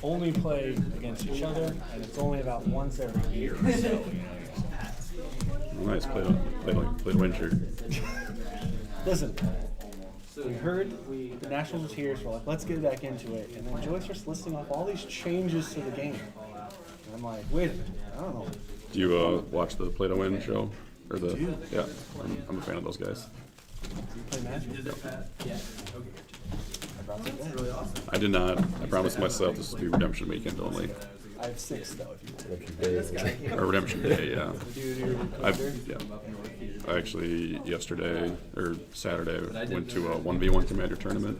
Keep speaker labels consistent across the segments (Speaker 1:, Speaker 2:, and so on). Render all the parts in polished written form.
Speaker 1: only play against each other, and it's only about once every year. So,
Speaker 2: Nice, play to win shirt.
Speaker 1: listen, we heard the Nationals was here, so we're like, let's get back into it. And then Joey starts listing off all these changes to the game. And I'm like, wait a minute, I don't know.
Speaker 2: Do you watch the Play to Win show? Or the
Speaker 1: Dude.
Speaker 2: Yeah, I'm a fan of those guys.
Speaker 1: Do you play Magic?
Speaker 3: Yeah.
Speaker 1: I brought that down.
Speaker 2: I did not. I promised myself this would be Redemption Weekend only.
Speaker 1: I have 6 though, if you want.
Speaker 2: Or Redemption Day, yeah.
Speaker 1: I
Speaker 2: Yeah. I actually yesterday or Saturday went to a 1v1 Commander tournament.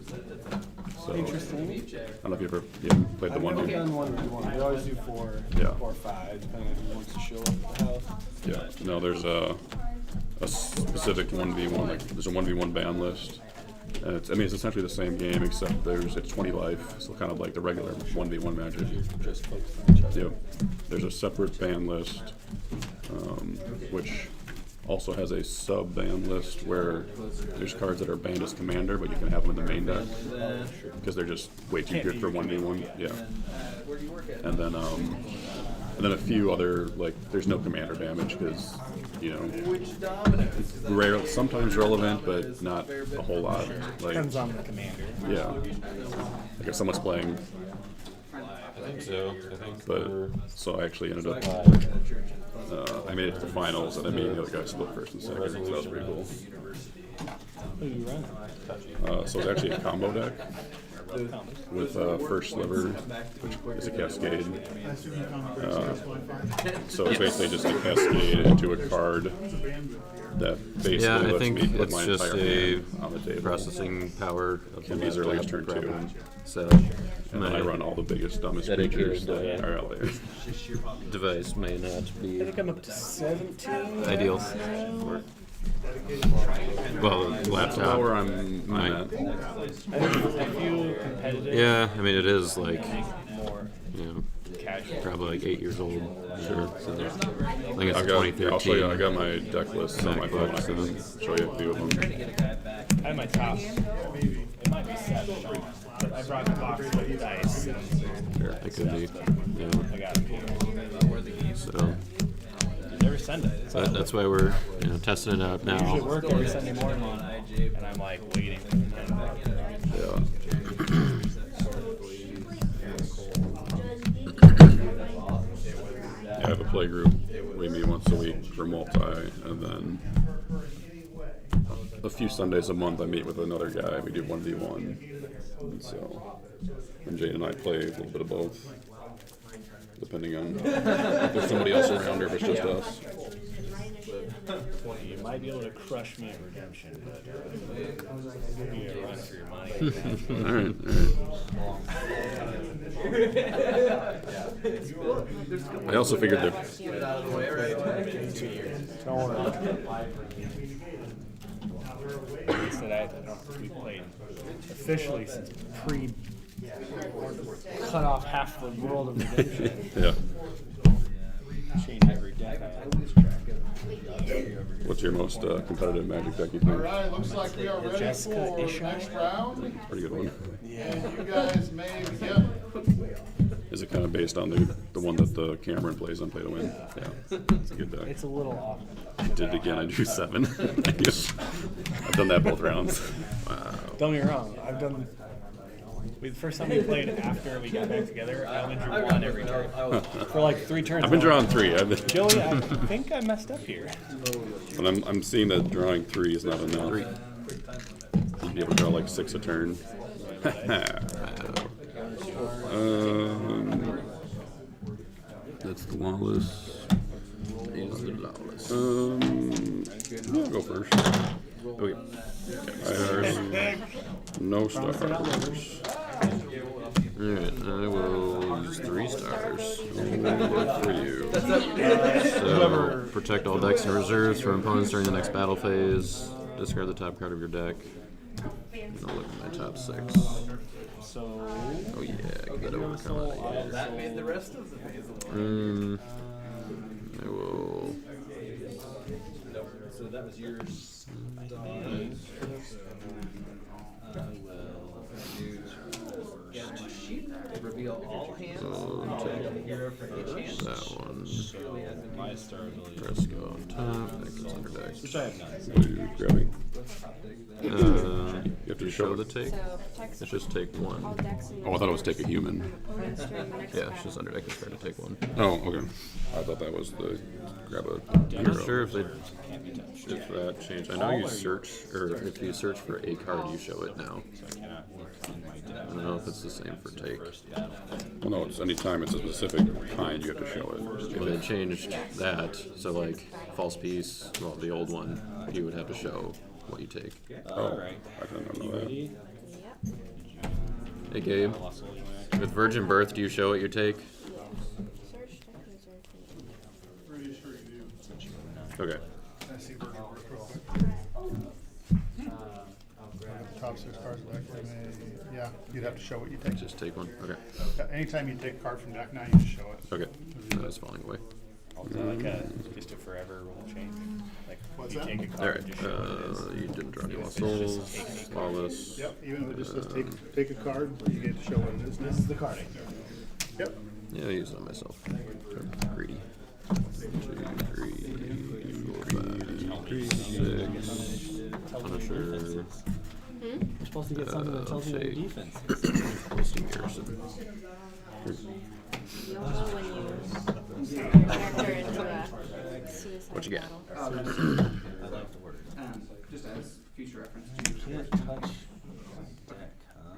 Speaker 2: So
Speaker 1: Interesting.
Speaker 2: I don't know if you ever played the
Speaker 1: I've never
Speaker 2: 1v1.
Speaker 1: done 1v1. We always do 4
Speaker 2: Yeah.
Speaker 1: or 5, depending on who wants to show up at the house.
Speaker 2: Yeah. No, there's a specific 1v1. Like there's a 1v1 ban list. And it's essentially the same game except it's 20 life, so kind of like the regular 1v1 Magic.
Speaker 1: Just focus on each other.
Speaker 2: Yep. There's a separate ban list, which also has a sub ban list where there's cards that are banned as commander, but you can have them in the main deck because they're just way too good for 1v1. Yeah. And then a few other, like there's no commander damage because it's rare, sometimes relevant, but not a whole lot. Like
Speaker 1: Depends on the commander.
Speaker 2: yeah, like if someone's playing.
Speaker 4: I think so.
Speaker 2: But so I actually ended up. I made it to the finals, and then me and the other guy split first and second. So that was pretty cool.
Speaker 1: Who do you run?
Speaker 2: So it's actually a combo deck with First Sliver, which is a Cascade. So it's basically just a Cascade into a card that basically
Speaker 4: I
Speaker 2: lets
Speaker 4: think
Speaker 2: me put
Speaker 4: it's
Speaker 2: my
Speaker 4: just
Speaker 2: entire
Speaker 4: a
Speaker 2: hand on the table.
Speaker 4: processing power of
Speaker 2: Can be as early as turn 2.
Speaker 4: So
Speaker 2: And then I run all the biggest, dumbest
Speaker 4: dedicated,
Speaker 2: creatures that are out there.
Speaker 4: device may not
Speaker 1: I
Speaker 4: be
Speaker 1: think I'm up to 17.
Speaker 4: ideal. Well, the laptop.
Speaker 2: Lower I'm
Speaker 4: Right.
Speaker 2: at.
Speaker 1: I think a few competitive.
Speaker 4: Yeah, I mean it is like
Speaker 1: More casual.
Speaker 4: probably like 8 years old. Sure. So I think it's
Speaker 2: I've got, I'll show you. I
Speaker 4: 2013.
Speaker 2: got my deck list on my phone. I can show you a few of them.
Speaker 1: I have my top. It might be 7. But I brought the box with dice. And
Speaker 4: It could be.
Speaker 1: I
Speaker 4: Yeah.
Speaker 1: got them here.
Speaker 4: So
Speaker 1: Every Sunday.
Speaker 4: that's why we're testing it out
Speaker 1: I usually
Speaker 4: now.
Speaker 1: work every Sunday morning, and I'm like waiting for the 10 o'clock.
Speaker 2: Yeah. I have a play group. We meet once a week for multi, and then a few Sundays a month I meet with another guy. We do 1v1. And so, and Jane and I play a little bit of both, depending on if there's somebody else around or if it's just us.
Speaker 1: You might be able to crush me at Redemption, but give you a run for your money.
Speaker 2: All right. I also figured that
Speaker 1: Don't worry. He said I don't think we played officially since cut off half the world of Redemption.
Speaker 2: yeah.
Speaker 1: Change every deck.
Speaker 2: What's your most competitive Magic deck you think?
Speaker 5: Alright, looks like we are ready
Speaker 1: Jessica
Speaker 5: for the
Speaker 1: Isham.
Speaker 5: next round.
Speaker 2: Pretty good one.
Speaker 5: And you guys may begin.
Speaker 2: Is it kind of based on the one that the Cameron plays on Play to Win? Yeah, it's a good deck.
Speaker 1: It's a little off.
Speaker 2: I did it again. I drew 7. I've done that both rounds. Wow.
Speaker 1: Don't get me wrong. I've done. The first time we played after we got back together, I only drew 1 every turn. For like 3 turns.
Speaker 2: I've been drawing 3. I've been,
Speaker 1: Joey, I think I messed up here.
Speaker 2: and I'm seeing that drawing 3 is not enough. You'd be able to draw like 6 a turn. That's the lawless.
Speaker 4: Is the lawless.
Speaker 2: I'll go first.
Speaker 4: Okay.
Speaker 2: No stars.
Speaker 4: Alright, I will use 3 stars.
Speaker 2: For you.
Speaker 4: So, protect all decks and reserves from opponents during the next battle phase. Discard the top card of your deck. And I'll look at my top 6.
Speaker 1: So.
Speaker 4: Oh yeah, get that overcome. Yeah.
Speaker 3: That made the rest of the phase.
Speaker 4: I will.
Speaker 3: So that was yours. I will use. reveal all hands.
Speaker 4: Take
Speaker 3: Hero for each hand.
Speaker 4: that one.
Speaker 3: Truly advantageous.
Speaker 6: My star ability.
Speaker 4: Press go on top. That goes under deck.
Speaker 6: Which I have none.
Speaker 2: What are you grabbing?
Speaker 4: You
Speaker 2: have to
Speaker 4: show
Speaker 2: show
Speaker 4: the
Speaker 2: it.
Speaker 4: take.
Speaker 7: So protects
Speaker 4: It's just take
Speaker 7: all
Speaker 4: one.
Speaker 7: decks and
Speaker 2: Oh, I thought it was take a human.
Speaker 7: opponents during the next
Speaker 4: Yeah,
Speaker 7: battle.
Speaker 4: it's just under deck and try to take one.
Speaker 2: Oh, okay. I thought that was the grab a
Speaker 4: I'm not
Speaker 2: hero.
Speaker 4: sure if they
Speaker 6: Can't be touched.
Speaker 4: if that changed. I know you search, or if you search for a card, you show it now.
Speaker 6: So I cannot look in my deck.
Speaker 4: I don't know if it's the same for take.
Speaker 6: Yeah,
Speaker 2: Well, no, it's anytime it's a specific kind, you have to show it.
Speaker 4: If they changed that, so like false piece, well, the old one, you would have to show what you take.
Speaker 2: Oh, I didn't know that.
Speaker 6: ready?
Speaker 7: Yep.
Speaker 4: Hey Gabe,
Speaker 6: Lost all your
Speaker 4: with Virgin Birth, do you show what you take?
Speaker 7: Search deck reserve.
Speaker 5: Pretty sure you do.
Speaker 4: Okay.
Speaker 5: I see Virgin Birth real quick. The top 6 cards of deck, yeah, you'd have to show what you take.
Speaker 4: Just take one. Okay.
Speaker 5: Yeah, anytime you take a card from deck now, you just show it.
Speaker 4: Okay. That's falling away.
Speaker 6: I'll do like a just a forever rule change. Like
Speaker 5: What's
Speaker 6: you
Speaker 5: that?
Speaker 6: take a
Speaker 4: All
Speaker 6: card
Speaker 4: right.
Speaker 6: and just show what it is.
Speaker 4: You didn't draw any lost
Speaker 6: It's just
Speaker 4: souls.
Speaker 6: taking a card.
Speaker 4: Flawless.
Speaker 5: Yep, even if it just says take a card, you get to show what it is.
Speaker 6: This is the card I drew.
Speaker 5: Yep.
Speaker 4: Yeah, I use it on myself. Greedy. 2, 3, 4, 5, 6. Punisher.
Speaker 1: You're supposed to get something that tells you your
Speaker 4: Shade.
Speaker 1: defense.
Speaker 4: Hosting Garrison.
Speaker 7: You'll know when you character into a suicide
Speaker 4: What you got?
Speaker 7: battle.
Speaker 3: I like the word. Just as future reference.
Speaker 1: You can't touch deck, huh?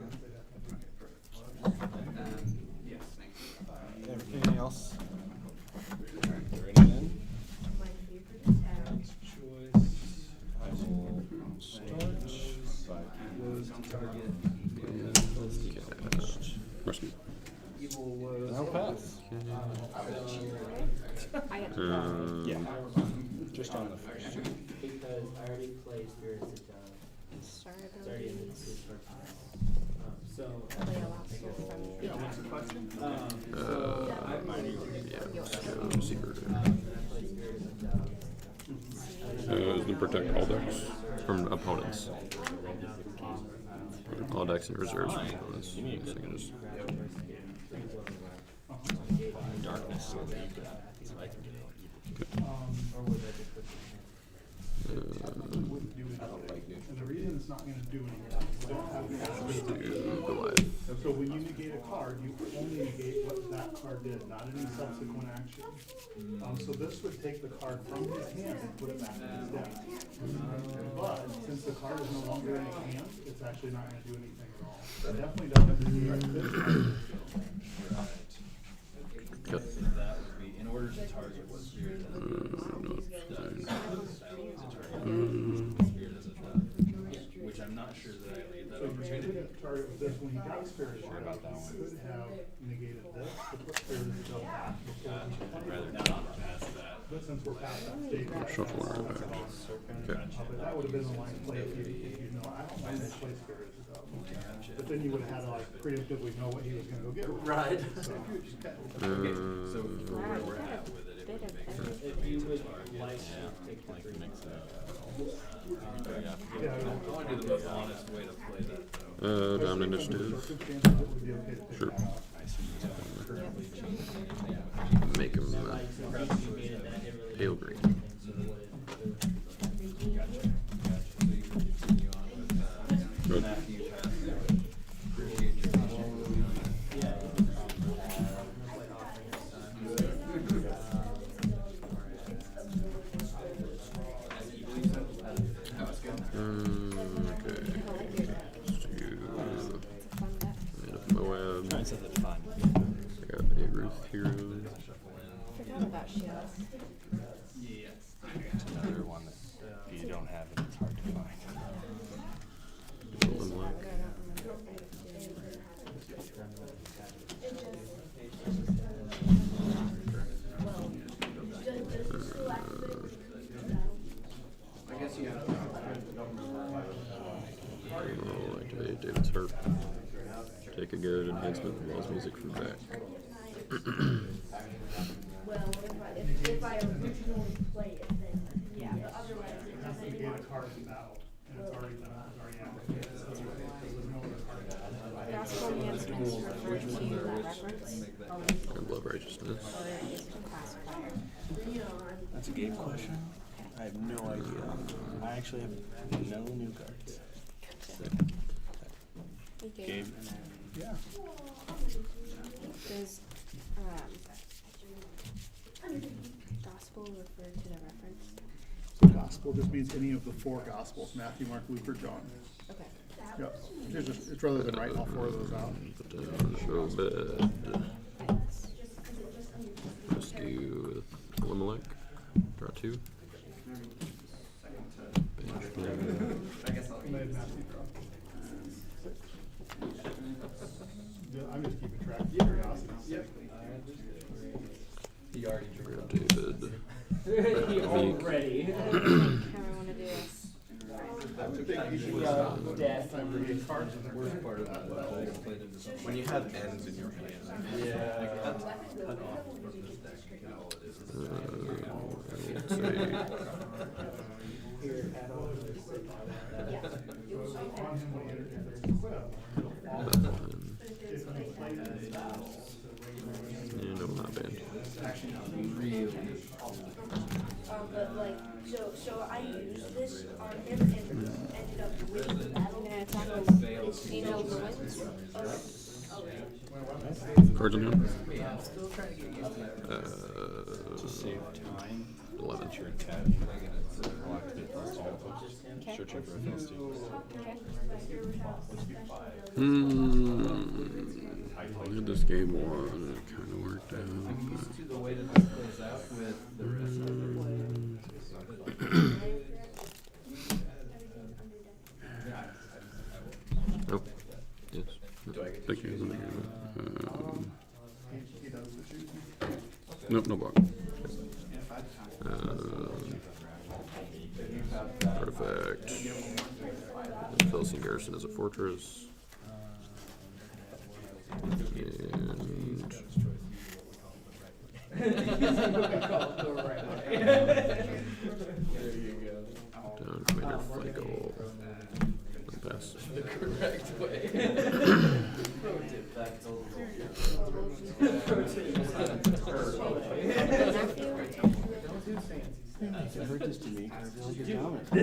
Speaker 3: Yes, thank you.
Speaker 1: Anything else?
Speaker 6: Ready then? Choice. I will start.
Speaker 3: Was to target
Speaker 2: Must be.
Speaker 3: evil was.
Speaker 1: No pass.
Speaker 7: I get to
Speaker 6: Yeah. Just on the first.
Speaker 8: Because I already played Spirits of Dove.
Speaker 7: star
Speaker 8: It's already in
Speaker 7: abilities.
Speaker 8: this first class. So,
Speaker 7: Play a lost soul from
Speaker 3: Yeah, what's the question?
Speaker 4: Yeah. Secret.
Speaker 8: I played Spirits of Dove.
Speaker 2: Does it protect all decks?
Speaker 4: From opponents. All decks and reserves from opponents. So you can just
Speaker 6: Darkness. So that you could, so I can get it.
Speaker 5: And the reason it's not gonna do anything, you don't have to
Speaker 4: do Goliath.
Speaker 5: So when you negate a card, you only negate what that card did, not any subsequent action. So this would take the card from his hand and put it back in his deck. But since the card is no longer in his hand, it's actually not gonna do anything at all. It definitely doesn't negate this card.
Speaker 4: Cut.
Speaker 3: That would be in order to target what spirit does. Which I'm not sure that I laid that
Speaker 5: So you
Speaker 3: opportunity.
Speaker 5: couldn't target with this when you got Spirit Shard, you could have negated this to put Spirit of the Dove back before you
Speaker 3: I'd rather not pass that.
Speaker 5: But since we're past that stage,
Speaker 2: Shuffle it back.
Speaker 4: Okay.
Speaker 5: but that would have been the line play if you know, I don't want to play Spirit of the Dove. But then you would have had to like preemptively know what he was gonna go get.
Speaker 3: Right.
Speaker 5: So,
Speaker 3: Okay, so for where we're at with it, it would make sense.
Speaker 8: if you would like to take the three
Speaker 5: yeah,
Speaker 3: I want to do the most honest way to play that though.
Speaker 4: Dominant initiative.
Speaker 5: circumstances, it would be okay to pick
Speaker 2: Sure.
Speaker 5: that up.
Speaker 4: Make him pale green.
Speaker 2: Good.
Speaker 4: Okay. Let's do
Speaker 7: Fun deck.
Speaker 4: Land of Moab.
Speaker 6: Trying something fun.
Speaker 4: I got a Ruth hero.
Speaker 7: Forgot about shields.
Speaker 3: Yes.
Speaker 6: It's another one that if you don't have it, it's hard to find.
Speaker 4: Dual unlock.
Speaker 7: But I don't remember if I did.
Speaker 3: I guess you have.
Speaker 4: I'll activate David's Harp. Take a good enhancement from Lost Music from deck.
Speaker 9: Well, if I originally played it, then, yeah, but otherwise it
Speaker 5: You have to
Speaker 9: doesn't.
Speaker 5: negate a card in battle, and it's already done, it's already activated. So there's no other card.
Speaker 7: Last one, you have refer to that reference,
Speaker 4: And Blood Righteousness.
Speaker 7: or is it a classifier?
Speaker 1: That's a game question. I have no idea. I actually have no new cards.
Speaker 7: Okay.
Speaker 1: Game. Yeah.
Speaker 7: Does gospel refer to the reference?
Speaker 5: So gospel just means any of the four gospels: Matthew, Mark, Luke, or John.
Speaker 7: Okay.
Speaker 5: Yep. It's rather than writing all four of those out.
Speaker 4: Put down Obed. Rescue with Elimelech. Draw 2. Benjamin.
Speaker 5: I'm just keeping track of curiosity.
Speaker 3: He already
Speaker 4: Grab David.
Speaker 8: He already.
Speaker 7: How do I want to do this?
Speaker 5: I would think you should
Speaker 8: Death.
Speaker 5: time to read cards in there.
Speaker 3: worst part of that was played into something. When you have ends in your hand. Yeah. Like, cut off from this deck. You know, it is.
Speaker 4: Let's see.
Speaker 8: Here, add on to this.
Speaker 5: On him when he enters his equip.
Speaker 4: That one.
Speaker 5: If you play this battle,
Speaker 4: Yeah, no, not banned.
Speaker 9: But like, so I used this on him and ended up winning the battle.
Speaker 7: I'm gonna attack with Angel of the Winds.
Speaker 2: Cards in hand?
Speaker 1: To save time.
Speaker 4: 11.
Speaker 1: Your attack. I'll activate those two outposts.
Speaker 7: Okay.
Speaker 1: Searching for a Philistine.
Speaker 7: Okay.
Speaker 2: I had this game one and it kind of worked
Speaker 3: I'm
Speaker 2: out.
Speaker 3: used to the way that this plays out with the rest of the
Speaker 4: Oh, yes.
Speaker 2: Thank you.
Speaker 5: he does the choosing.
Speaker 2: Nope, no block.
Speaker 4: Artifact. Philistine Garrison is a fortress. Down Commander Flagel. Pass.
Speaker 3: the correct way.
Speaker 1: If you heard this to me, I feel like you're dominant.
Speaker 7: I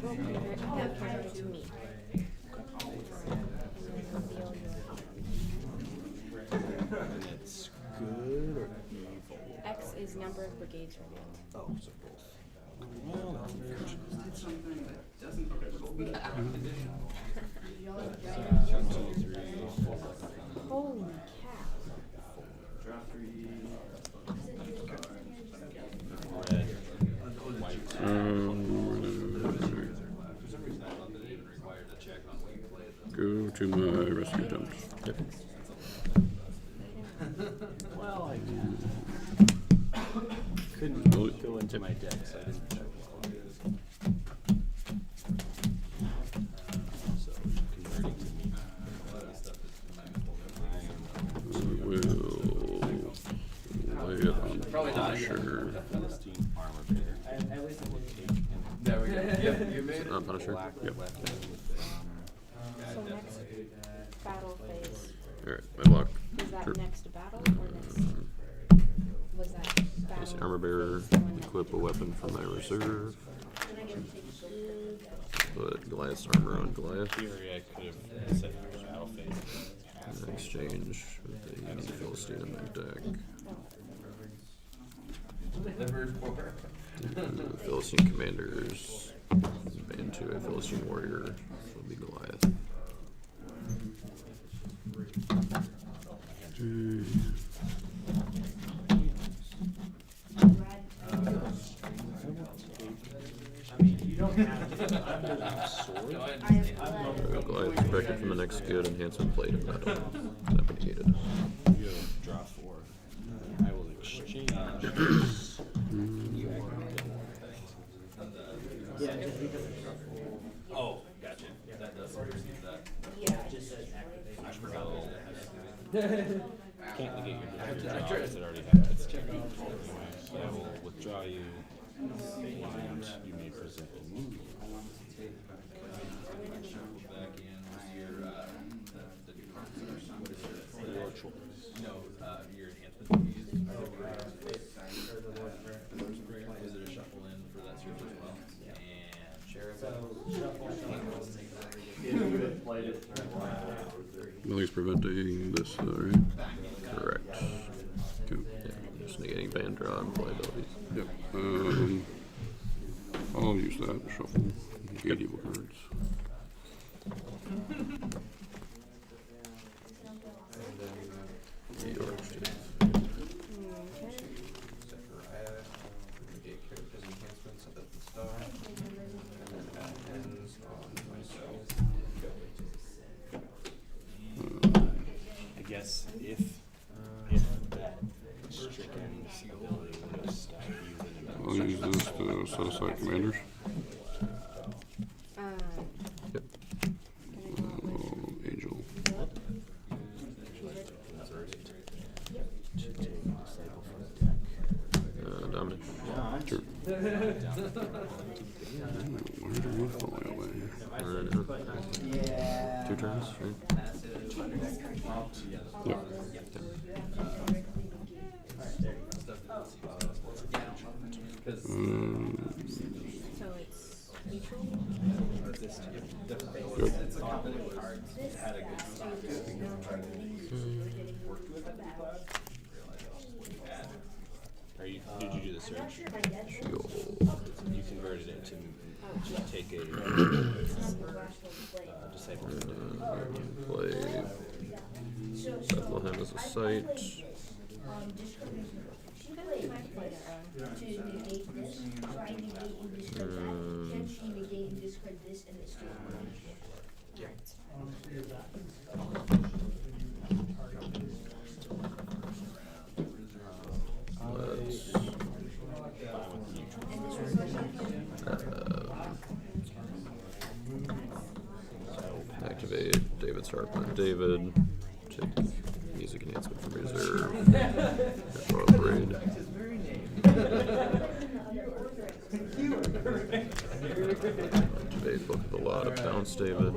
Speaker 7: will convert that character to me.
Speaker 1: And it's good or evil?
Speaker 7: X is number of brigades revealed.
Speaker 1: Oh, so both. Well, that's very interesting.
Speaker 7: Holy cow.
Speaker 2: Go to my rescue attempts. Yep.
Speaker 1: Well, I couldn't go into my deck, so I didn't check it. So converting to me.
Speaker 2: We'll lay it on Punisher.
Speaker 1: Philistine armor bearer.
Speaker 8: At least I'm gonna take.
Speaker 3: There we go. Yep, you made it.
Speaker 4: On Punisher.
Speaker 1: Black
Speaker 2: Yep.
Speaker 1: weapon with
Speaker 7: So next battle phase.
Speaker 4: Alright, my block.
Speaker 7: Is that
Speaker 2: Sure.
Speaker 7: next battle or next? Was that battle?
Speaker 4: Philistine Armor Bearer. Equip a weapon from my reserve. Put Goliath's armor on Goliath.
Speaker 1: theory, I could have set the battle phase.
Speaker 4: In exchange with the Philistine in my deck.
Speaker 3: Liver for.
Speaker 4: Philistine commanders. Band to a Philistine warrior. So it'll be Goliath.
Speaker 8: I mean, you don't have to.
Speaker 3: No, I
Speaker 9: I
Speaker 3: understand.
Speaker 9: have
Speaker 4: Goliath is protected from the next good enhancement plate in battle. That be negated.
Speaker 1: You draw 4. I will exchange.
Speaker 8: Yeah, just because.
Speaker 3: Oh, gotcha. That does supersede that.
Speaker 9: yeah.
Speaker 8: Just says activate.
Speaker 3: I forgot.
Speaker 1: Can't negate your
Speaker 3: I
Speaker 1: draw
Speaker 3: tried.
Speaker 1: because it already has its check. Anyway, so I will withdraw you.
Speaker 6: And you may present a move. Your choice.
Speaker 3: No, your enhancement fees. Is it a shuffle in for that search as well? And share it.
Speaker 2: Nothing's preventing this, right?
Speaker 4: Correct.
Speaker 2: Okay.
Speaker 4: Yeah, just negating band draw and play abilities.
Speaker 2: Yep. I'll use that. Shuffle. 8 evil cards.
Speaker 3: Characters enhancements up at the start. And then that ends on myself.
Speaker 6: I guess if that stricken ability would have stopped you when
Speaker 2: I'll use this to set aside commanders.
Speaker 4: Yep.
Speaker 2: Angel.
Speaker 4: Dominic.
Speaker 2: Sure. Where did we fall away?
Speaker 4: Yeah. 2 turns, right?
Speaker 2: Yep.
Speaker 7: So it's neutral?
Speaker 6: did you do the search? You converted it to take a disciple.
Speaker 4: Play Bethlehem as a site.
Speaker 9: To negate this, so I negate and discard that, then she negate and discard this, and it's just
Speaker 4: Activate David's Harpman. David, take music enhancement from reserve. Royal Parade. Activate Book of the Lot of Bounce David.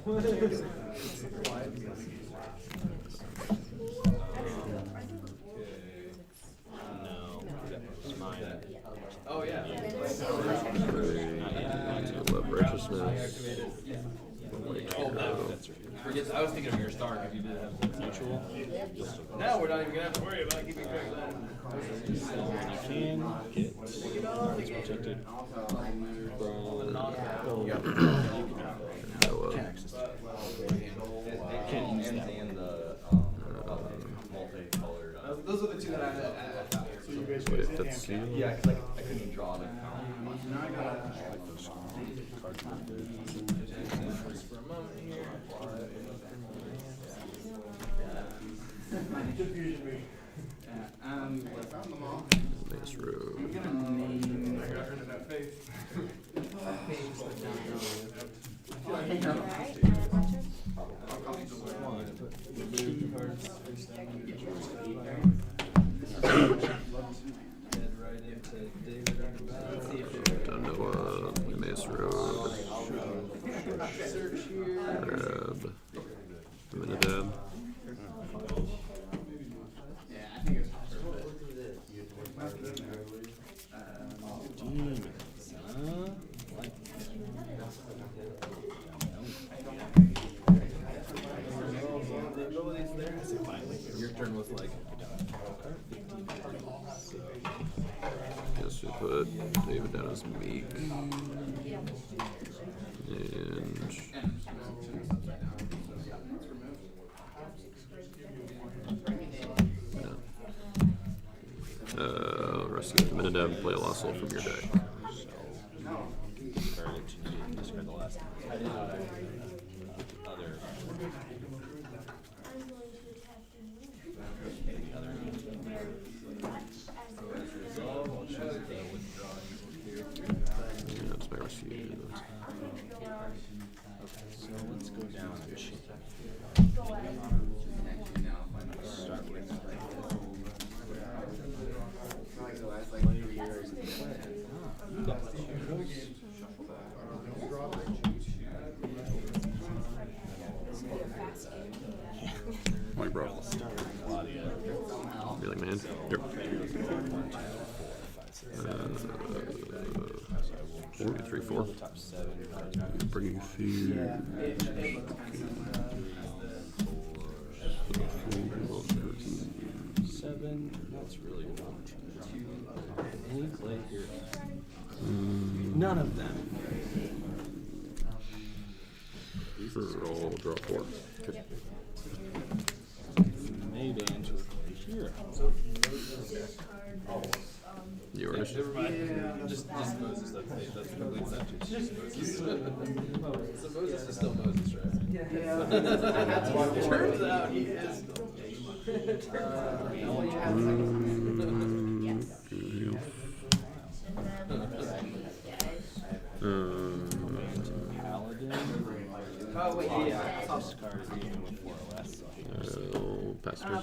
Speaker 6: No, that was mine.
Speaker 3: Oh, yeah.
Speaker 4: Love Righteousness.
Speaker 3: That's right. I was thinking of your star because you did have mutual. Now we're not even gonna have to worry about keeping track of that.
Speaker 6: You can get cards protected from
Speaker 3: Can't use that. And the multicolored. Those are the two that I found.
Speaker 5: So you guys
Speaker 4: Wait,
Speaker 5: use it
Speaker 4: that's
Speaker 5: and
Speaker 4: you?
Speaker 3: Yeah, because I couldn't draw them. For a moment here.
Speaker 5: confusion me.
Speaker 4: Mace Road.
Speaker 5: I got rid of that face.
Speaker 4: Noah, Mace Road. Grab Aminadab.
Speaker 3: Your turn was like.
Speaker 4: Guess we put David down as meek. And rescue Aminadab and play a lost soul from your deck.
Speaker 6: Discard the last other.
Speaker 4: Yeah, that's my receive.
Speaker 6: So let's go down and check. Start with
Speaker 2: Yep. 4, 3, 4.
Speaker 6: Top 7.
Speaker 2: Bringing fear.
Speaker 6: Seven. That's really good. Any play here?
Speaker 1: None of them.
Speaker 2: Sure, I'll draw 4. Okay.
Speaker 6: Maybe into here.
Speaker 2: Yours.
Speaker 3: Never mind. Just Moses. That's what leads that to. Just Moses. So Moses is still Moses, right? Yeah. Turns out he is still
Speaker 6: Oh wait, yeah. This card is even with 4 or less. So
Speaker 2: Pass turn.
Speaker 6: I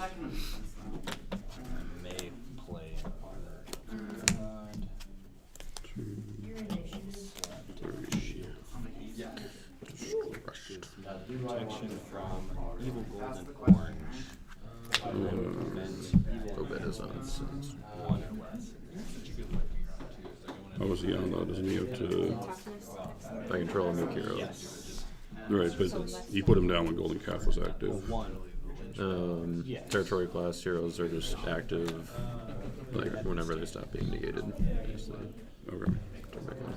Speaker 6: may play card.
Speaker 2: 2, 3.
Speaker 6: Protection from evil gold and orange.
Speaker 2: Obed is on since.
Speaker 6: 1 or less.
Speaker 2: How was he on though? Doesn't he have to? I control a new hero.
Speaker 6: Yes.
Speaker 2: Right, but you put him down when Golden Calf was active.
Speaker 6: 1.
Speaker 2: Territory class heroes are just active, like whenever they stop being negated. Basically. Okay. Turn back on.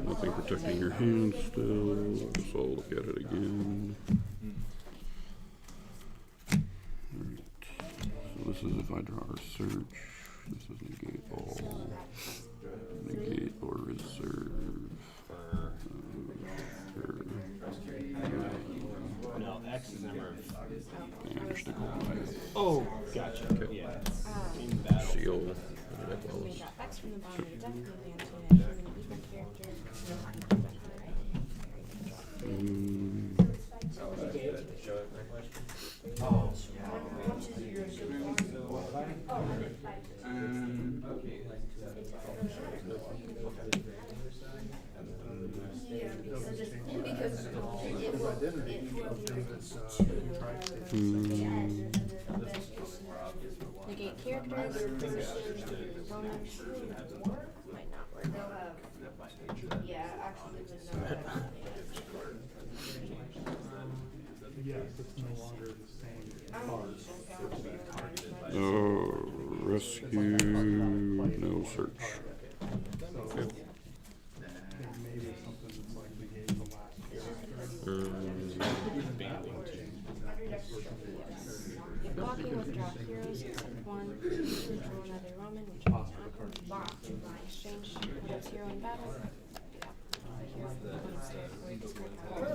Speaker 2: Nothing protecting your hand still, so I'll look at it again. Alright. So this is if I draw or search. This is negate all. Negate or reserve.
Speaker 6: No, X is number of.
Speaker 2: And your stick will lie.
Speaker 6: Oh, gotcha.
Speaker 2: Okay.
Speaker 6: Yeah. In battle.
Speaker 2: Shield.
Speaker 7: We got X from the bottom of the deck, moving into an evil character. Negate characters. Might not work.
Speaker 9: Yeah, actually,
Speaker 5: Yes, it's no longer the same card.
Speaker 2: Rescue, no search.
Speaker 5: So, it may be something that's like the game the last
Speaker 7: Blocking with draw heroes, except 1. Control another Roman, which means not. In exchange, put its hero in battle. The hero completes their free discard card.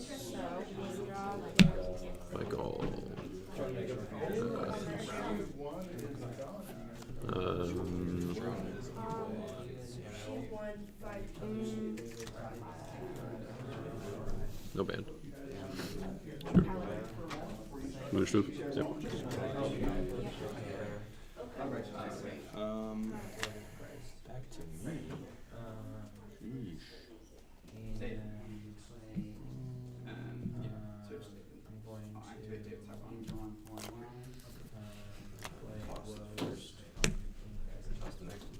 Speaker 7: So, we draw
Speaker 2: Like all. No ban. Sure. Understood? Yep.
Speaker 6: Back to me.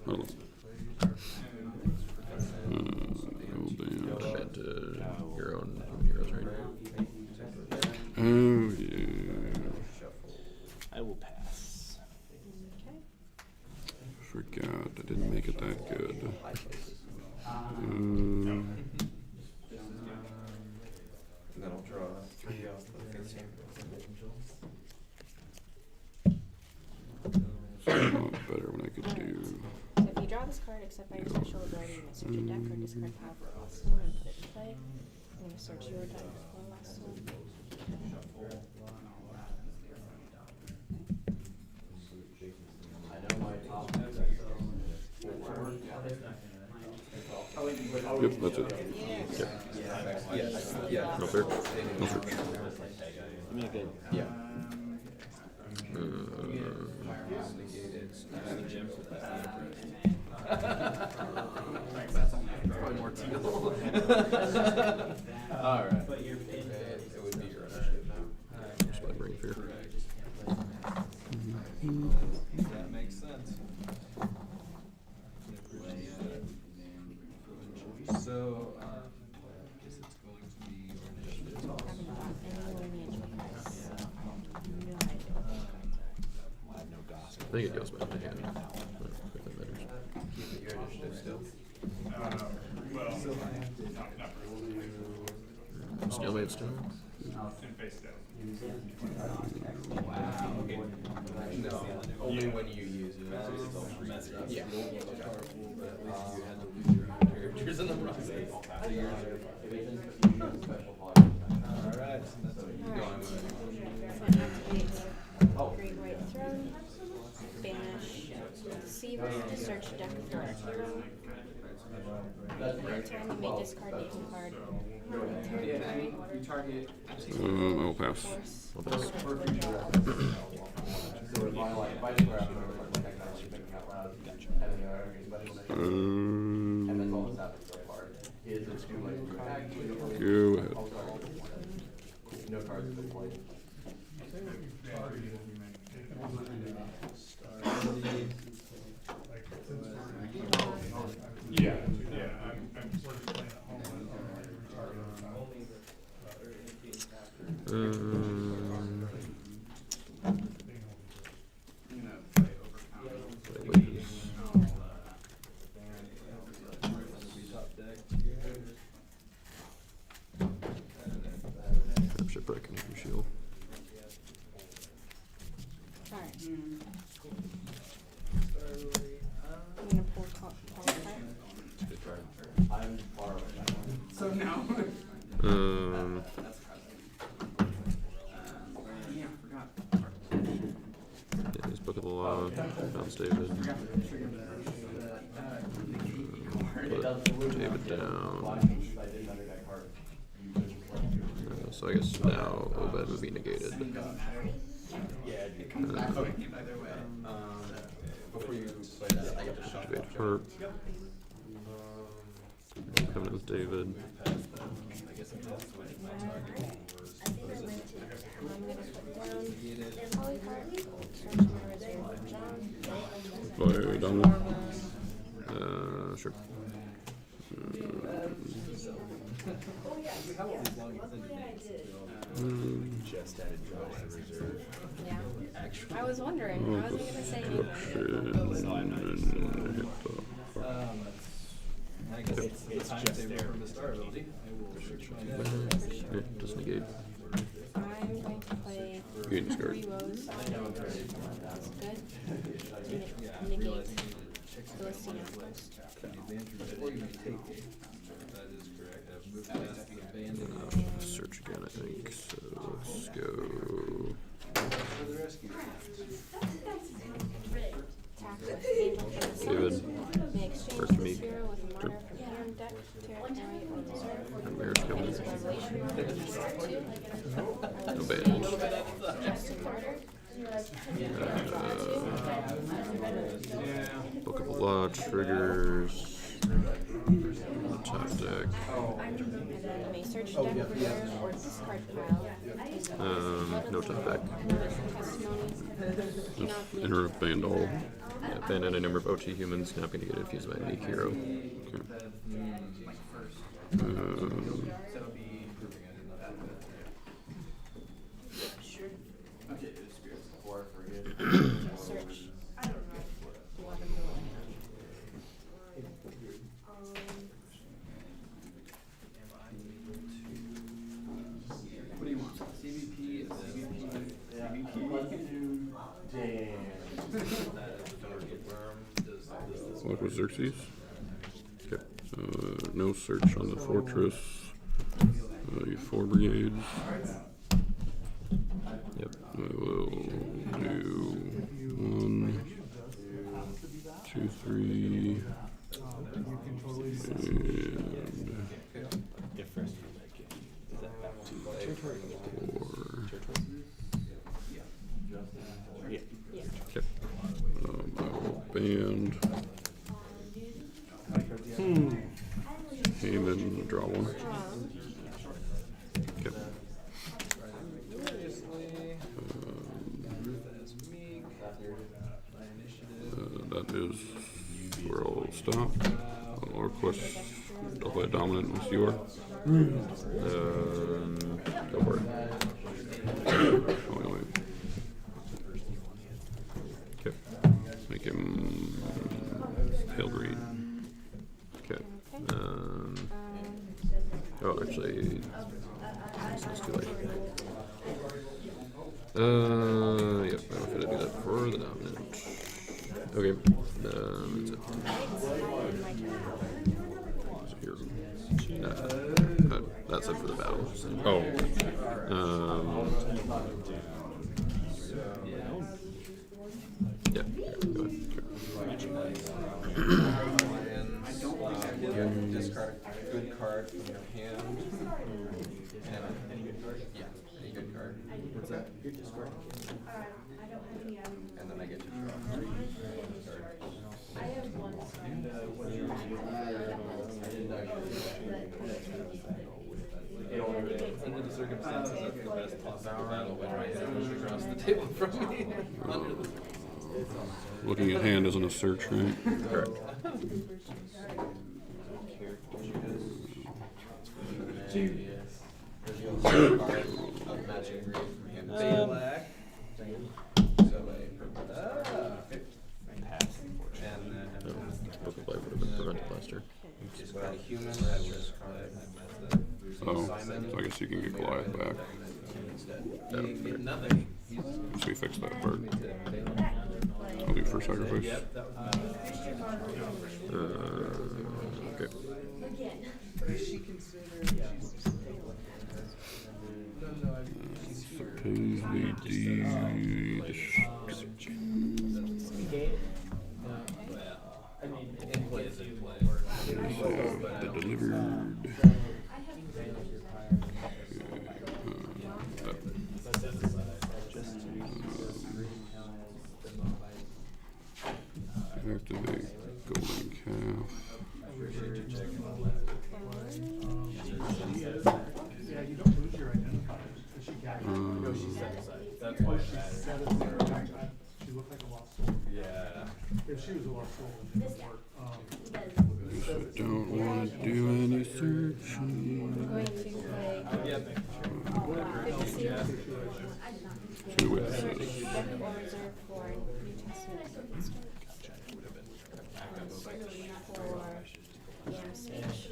Speaker 2: Hold on. No ban. Ban to your own heroes, right? Oh, yeah.
Speaker 6: I will pass.
Speaker 7: Okay.
Speaker 2: Forgot. I didn't make it that good.
Speaker 3: And then I'll draw 3 off the face hand.
Speaker 2: It's a lot better when I could do.
Speaker 7: So if you draw this card, except by your special ability, you may search your deck or discard powerful last one and put it in play. I'm going to search your deck for the last one.
Speaker 2: Yep, that's it. Yep.
Speaker 3: Yes. Yeah.
Speaker 2: No search. No search.
Speaker 6: Give me a good.
Speaker 3: Yeah. Probably more deal. All right.
Speaker 8: But you're in
Speaker 3: It would be your ownership now.
Speaker 4: Just like Ring Fear.
Speaker 3: That makes sense. So, I guess it's going to be your initiative.
Speaker 7: Haven't bought any lineage cards. No idea.
Speaker 6: I have no gossip.
Speaker 4: I think it goes back to hand. If that matters.
Speaker 3: Keep it your initiative still.
Speaker 4: Stalemate still?
Speaker 3: No, only when you use it. It's still messed up. Yeah. Powerful, but at least you had to lose your own characters in the process. So yours are. Alright, so that's what you're going with.
Speaker 7: So activate Great White Throne, banish Deceiver, search deck for a hero. Every time you may discard name card. Territory,
Speaker 3: You target.
Speaker 2: I'll pass.
Speaker 7: force.
Speaker 4: I'll pass.
Speaker 2: Go ahead.
Speaker 5: Yeah, I'm sort of playing at home and
Speaker 4: Shipwreck and shield.
Speaker 7: Alright. I'm gonna pull call card.
Speaker 3: So now.
Speaker 4: Yeah, he's Book of the Law, Bounce David. Put David down. So I guess now Obed would be negated.
Speaker 3: Either way. Before you play that, I get to shot.
Speaker 4: Activate Harp. Coming with David.
Speaker 3: I guess I'm just switching my target.
Speaker 7: I'm gonna put down Polycarp, search my reserve for John.
Speaker 2: Play down.
Speaker 4: Sure.
Speaker 6: Just added draws to reserve.
Speaker 7: Yeah. I was wondering. I wasn't gonna say anything.
Speaker 3: I guess it's the timetable from the star ability. I will search my deck.
Speaker 4: Yeah, just negate.
Speaker 7: I'm going to play
Speaker 2: You can discard.
Speaker 7: 3 woes. That's good.
Speaker 3: Yeah,
Speaker 7: Negate Celestina first.
Speaker 3: Before you may take it. That is correct. I've moved past the abandoned.
Speaker 4: Search again, I think. So let's go.
Speaker 3: For the rescue.
Speaker 7: Attack with Angel for the
Speaker 4: David.
Speaker 7: Suns. May exchange
Speaker 4: First
Speaker 7: this
Speaker 4: me.
Speaker 7: hero with a monarch from hand deck, territory, or reserve.
Speaker 4: And Mirror's coming.
Speaker 7: Use Revelation Marker to draw 2.
Speaker 4: No bad.
Speaker 7: Justin Carter.
Speaker 4: Book of the Law triggers. Top deck.
Speaker 7: And then you may search deck, reserve, or discard pile.
Speaker 4: No top deck.
Speaker 7: Testimony. Cannot be
Speaker 2: Enter a Vandal.
Speaker 4: Yeah, abandon a number of OT humans cannot be negated if used by a unique hero.
Speaker 2: Okay.
Speaker 7: search. 11
Speaker 3: What do you want? CVP is CVP. CVP.
Speaker 2: What was Xerxes? Okay. No search on the fortress. You 4 brigades.
Speaker 4: Yep.
Speaker 2: I will do 1, 2, 3, and 4.
Speaker 4: Okay.
Speaker 2: I will band. Hammer. it and draw one. Okay. That is where I'll stop. I'll request I'll play dominant unless you are. Go for it. Oh, wait. Okay. Make him pale green. Okay. Oh, actually, it's too late. Yep, I don't know if I do that for the dominant. Okay, that's it. Here. That's it for the battle. So. Oh. Yeah, go ahead.
Speaker 3: Discard a good card from your hand. And any good card? Yeah, any good card. What's that? Your discard. And then I get to draw 3.
Speaker 9: I have one.
Speaker 3: Under the circumstances, that's the best possible battle when my hand was across the table from me. Under the
Speaker 2: Looking at hand isn't a search, right?
Speaker 3: correct. Of matching green from hand to black. So and then
Speaker 4: Book play would have been prevented last turn.
Speaker 3: just got a human that was
Speaker 2: Oh, so I guess you can get Goliath back.
Speaker 3: you get nothing.
Speaker 2: So we fix that part. I'll do first sacrifice. Okay. Supposedly do
Speaker 3: In play is in play.
Speaker 2: the delivered. Activate golden calf.
Speaker 5: Yeah, you don't lose your identifiers, because she got
Speaker 3: That's why
Speaker 5: she looked like a lost soul.
Speaker 3: yeah.
Speaker 5: If she was a lost soul, it didn't work.
Speaker 2: I don't want to do any searching.
Speaker 7: Going to play
Speaker 2: See what it says.
Speaker 7: deck or reserve for New Testament for Yamsage.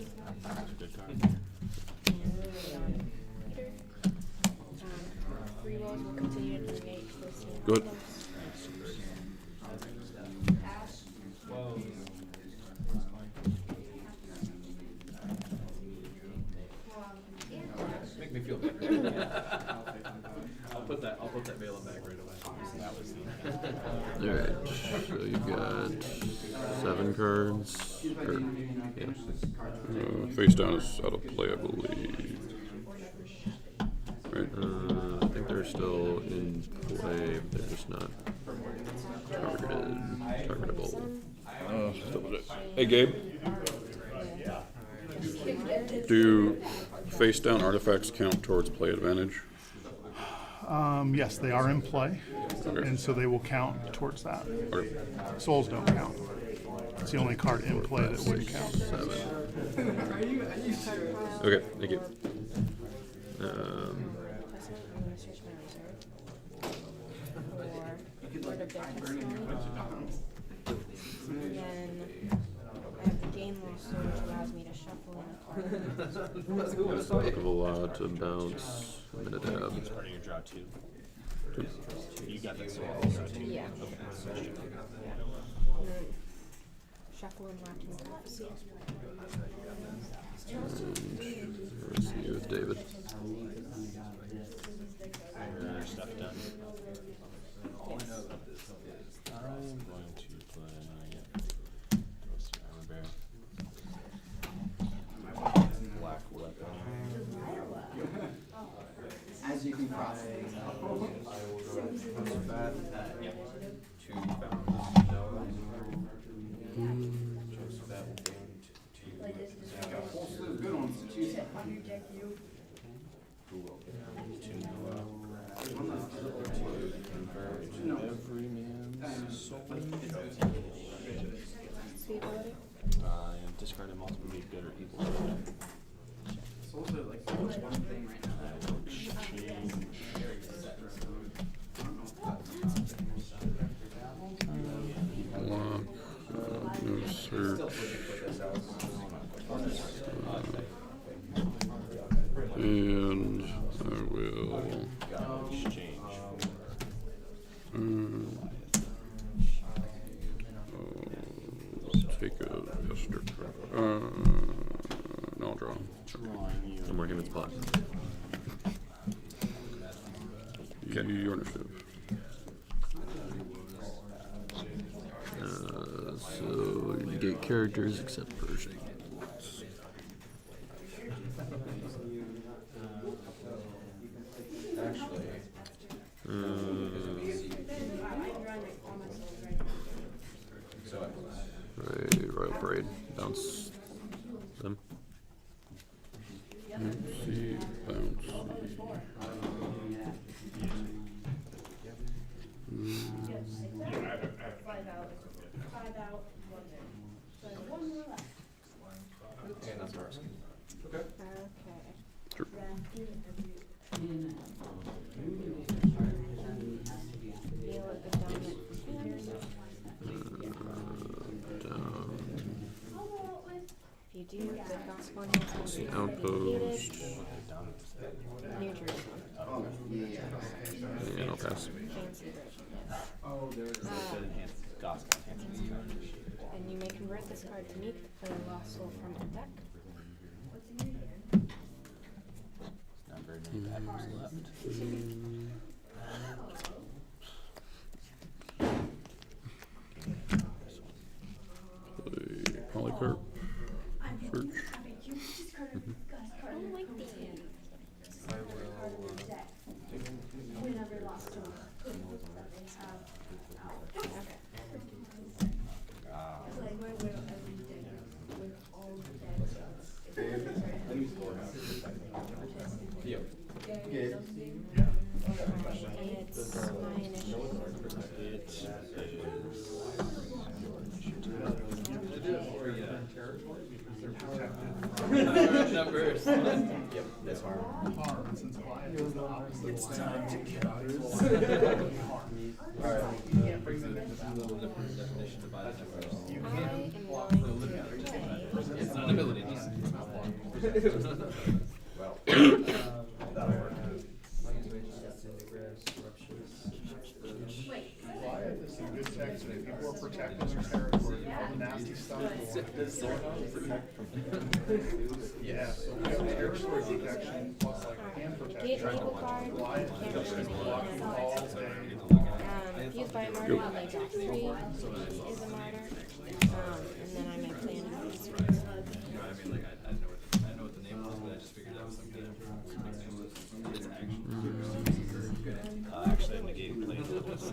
Speaker 7: Free rolls will continue to engage this year.
Speaker 2: Good.
Speaker 3: Make me feel better. I'll put that Balaam back right away. That was
Speaker 4: Alright, so you've got 7 cards. Or, yeah.
Speaker 2: Face down is out of play, I believe. Right?
Speaker 4: I think they're still in play, but they're just not targetable.
Speaker 2: Hey, Gabe. Do face down artifacts count towards play advantage?
Speaker 5: Yes, they are in play,
Speaker 2: Okay.
Speaker 5: and so they will count towards that.
Speaker 2: Okay.
Speaker 5: Souls don't count. It's the only card in play that would count.
Speaker 4: 7. Okay, thank you.
Speaker 7: Testament, I'm going to search my reserve for Lord of their Testimony. And then I have the Gain Loss, which allows me to shuffle in a card.
Speaker 4: Book of a lot to bounce. I'm gonna dab.
Speaker 6: Part of your draw 2. You got that draw 2.
Speaker 7: Yeah.
Speaker 6: Okay.
Speaker 7: And then shuffle and lock in cards.
Speaker 4: Let's see with David.
Speaker 6: Your stuff done. All I know about this is I'm going to play Roasted Armor Bear. Black Weapon.
Speaker 3: As you can cross. I will go that. 2 bounds. So that will go into 2.
Speaker 6: Every man's soul.
Speaker 7: Speed ability.
Speaker 6: And discard him also can be good or evil.
Speaker 8: It's also like one thing right now.
Speaker 2: No search. And I will
Speaker 6: Exchange.
Speaker 2: take a Esther. No, I'll draw.
Speaker 6: Drawing you.
Speaker 4: No more humans pot.
Speaker 2: Your initiative.
Speaker 4: So you negate characters except Persian. Royal Parade. Bounce them.
Speaker 2: Bouncy, bouncy.
Speaker 9: Five out, one there. So one more left.
Speaker 3: And that's ours.
Speaker 7: Okay. Feel it go down it from here.
Speaker 4: Down.
Speaker 7: If you do, the gospel has
Speaker 4: The
Speaker 7: been
Speaker 4: outpost.
Speaker 7: New Jerusalem.
Speaker 4: And I'll pass.
Speaker 7: Fancy version, yes.
Speaker 3: Oh, there's
Speaker 6: Gospel.
Speaker 7: And you may convert this card to meet a lost soul from your deck.
Speaker 6: Not very many bad ones left.
Speaker 2: Play Polycarp. Search.
Speaker 7: I don't like these.
Speaker 9: Whenever lost to that they have out. Like my widow every day with all the decks.
Speaker 7: And it's my initiative.
Speaker 3: numbers. Yep, that's hard.
Speaker 5: Harm, since quiet is the opposite.
Speaker 3: It's time to get others. Alright. Brings it into that little different definition of violent numbers.
Speaker 7: I am going to play.
Speaker 3: It's not an ability, just. Well. That'll work.
Speaker 5: Quiet is some good text, when people are protecting their territory, all the nasty stuff. Yeah, so we have territory protection plus like hand
Speaker 7: Get
Speaker 5: protection.
Speaker 7: evil card.
Speaker 5: Quiet,
Speaker 7: Can't
Speaker 5: just
Speaker 7: really
Speaker 5: blocking all day.
Speaker 7: Fused by a martyr, you may draw 3. He is a martyr. And then I may play another
Speaker 3: I
Speaker 7: sword.
Speaker 3: mean, like, I know what the name was, but I just figured that was some kind of it's action.
Speaker 6: Actually, I'm negating playing with this.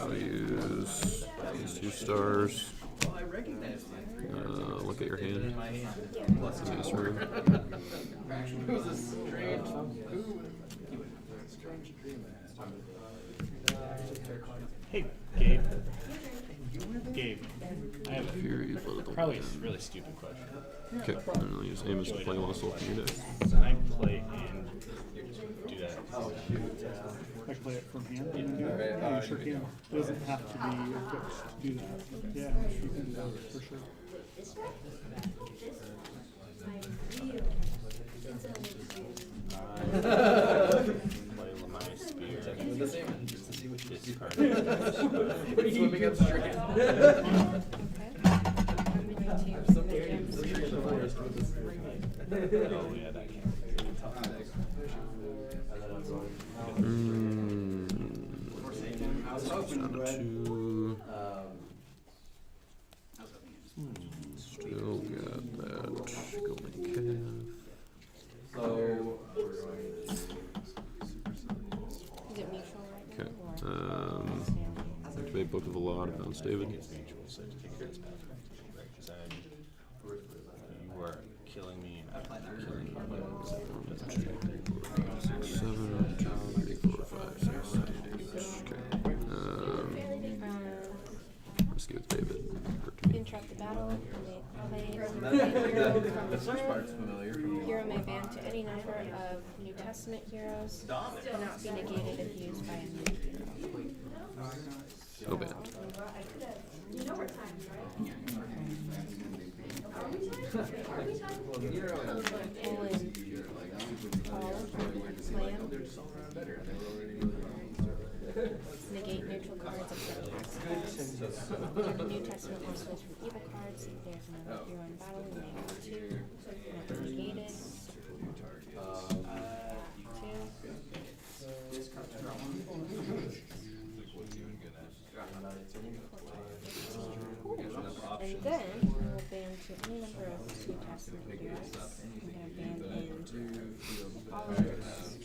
Speaker 2: I'll use
Speaker 4: These 2 stars.
Speaker 3: Well, I recognize my
Speaker 4: Look at your hand.
Speaker 3: my hand.
Speaker 4: Plus this room.
Speaker 3: It was a strange, strange dream.
Speaker 6: Hey, Gabe. Gabe, I have a
Speaker 4: Fury political.
Speaker 6: probably a really stupid question.
Speaker 4: Okay, and I'll use Amos to play lost soul from your deck.
Speaker 6: Can I play and do that?
Speaker 5: I can play it from hand. Yeah, you sure can. It doesn't have to be equipped to do that. Yeah, you can do that for sure.
Speaker 6: Play my spear.
Speaker 3: The same, just to see what you
Speaker 6: Discard.
Speaker 3: Swimming upstream.
Speaker 7: Okay. I'm going to
Speaker 3: Some area in the forest with this.
Speaker 6: Oh yeah, that can't.
Speaker 4: Down to 2. Still got that golden calf.
Speaker 3: So,
Speaker 7: Is it mutual right now?
Speaker 4: Okay.
Speaker 7: Or
Speaker 4: Activate Book of the Law to bounce David.
Speaker 6: So to take care of this path, right? Because you are killing me. I'm killing you.
Speaker 4: Seven, 2, 3, 4, 5, 6, 7, 8. Okay. Let's go with David.
Speaker 7: Interrupt the battle. Play
Speaker 3: That first part's familiar.
Speaker 7: hero may ban to any number of New Testament heroes. Cannot be negated if used by a new hero.
Speaker 4: No banned.
Speaker 7: Negate neutral cards except tax cards. New Testament monsters from evil cards. If there's no hero in battle, you may have 2. Not negated. 2. And then we will ban to any number of New Testament heroes. I'm going to ban in all of those.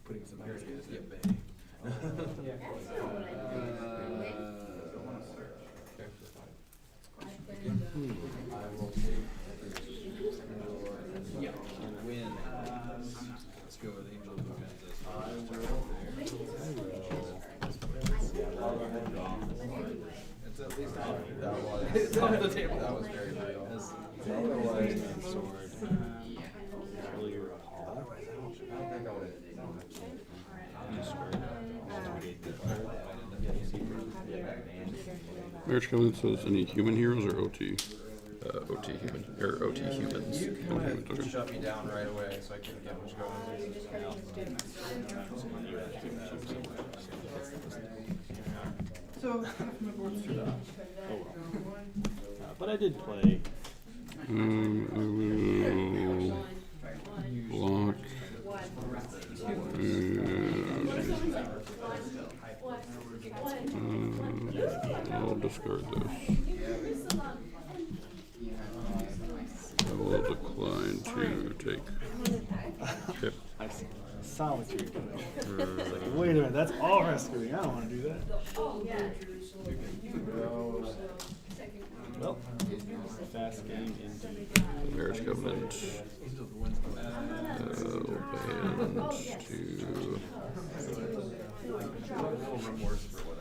Speaker 3: Putting some hair together. Yeah, bang. Win. Let's go with Angel of Justice. It's at least off. It's off the table. That was very real.
Speaker 6: Otherwise, man, sword. Kill your call.
Speaker 2: Marriage Covenant says any human heroes or OT? OT human. Or OT humans.
Speaker 3: You
Speaker 2: No
Speaker 3: kind
Speaker 2: humans,
Speaker 3: of
Speaker 2: okay.
Speaker 3: shut me down right away, so I couldn't get much going.
Speaker 8: So, half my board's turned off.
Speaker 6: Oh well. But I did play.
Speaker 2: I will block. I'll discard this. I will decline to take. Okay.
Speaker 1: I saw what you were doing. It's like, wait a minute, that's all rescuing. I don't want to do that.
Speaker 6: Well, fast game indeed.
Speaker 2: Marriage Covenant. Banned to.
Speaker 3: Full remorse for what I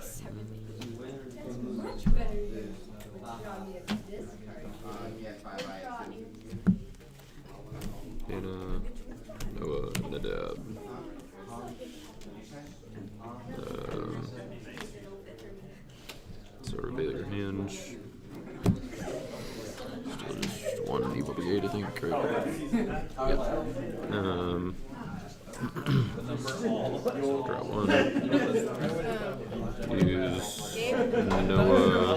Speaker 4: Hannah, Noah, Nadab. So reveal your hand. Still just one evil brigade, I think. Correct. Yep. Draw one. Use Noah.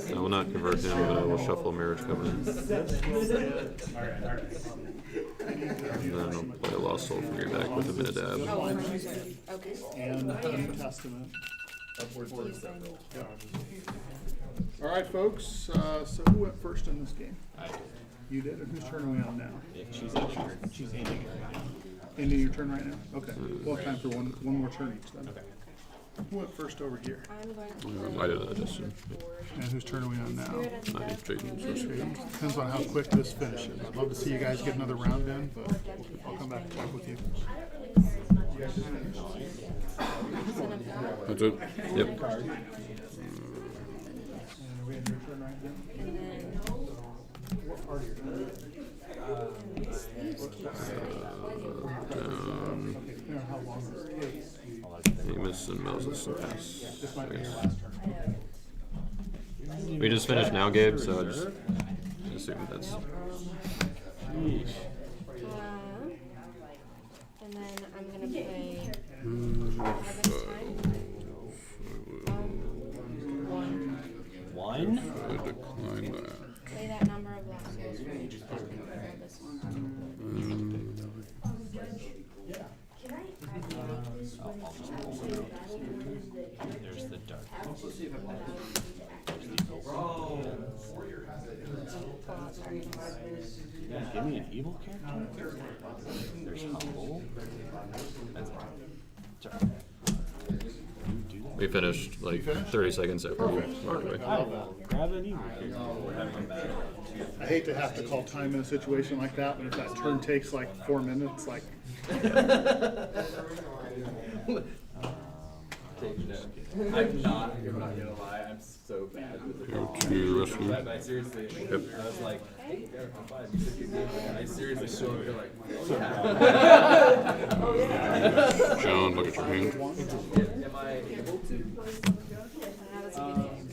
Speaker 4: I will not convert him, but I will shuffle Marriage Covenant. And then I'll play a Lost Soul from your deck with a Minidab.
Speaker 7: Okay.
Speaker 5: And New Testament.
Speaker 3: upwards towards that roll.
Speaker 5: All right, folks, so who went first in this game?
Speaker 6: I did.
Speaker 5: You did, and whose turn are we on now?
Speaker 6: Yeah, she's ending it right now.
Speaker 5: Ending your turn right now? Okay, we'll have time for one more turn each then.
Speaker 6: Okay.
Speaker 5: Who went first over here?
Speaker 7: I'm going to
Speaker 2: I did that, Justin.
Speaker 5: And whose turn are we on now?
Speaker 2: Nice, Jaden's.
Speaker 5: Depends on how quick this finishes. I'd love to see you guys get another round in, but I'll come back and talk with you.
Speaker 2: That's it? Yep.
Speaker 5: And are we in your turn right now? What part of your turn?
Speaker 2: Down.
Speaker 5: Okay, depending on how long this takes.
Speaker 2: Amos and Moses and Pass.
Speaker 5: This might be your
Speaker 2: Yes.
Speaker 5: last turn.
Speaker 4: We just finished now, Gabe, so I just assume that's.
Speaker 7: and then I'm gonna play Harvest Time.
Speaker 6: One?
Speaker 2: I decline that.
Speaker 7: Play that number of losses from each deck and roll this one.
Speaker 6: There's the dark. Give me an evil character. There's humble. That's
Speaker 4: We finished like 30 seconds after you walked away.
Speaker 1: Grab an evil character.
Speaker 5: I hate to have to call time in a situation like that, but if that turn takes like 4 minutes, like.
Speaker 3: I'm not gonna lie, I'm so bad with the
Speaker 2: Go to rescue.
Speaker 3: I seriously, I was like, hey, I'm fine. You took your game. I seriously still feel like,
Speaker 2: John, look at your hand.
Speaker 3: am I able to?
Speaker 7: That was a good game.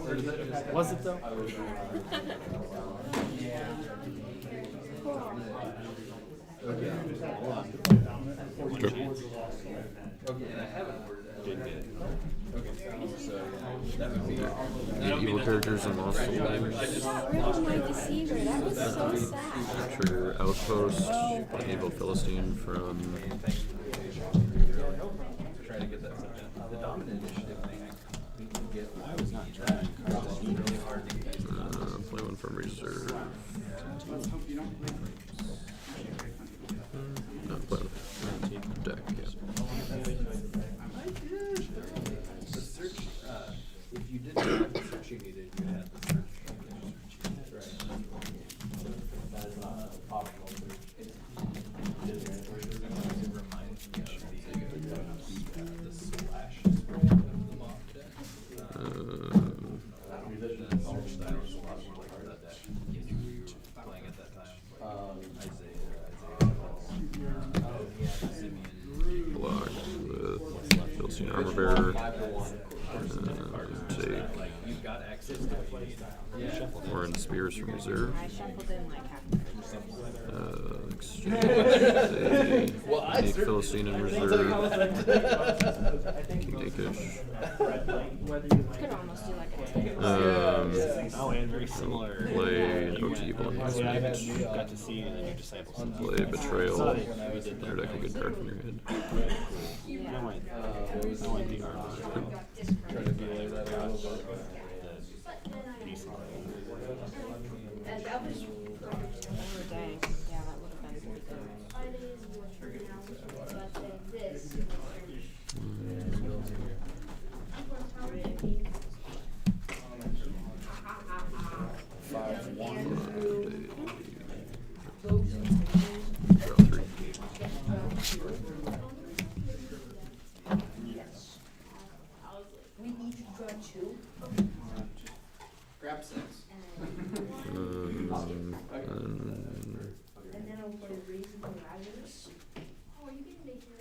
Speaker 3: Or does that just
Speaker 1: Was it though?
Speaker 3: Okay,
Speaker 2: Okay.
Speaker 3: and I haven't ordered it. Didn't get it. Okay, so that would be.
Speaker 4: Evil characters and lost soul names.
Speaker 7: Got rid of my deceiver. That was so sad.
Speaker 4: Trigger outpost. Evil Philistine from
Speaker 3: Try to get that subject. The dominant initiative thing, we can get. I was not trying. It's really hard to get.
Speaker 4: play one from reserve. No, play one. Deck, yeah.
Speaker 3: The search, if you didn't have the search you needed, you had the search. That's right. That is not optional search. It reminds me of the slash spray of the mock deck. The search style was a lot more like that deck. Playing at that time. Simeon.
Speaker 4: Block with Philistine Armor Bearer. Take
Speaker 3: You've got access to what you need.
Speaker 4: Warren Spears from reserve.
Speaker 7: I shuffled in like half.
Speaker 4: Exchange a
Speaker 3: Well, I
Speaker 4: Unique
Speaker 3: certainly-
Speaker 4: Philistine in reserve. Nakish.
Speaker 7: Could almost do like a 10.
Speaker 6: Oh, and very similar.
Speaker 4: Play OG Evil
Speaker 6: I
Speaker 4: Enhancement.
Speaker 6: got to see in the new disciples.
Speaker 4: Play Betrayal.
Speaker 6: Saw it when I was at
Speaker 4: Your deck a good card from your head.
Speaker 6: I went the armor.
Speaker 3: Try to delay that a little bit.
Speaker 7: Oh, dang. Yeah, that would have been pretty good.
Speaker 4: Draw 3.
Speaker 9: We each draw 2.
Speaker 3: Grab 6.
Speaker 9: And then I'll play Reasonable Riders. Oh, you can make your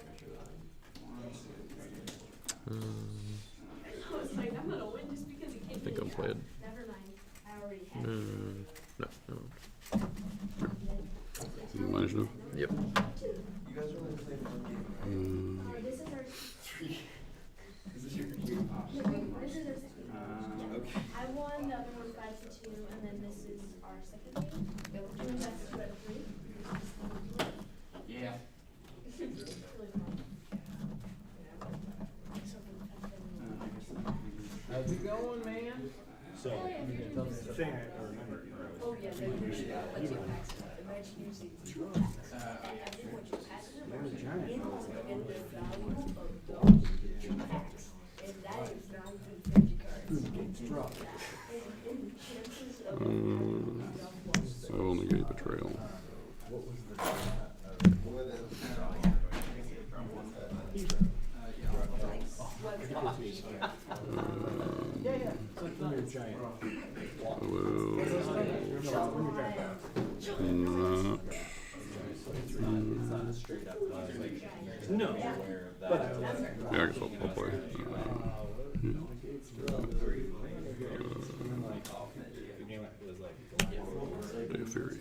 Speaker 9: I was like, I'm gonna win just because you
Speaker 4: I
Speaker 9: can't
Speaker 4: think
Speaker 9: do
Speaker 4: I'll
Speaker 9: it.
Speaker 4: play it.
Speaker 9: Never mind. I already have
Speaker 4: No, no.
Speaker 2: Initiative.
Speaker 4: Yep.
Speaker 9: This is our This is our
Speaker 8: Okay.
Speaker 9: I won, the other one 5-2, and then this is our second game. Doing that spread of 3.
Speaker 8: Yeah.
Speaker 9: Really fun.
Speaker 3: How's it going, man?
Speaker 1: So, the thing I remember.
Speaker 9: Oh, yeah, they usually let you access. Imagine using 2 packs. And then what you pass them are in the value of those 2 packs. And that is not even 50 cards. And chances of
Speaker 2: I will negate Betrayal. I will
Speaker 1: No.
Speaker 2: yeah, I guess I'll play. Day of Fury.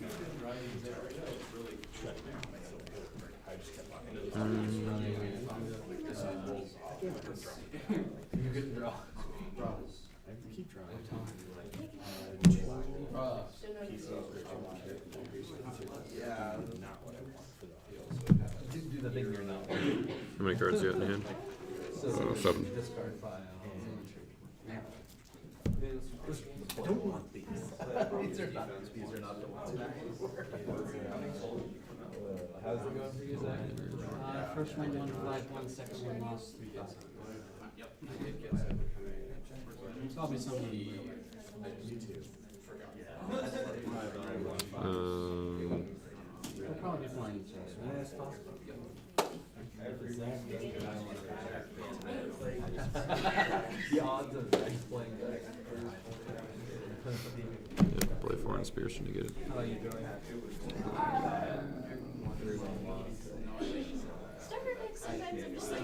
Speaker 3: You could draw.
Speaker 1: Keep drawing.
Speaker 3: Yeah. Do the thing you're not.
Speaker 4: How many cards do you have in hand?
Speaker 2: 7.
Speaker 3: Discard file. I don't want these. These are not the ones. How's it going for you, Zach?
Speaker 8: First one won 5-1, second one lost 3-0. It's probably something.
Speaker 3: You too.
Speaker 8: We'll probably be playing each other.
Speaker 3: That's possible. The odds of Zach playing
Speaker 4: Yeah, play foreign Spearson to get it.
Speaker 3: How are you doing?
Speaker 7: Starter decks, sometimes I'm just like,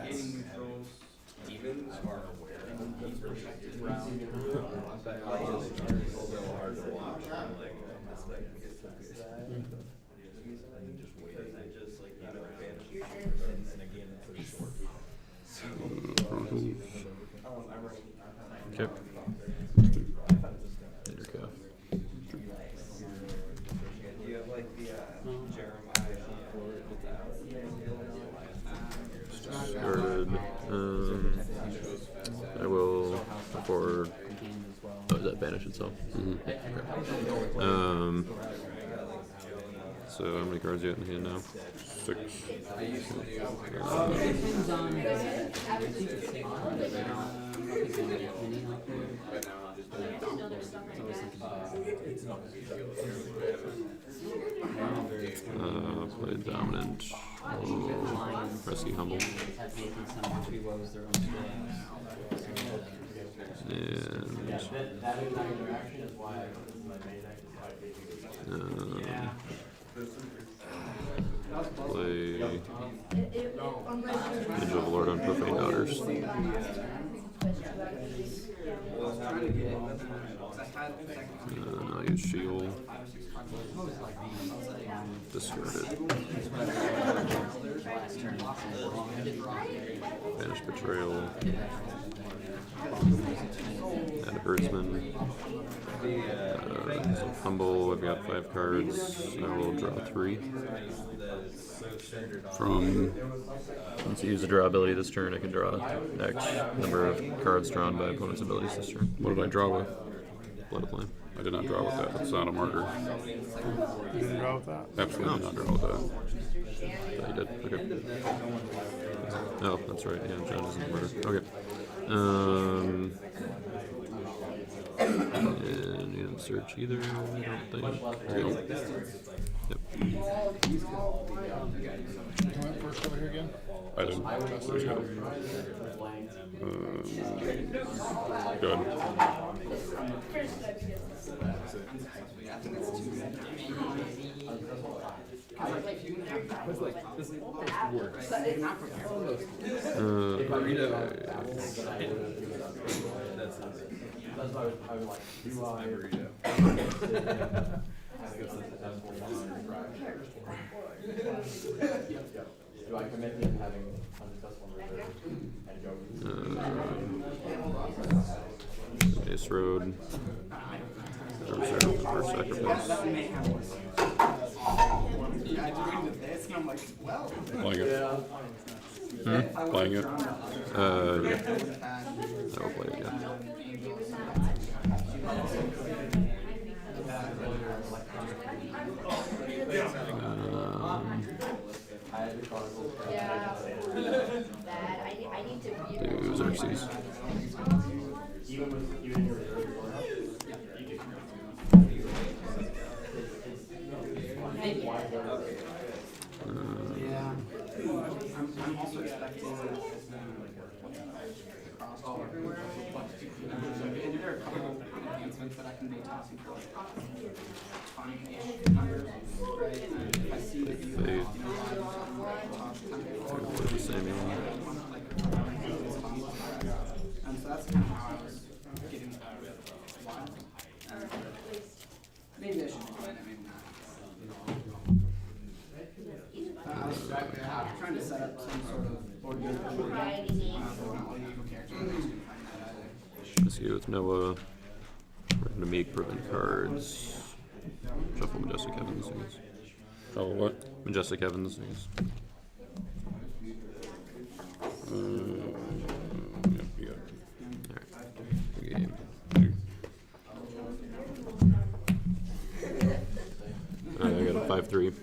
Speaker 8: Gaining neutrals.
Speaker 3: Evens are aware of the perspective round. But so hard to watch. Just waiting. Just like in a game that's so short.
Speaker 4: Okay. Hit your calf.
Speaker 8: Do you have like the Jeremiah
Speaker 4: Started. I will afford. Oh, does that banish itself?
Speaker 2: Mm-hmm.
Speaker 4: Okay. So how many cards do you have in hand now?
Speaker 2: 6.
Speaker 4: Play dominant. Rescue humble. Play Ninja Overlord on Profane Daughters. I'll use Shield. Discard it. Banish Betrayal. Add a Herdsman. Humble, I've got 5 cards. I will draw 3. From, once you use the draw ability this turn, I can draw X number of cards drawn by opponent's abilities this turn.
Speaker 2: What did I draw with?
Speaker 4: Blood of Flame.
Speaker 2: I did not draw with that. That's not a marker.
Speaker 1: You didn't draw with that?
Speaker 2: Absolutely did not draw with that.
Speaker 4: Yeah, you did. Okay. Oh, that's right. Yeah, John isn't a marker. Okay. And you didn't search either, I don't think.
Speaker 2: Nope.
Speaker 4: Yep.
Speaker 1: You went first over here again?
Speaker 2: I didn't. There you go. Good.
Speaker 3: That's why I was like, do I burrito? Do I commit to having unsuccessful reserve and go?
Speaker 4: Ace Road. Reserve for sacrifice.
Speaker 2: Playing it. Playing it.
Speaker 4: Yeah. I will play it, yeah. Do Xerxes.
Speaker 8: I'm also expecting cross everywhere. There are a couple enhancements that I can be tossing for fine-ish numbers. Right? I see that you have,
Speaker 4: Play the same one.
Speaker 8: so that's kind of how I was getting a while. Maybe I should be playing it, maybe not. I was trying to set up some sort of board game for not all your characters.
Speaker 4: Let's go with Noah. We're going to meet prevent cards. Shuffle Majestic Evans, I guess.
Speaker 2: Oh, what?
Speaker 4: Majestic Evans, I guess.
Speaker 2: Yep, you got it.
Speaker 4: Game. I got a 5-3.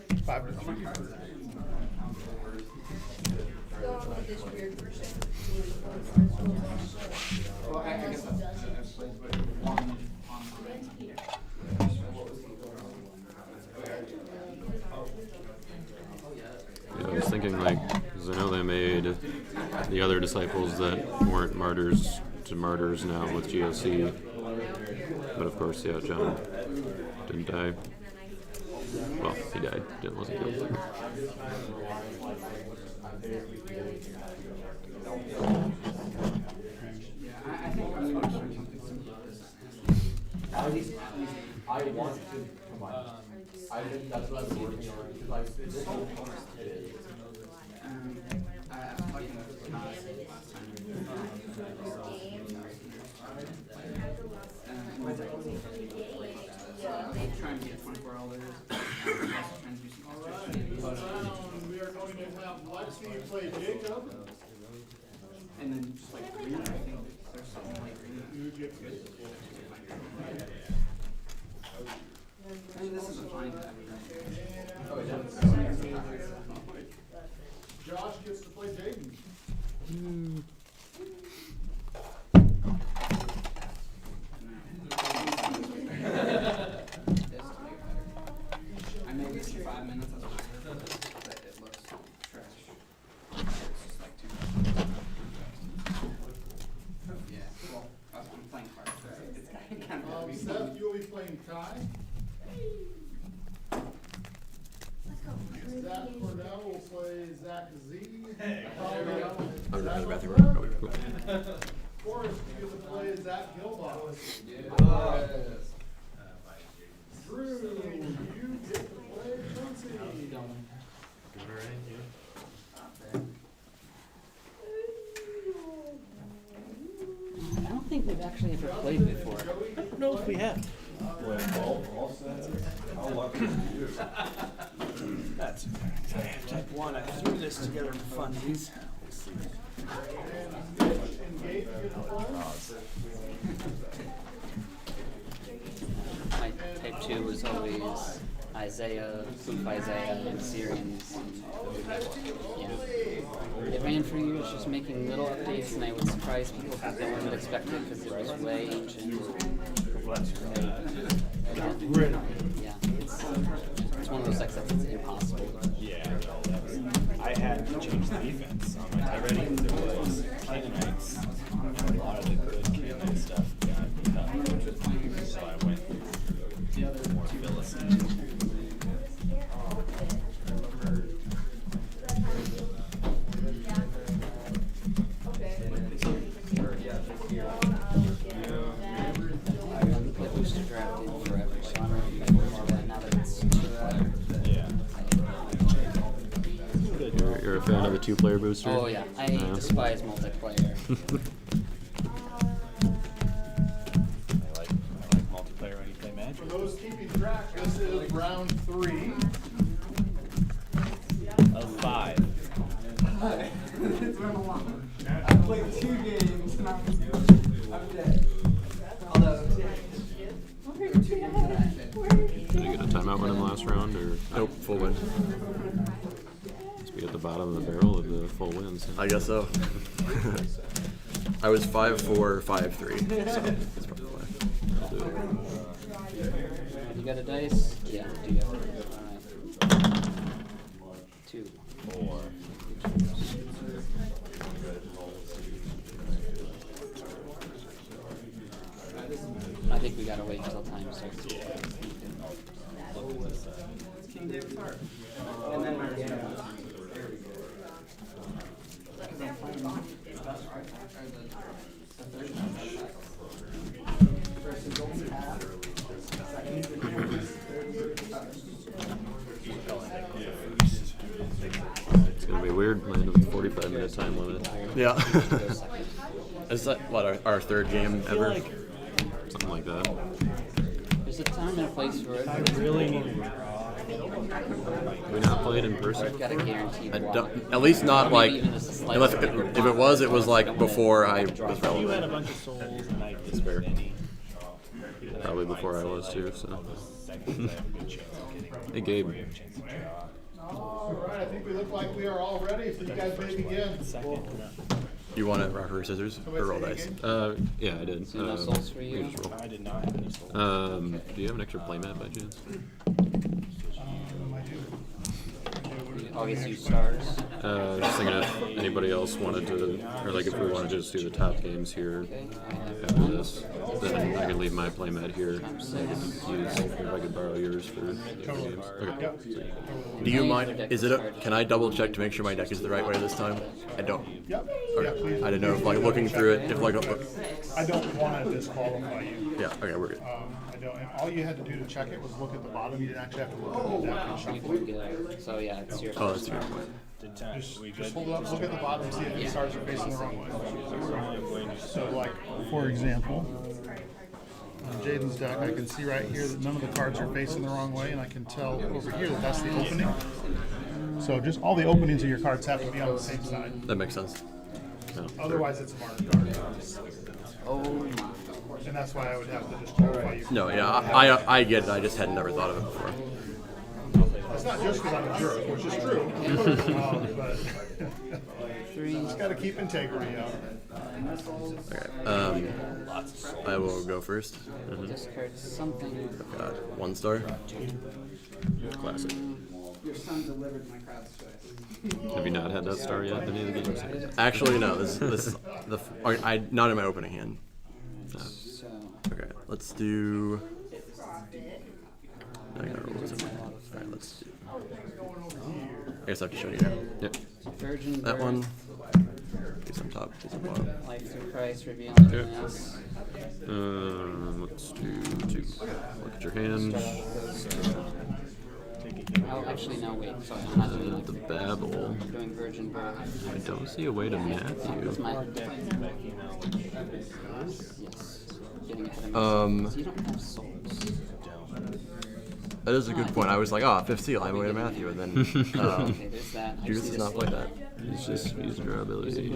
Speaker 8: Well, I guess that's one on.
Speaker 4: Yeah, I was thinking, like, because I know they made the other disciples that weren't martyrs to martyrs now with GOC. But of course, yeah, John didn't die. Well, he died. Wasn't killed.
Speaker 8: I think I'm going to show you something similar to this.
Speaker 10: At least I want to combine. I think that's what I'm working on because like this whole it is.
Speaker 8: I was talking with Todd last time. My deck was trying to get 24 hours. Also trying to do some
Speaker 5: We are going to have Lexi play Jacob.
Speaker 8: and then just like green, I think there's something like green. And this is a fine.
Speaker 5: Josh gets to play Jaden.
Speaker 8: I made this in 5 minutes as a reserve, but it looks trash. It's just like too much. Yeah, well, I'm playing cards, right? It's kind of
Speaker 5: Seth, you'll be playing Kai. Zach Cornell will play Zach Z. Forrest, you get to play Zach Gilbach. Drew, you get to play Quincy.
Speaker 11: I don't think we've actually ever played before.
Speaker 1: I don't know if we have. That's type 1. I threw this together for funsies.
Speaker 5: Engage, get the phone.
Speaker 11: My type 2 was always Isaiah, Isaiah, and Syrians. Yeah. It ran for years just making little updates, and I would surprise people that they wouldn't expect it because it was way ancient. Yeah, it's one of those decks that's impossible.
Speaker 6: Yeah. I had to change the defense on my type ready because it was Canaanites. A lot of the good Canaanite stuff got cut. So I went more Philistine.
Speaker 11: The booster drafted forever, so I don't know if you guys that now that it's
Speaker 4: You're a fan of the 2-player booster?
Speaker 11: Oh yeah, I despise multiplayer.
Speaker 6: I like multiplayer when you play Magic.
Speaker 5: For those keeping track, this is round 3.
Speaker 6: Of 5.
Speaker 8: It's been a long. I played 2 games and I'm dead. Although, there were 2 games that I did.
Speaker 4: Did you get a timeout win in the last round, or
Speaker 12: Nope, full win.
Speaker 4: must be at the bottom of the barrel of the full wins?
Speaker 12: I guess so. I was 5-4, 5-3. So that's probably why.
Speaker 11: You got a dice? Yeah. Do you have it? Alright. 2.
Speaker 6: 4.
Speaker 11: I think we gotta wait until time starts.
Speaker 8: King David's Heart. And then my response. Because I'm playing best artifact, or the third best artifact. Versus only half, second,
Speaker 4: It's gonna be weird playing with a 45-minute time limit.
Speaker 12: Yeah. Is that what our third game ever?
Speaker 4: Something like that.
Speaker 11: There's a time and a place for it.
Speaker 1: I really need to.
Speaker 4: We not played in person.
Speaker 11: Got a guaranteed
Speaker 12: I
Speaker 11: block.
Speaker 12: don't, at least not like,
Speaker 11: Maybe even just a slight
Speaker 12: unless if it was like before I was
Speaker 6: You had a
Speaker 12: relevant.
Speaker 6: bunch of souls and I
Speaker 4: That's fair.
Speaker 6: didn't any.
Speaker 4: Probably before I was too. So.
Speaker 6: Seconds, I have a good chance of getting
Speaker 4: Hey Gabe.
Speaker 6: a chance to draw.
Speaker 5: All right, I think we look like we are all ready, so you guys may begin.
Speaker 6: Second.
Speaker 12: You want it rock, paper, scissors, or roll dice?
Speaker 4: Yeah, I did.
Speaker 11: So no souls for you?
Speaker 4: we just roll.
Speaker 6: I did not have any souls.
Speaker 4: Do you have an extra playmat by chance?
Speaker 5: I do.
Speaker 11: August use stars.
Speaker 4: Just thinking if anybody else wanted to, or like if we wanted to just do the top games here after this, then I could leave my playmat here. I could use, if I could borrow yours for those games. Okay.
Speaker 12: Do you mind? Is it? Can I double check to make sure my deck is the right way this time? I don't.
Speaker 5: Yep.
Speaker 12: Okay.
Speaker 5: Yeah, please.
Speaker 12: I didn't know if like looking through it, if like,
Speaker 5: I don't want to disqualify you.
Speaker 12: yeah. Okay, we're good.
Speaker 5: I don't, and all you had to do to check it was look at the bottom. You didn't actually have to look at the deck and
Speaker 11: You
Speaker 5: shuffle
Speaker 11: can
Speaker 5: it.
Speaker 11: get it. So yeah, it's your
Speaker 12: Oh, that's a good point.
Speaker 6: Did time. We good?
Speaker 5: Just hold it up, look at the bottom, see if the stars are facing the wrong way.
Speaker 6: I'm going to
Speaker 5: So like, for example, on Jaden's deck, I can see right here that none of the cards are facing the wrong way, and I can tell over here that that's the opening. So just all the openings of your cards have to be on the same side.
Speaker 12: That makes sense.
Speaker 5: Otherwise, it's a marked card.
Speaker 11: Oh my.
Speaker 5: And that's why I would have to disqualify you.
Speaker 12: No, yeah, I get it. I just hadn't never thought of it before.
Speaker 5: It's not just because I'm a jerk, which is true. But just got to keep integrity out.
Speaker 12: Okay. I will go first.
Speaker 11: Discard something.
Speaker 12: Got 1 star.
Speaker 4: Classic.
Speaker 8: Your son delivered my crowd's choice.
Speaker 4: Have you not had that star yet in any of the games?
Speaker 12: Actually, no. This is the. I not in my opening hand.
Speaker 11: So
Speaker 12: Okay, let's do. I gotta roll this in my head. Alright, let's do. I guess I have to show you now.
Speaker 4: Yep.
Speaker 11: Virgin
Speaker 12: That
Speaker 11: Birth,
Speaker 12: one. Do some top, do some bottom.
Speaker 11: Life through Christ, revealing the mass.
Speaker 4: Let's do 2. Look at your hand.
Speaker 11: Oh, actually, no, wait. Sorry, I'm not doing
Speaker 4: The
Speaker 11: Life
Speaker 4: Babel.
Speaker 11: I'm doing Virgin Birth.
Speaker 4: I don't see a way to Matthew.
Speaker 11: That's my. Yes. Getting ahead of myself. So you don't have souls.
Speaker 12: That is a good point. I was like, oh, 5th seal, I have a way to Matthew, and then
Speaker 11: Okay, there's that. I
Speaker 12: Judas
Speaker 11: just
Speaker 12: does
Speaker 11: need
Speaker 12: not
Speaker 11: to
Speaker 12: play
Speaker 11: see
Speaker 12: that.
Speaker 4: He's just using your ability. He's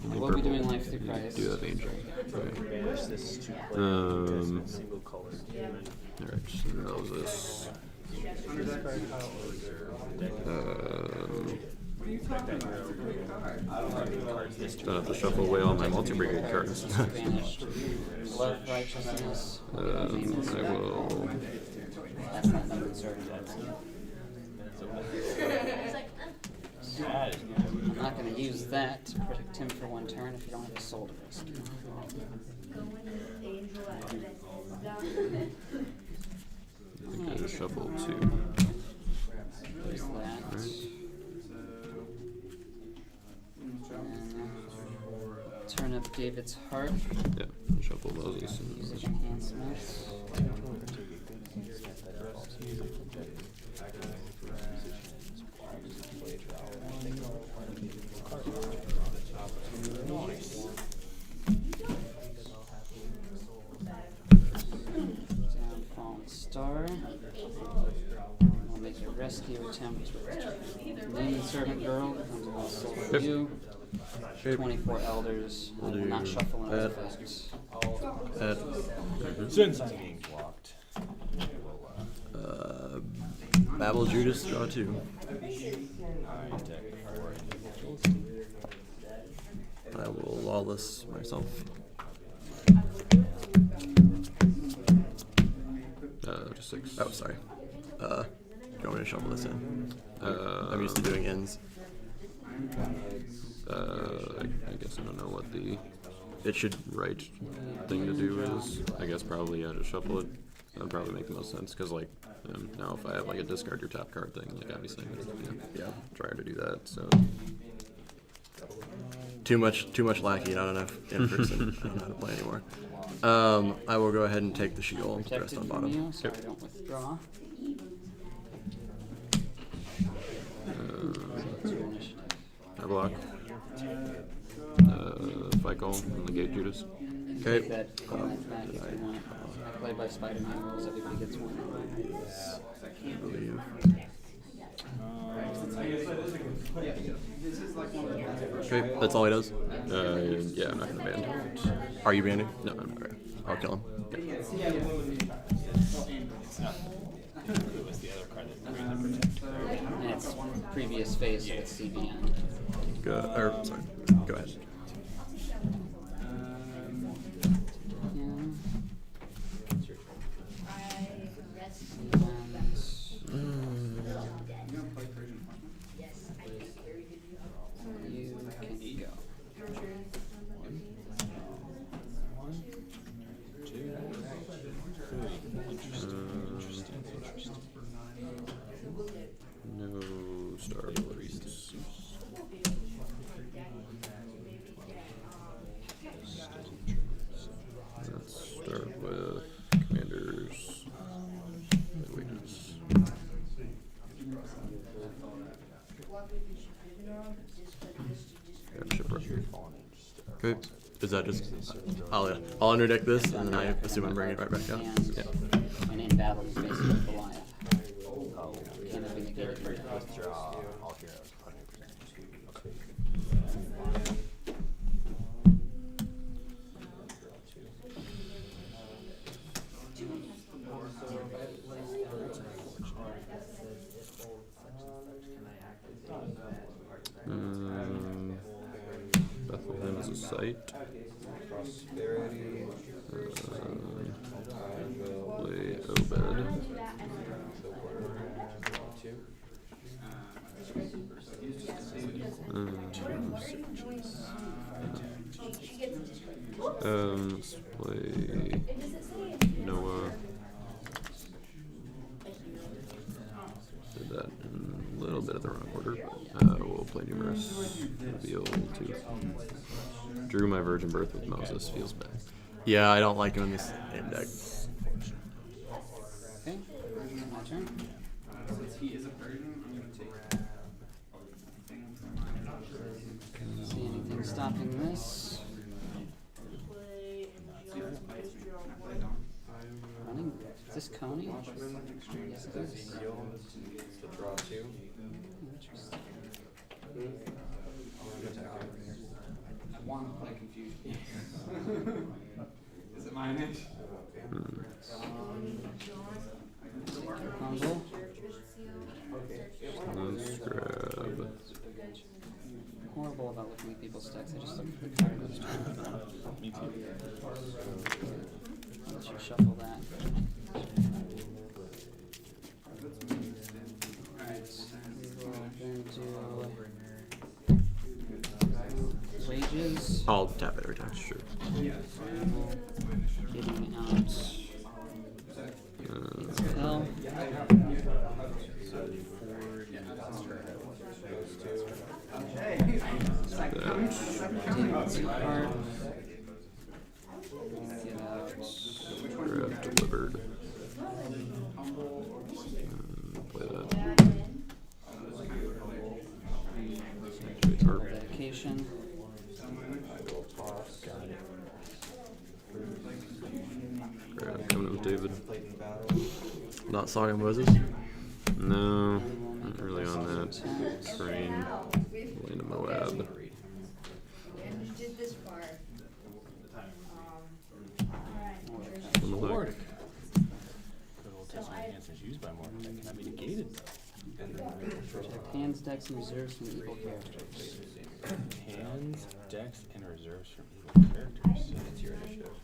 Speaker 4: only
Speaker 11: We'll be
Speaker 4: purple.
Speaker 11: doing Life through Christ.
Speaker 4: Do have Angel. Okay.
Speaker 6: This two players, single color.
Speaker 4: Alright, so Moses. Don't have to shuffle away all my multi-brigade cards.
Speaker 11: Vanished. Love, righteousness.
Speaker 4: I will.
Speaker 11: That's not numbered, sorry. I'm not going to use that to protect him for 1 turn if you don't have a soul to rescue.
Speaker 4: I can shuffle 2.
Speaker 11: There's that. And turn up David's heart.
Speaker 4: Yeah, shuffle Moses.
Speaker 11: Usage enhancements. Down fallen star. I'll make a rescue attempt with Name Servant Girl. Becomes a little soul for you. 24 elders. I will not shuffle in
Speaker 12: that.
Speaker 11: effect.
Speaker 6: Since I'm being blocked.
Speaker 12: Babel Judas, draw 2. I will lawless myself.
Speaker 4: Just 6.
Speaker 12: Oh, sorry. Do you want me to shuffle this in? I'm used to doing ends.
Speaker 4: I guess I don't know what the
Speaker 12: It should.
Speaker 4: right thing to do is. I guess probably, yeah, just shuffle it. That would probably make the most sense, because, like, now if I have, like, a discard your top card thing, like, obviously I'm gonna, yeah, try to do that, so.
Speaker 12: Too much lackey, not enough in person. I don't know how to play anymore. I will go ahead and take the shield, rest
Speaker 11: Protected
Speaker 12: on
Speaker 11: from
Speaker 12: bottom.
Speaker 11: you, so I don't withdraw. What's your initiative?
Speaker 4: I block. FICO and negate Judas.
Speaker 12: Okay.
Speaker 11: Take that back if you want. I play by Spider-Man rules. Everybody gets one.
Speaker 12: I believe. Okay, that's all he does.
Speaker 4: Yeah, I'm not gonna ban.
Speaker 12: Are you banning?
Speaker 4: No, I'm not.
Speaker 12: Okay. I'll kill him.
Speaker 6: It was the other card that really protected.
Speaker 11: And it's previous phase, so it's CBN.
Speaker 12: Sorry. Go ahead.
Speaker 4: No Star Wars. Let's start with commanders and wages. Grab shipwreck.
Speaker 12: Okay. Is that just? I'll underdeck this, and then I assume I'm bringing it right back out. Yeah.
Speaker 11: And in battle, it's basically Goliath. Cannot be negated.
Speaker 6: Withdraw all heroes, 100%.
Speaker 4: Bethlehem is a site.
Speaker 3: Prosperity.
Speaker 4: Play Obed. Let's play Noah. Did that in a little bit of the wrong order, but we'll play numerous. Reveal too. Drew my virgin birth with Moses. Feels bad.
Speaker 12: Yeah, I don't like him in this index.
Speaker 11: Okay, my turn.
Speaker 8: Since he is a virgin, I'm gonna take.
Speaker 11: See anything stopping this? Running? Is this Coney? Yes, it is.
Speaker 3: To draw 2.
Speaker 11: Interesting.
Speaker 8: I want to play confusion. Is it my image?
Speaker 11: Combo.
Speaker 4: Let's grab.
Speaker 11: Horrible about looking at people's decks. I just look for the card list.
Speaker 6: Me too.
Speaker 11: I'll let you shuffle that. Then do wages.
Speaker 12: I'll tap it every time.
Speaker 4: Sure.
Speaker 11: Getting out. Hell. Take 2 cards. Get out.
Speaker 4: Grab delivered. Play that. Trade tarp.
Speaker 11: Dedication.
Speaker 4: Grab Covenant with David.
Speaker 12: Not Song of Moses.
Speaker 4: No, not really on that train. Land of Moab.
Speaker 9: And you did this part.
Speaker 4: On the hook.
Speaker 6: Good old test my answers used by more. That cannot be negated though.
Speaker 11: Protect hands, decks, and reserves from evil characters.
Speaker 6: Hands, decks, and reserves from evil characters. It's your initiative.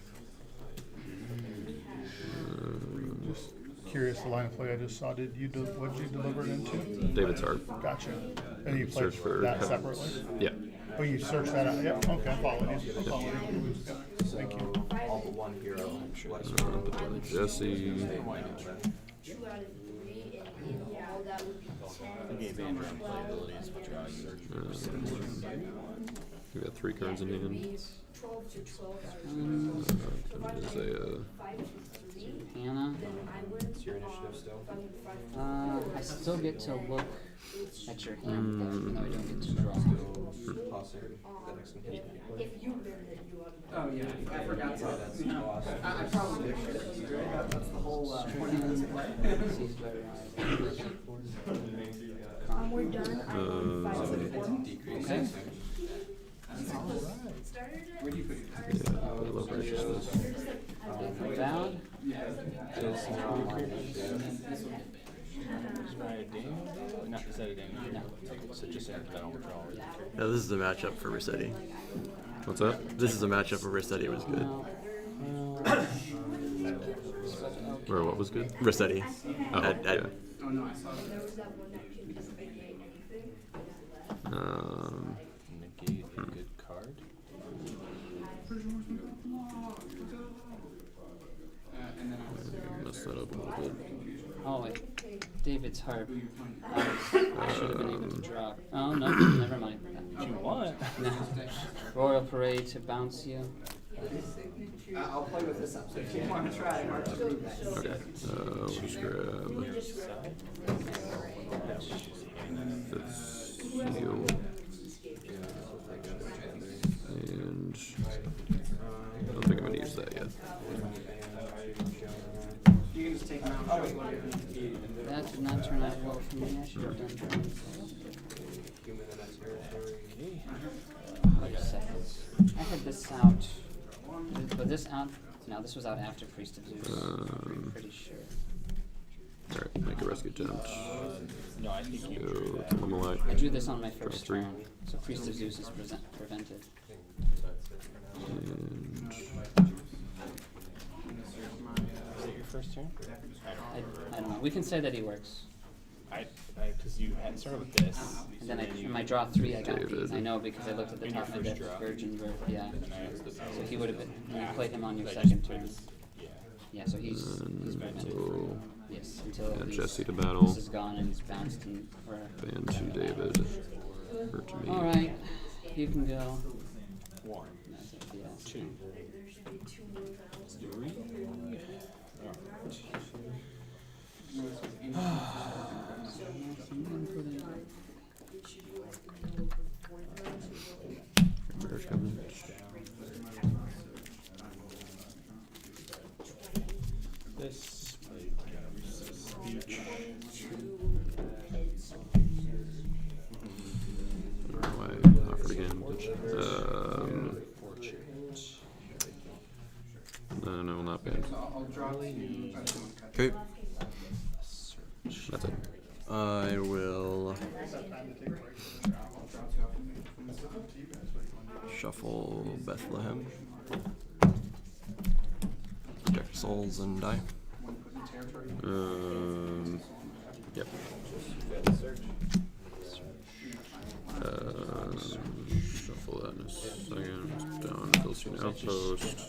Speaker 5: Curious, the line of play I just saw, what did you deliver it into?
Speaker 4: David's Heart.
Speaker 5: Gotcha. And you played
Speaker 4: Search for
Speaker 5: that
Speaker 4: Covenants.
Speaker 5: separately?
Speaker 4: Yeah.
Speaker 5: Oh, you searched that out? Yep, okay, I followed you. I followed you. Yep, thank you.
Speaker 3: All but 1 hero.
Speaker 4: Put down Jesse.
Speaker 9: 2 out of 3, and all that would be 10.
Speaker 6: Gave Andrew playabilities, which are
Speaker 4: We got 3 cards in hand.
Speaker 9: 12 to 12.
Speaker 4: Isaiah.
Speaker 9: 5 to 3.
Speaker 11: Hannah.
Speaker 9: Then I win.
Speaker 3: It's your initiative still.
Speaker 11: I still get to look at your hand there, even though we don't get to draw.
Speaker 9: If you remember that you want to.
Speaker 8: Oh, yeah, I forgot to. I probably should. That's the whole point of this play.
Speaker 11: Sees very
Speaker 9: We're done. I'm on five.
Speaker 11: Okay.
Speaker 8: Where do you put
Speaker 2: Yeah, put low righteousness.
Speaker 11: Down.
Speaker 6: Not is that a dame? No. So just that I'll withdraw.
Speaker 12: Yeah, this is a matchup for Rossetti.
Speaker 2: What's that?
Speaker 12: This is a matchup for Rossetti. It was good.
Speaker 2: Or what was good?
Speaker 12: Rossetti.
Speaker 2: Oh, yeah.
Speaker 8: Oh, no, I saw that.
Speaker 9: There was that one that didn't negate anything.
Speaker 6: Negate a good card.
Speaker 8: And then I was.
Speaker 2: Mess that up a little bit.
Speaker 11: Oh wait, David's harp. I should have been able to draw. Oh no, never mind.
Speaker 6: You want?
Speaker 11: No. Royal Parade to bounce you.
Speaker 8: I'll play with this up, so if you want to try, Mark, just leave that.
Speaker 2: Okay. We'll just grab this seal. And I don't think I'm going to use that yet.
Speaker 8: You can just take them out.
Speaker 11: That did not turn out well for me. I should have done drawing. 5 seconds. I had this out. Was this out? No, this was out after Priest of Zeus. I'm pretty sure.
Speaker 2: Alright, make a rescue attempt.
Speaker 6: No, I think you
Speaker 2: Go
Speaker 6: drew
Speaker 2: to
Speaker 6: that.
Speaker 2: Limelite.
Speaker 11: I drew this on my first
Speaker 2: Draw 3.
Speaker 11: turn, so Priest of Zeus is prevented.
Speaker 2: And
Speaker 6: Is it your first turn?
Speaker 11: I don't know. We can say that he works.
Speaker 6: Because you had started with this.
Speaker 11: And then in my draw 3, I got
Speaker 2: David.
Speaker 11: these. I know because I looked at the
Speaker 6: In
Speaker 11: top
Speaker 6: your
Speaker 11: of the
Speaker 6: first draw.
Speaker 11: Virgin Birth. Yeah.
Speaker 6: And I asked the
Speaker 11: So he would have been. You played him on your
Speaker 6: Like,
Speaker 11: second
Speaker 6: just
Speaker 11: turn.
Speaker 6: Yeah.
Speaker 11: Yeah. So he's prevented.
Speaker 2: we'll
Speaker 11: Yes. Until
Speaker 2: add
Speaker 11: these-
Speaker 2: Jesse to battle.
Speaker 11: This is gone and he's bounced and we're.
Speaker 2: Ban to David. Hurt to me.
Speaker 11: All right. You can go.
Speaker 6: 1,
Speaker 11: That's it, yes.
Speaker 6: 2, 3.
Speaker 2: There's coming.
Speaker 6: This speech.
Speaker 2: I offered again. No, not bad.
Speaker 8: I'll draw you.
Speaker 12: Okay.
Speaker 2: That's it.
Speaker 12: I will shuffle Bethlehem. Project souls and die.
Speaker 2: Yep. Shuffle that in a second. Down Philistine Outpost.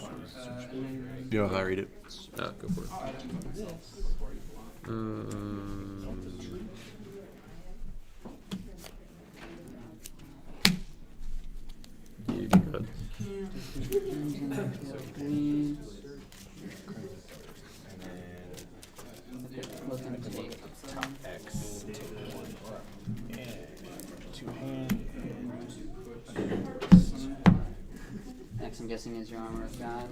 Speaker 12: You know if I read it?
Speaker 2: Go for it. You got it.
Speaker 11: Green.
Speaker 6: And
Speaker 11: Look and take.
Speaker 6: top X. Take 1. And 2 hand.
Speaker 11: Next, I'm guessing is your Armor of God.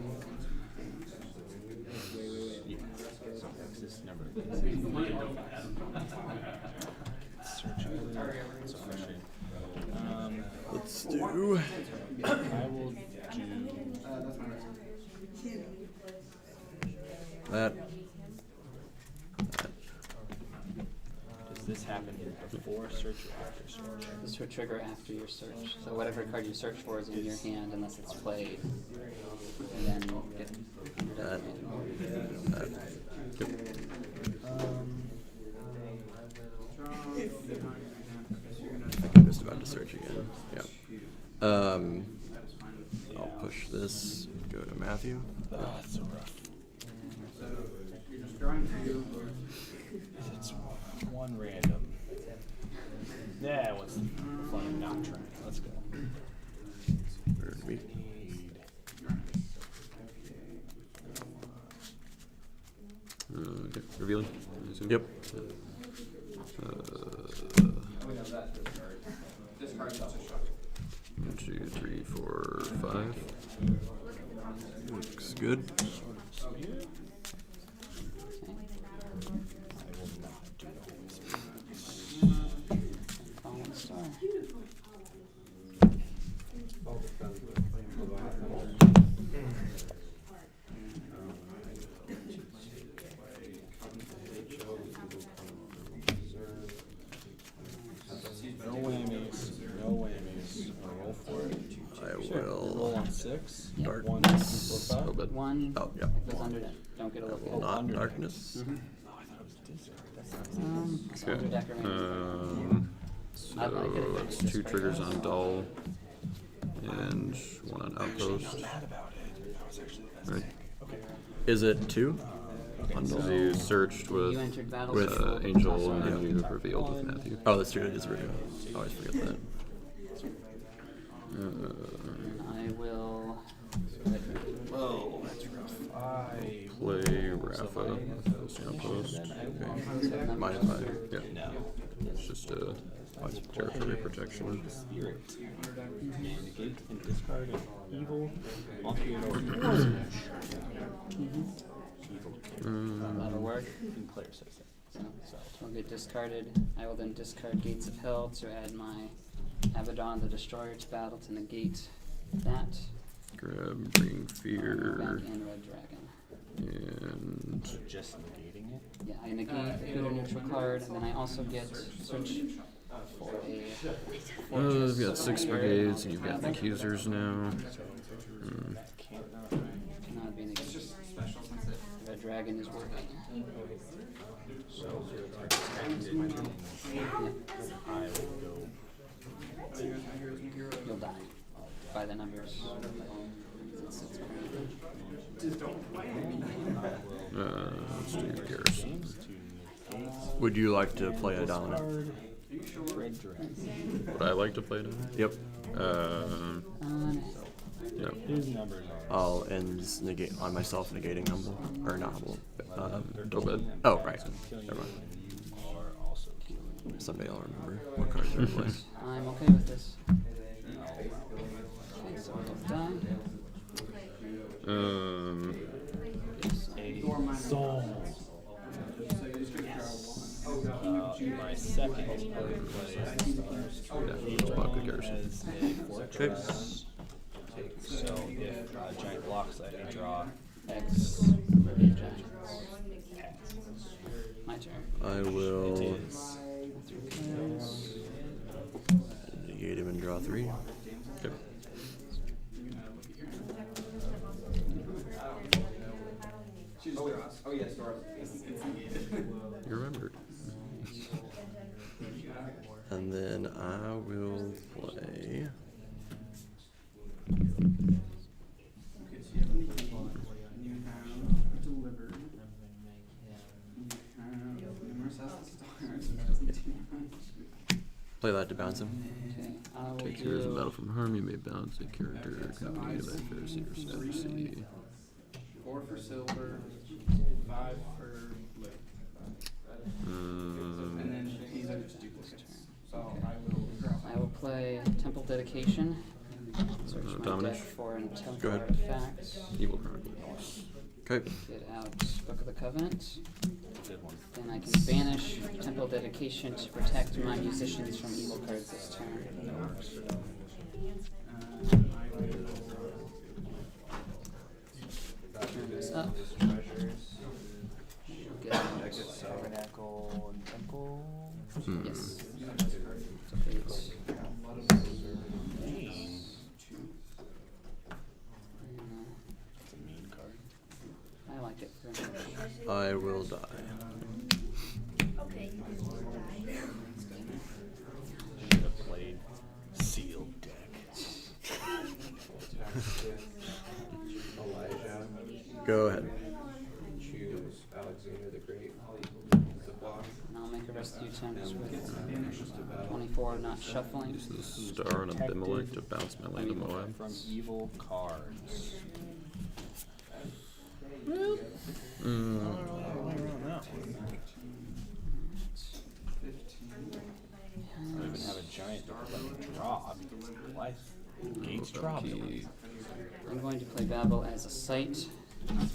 Speaker 6: Yeah. So X is number. Search. So frustrating.
Speaker 12: Let's do
Speaker 6: I will do.
Speaker 12: that.
Speaker 6: Does this happen before search or after search?
Speaker 11: This would trigger after your search. So whatever card you search for is in your hand unless it's played. And then get
Speaker 12: That. I'm just about to search again. Yeah. I'll push this. Go to Matthew.
Speaker 6: Oh, that's so rough. It's one random. Yeah, what's the fun of not trying? Let's go.
Speaker 12: Or me.
Speaker 2: Okay. Revealing. I assume?
Speaker 12: Yep.
Speaker 4: 1, 2, 3, 4, 5.
Speaker 12: Looks good.
Speaker 11: Falling star.
Speaker 6: No whammies. No whammies. Roll for it.
Speaker 12: I
Speaker 6: Roll
Speaker 12: will
Speaker 6: on 6.
Speaker 11: Yep.
Speaker 6: One,
Speaker 12: darkness.
Speaker 6: 2, 4, 5.
Speaker 4: But
Speaker 11: One
Speaker 12: Oh, yeah.
Speaker 11: goes under that. Don't get a look.
Speaker 12: Not
Speaker 6: under.
Speaker 12: darkness.
Speaker 11: It's under
Speaker 4: okay.
Speaker 11: decorating.
Speaker 4: So
Speaker 11: I like it.
Speaker 4: that's 2 triggers on dull and 1 on outpost. Right.
Speaker 12: Is it 2?
Speaker 4: So you searced with
Speaker 11: You entered battle.
Speaker 12: with,
Speaker 4: Angel and then you revealed with Matthew.
Speaker 12: Oh, that's true. It is revealed. I always forget that.
Speaker 11: I will.
Speaker 6: Whoa, that's rough.
Speaker 4: Play Rafa with the outpost.
Speaker 12: Okay. Mind if I?
Speaker 4: Yeah. It's just a territory protection.
Speaker 6: Spirit. Negate and discard an evil onto your board.
Speaker 11: That'll work.
Speaker 6: And player says that.
Speaker 11: So will get discarded. I will then discard Gates of Hell to add my Abaddon the Destroyer to battle to negate that.
Speaker 4: Grab, bring
Speaker 11: Back
Speaker 4: fear,
Speaker 11: in Red Dragon.
Speaker 4: and
Speaker 6: Just negating it.
Speaker 11: Yeah, I negate put a neutral card, and then I also get search for a
Speaker 4: you've got 6 brigades and you've got accusers now.
Speaker 11: cannot be negated. Red Dragon is working.
Speaker 6: So, I will go.
Speaker 11: You'll die by the numbers.
Speaker 4: Let's do garrison.
Speaker 12: Would you like to play a dominant?
Speaker 6: Red Dragon.
Speaker 4: Would I like to play it?
Speaker 12: Yep.
Speaker 4: Yeah.
Speaker 6: His numbers are.
Speaker 12: I'll end negate on myself, negating humble or not humble.
Speaker 4: Tobed.
Speaker 12: Oh, right. Never mind.
Speaker 6: Are also killing.
Speaker 12: Someday I'll remember what cards are in play.
Speaker 11: I'm okay with this. Okay, so I'll die.
Speaker 6: A soul. My second plays
Speaker 4: Yeah, block the garrison.
Speaker 6: as a fortress. So if giant blocks, I can draw
Speaker 11: X. My turn.
Speaker 12: I will
Speaker 6: it is
Speaker 12: negate him and draw 3.
Speaker 4: Okay. You remembered.
Speaker 12: And then I will play. Play that to bounce him.
Speaker 11: Okay, I will
Speaker 4: Take heroes in
Speaker 11: do
Speaker 4: battle from harm. You may balance a character accompanied by Pharisee or Sadducee.
Speaker 11: 4 for silver, 5 for blue. And then these are just duplicates. I will play Temple Dedication. Search my
Speaker 4: Domination.
Speaker 11: deck for an temple
Speaker 12: Go ahead.
Speaker 11: artifacts.
Speaker 4: Evil Chronicles.
Speaker 12: Okay.
Speaker 11: Get out Book of the Covenant.
Speaker 6: good one.
Speaker 11: Then I can banish Temple Dedication to protect my musicians from evil cards this turn. Turn this up. Get
Speaker 6: Tabernacle and Temple.
Speaker 11: Yes. Okay, it's
Speaker 6: It's a mean card.
Speaker 11: I like it very much.
Speaker 12: I will die.
Speaker 9: Okay.
Speaker 6: Should have played sealed deck.
Speaker 12: Go ahead.
Speaker 11: And I'll make a rescue attempt with 24 not shuffling.
Speaker 4: Use the star on Abimelech to bounce my land of Moab.
Speaker 6: From evil cards. Gates dropped.
Speaker 11: I'm going to play Babel as a site.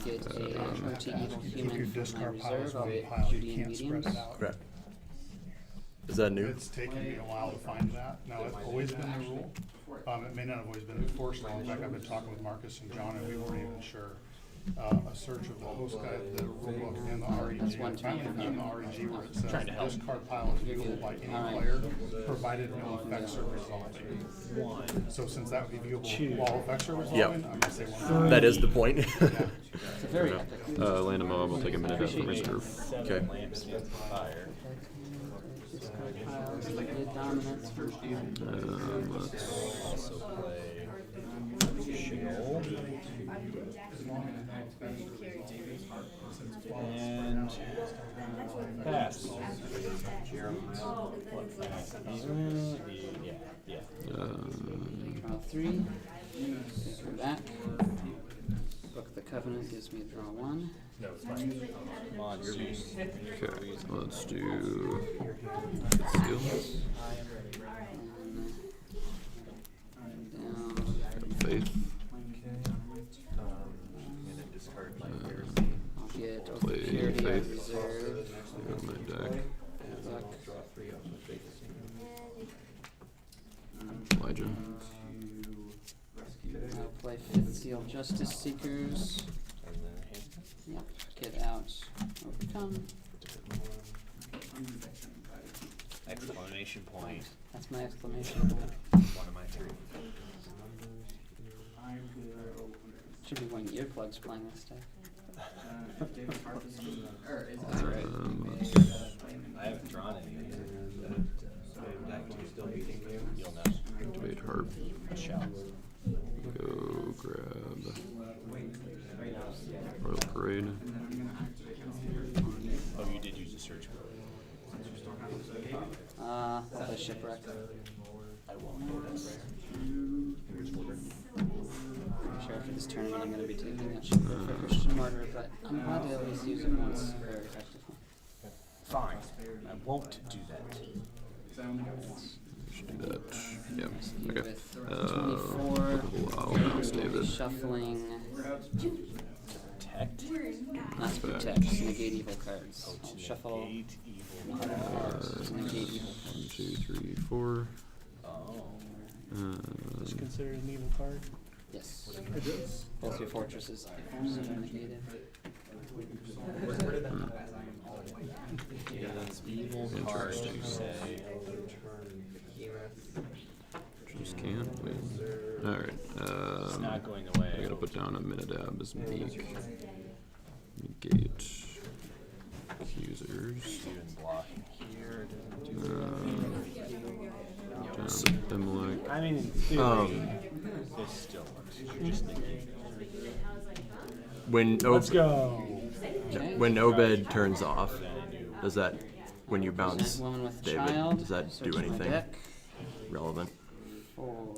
Speaker 11: Get a OT evil
Speaker 5: Keep your
Speaker 11: human from my
Speaker 5: discard piles
Speaker 11: reserve. I'll
Speaker 5: one
Speaker 11: get
Speaker 5: pile. You
Speaker 11: Judean
Speaker 5: can't spread
Speaker 11: mediums.
Speaker 5: it out.
Speaker 12: Correct. Is that new?
Speaker 5: It's taken me a while to find that. Now, it's always been the rule. It may not have always been enforced. In fact, I've been talking with Marcus and John, and we weren't even sure. A search of the host guide, the rulebook, and the REG. I finally found the REG where it says discard pile is viewable by any player, provided no effects are resolving. So since that would be viewable while effects are resolving, I'm gonna say one.
Speaker 12: That is the point.
Speaker 11: It's a very epic.
Speaker 4: Land a mob, we'll take a minute from reserve.
Speaker 12: Okay.
Speaker 6: Lamps with fire.
Speaker 11: Discard piles. Get dominance for
Speaker 4: Let's
Speaker 6: Also play Shield. And pass. Yeah.
Speaker 11: draw 3. Take her back. Book the Covenant gives me a draw 1.
Speaker 6: Come on, juice.
Speaker 4: Okay, let's do seal.
Speaker 11: And down.
Speaker 4: Faith.
Speaker 6: I'm gonna discard my
Speaker 11: I'll get Oath
Speaker 4: Play
Speaker 11: of Purity out of
Speaker 4: Faith.
Speaker 11: reserve.
Speaker 4: On my deck.
Speaker 11: Book.
Speaker 4: Elijah.
Speaker 11: I'll play 5th Seal Justice Seekers. Yep, get out. Overcome.
Speaker 6: exclamation point.
Speaker 11: That's my exclamation point.
Speaker 6: One of my 3.
Speaker 11: Should be wearing earplugs playing this stuff.
Speaker 6: I haven't drawn any yet. Deck 2 still beating you. You'll know.
Speaker 4: Activate harp.
Speaker 6: A shell.
Speaker 4: Go grab Royal Parade.
Speaker 6: Oh, you did use a search code.
Speaker 11: I'll play Shipwreck.
Speaker 6: I won't do this.
Speaker 11: I'm sure after this tournament I'm going to be taking that Shipwreck for Christian Martyr, but I'm glad to at least use it once very effectively.
Speaker 6: Fine. I won't do that.
Speaker 4: Should do that. Yeah. Okay.
Speaker 11: With 24,
Speaker 4: Wow, Mouse David.
Speaker 11: shuffling,
Speaker 6: Protect.
Speaker 11: not to protect, just negate evil cards. I'll shuffle
Speaker 6: Negate evil.
Speaker 11: just negate evil
Speaker 4: 1,
Speaker 11: cards.
Speaker 4: 2, 3, 4.
Speaker 6: Oh.
Speaker 1: Is considered an evil card?
Speaker 11: Yes. Both your fortresses are negated.
Speaker 6: Evil card, you say.
Speaker 4: Just can't win. Alright.
Speaker 6: It's not going away.
Speaker 4: I gotta put down a Minidab as meek. Negate. Accusers.
Speaker 6: Even blocking here doesn't do
Speaker 4: Down Amalek.
Speaker 6: I mean, in theory, this still works. You're just negating.
Speaker 12: When
Speaker 1: Let's go.
Speaker 12: when Obed turns off, does that when you bounce
Speaker 11: Woman with
Speaker 12: David,
Speaker 11: child.
Speaker 12: does that
Speaker 11: Search
Speaker 12: do
Speaker 11: my
Speaker 12: anything
Speaker 11: deck.
Speaker 12: relevant?
Speaker 11: For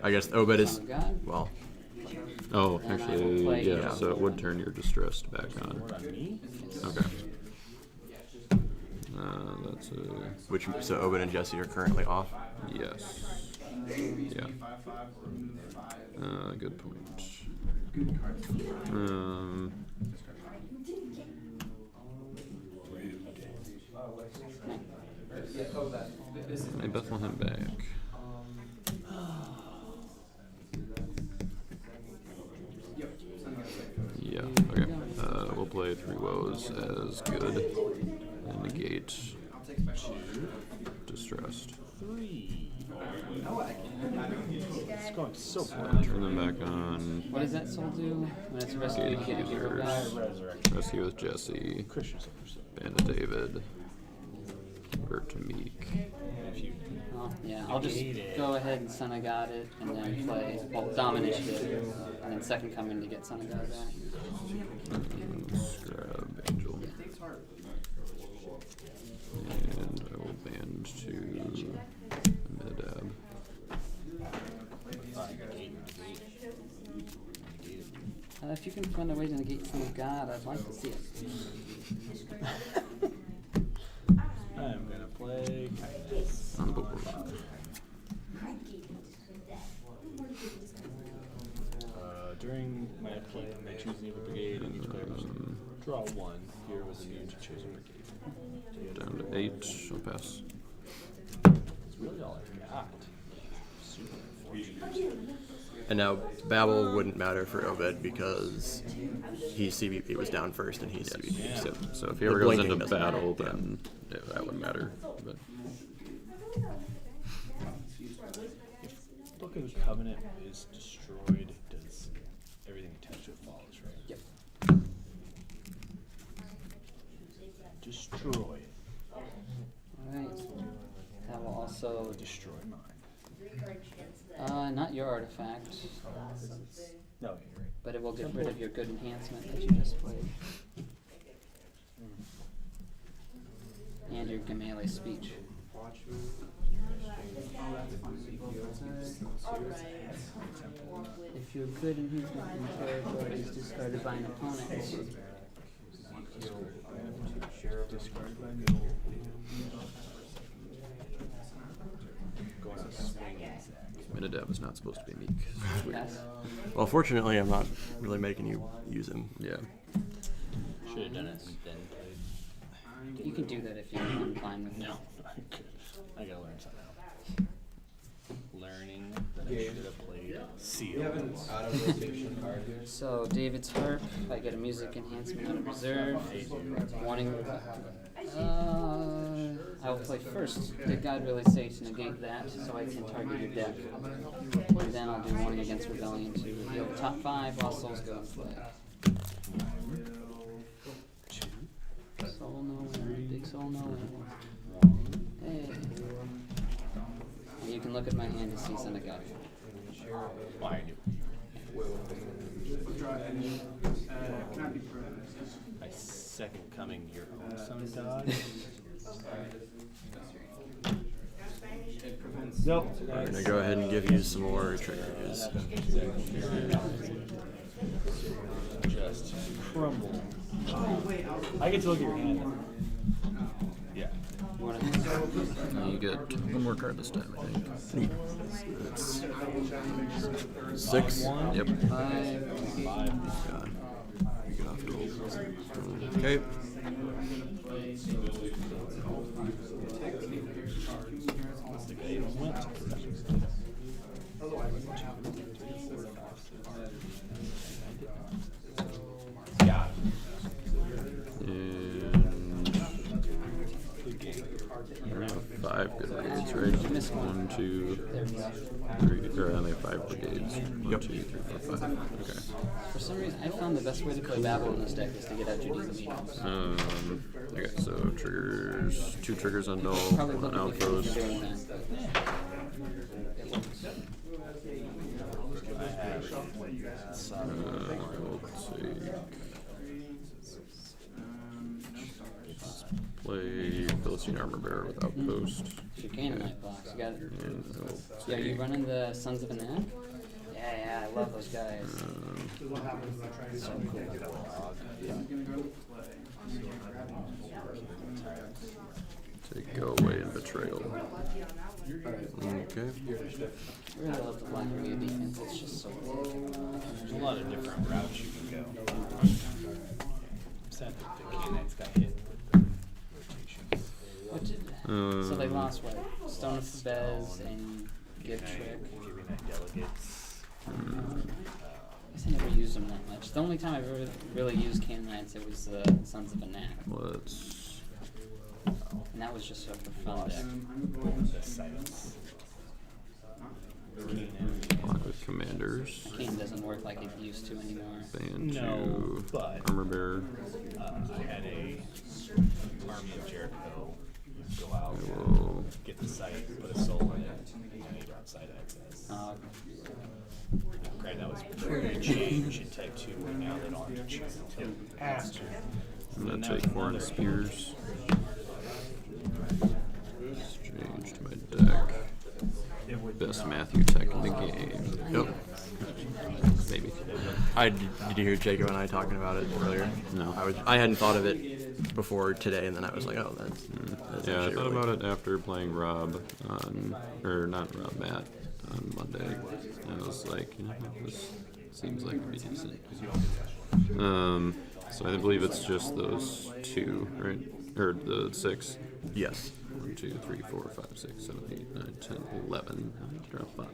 Speaker 12: I guess Obed is
Speaker 11: Son of God.
Speaker 12: well.
Speaker 4: Oh,
Speaker 11: And I will
Speaker 4: actually,
Speaker 11: play
Speaker 4: yeah,
Speaker 11: your
Speaker 4: so it would turn your distressed back on. Okay. That's a
Speaker 12: Which so Obed and Jesse are currently off.
Speaker 4: yes. Yeah. Good point. My Bethlehem back. Yeah, okay. We'll play 3 woes as good. And negate distressed.
Speaker 6: 3. It's going so
Speaker 4: Turn them back on.
Speaker 11: What does that soul do when it's rescued?
Speaker 4: Negate
Speaker 11: Get a hero back.
Speaker 4: accusers. Rescue with Jesse. Bandit David. Convert to Meek.
Speaker 11: Oh, yeah, I'll just go ahead and Son of God it, and then play, well, Dom initiative, and then second coming to get Son of God back.
Speaker 4: Grab Angel. And I will band to Minidab.
Speaker 11: If you can find a way to negate Son of God, I'd like to see it.
Speaker 6: I'm gonna play.
Speaker 4: On the board.
Speaker 6: During my upkeep, I choose a new brigade and each player must draw one. Here was immune to chosen brigade.
Speaker 2: Down to 8. I'll pass.
Speaker 6: That's really all I've got. Super unfortunate.
Speaker 12: And now Babel wouldn't matter for Obed because he CBP was down first and he's CBP.
Speaker 2: So if he
Speaker 12: The
Speaker 2: ever goes
Speaker 12: blinking
Speaker 2: into
Speaker 12: doesn't matter.
Speaker 2: battle, then yeah, that would matter. But
Speaker 6: If Book of the Covenant is destroyed, does everything attached to it follows, right?
Speaker 11: Yep.
Speaker 6: Destroy.
Speaker 11: Alright. That will also
Speaker 6: Destroy mine.
Speaker 11: not your artifact,
Speaker 6: No, you're right.
Speaker 11: but it will get rid of your good enhancement that you just played. And your Gamele speech. If your good enhancement in territory is discarded by an opponent,
Speaker 6: Discard by me. Going to swing exact.
Speaker 2: Minadab is not supposed to be meek. Sweet.
Speaker 11: yes.
Speaker 12: Well, fortunately, I'm not really making you use him.
Speaker 2: Yeah.
Speaker 6: Should have done it and then played.
Speaker 11: You can do that if you're fine with it.
Speaker 6: No, I'm good. I gotta learn something else. Learning that I should have played Seal.
Speaker 10: You have an out of rotation card here.
Speaker 11: So David's harp, I get a music enhancement out of reserve. Wanting, I'll play first. Did God really say to negate that, so I can target your deck? And then I'll do warning against rebellion to reveal the top 5 while souls go into play. Soul nowhere, big soul nowhere. Hey. You can look at my hand to see some of God.
Speaker 6: Well, I knew. My second coming, your own son died.
Speaker 1: Nope.
Speaker 12: I'm gonna go ahead and give you some more triggers.
Speaker 6: Just
Speaker 1: Crumble. I get to look at your hand.
Speaker 6: yeah.
Speaker 11: You wanna
Speaker 2: You get one more card this time, I think.
Speaker 12: It's 6.
Speaker 2: Yep.
Speaker 11: 5.
Speaker 12: God. You get off roll. Okay.
Speaker 6: Yeah.
Speaker 2: And I have 5 good brigades, right? 1, 2, 3. Or I only have 5 brigades. 1, 2, 3, 4, 5. Okay.
Speaker 11: For some reason, I found the best way to play Babel in this deck is to get out your Legions.
Speaker 2: Okay, so triggers. 2 triggers on Null,
Speaker 11: Probably
Speaker 2: 1
Speaker 11: look at the for
Speaker 2: Outpost.
Speaker 11: doing that, but it works.
Speaker 2: I'll take. Play Philistine Armor Bearer with Outpost.
Speaker 11: Your Canaanite box, you got it.
Speaker 2: And I'll
Speaker 11: Yeah, you
Speaker 2: take,
Speaker 11: running the Sons of Anak? Yeah, I love those guys.
Speaker 2: take Go Away and Betrayal.
Speaker 12: Okay.
Speaker 11: I really love the Black Arena defense, it's just so good.
Speaker 6: There's a lot of different routes you can go. I'm sad that the Canaanites got hit with the rotation.
Speaker 11: What did, so they lost what? Stone of Fabez and Give Trick.
Speaker 6: Giving that delegates.
Speaker 11: I guess I never used them that much. The only time I've ever really used Canaanites, it was the Sons of Anak.
Speaker 2: Let's.
Speaker 11: And that was just a fun deck.
Speaker 6: The silence.
Speaker 2: Block with Commanders.
Speaker 11: Kane doesn't work like it used to anymore.
Speaker 2: Band
Speaker 6: No,
Speaker 2: 2.
Speaker 6: but
Speaker 2: Armor Bearer.
Speaker 6: I had a army of Jericho go out,
Speaker 2: I will.
Speaker 6: get the site, put a soul in it, and need outside access. Granted, that was pretty change in type 2, but now they don't have to choose until after.
Speaker 2: I'm gonna take 4 on Spears. Exchange to my deck. Best Matthew tech in the game.
Speaker 12: Yep.
Speaker 2: Maybe.
Speaker 12: Did you hear Jacob and I talking about it earlier?
Speaker 2: No.
Speaker 12: I hadn't thought of it before today, and then I was like, oh, that's
Speaker 2: Yeah, I
Speaker 12: actually
Speaker 2: thought
Speaker 12: really
Speaker 2: about it after playing Rob on, or not Rob, Matt on Monday. And I was like, you know,
Speaker 4: seems like it'd be decent. So I believe it's just those two, right? Or the 6.
Speaker 12: Yes.
Speaker 4: 1, 2, 3, 4, 5, 6, 7, 8, 9, 10, 11. I need to drop 5.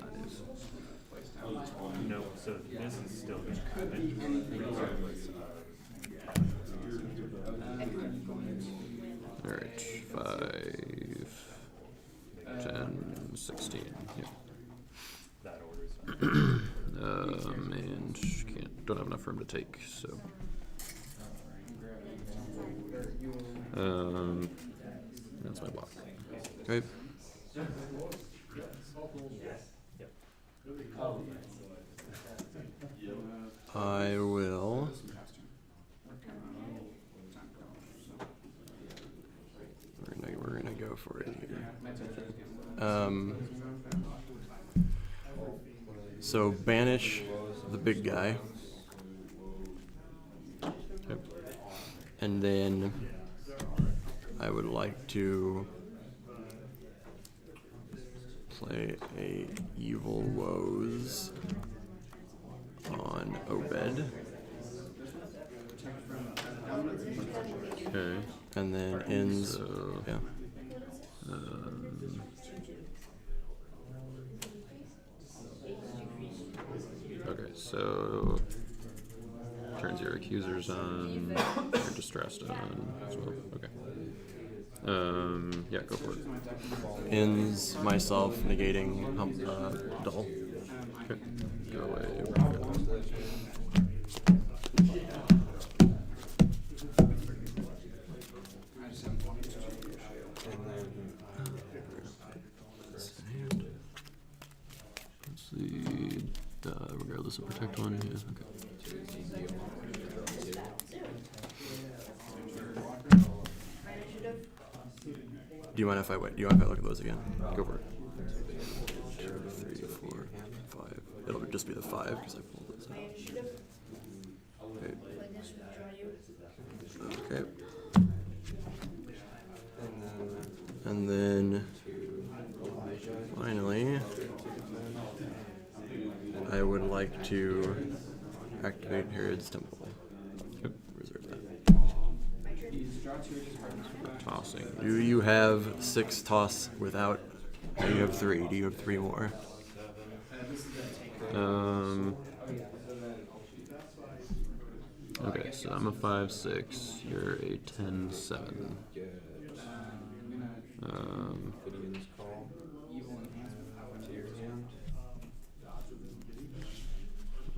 Speaker 6: No, so this is still
Speaker 4: Alright, 5, 10, 16. Yeah.
Speaker 6: that order.
Speaker 4: And don't have enough room to take, so. That's my block.
Speaker 12: Okay. I will. We're gonna go for it here. So banish the big guy,
Speaker 4: Yep.
Speaker 12: and then I would like to play a Evil Woes on Obed,
Speaker 4: Okay.
Speaker 12: and then ends.
Speaker 4: So,
Speaker 12: Yeah.
Speaker 4: Okay, so turns your accusers on, your distressed on as well. Okay. Yeah, go for it.
Speaker 12: Ends myself negating double.
Speaker 4: Okay. Go away. Let's see. Regardless of protect one. Yeah. Okay.
Speaker 12: Do you mind if I wait? Do you mind if I look at those again?
Speaker 4: Go for it.
Speaker 12: 2, 3, 4, 5. It'll just be the 5 because I pulled this out. Okay. Okay. And then finally, I would like to activate Herod's Temple.
Speaker 4: Yep.
Speaker 12: Reserve that.
Speaker 4: Tossing.
Speaker 12: Do you have 6 toss without? No, you have 3. Do you have 3 more?
Speaker 4: Okay, so I'm a 5-6. You're a 10-7.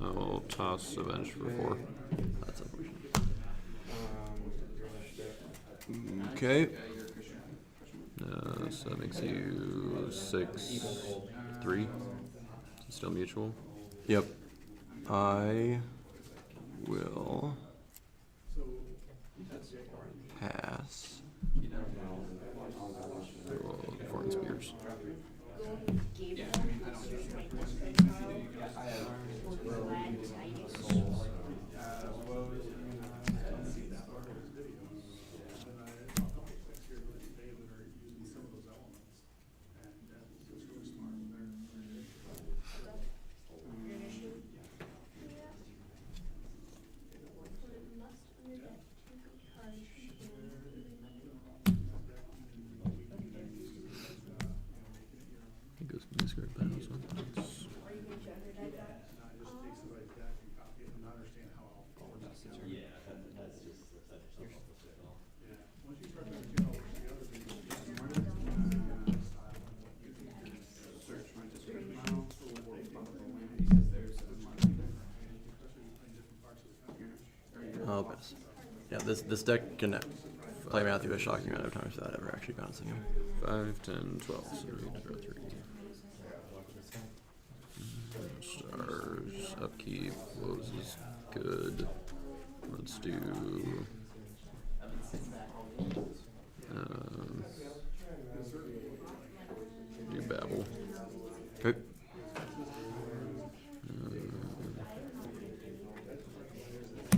Speaker 4: I will toss Avenge for 4.
Speaker 12: That's unfortunate. Okay.
Speaker 4: So that makes you 6-3. Still mutual.
Speaker 12: Yep. I will pass.
Speaker 4: Roll Foreign Spears. It goes from this card back. So that's
Speaker 12: I'll pass. Yeah, this deck can play me out through a shocking amount of times without ever actually bouncing him.
Speaker 4: 5, 10, 12. So we need to draw 3. Stars, upkeep, woes is good. Let's do Babel.
Speaker 12: Okay.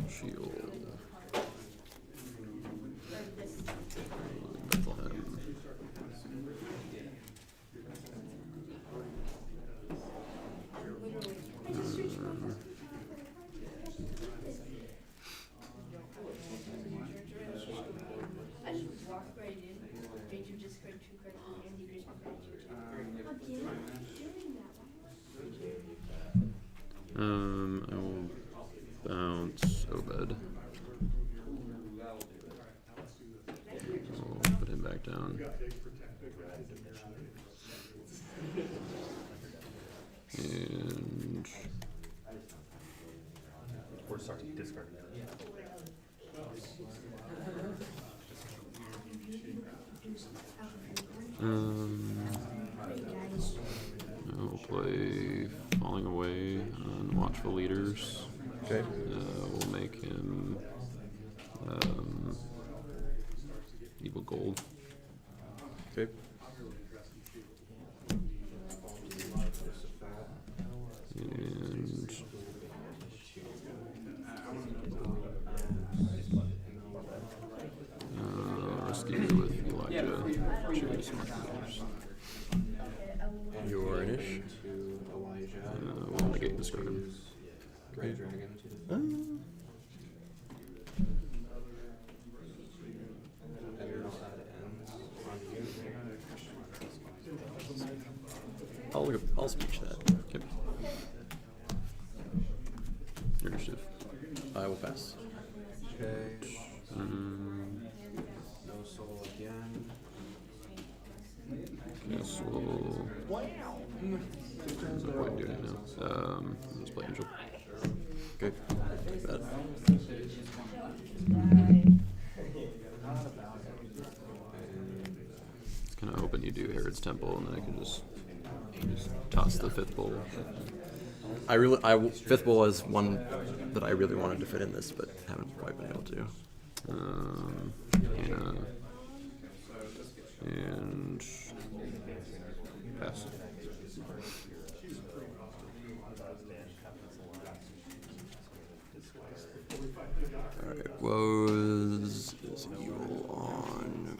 Speaker 4: Shield. Bethlehem. Obed. We'll put him back down. And
Speaker 6: Or start discarding.
Speaker 4: I'll play Falling Away on Watchful Leaders.
Speaker 12: Okay.
Speaker 4: We'll make him Evil Gold.
Speaker 12: Okay.
Speaker 4: And rescue with Elijah. Choose Markers.
Speaker 12: You are an ish.
Speaker 4: We'll negate discard him.
Speaker 10: Gray Dragon.
Speaker 12: I'll speech that.
Speaker 4: Okay. Your initiative.
Speaker 12: I will pass.
Speaker 10: Okay. No soul again.
Speaker 4: Castle. What do I do now? Let's play Angel.
Speaker 12: Okay. Take that.
Speaker 4: It's kind of hoping you do Herod's Temple, and then I can just toss the 5th bowl.
Speaker 12: Fifth bowl is one that I really wanted to fit in this, but haven't quite been able to.
Speaker 4: Hannah. And pass.
Speaker 12: Alright, Woes is evil on.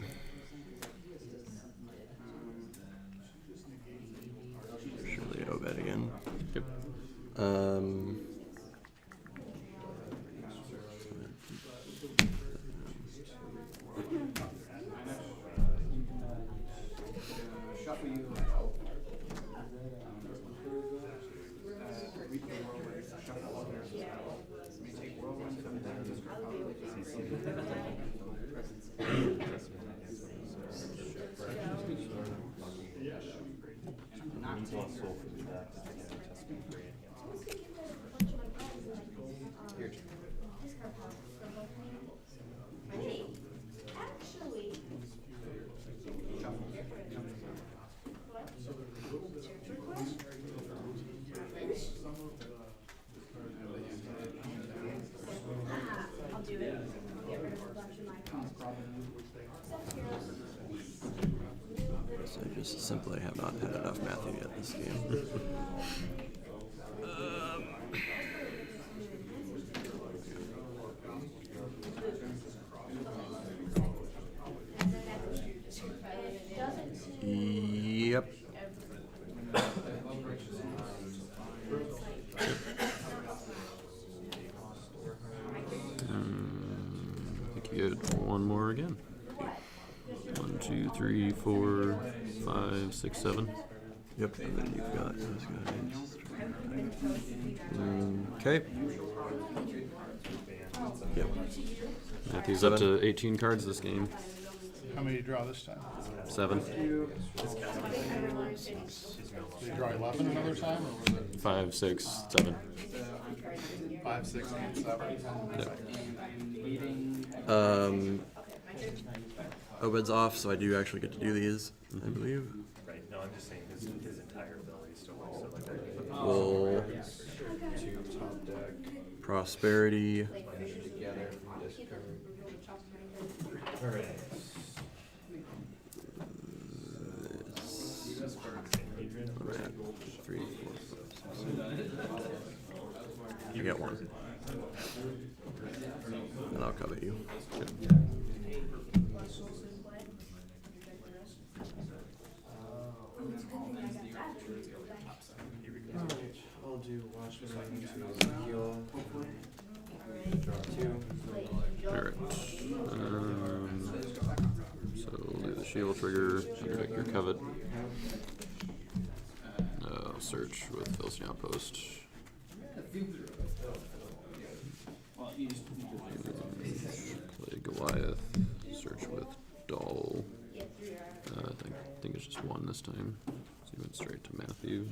Speaker 12: Surely Obed again.
Speaker 4: Yep.
Speaker 12: So I just simply have not had enough Matthew yet this game. Yep.
Speaker 4: I think you get one more again. 1, 2, 3, 4, 5, 6, 7.
Speaker 12: Yep. And then you've got those guys. Okay. Yep.
Speaker 4: Matthew's up to 18 cards this game.
Speaker 5: How many do you draw this time?
Speaker 4: 7.
Speaker 5: Do you draw 11 another time, or was it
Speaker 4: 5, 6, 7.
Speaker 5: 5, 6, and 7?
Speaker 4: Yep.
Speaker 12: Obed's off, so I do actually get to do these, I believe.
Speaker 6: Right. No, I'm just saying his entire ability still works. So like
Speaker 12: We'll
Speaker 10: Two top deck.
Speaker 12: prosperity.
Speaker 10: Together from discard.
Speaker 6: Alright.
Speaker 12: I'm at 3, 4, 5, 6. You get one. And I'll cover you.
Speaker 10: Alright, I'll do Watchman to Ezekiel. Draw 2.
Speaker 4: Alright. So we'll do the shield trigger, underdeck your covet. Search with Philistine Outpost. Play Goliath. Search with Doll. I think it's just one this time. So he went straight to Matthew.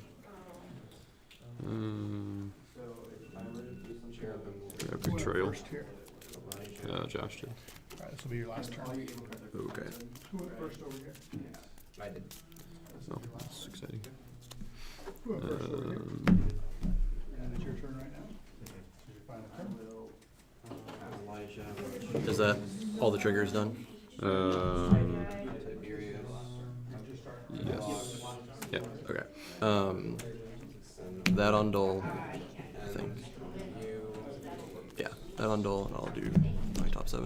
Speaker 4: Betrayal. Josh did.
Speaker 5: Alright, this will be your last turn.
Speaker 12: Okay.
Speaker 5: Who went first over here?
Speaker 10: I did.
Speaker 4: Oh, that's exciting.
Speaker 5: Who went first over here?
Speaker 4: Um,
Speaker 5: And it's your turn right now. So your final turn.
Speaker 12: Is that all the triggers done?
Speaker 4: Yes. Yeah.
Speaker 12: Okay. That on Dole, I think. Yeah, that on Dole, and I'll do my top 7.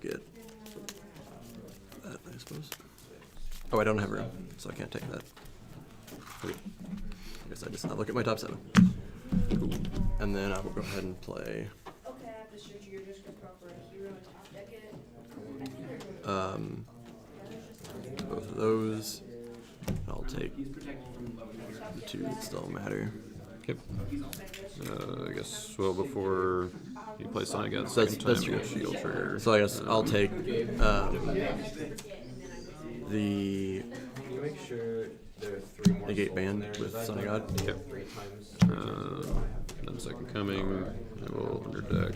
Speaker 12: Get that, I suppose. Oh, I don't have room, so I can't take that. Okay. I guess I just not look at my top 7. Cool. And then I will go ahead and play.
Speaker 9: Okay, I have to search your just go for a hero and top deck it.
Speaker 12: Both of those. I'll take the 2 that still matter.
Speaker 4: Yep. I guess, well, before you play Sonic again,
Speaker 12: So that's
Speaker 4: you
Speaker 12: true.
Speaker 4: get shield trigger.
Speaker 12: So I guess I'll take the
Speaker 10: Make sure there are 3 more
Speaker 12: negate
Speaker 10: souls
Speaker 12: band
Speaker 10: in there,
Speaker 12: with
Speaker 10: 'cause I've
Speaker 12: Sunny
Speaker 10: done
Speaker 12: God.
Speaker 10: it
Speaker 4: Yep.
Speaker 10: 3 times.
Speaker 4: Then Second Coming, I will underdeck.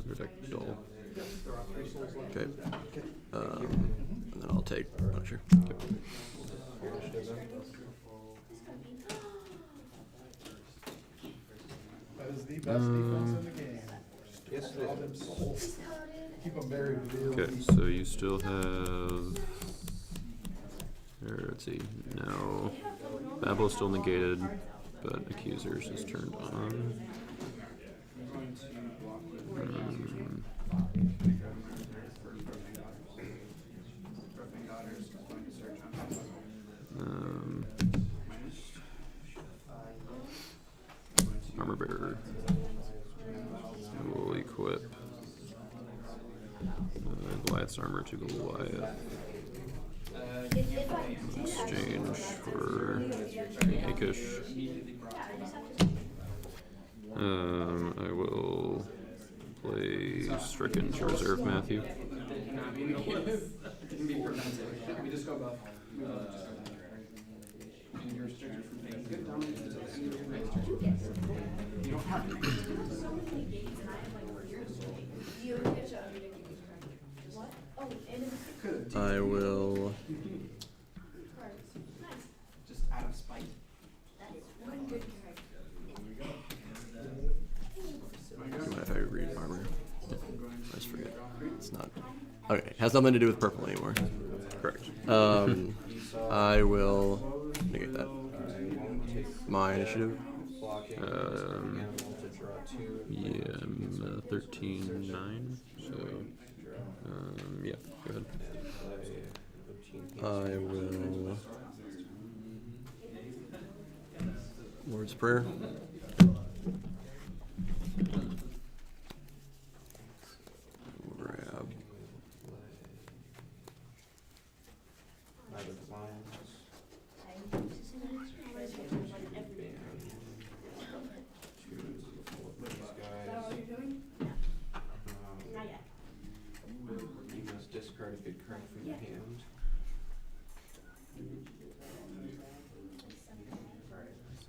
Speaker 4: Underdeck Dull.
Speaker 12: Okay. And then I'll take Punisher.
Speaker 4: Yep.
Speaker 5: That is the best defense in the game.
Speaker 10: Yes,
Speaker 5: All them souls. Keep them buried.
Speaker 4: Okay, so you still have. Let's see. No. Babel is still negated, but Accusers is turned on. Armor Bearer. We'll equip Goliath's armor to Goliath. Exchange for Akish. I will play Stricken to reserve Matthew.
Speaker 12: I will.
Speaker 8: Just out of spite.
Speaker 12: Do you mind if I read armor? I just forget. It's not. Okay, it has nothing to do with purple anymore.
Speaker 4: Correct.
Speaker 12: I will negate that. My initiative.
Speaker 4: Yeah, I'm 13-9, so yeah, go ahead.
Speaker 12: I will. Lord's Prayer. Grab.
Speaker 10: You must discard a good card from your hand.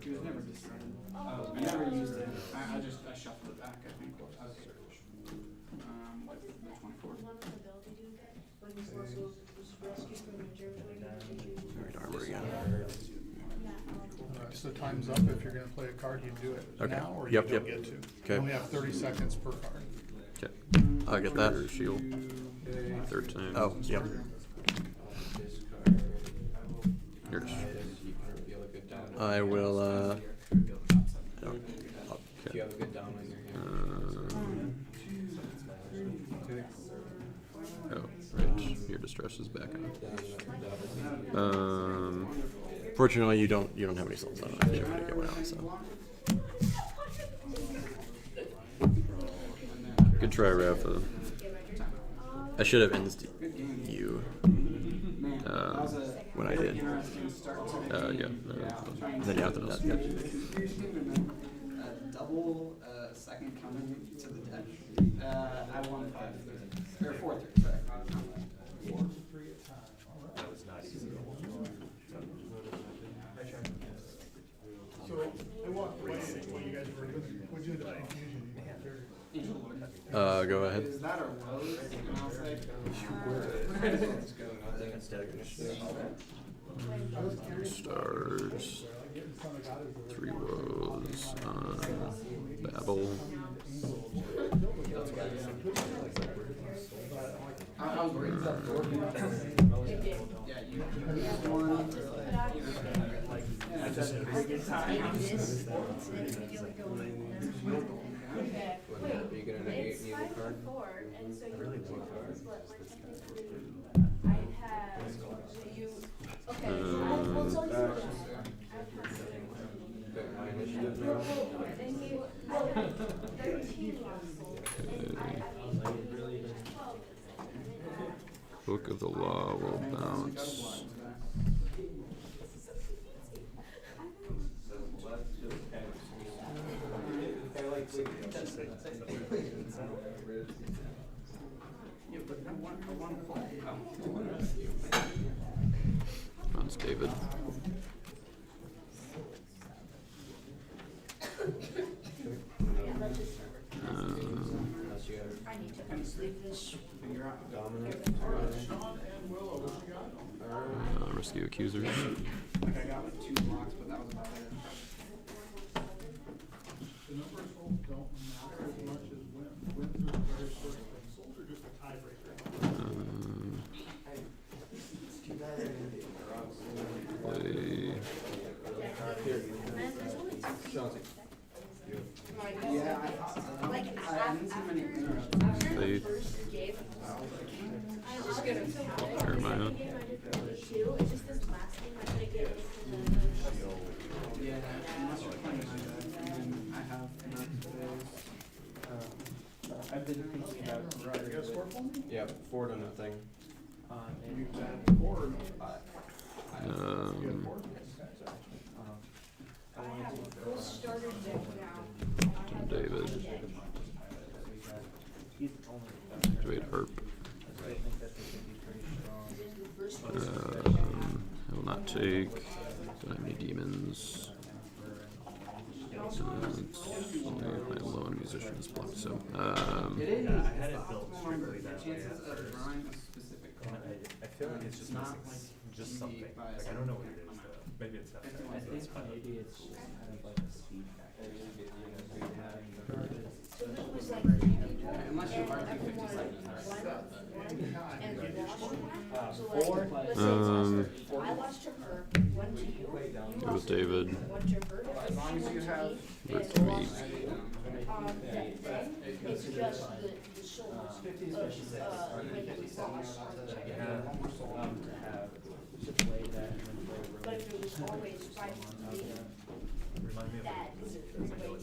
Speaker 8: He was never discarded. I never used it. I shuffled it back, I think. What, the 24?
Speaker 12: Read armor again.
Speaker 5: So time's up. If you're going to play a card, you do it
Speaker 12: Okay.
Speaker 5: now or
Speaker 12: Yep,
Speaker 5: you don't
Speaker 12: yep.
Speaker 5: get to.
Speaker 12: Okay.
Speaker 5: You only have 30 seconds per card.
Speaker 4: Okay.
Speaker 12: I'll get that.
Speaker 4: Your shield. Third time.
Speaker 12: Oh, yep.
Speaker 4: Yours.
Speaker 12: I will. I don't-
Speaker 10: Do you have a good down on your hand?
Speaker 4: Oh, right. Your distress is back on.
Speaker 12: Fortunately, you don't have any souls on it. You're gonna get one out. So.
Speaker 4: Good try, Rafa.
Speaker 12: I should have ended you when I did.
Speaker 8: Interesting start to the game.
Speaker 12: Then you have to know.
Speaker 8: Double second coming to the deck. I won 5-3 or 4-3. Sorry.
Speaker 6: That was not easy.
Speaker 5: So, I walked away and what you guys were doing, what'd you do with the infusion?
Speaker 12: Go ahead.
Speaker 8: Is that a rose? And I was like,
Speaker 2: Stars. 3 rows on Babel.
Speaker 8: I was worried about the yeah, you one.
Speaker 9: I just had a pretty good time. It's 5-4, and so you really want cards, but like technically, I have you. Okay, we'll tell you that. And you, I have 13 muscles, and I mean, really 12.
Speaker 2: Book of the Law will bounce. Bounce David.
Speaker 9: I need to leave this.
Speaker 2: Rescue Accusers.
Speaker 8: I got like 2 blocks, but that was about it.
Speaker 5: The number of souls don't matter as much as wins are the very first thing. Souls are just a tiebreaker.
Speaker 8: Yeah, I thought so.
Speaker 9: Like,
Speaker 8: I didn't see many
Speaker 9: after
Speaker 2: They
Speaker 9: the first game, I was just gonna
Speaker 2: Jeremiah.
Speaker 9: it's just this last game I couldn't get into
Speaker 8: Yeah, unless you're playing my deck, and I have enough of
Speaker 1: I've been thinking about
Speaker 5: You got a score for me?
Speaker 12: Yeah, forward on that thing.
Speaker 5: You had 4 or no? You had 4?
Speaker 9: I have a full starter deck now.
Speaker 2: David. Activate Herp. I will not take. Don't have any demons. It's only my lone musician is blocked, so
Speaker 8: it is.
Speaker 6: I had it built strictly that way.
Speaker 8: Chances of drawing a specific card.
Speaker 6: I feel like it's just
Speaker 8: not
Speaker 6: missing
Speaker 8: like
Speaker 6: just
Speaker 8: easy
Speaker 6: something.
Speaker 8: by a
Speaker 6: Like I don't know what it is though. Maybe it's that.
Speaker 1: I think maybe it's just kind of like a speed factor.
Speaker 9: So this was like,
Speaker 8: Unless you argue
Speaker 9: and
Speaker 8: 50 seconds.
Speaker 9: and the lost one. So like,
Speaker 1: 4.
Speaker 9: let's say I lost to her, 1 to you.
Speaker 2: go with David.
Speaker 9: 1 to her.
Speaker 8: As long as you have
Speaker 2: Rip
Speaker 9: And
Speaker 2: 3.
Speaker 9: then it's just the souls of, when you lost
Speaker 1: To play that and then play
Speaker 9: but if it was always 5-3,
Speaker 6: Remind me of
Speaker 9: that is a great way to.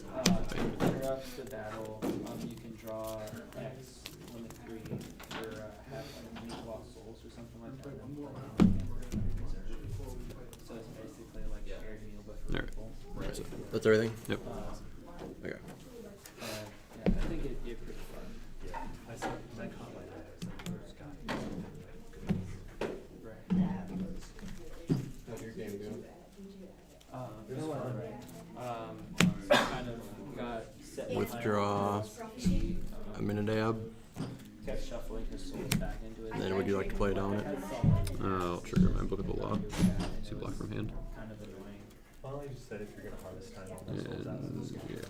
Speaker 1: interrupts the battle. You can draw X, limit 3, or have like 8 lost souls or something like that. So it's basically like shared meal, but for
Speaker 2: Alright.
Speaker 1: people.
Speaker 2: That's it.
Speaker 12: That's everything?
Speaker 2: Yep.
Speaker 12: Okay.
Speaker 1: Yeah, I think it'd be pretty fun.
Speaker 6: yeah. I saw that caught my eye. I was like, where's Scott?
Speaker 1: Right.
Speaker 12: How's your game going?
Speaker 1: Kind of got set.
Speaker 12: Withdraw Aminadab.
Speaker 1: Kept shuffling his souls back into it.
Speaker 12: And then would you like to play down it?
Speaker 2: I'll trigger my Book of the Law. See block from hand.
Speaker 1: Kind of annoying.
Speaker 6: Why don't you just said if you're gonna harvest time all the souls out of
Speaker 2: And
Speaker 6: this game?
Speaker 2: yes.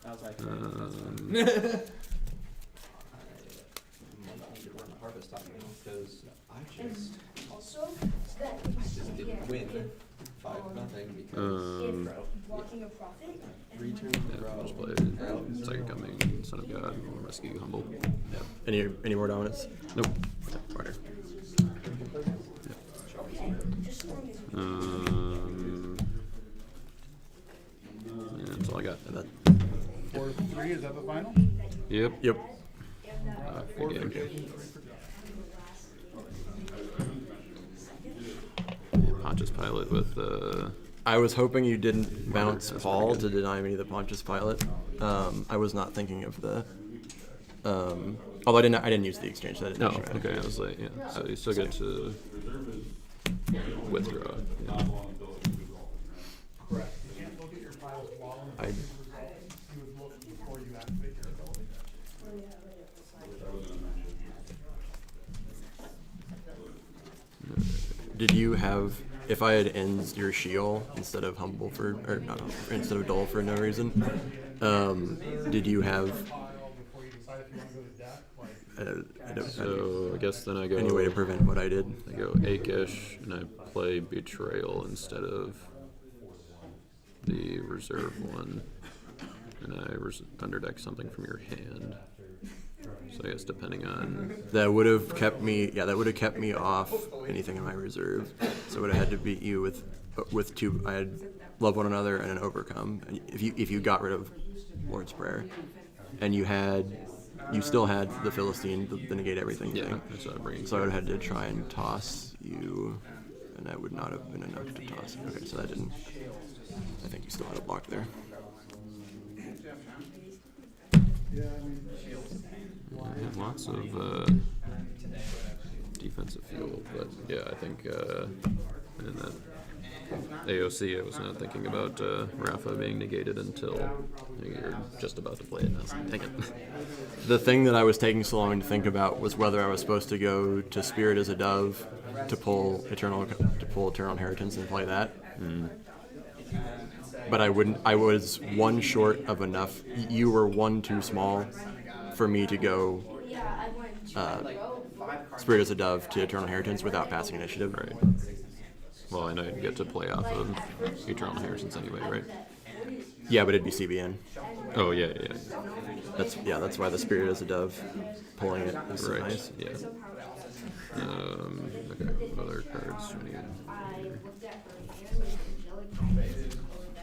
Speaker 1: I was like,
Speaker 10: Harvest time because I just
Speaker 9: Also, that means
Speaker 10: didn't win 5-0 because
Speaker 9: blocking a profit.
Speaker 10: return
Speaker 2: Yeah, I'll just play Second Coming, Son of God, Rescue Humble.
Speaker 12: Yeah. Any more dominants?
Speaker 2: Nope.
Speaker 12: Right here.
Speaker 2: Yeah, that's all I got.
Speaker 12: And that,
Speaker 5: 4-3, is that the final?
Speaker 2: Yep.
Speaker 12: yep.
Speaker 4: Good game. Pontius Pilate with
Speaker 12: I was hoping you didn't
Speaker 4: Martyr,
Speaker 12: bounce
Speaker 4: that's
Speaker 12: Paul
Speaker 4: pretty
Speaker 12: to
Speaker 4: good.
Speaker 12: deny me the Pontius Pilate. I was not thinking of the. Although I didn't use the exchange. So I didn't
Speaker 4: No,
Speaker 12: try.
Speaker 4: okay, I was like, yeah. So you still get to withdraw. Yeah.
Speaker 5: Correct. You can't look at your files while in the
Speaker 12: I-
Speaker 5: result. You would look before you activate your ability.
Speaker 12: Did you have? If I had ends your shield instead of humble for, or not humble, instead of dull for no reason, did you have?
Speaker 5: Before you decide if you want to go to death, like
Speaker 12: I don't-
Speaker 4: So I guess then I go.
Speaker 12: any way to prevent what I did?
Speaker 4: I go Akish and I play Betrayal instead of the reserve one, and I underdeck something from your hand. So I guess depending on
Speaker 12: That would have kept me. Yeah, that would have kept me off anything in my reserve. So I would have had to beat you with two. I had love one another and an overcome. And if you got rid of Lord's Prayer, and you still had the Philistine, the negate everything
Speaker 4: yeah,
Speaker 12: thing.
Speaker 4: that's what I'm bringing.
Speaker 12: So I would have had to try and toss you, and that would not have been enough to toss. Okay, so that didn't. I think you still had a block there.
Speaker 4: I have lots of defensive fuel, but yeah, I think in that AOC, I was not thinking about Rafa being negated until you're just about to play it. And I was like, dang it.
Speaker 12: The thing that I was taking so long to think about was whether I was supposed to go to Spirit as a Dove to pull Eternal Inheritance and play that. But I wouldn't. I was one short of enough. You were one too small for me to go Spirit as a Dove to Eternal Inheritance without passing initiative.
Speaker 4: Right. Well, and I get to play off of Eternal Inheritance anyway, right?
Speaker 12: Yeah, but it'd be CBN.
Speaker 4: Oh yeah, yeah.
Speaker 12: That's why the Spirit as a Dove pulling it is so
Speaker 4: Right.
Speaker 12: nice.
Speaker 4: Yeah. Okay. What other cards do we need?
Speaker 9: I looked at her hand with angelic guidance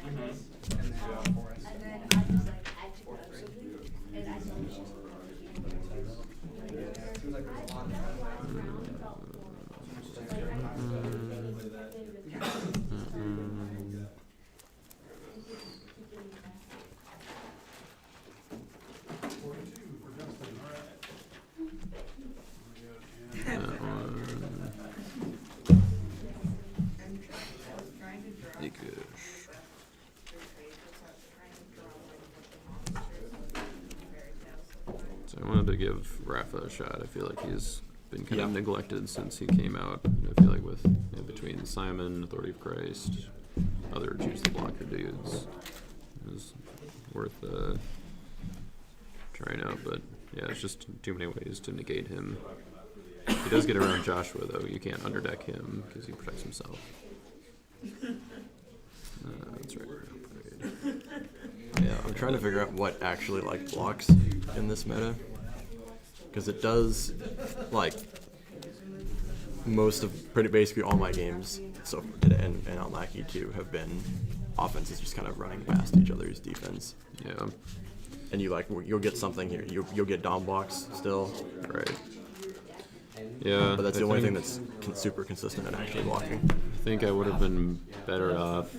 Speaker 9: and then I just like had to grab something and I saw she
Speaker 4: That one. Akish. So I wanted to give Rafa a shot. I feel like he's been kind of
Speaker 12: Yeah.
Speaker 4: neglected since he came out. I feel like with between Simon, Authority of Christ, other choose the blocker dudes, it was worth trying out. But yeah, it's just too many ways to negate him. He does get around Joshua though. You can't underdeck him because he protects himself. That's right. Parade.
Speaker 12: Yeah, I'm trying to figure out what actually like blocks in this meta, because it does like most of basically all my games so and Unlucky too have been offenses just kind of running past each other's defense.
Speaker 4: Yeah.
Speaker 12: And you'll get something here. You'll get dom blocks still.
Speaker 4: Right. Yeah.
Speaker 12: But that's the
Speaker 4: I
Speaker 12: only thing
Speaker 4: think-
Speaker 12: that's super consistent and actually blocking.
Speaker 4: I think I would have been better off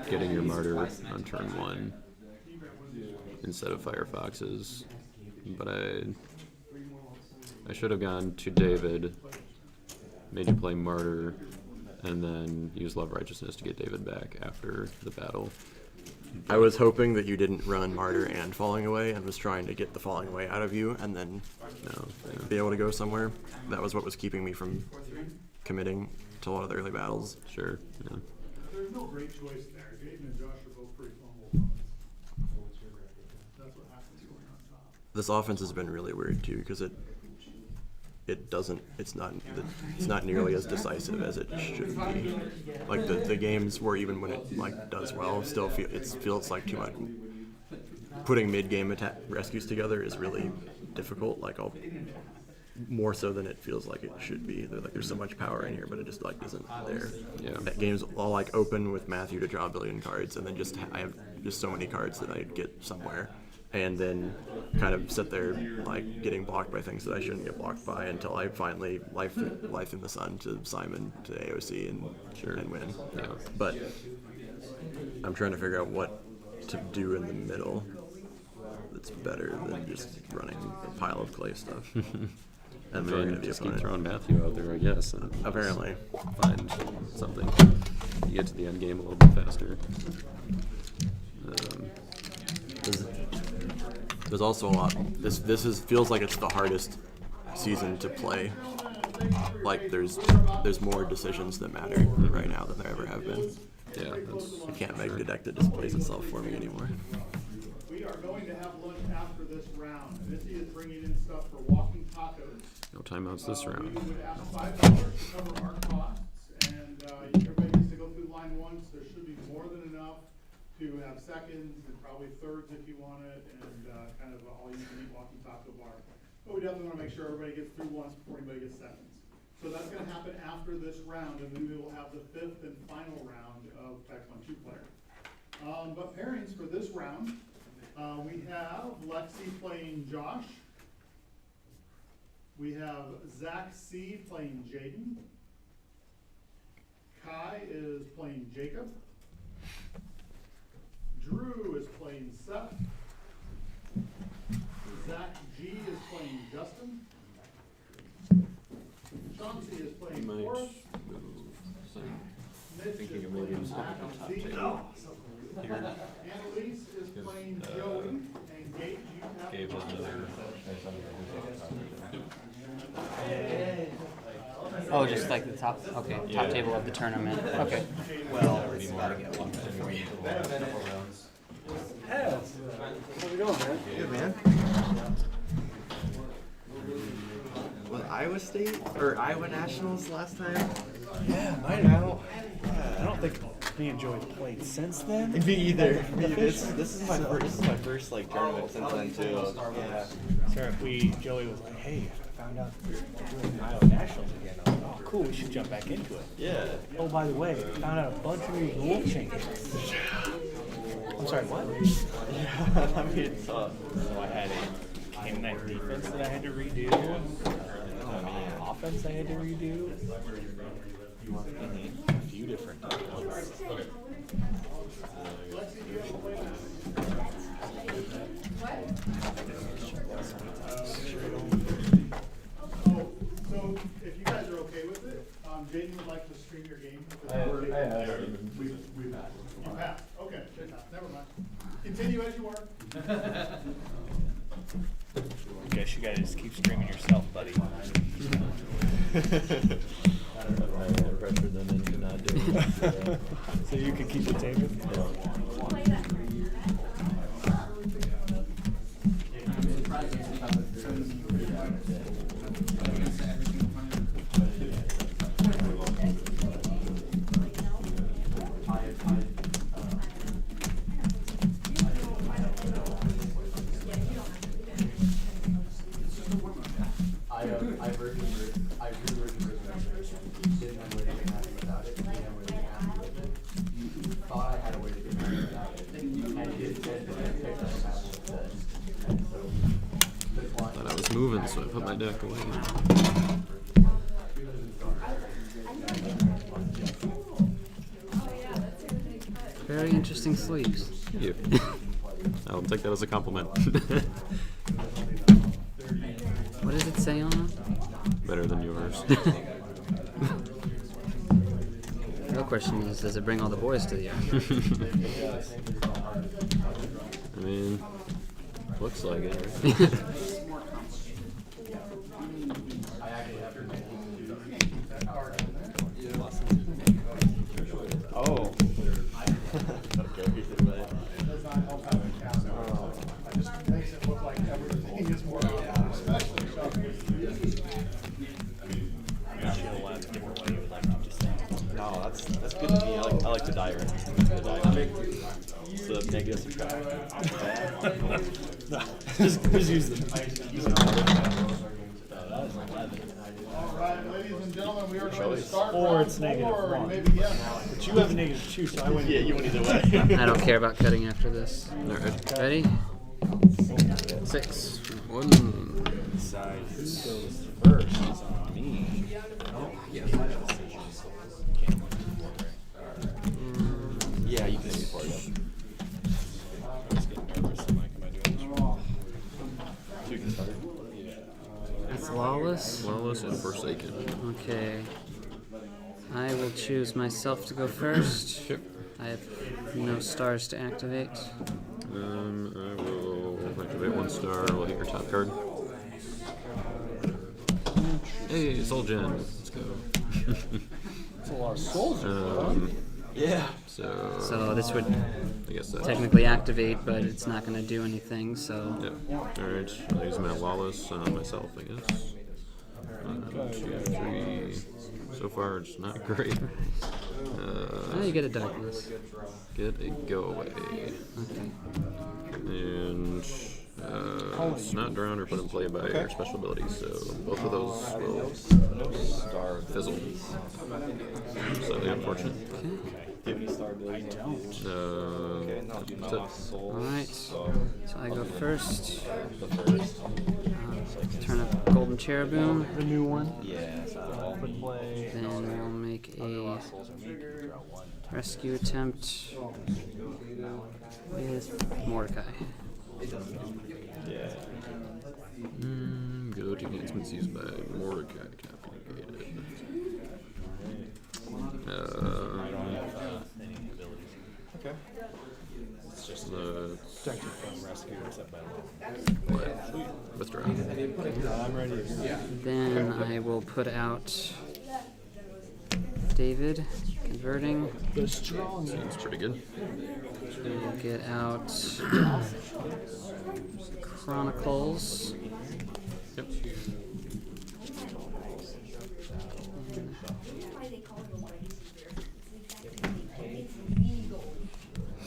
Speaker 4: getting your Martyr on turn 1 instead of Firefoxes, but I should have gone to David, made you play Martyr, and then use Love Righteousness to get David back after the battle.
Speaker 12: I was hoping that you didn't run Martyr and Falling Away and was trying to get the Falling Away out of you and then be able to go somewhere. That was what was keeping me from committing to a lot of the early battles.
Speaker 4: Sure. Yeah.
Speaker 5: there's no great choice there. Jaden and Josh are both pretty fumble opponents. That's what happens going on top.
Speaker 12: This offense has been really weird too because it's not nearly as decisive as it should be. Like the games where even when it like does well, still feels like too much. Putting mid-game attack rescues together is really difficult. Like more so than it feels like it should be. There's so much power in here, but it just like isn't there.
Speaker 4: Yeah.
Speaker 12: That game's all like open with Matthew to draw a billion cards, and then I have just so many cards that I get somewhere, and then kind of sit there like getting blocked by things that I shouldn't get blocked by until I finally life in the sun to Simon to AOC and win.
Speaker 4: Yeah.
Speaker 12: But I'm trying to figure out what to do in the middle that's better than just running a pile of clay stuff.
Speaker 4: I
Speaker 12: And throwing it
Speaker 4: mean,
Speaker 12: at the
Speaker 4: just keep
Speaker 12: opponent.
Speaker 4: throwing Matthew out there, I guess. And
Speaker 12: Apparently.
Speaker 4: find something. You get to the end game a little bit faster.
Speaker 12: There's also a lot. This feels like it's the hardest season to play. Like there's more decisions that matter right now than there ever have been.
Speaker 4: Yeah, that's
Speaker 12: I can't make the deck that displays itself for me anymore.
Speaker 5: We are going to have lunch after this round. Missy is bringing in stuff for walking tacos.
Speaker 4: no timeouts this round.
Speaker 5: We would ask $5 to cover our costs, and everybody gets to go through line once. There should be more than enough to have seconds and probably thirds if you want it, and kind of all you can eat walking taco bar. But we definitely want to make sure everybody gets through once before anybody gets seconds. So that's going to happen after this round, and then we will have the 5th and final round of Type 1-2 player. But pairings for this round, we have Lexi playing Josh. We have Zach C playing Jaden. Kai is playing Jacob. Drew is playing Seth. Zach G is playing Justin. Chauncey is playing Forrest. Mitch is playing Zach and Z. Annalise is playing Joey. And Gage, you have
Speaker 11: Oh, just like the top. Okay, top table of the tournament. Okay.
Speaker 6: Well, we gotta get one.
Speaker 1: Hey, how's it going, man?
Speaker 8: Good, man. Was Iowa State or Iowa Nationals last time?
Speaker 1: Yeah, I don't think me and Joey played since then.
Speaker 8: Me either. This is my first like tournament since then too. Yeah.
Speaker 1: Sorry, Joey was like, hey, I found out that we're doing Iowa Nationals again. I was like, oh, cool, we should jump back into it.
Speaker 8: Yeah.
Speaker 1: Oh, by the way, I found out a bunch of new rule changes. I'm sorry, what?
Speaker 8: Yeah. I mean, it's tough.
Speaker 6: So I had a Canaanite defense that I had to redo. Offense I had to redo. A few different ones.
Speaker 5: So if you guys are okay with it, Jaden would like to stream your game. We passed. You passed. Okay, never mind. Continue as you are.
Speaker 6: I guess you gotta just keep streaming yourself, buddy.
Speaker 12: I don't know. I have more pressure than into not doing it.
Speaker 1: So you can keep the table?
Speaker 4: Thought I was moving, so I put my deck away.
Speaker 11: Very interesting sleeves.
Speaker 4: Yeah. I'll take that as a compliment.
Speaker 11: What does it say on them?
Speaker 4: Better than yours.
Speaker 11: The real question is, does it bring all the boys to the yard?
Speaker 4: I mean, looks like it. Right?
Speaker 6: Oh.
Speaker 5: Does not help having a cast. It just makes it look like everything is more especially
Speaker 6: No, that's good to me. I like the diary. It's the negative subtraction.
Speaker 1: Just use them.
Speaker 5: All right, ladies and gentlemen, we are going to start
Speaker 1: Or
Speaker 5: round
Speaker 1: it's
Speaker 5: four.
Speaker 1: -1.
Speaker 5: You may begin.
Speaker 1: But you have a -2, so I win.
Speaker 6: Yeah, you went either way.
Speaker 11: I don't care about cutting after this.
Speaker 4: Alright.
Speaker 11: Ready?
Speaker 4: 6. 1.
Speaker 6: Decide who goes first is on me. Yeah, you can see for it. I was getting nervous. I'm like, am I doing this wrong? So you can start. Yeah.
Speaker 11: That's Lawless.
Speaker 4: Lawless and Forsaken.
Speaker 11: Okay. I will choose myself to go first.
Speaker 4: Sure.
Speaker 11: I have no stars to activate.
Speaker 4: I will activate 1 star. We'll hit your top card. Hey, Soul Gen. Let's go.
Speaker 1: It's a lot of souls.
Speaker 6: Yeah.
Speaker 11: So this would
Speaker 4: I guess that's
Speaker 11: technically activate, but it's not going to do anything, so...
Speaker 4: Yep. Alright, I'll use my Lawless on myself, I guess. 1, 2, 3. So far, it's not great.
Speaker 11: you get a Darkness.
Speaker 4: Get a go away.
Speaker 11: Okay.
Speaker 4: And it's not drowned or put in play by your special abilities, so both of those will fizzle. Slightly unfortunate.
Speaker 6: Do you have any star abilities? I don't.
Speaker 4: That's it.
Speaker 11: Alright, so I go first. Turn up Golden Cherubim.
Speaker 1: The new one.
Speaker 6: Yeah, so they're all in play.
Speaker 11: Then we'll make a rescue attempt with Mordecai.
Speaker 6: Yeah.
Speaker 4: Go to enhancements used by Mordecai calculated.
Speaker 6: I don't have any abilities. Okay. It's just protected from rescue except by
Speaker 4: Withdraw.
Speaker 6: I'm ready. Yeah.
Speaker 11: Then I will put out David, converting.
Speaker 1: The strong.
Speaker 4: Seems pretty good.
Speaker 11: We'll get out Chronicles.
Speaker 4: Yep.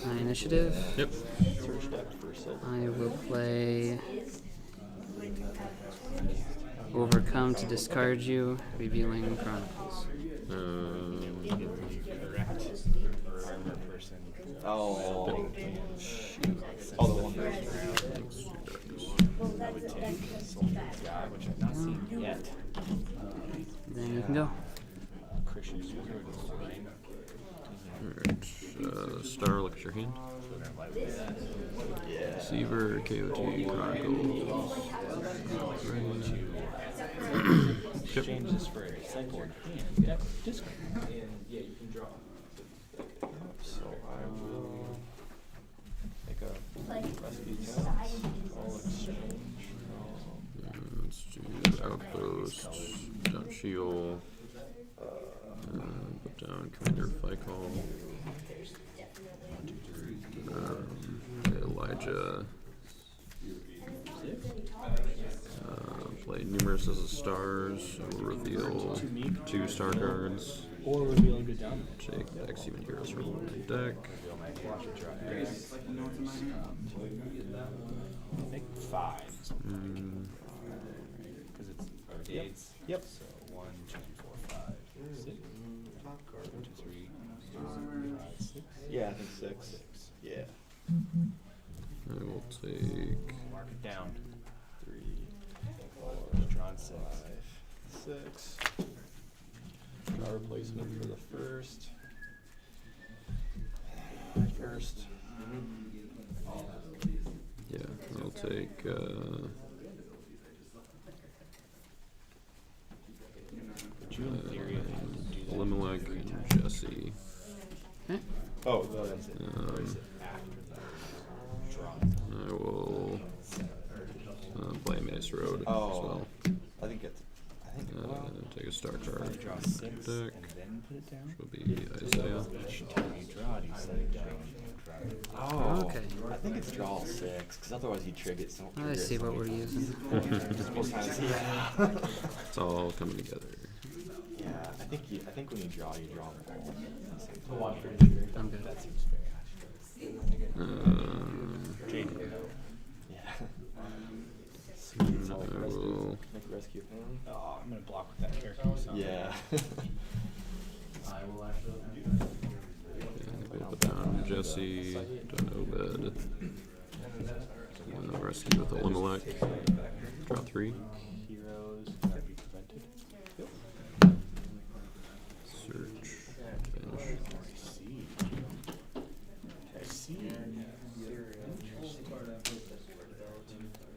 Speaker 11: My initiative.
Speaker 4: Yep.
Speaker 11: I will play Overcome to discard you, revealing Chronicles.
Speaker 6: Correct. Armor person. Oh. Shoot. Oh, the one I would take Soldier Guy, which I've not seen yet.
Speaker 11: Then you can go.
Speaker 6: Christian's
Speaker 4: Alright. Star, look at your hand.
Speaker 6: Yeah.
Speaker 4: Receiver, KOT, Chronicles.
Speaker 6: Exchange this for a sideboard hand. Yeah, discard. And yeah, you can draw. So I will make a rescue test. I'll exchange.
Speaker 4: Let's do Outpost, down Shield, put down Commander Fikal, Elijah, play numerous as a stars, so we'll reveal 2 star cards.
Speaker 6: Or reveal a good down.
Speaker 4: Take X even heroes from my deck.
Speaker 6: Make 5. Because it's brigades. Yep. So 1, 2, 4, 5, 6. Top card. 1, 2, 3, 4, 5, 6. Yeah, I think 6. Yeah.
Speaker 4: I will take.
Speaker 6: Mark it down. 3, 4, drawn 6. 6. Draw replacement for the first.
Speaker 4: Yeah, I'll take. Elimelech and Jesse.
Speaker 6: Oh, that's it.
Speaker 4: I will play Mace Road as well.
Speaker 6: I think it's.
Speaker 4: Take a star card.
Speaker 6: Draw
Speaker 4: from
Speaker 6: 6
Speaker 4: deck,
Speaker 6: and then put it down.
Speaker 4: which will be Isaiah.
Speaker 6: Each time you draw, you set it down.
Speaker 11: Oh, okay.
Speaker 10: I think it's draw 6, because otherwise you trigger it. So
Speaker 11: I see what we're using.
Speaker 10: Yeah.
Speaker 4: It's all coming together.
Speaker 10: Yeah, I think when you draw them all.
Speaker 11: I'm good.
Speaker 6: That seems very
Speaker 10: Yeah.
Speaker 4: I will.
Speaker 10: Make a rescue him.
Speaker 6: Oh, I'm gonna block with that character. So.
Speaker 10: Yeah.
Speaker 4: We'll put down Jesse, done Obed. And then rescue with Elimelech. Draw 3.
Speaker 6: Heroes cannot be prevented.
Speaker 4: Search. Banish.
Speaker 6: I see. And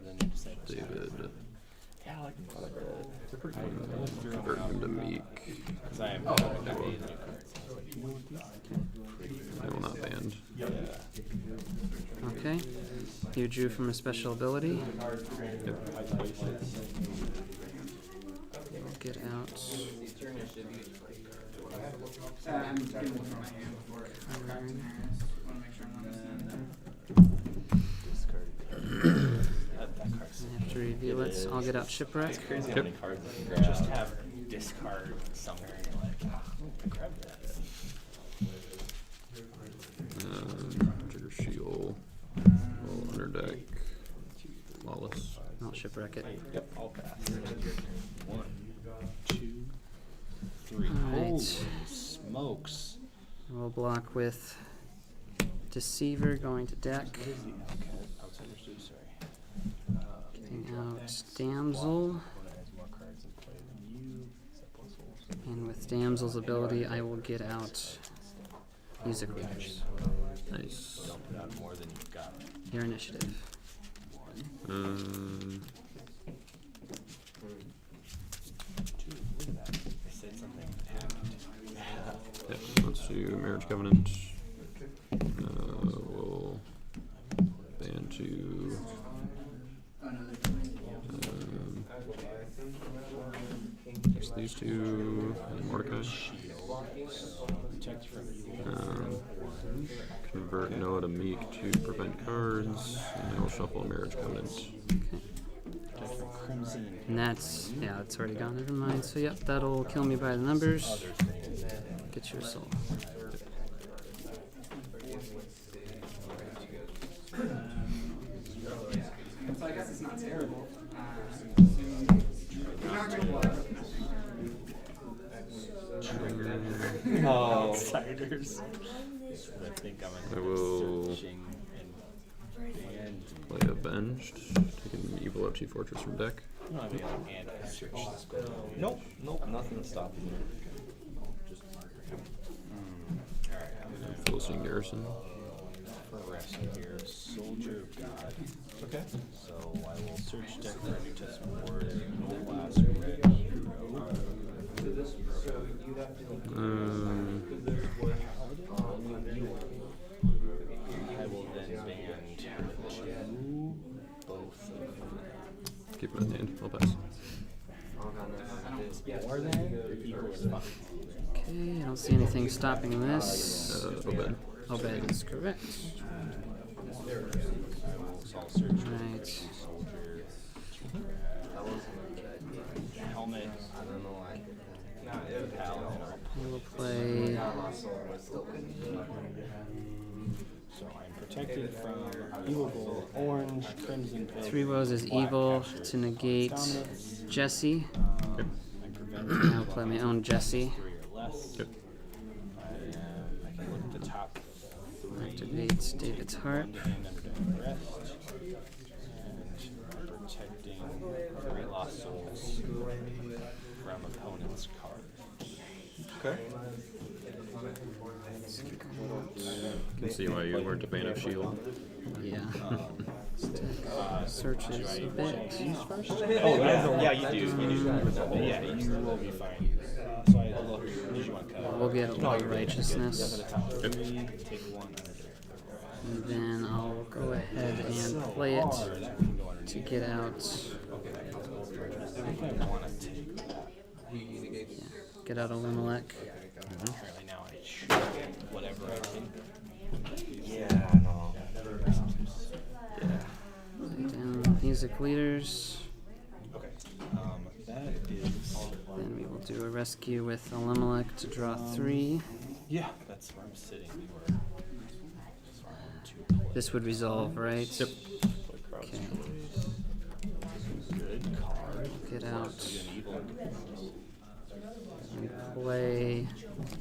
Speaker 6: then you decide to
Speaker 4: David.
Speaker 6: yeah, I like they're pretty good.
Speaker 4: Convert him to Meek.
Speaker 6: Because I am hoping to be in the
Speaker 4: I will not banned.
Speaker 11: Okay. You drew from a special ability.
Speaker 4: Yep.
Speaker 11: We'll get out.
Speaker 8: I'm just gonna look for my hand before it.
Speaker 11: Card.
Speaker 8: Want to make sure I'm not missing
Speaker 6: discard. That card's
Speaker 11: I have to reveal it. I'll get out Shipwreck.
Speaker 6: it's crazy how many cards you can grab. Just have discard somewhere and you're like, grab that.
Speaker 4: Trigger Shield. Roll under deck. Flawless.
Speaker 11: I'll Shipwreck it.
Speaker 6: Yep, I'll pass. 1, 2, 3.
Speaker 11: Alright.
Speaker 6: Holy smokes.
Speaker 11: We'll block with Deceiver going to deck.
Speaker 6: Okay, Outsider's Due, sorry.
Speaker 11: Getting out Damsel.
Speaker 6: Opponent has more cards in play than you. Except plus holes.
Speaker 11: And with Damsel's ability, I will get out Music Leaders.
Speaker 4: Nice.
Speaker 6: Don't put out more than you've got.
Speaker 11: Your initiative.
Speaker 6: Two. Look at that. I said something happened.
Speaker 4: Yep, let's do Marriage Covenant. We'll ban to just these two and Mordecai.
Speaker 6: Protect from evil.
Speaker 4: Convert Noah to Meek to prevent cards, and then we'll shuffle a Marriage Covenant.
Speaker 6: Protect from Crimson.
Speaker 11: And that's, yeah, that's already gone. Never mind. So, yep, that'll kill me by the numbers. Get you a soul.
Speaker 8: So I guess it's not terrible.
Speaker 6: Oh. Outsiders. I think I'm
Speaker 4: I will
Speaker 6: searching and
Speaker 4: play Avenged, taking Evil OT Fortress from deck.
Speaker 6: I don't have any other hand to search this building.
Speaker 10: Nope, nothing stopping you.
Speaker 6: Alright, I'm gonna
Speaker 4: Philistine Garrison.
Speaker 6: for rescue here. Soldier of God.
Speaker 10: Okay.
Speaker 6: So I will search deck for new test board and the last red hero. I will then ban two, both of
Speaker 4: Keep it in hand. I'll pass.
Speaker 6: more than equals 5.
Speaker 11: Okay, I don't see anything stopping this.
Speaker 4: Obed.
Speaker 11: Obed is correct.
Speaker 6: So I'll search for
Speaker 11: Right.
Speaker 6: soldier. Helmet. Paladin.
Speaker 11: We'll play
Speaker 6: So I'm protected from evil gold, orange, crimson pig.
Speaker 11: Three Woes is
Speaker 6: black
Speaker 11: evil
Speaker 6: capture,
Speaker 11: to negate
Speaker 6: dominance.
Speaker 11: Jesse.
Speaker 6: I'm prevented
Speaker 11: I'll play my own Jesse.
Speaker 6: 3 or less.
Speaker 4: Yep.
Speaker 6: I can look at the top 3.
Speaker 11: Activate David's Heart.
Speaker 6: One to hand under deck rest. And protecting 3 lost souls from opponent's cards.
Speaker 10: Okay.
Speaker 4: Can see why you weren't a fan of Shield.
Speaker 11: Yeah. Searches a bit.
Speaker 6: Oh, yeah, you do. Yeah, you will be fine. So I look. Did you want to cut?
Speaker 11: We'll get a little righteousness.
Speaker 6: Top 3, take 1 under deck.
Speaker 11: And then I'll go ahead and play it to get out.
Speaker 6: I think I want to take that.
Speaker 11: Get out Elimelech.
Speaker 6: Apparently now I should whatever I take.
Speaker 10: Yeah, no.
Speaker 11: Down Music Leaders.
Speaker 6: Okay. That is.
Speaker 11: Then we will do a rescue with Elimelech to draw 3.
Speaker 6: Yeah, that's where I'm sitting. We were. So I'm 2 play.
Speaker 11: This would resolve, right?
Speaker 4: Yep.
Speaker 11: Okay.
Speaker 6: Good card.
Speaker 11: Get out.
Speaker 6: An evil.
Speaker 11: And play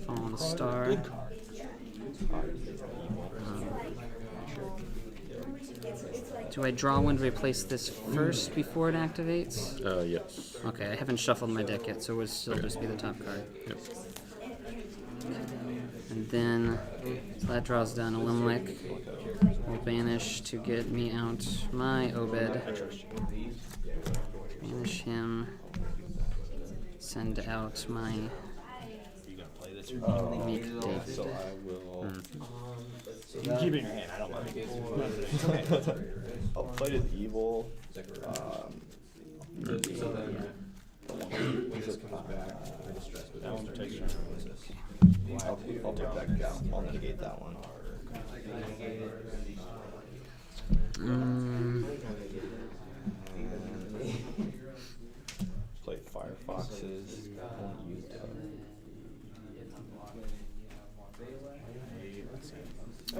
Speaker 11: Fallen Star.
Speaker 6: Good card.
Speaker 11: Do Do I draw one to replace this first before it activates?
Speaker 2: Yes.
Speaker 11: Okay, I haven't shuffled my deck yet, so it would still just be the top card.
Speaker 2: Yep.
Speaker 11: And then, so that draws down a Limlick. We'll banish to get me out my Obed. Banish him. Send out my
Speaker 6: You gonna play this or
Speaker 11: Meek David.
Speaker 6: So I will.
Speaker 1: So
Speaker 6: You can keep it in your hand. I don't mind.
Speaker 10: I'll play as evil.
Speaker 6: So then, that one takes your turn.
Speaker 10: I'll take that down. I'll negate that one. Play Firefoxes. Won't use that.
Speaker 2: I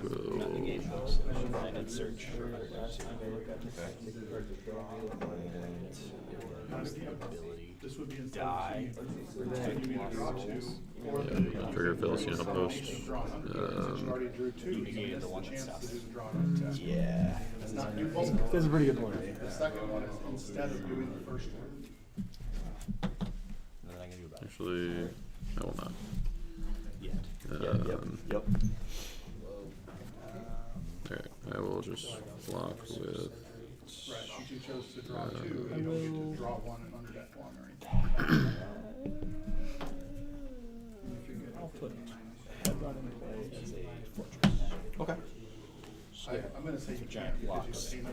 Speaker 2: will.
Speaker 6: I did search.
Speaker 5: This would be instead
Speaker 6: Die.
Speaker 2: Yeah, trigger Philistine outpost.
Speaker 5: already drew two.
Speaker 6: You negated the one
Speaker 5: Chance
Speaker 6: that's
Speaker 5: to do the draw on test.
Speaker 6: Yeah.
Speaker 5: It's not new.
Speaker 1: That's a pretty good point.
Speaker 5: The second one is instead of doing the first one.
Speaker 6: Nothing I can do about it.
Speaker 2: Actually, I will not.
Speaker 6: Yet.
Speaker 10: Yep.
Speaker 2: Alright, I will just block with.
Speaker 5: Right, you chose to draw two, you don't get to draw one and underdeck one or anything.
Speaker 6: I'll put Headrun in play as a fortress.
Speaker 10: Okay.
Speaker 5: I'm gonna say you can't
Speaker 6: Giant
Speaker 5: because
Speaker 6: blocks.
Speaker 5: you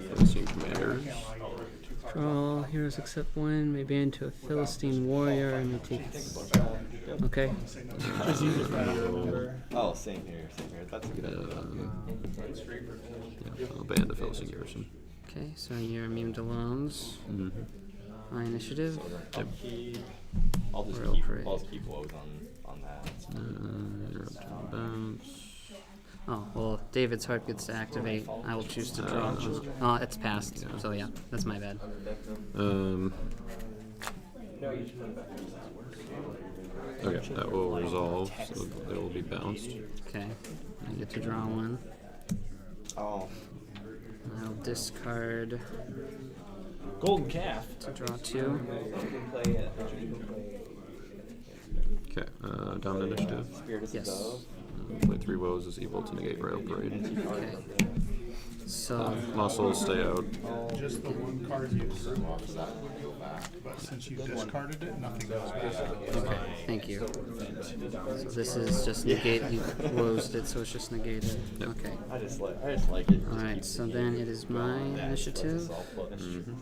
Speaker 2: Philistine commanders.
Speaker 11: Draw heroes except one, may ban to a Philistine warrior, and may take. Okay.
Speaker 10: Oh, same here. That's a good idea.
Speaker 2: Yeah, I'll ban the Philistine garrison.
Speaker 11: Okay, so you're immune to loans. My initiative.
Speaker 2: Yep.
Speaker 10: I'll just
Speaker 11: Royal
Speaker 10: keep
Speaker 11: Parade.
Speaker 10: woes on that.
Speaker 2: Interrupt bounce.
Speaker 11: Oh, well, David's Heart gets to activate. I will choose to draw. Oh, it's passed. So yeah, that's my bad.
Speaker 2: Okay, that will resolve, so they will be bounced.
Speaker 11: Okay, I get to draw one.
Speaker 10: Oh.
Speaker 11: I'll discard
Speaker 6: Golden Calf.
Speaker 11: to draw two.
Speaker 2: Okay, dominant initiative.
Speaker 11: Yes.
Speaker 2: Play 3 woes is equal to negate Royal Parade.
Speaker 11: Okay. So
Speaker 2: Muscles stay out.
Speaker 5: Just the one card you drew off of that would go back, but since you discarded it, nothing goes back.
Speaker 11: okay, thank you. So this is just negate. You closed it, so it's just negated. Okay.
Speaker 10: I just like it.
Speaker 11: All right. So then it is my initiative.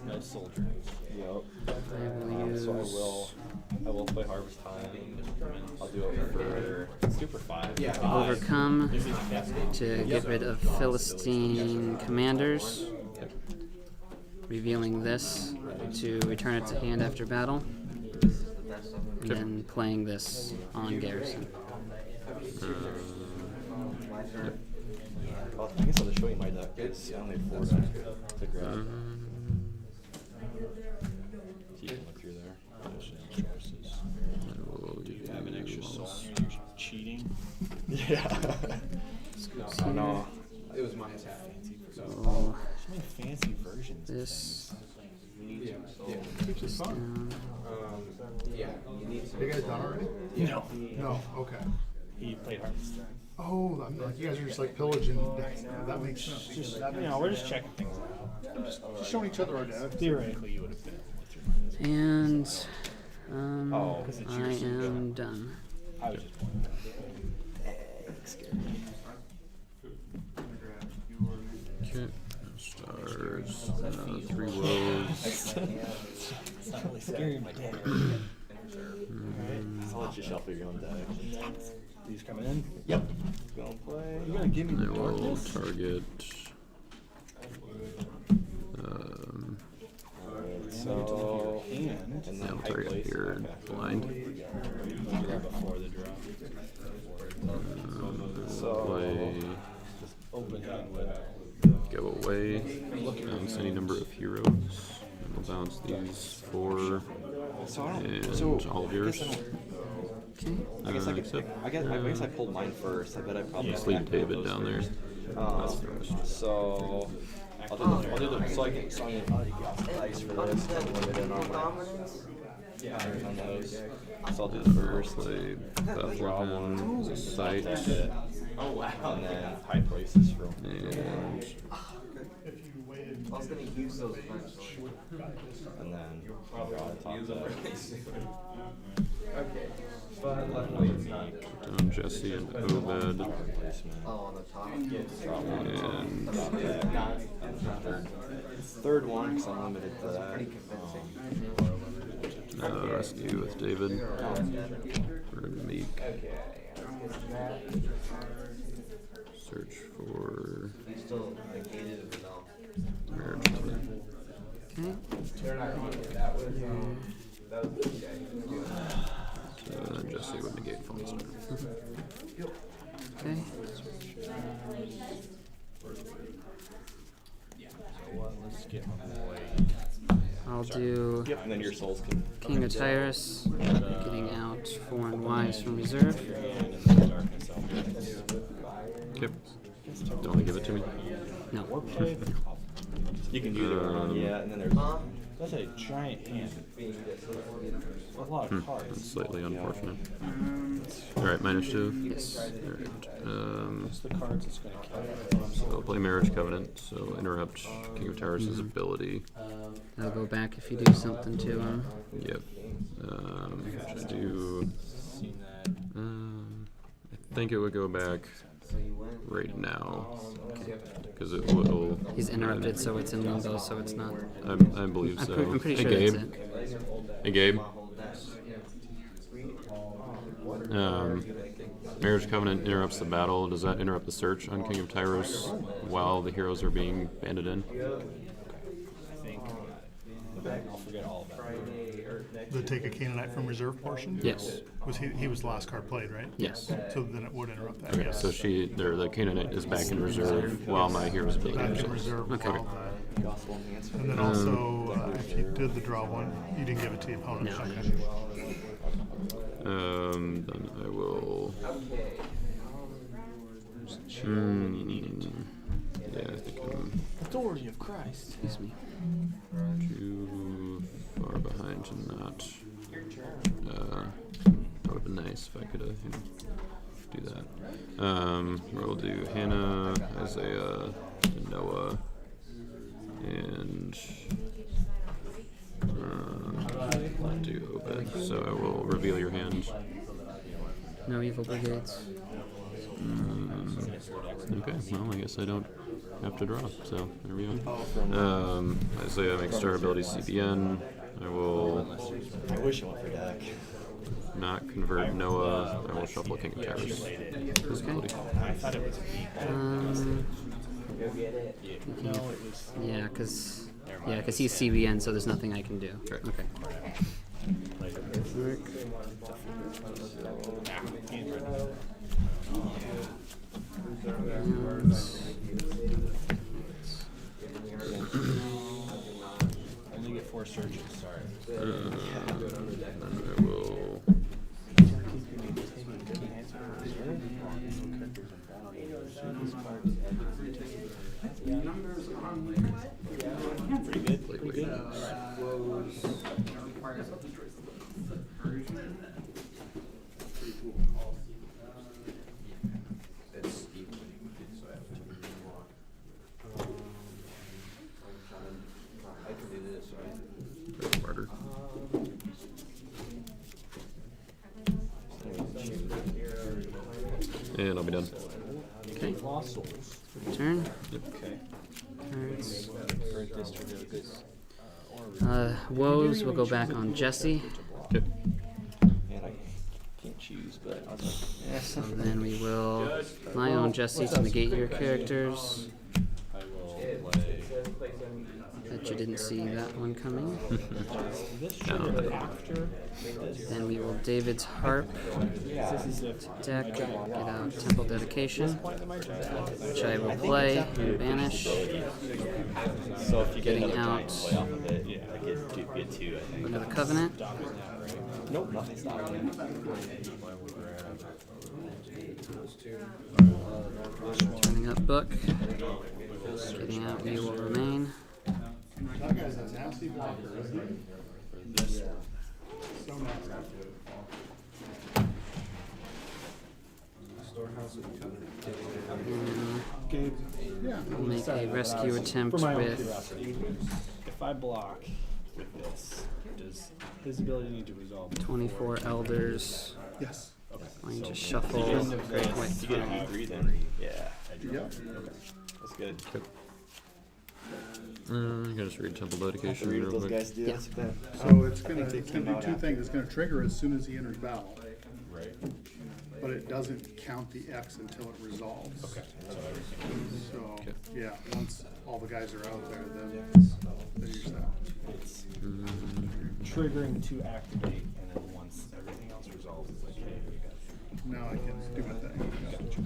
Speaker 6: No soldier.
Speaker 10: Yep.
Speaker 11: I will use.
Speaker 10: So I will play Harvest Time. I'll do it for Super 5. Yeah.
Speaker 11: Overcome to get rid of Philistine commanders, revealing this to return it to hand after battle, and then playing this on garrison.
Speaker 10: Well, I guess I'll just show you my deck. It's only 4 to grab. So you can look through there.
Speaker 6: You have an extra soul. You're cheating.
Speaker 10: Yeah.
Speaker 11: Oh,
Speaker 10: no. It was my attack.
Speaker 11: So
Speaker 6: So many fancy versions.
Speaker 11: this
Speaker 5: Keeps it fun.
Speaker 11: down.
Speaker 5: You guys done already?
Speaker 6: No.
Speaker 5: No, okay.
Speaker 6: He played Harvest Time.
Speaker 5: Oh, I'm like, you guys are just like pillaging. That makes sense.
Speaker 6: Just,
Speaker 5: That
Speaker 6: you
Speaker 5: makes
Speaker 6: know, we're
Speaker 5: sense.
Speaker 6: just checking things out.
Speaker 5: Just showing each other our decks.
Speaker 6: Theoretically, you would have been with your
Speaker 11: And
Speaker 10: Oh,
Speaker 11: I am done.
Speaker 6: I was just
Speaker 2: Okay, stars. 3 woes.
Speaker 6: It's not really scary, my dad.
Speaker 10: I'll let you shuffle your own deck.
Speaker 6: These coming in?
Speaker 10: Yep. Gonna play.
Speaker 6: You're gonna give me
Speaker 2: I
Speaker 6: the
Speaker 2: will
Speaker 6: darkness?
Speaker 2: target.
Speaker 10: So,
Speaker 6: And
Speaker 10: and
Speaker 2: Yeah,
Speaker 10: then
Speaker 2: I'll
Speaker 10: high
Speaker 2: target
Speaker 10: place.
Speaker 2: here. Blind.
Speaker 6: before the draw.
Speaker 10: So,
Speaker 2: Play.
Speaker 6: Just open hand with.
Speaker 2: Go away. Bounce any number of heroes. And we'll bounce these 4
Speaker 10: so I don't.
Speaker 2: and
Speaker 10: So
Speaker 2: all of
Speaker 10: I
Speaker 2: yours.
Speaker 10: guess I don't-
Speaker 11: Okay.
Speaker 10: I guess I
Speaker 2: Except,
Speaker 10: guess I pulled mine first. I bet I probably
Speaker 2: just leave
Speaker 10: stacked
Speaker 2: David
Speaker 10: those
Speaker 2: down there.
Speaker 10: first.
Speaker 6: So I'll do the so I can ice for this. Limited on on those. So I'll do the first.
Speaker 4: Play Bethlehem as a site.
Speaker 6: Oh wow! And then high places for.
Speaker 4: And
Speaker 10: I was gonna use those eventually.
Speaker 6: And then I'll top that.
Speaker 10: Okay. But luckily it's not.
Speaker 4: down Jesse and Obed.
Speaker 10: Oh, on the top.
Speaker 4: And
Speaker 6: Third one, because I'm limited to that.
Speaker 4: rescue with David. We're gonna make search for
Speaker 10: Still negated it now.
Speaker 4: marriage covenant.
Speaker 11: Okay.
Speaker 10: They're not gonna get that was this guy.
Speaker 4: So then Jesse would negate False.
Speaker 11: Okay.
Speaker 6: Let's get my boy.
Speaker 11: I'll do
Speaker 6: Yep, and then your souls can.
Speaker 11: King of Tyrus, getting out Foreign Wise from reserve.
Speaker 4: Yep. Don't want to give it to me?
Speaker 11: No.
Speaker 6: You can do either one, yeah, and then there's. That's a giant hand. A lot of cards.
Speaker 4: That's slightly unfortunate. Alright, -2.
Speaker 11: Yes.
Speaker 4: Alright.
Speaker 6: What's the cards it's going to kill?
Speaker 4: So I'll play Marriage Covenant, so interrupt King of Tyrus' ability.
Speaker 11: I'll go back if you do something to him.
Speaker 4: Yep. Should I do. I think it would go back right now. Because it will.
Speaker 11: He's interrupted, so it's in limbo, so it's not.
Speaker 4: I believe so.
Speaker 11: I'm pretty
Speaker 4: Hey,
Speaker 11: sure
Speaker 4: Gabe.
Speaker 11: that's it.
Speaker 4: Hey, Gabe. Marriage Covenant interrupts the battle. Does that interrupt the search on King of Tyros while the heroes are being banded in?
Speaker 6: I think. I'll forget all about it.
Speaker 5: The take a Canaanite from reserve portion?
Speaker 11: Yes.
Speaker 5: Was he was the last card played, right?
Speaker 11: Yes.
Speaker 5: So then it would interrupt that.
Speaker 4: Okay,
Speaker 5: yes.
Speaker 4: so the Canaanite is back in reserve while my hero's ability
Speaker 5: Back in
Speaker 4: is
Speaker 5: reserve.
Speaker 11: Okay.
Speaker 5: while the- And then also, if you did the draw one, you didn't give it to the opponent.
Speaker 11: No.
Speaker 5: Okay.
Speaker 4: Then I will. Yeah, I think I'm
Speaker 6: Authority of Christ.
Speaker 11: Excuse me.
Speaker 4: too far behind to not. That would have been nice if I could do that. We'll do Hannah, Isaiah, Noah, and do Obed. So I will reveal your hand.
Speaker 11: No evil brigades.
Speaker 4: Okay, well, I guess I don't have to draw, so there we go. Isaiah makes star ability CBN. I will
Speaker 6: I wish I went for deck.
Speaker 4: not convert Noah. I will shuffle King of Tyrus. His ability.
Speaker 6: I thought it was No, it was.
Speaker 11: Yeah, because he's CBN, so there's nothing I can do.
Speaker 4: Right.
Speaker 11: Okay.
Speaker 6: Only get 4 searches, sorry.
Speaker 4: Then I will.
Speaker 6: Pretty good.
Speaker 4: Pretty good. Martyr. And I'll be done.
Speaker 11: Okay.
Speaker 6: Lost souls.
Speaker 11: Turn.
Speaker 4: Yep.
Speaker 6: Okay.
Speaker 11: Cards.
Speaker 6: Burnt district of this.
Speaker 11: Woes will go back on Jesse.
Speaker 4: Okay.
Speaker 6: Man, I can't choose, but I was like, yeah.
Speaker 11: So then we will rely on Jesse to negate your characters.
Speaker 6: I will play.
Speaker 11: Bet you didn't see that one coming.
Speaker 6: This
Speaker 4: No.
Speaker 6: trigger after.
Speaker 11: Then we will David's Harp deck, get out Temple Dedication, which I will play and banish.
Speaker 6: So if you get
Speaker 11: Getting
Speaker 6: another
Speaker 11: out.
Speaker 6: giant play off of it, yeah, I get 2, I think.
Speaker 11: Another Covenant.
Speaker 6: Nope, nothing stopping it.
Speaker 11: Turning up book. Getting out you will remain.
Speaker 5: That guy's a nasty blocker, isn't he? So nasty.
Speaker 1: Gabe,
Speaker 5: Yeah.
Speaker 11: We'll make a rescue attempt
Speaker 1: for my own
Speaker 11: with
Speaker 1: curiosity, if I block with this, does his ability need to resolve?
Speaker 11: 24 elders.
Speaker 5: Yes.
Speaker 11: Going to shuffle Great White
Speaker 6: You get
Speaker 11: Throne.
Speaker 6: agree then? Yeah. I do.
Speaker 5: Yeah.
Speaker 6: Okay. That's good.
Speaker 4: You gotta just read Temple Dedication
Speaker 6: Read
Speaker 4: real
Speaker 6: what those
Speaker 4: quick.
Speaker 6: guys do.
Speaker 1: Yeah.
Speaker 6: That's bad.
Speaker 5: So it's gonna,
Speaker 6: think they
Speaker 5: it's gonna
Speaker 6: came
Speaker 5: do
Speaker 6: out
Speaker 5: two
Speaker 6: after.
Speaker 5: things. It's gonna trigger as soon as he enters battle,
Speaker 6: Right.
Speaker 5: but it doesn't count the X until it resolves.
Speaker 6: Okay.
Speaker 5: So,
Speaker 4: Okay.
Speaker 5: yeah, once all the guys are out there, then you're set.
Speaker 6: It's triggering to activate, and then once everything else resolves, it's like, hey, we got it.
Speaker 5: Now I can do my thing.
Speaker 6: Gotcha.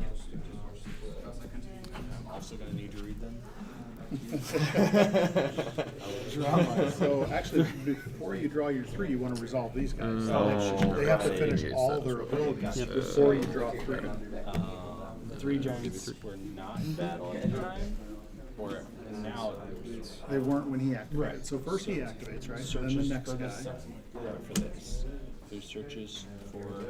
Speaker 6: I'm also gonna need to read them.
Speaker 5: So actually, before you draw your 3, you wanna resolve these guys. They have to
Speaker 4: right.
Speaker 5: finish
Speaker 4: Yes,
Speaker 5: all
Speaker 4: that's
Speaker 5: their
Speaker 4: right.
Speaker 5: abilities before you draw 3.
Speaker 6: The 3 giants were not in battle at the time, or now.
Speaker 5: They weren't when he activated.
Speaker 6: Right.
Speaker 5: So first he activates, right? So then the
Speaker 6: Searches
Speaker 5: next
Speaker 6: for
Speaker 5: guy.
Speaker 6: this, for this. There's searches for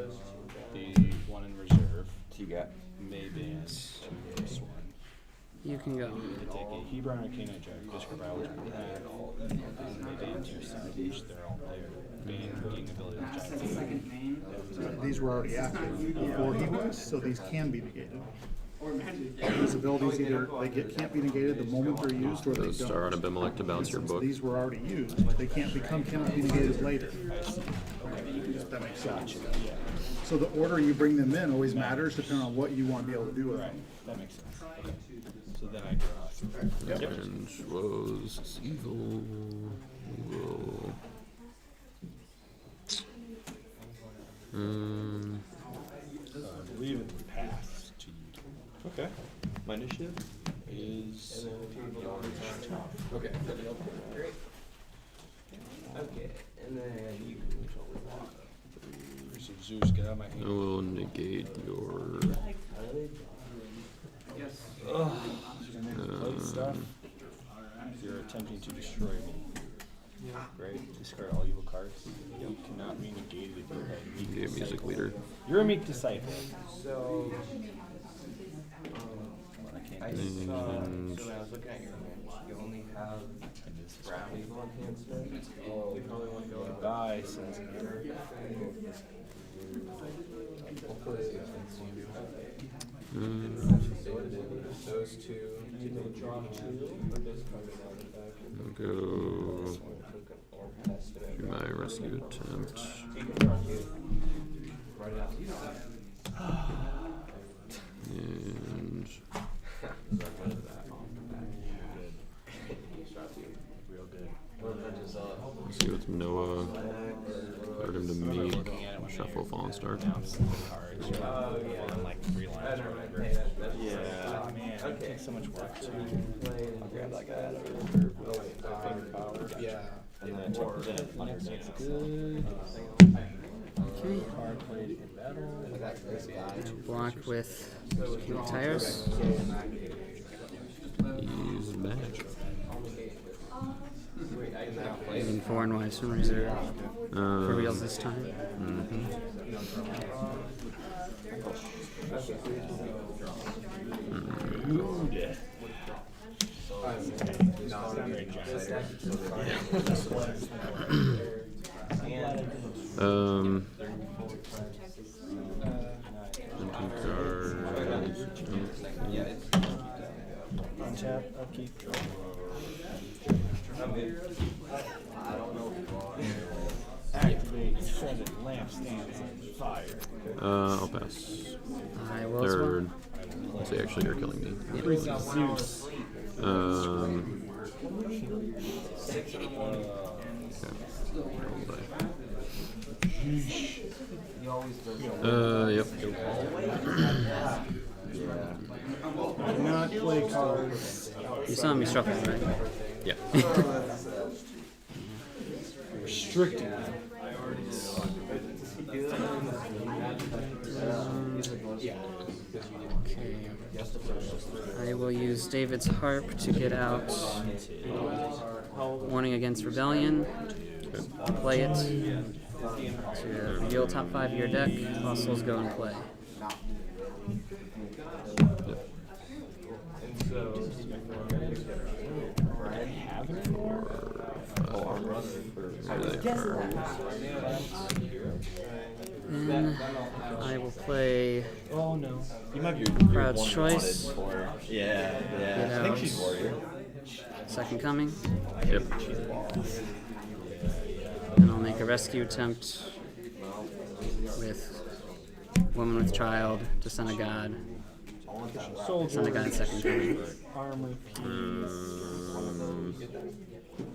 Speaker 6: the one in reserve.
Speaker 12: You got.
Speaker 6: Maybe to this one.
Speaker 11: You can go.
Speaker 6: To take a Hebron Arcana check, describe which one you have. Maybe into Savage, they're all there. Being ability to check.
Speaker 5: These were already active before he was, so these can be negated. These abilities either can't be negated the moment they're used, or they
Speaker 4: The Star on
Speaker 5: don't.
Speaker 4: Abimelech to bounce your
Speaker 5: Since
Speaker 4: book.
Speaker 5: these were already used, they cannot be negated later. If that makes sense. So the order you bring them in always matters depending on what you want to be able to do with
Speaker 6: Right,
Speaker 5: them.
Speaker 6: that makes sense. Okay. So then I draw.
Speaker 4: And was evil. Evil.
Speaker 6: I believe it passed to you.
Speaker 12: Okay. My initiative?
Speaker 6: Is tough.
Speaker 12: Okay.
Speaker 10: Great. Okay, and then you can
Speaker 6: So Zeus, get out of my
Speaker 4: I
Speaker 6: hand.
Speaker 4: will negate your.
Speaker 6: Play stuff. You're attempting to destroy me. Right? Discard all evil cards. You cannot be negated if you're a meek
Speaker 4: Be a music
Speaker 6: disciple.
Speaker 4: leader.
Speaker 6: You're a meek disciple.
Speaker 10: So,
Speaker 6: I can't
Speaker 10: I
Speaker 6: do
Speaker 10: saw, so
Speaker 4: And-
Speaker 10: when I was looking at your bench, you only have
Speaker 6: this.
Speaker 10: brown evil enhancement. Oh, you probably want to go
Speaker 6: Goodbye, Sins of Hammer.
Speaker 10: those two, you can draw 2, or discard another back.
Speaker 4: I'll go do my rescue attempt.
Speaker 10: You can draw 2. Write it out.
Speaker 4: And
Speaker 6: Real good.
Speaker 4: let's see what's Noah. Convert him to meek. Shuffle Fallen Star.
Speaker 6: Cards. On like 3 lines or whatever.
Speaker 10: Yeah.
Speaker 6: Oh, man, it takes so much work to
Speaker 10: I'll
Speaker 6: grab that guy out of finger power.
Speaker 10: Yeah.
Speaker 6: And then that's good.
Speaker 11: Okay.
Speaker 6: Card played in battle.
Speaker 11: Block with tires.
Speaker 4: He's back.
Speaker 11: Even 4 and Wise from reserve. For reals this time.
Speaker 6: Good.
Speaker 4: Hunting cards.
Speaker 6: Untap, upkeep. Activate credit lampstands on fire.
Speaker 4: I'll pass.
Speaker 11: I will as well.
Speaker 4: Third. See, actually, you're killing me.
Speaker 6: Zeus.
Speaker 4: Yep.
Speaker 1: Do not play cards.
Speaker 11: You saw me shuffle, right?
Speaker 4: Yeah.
Speaker 1: Restricting.
Speaker 11: Okay. I will use David's Harp to get out Warning Against Rebellion. Play it to reveal top 5 of your deck. Fossils go and play. Then I will play
Speaker 6: Oh no. You might be
Speaker 11: Crowd's Choice.
Speaker 6: Yeah,
Speaker 11: Get
Speaker 6: I think
Speaker 11: out.
Speaker 6: she's warrior.
Speaker 11: Second Coming.
Speaker 2: Yep.
Speaker 11: And I'll make a rescue attempt with Woman with Child, Descent of God. Descent of God, Second Coming.
Speaker 1: Armor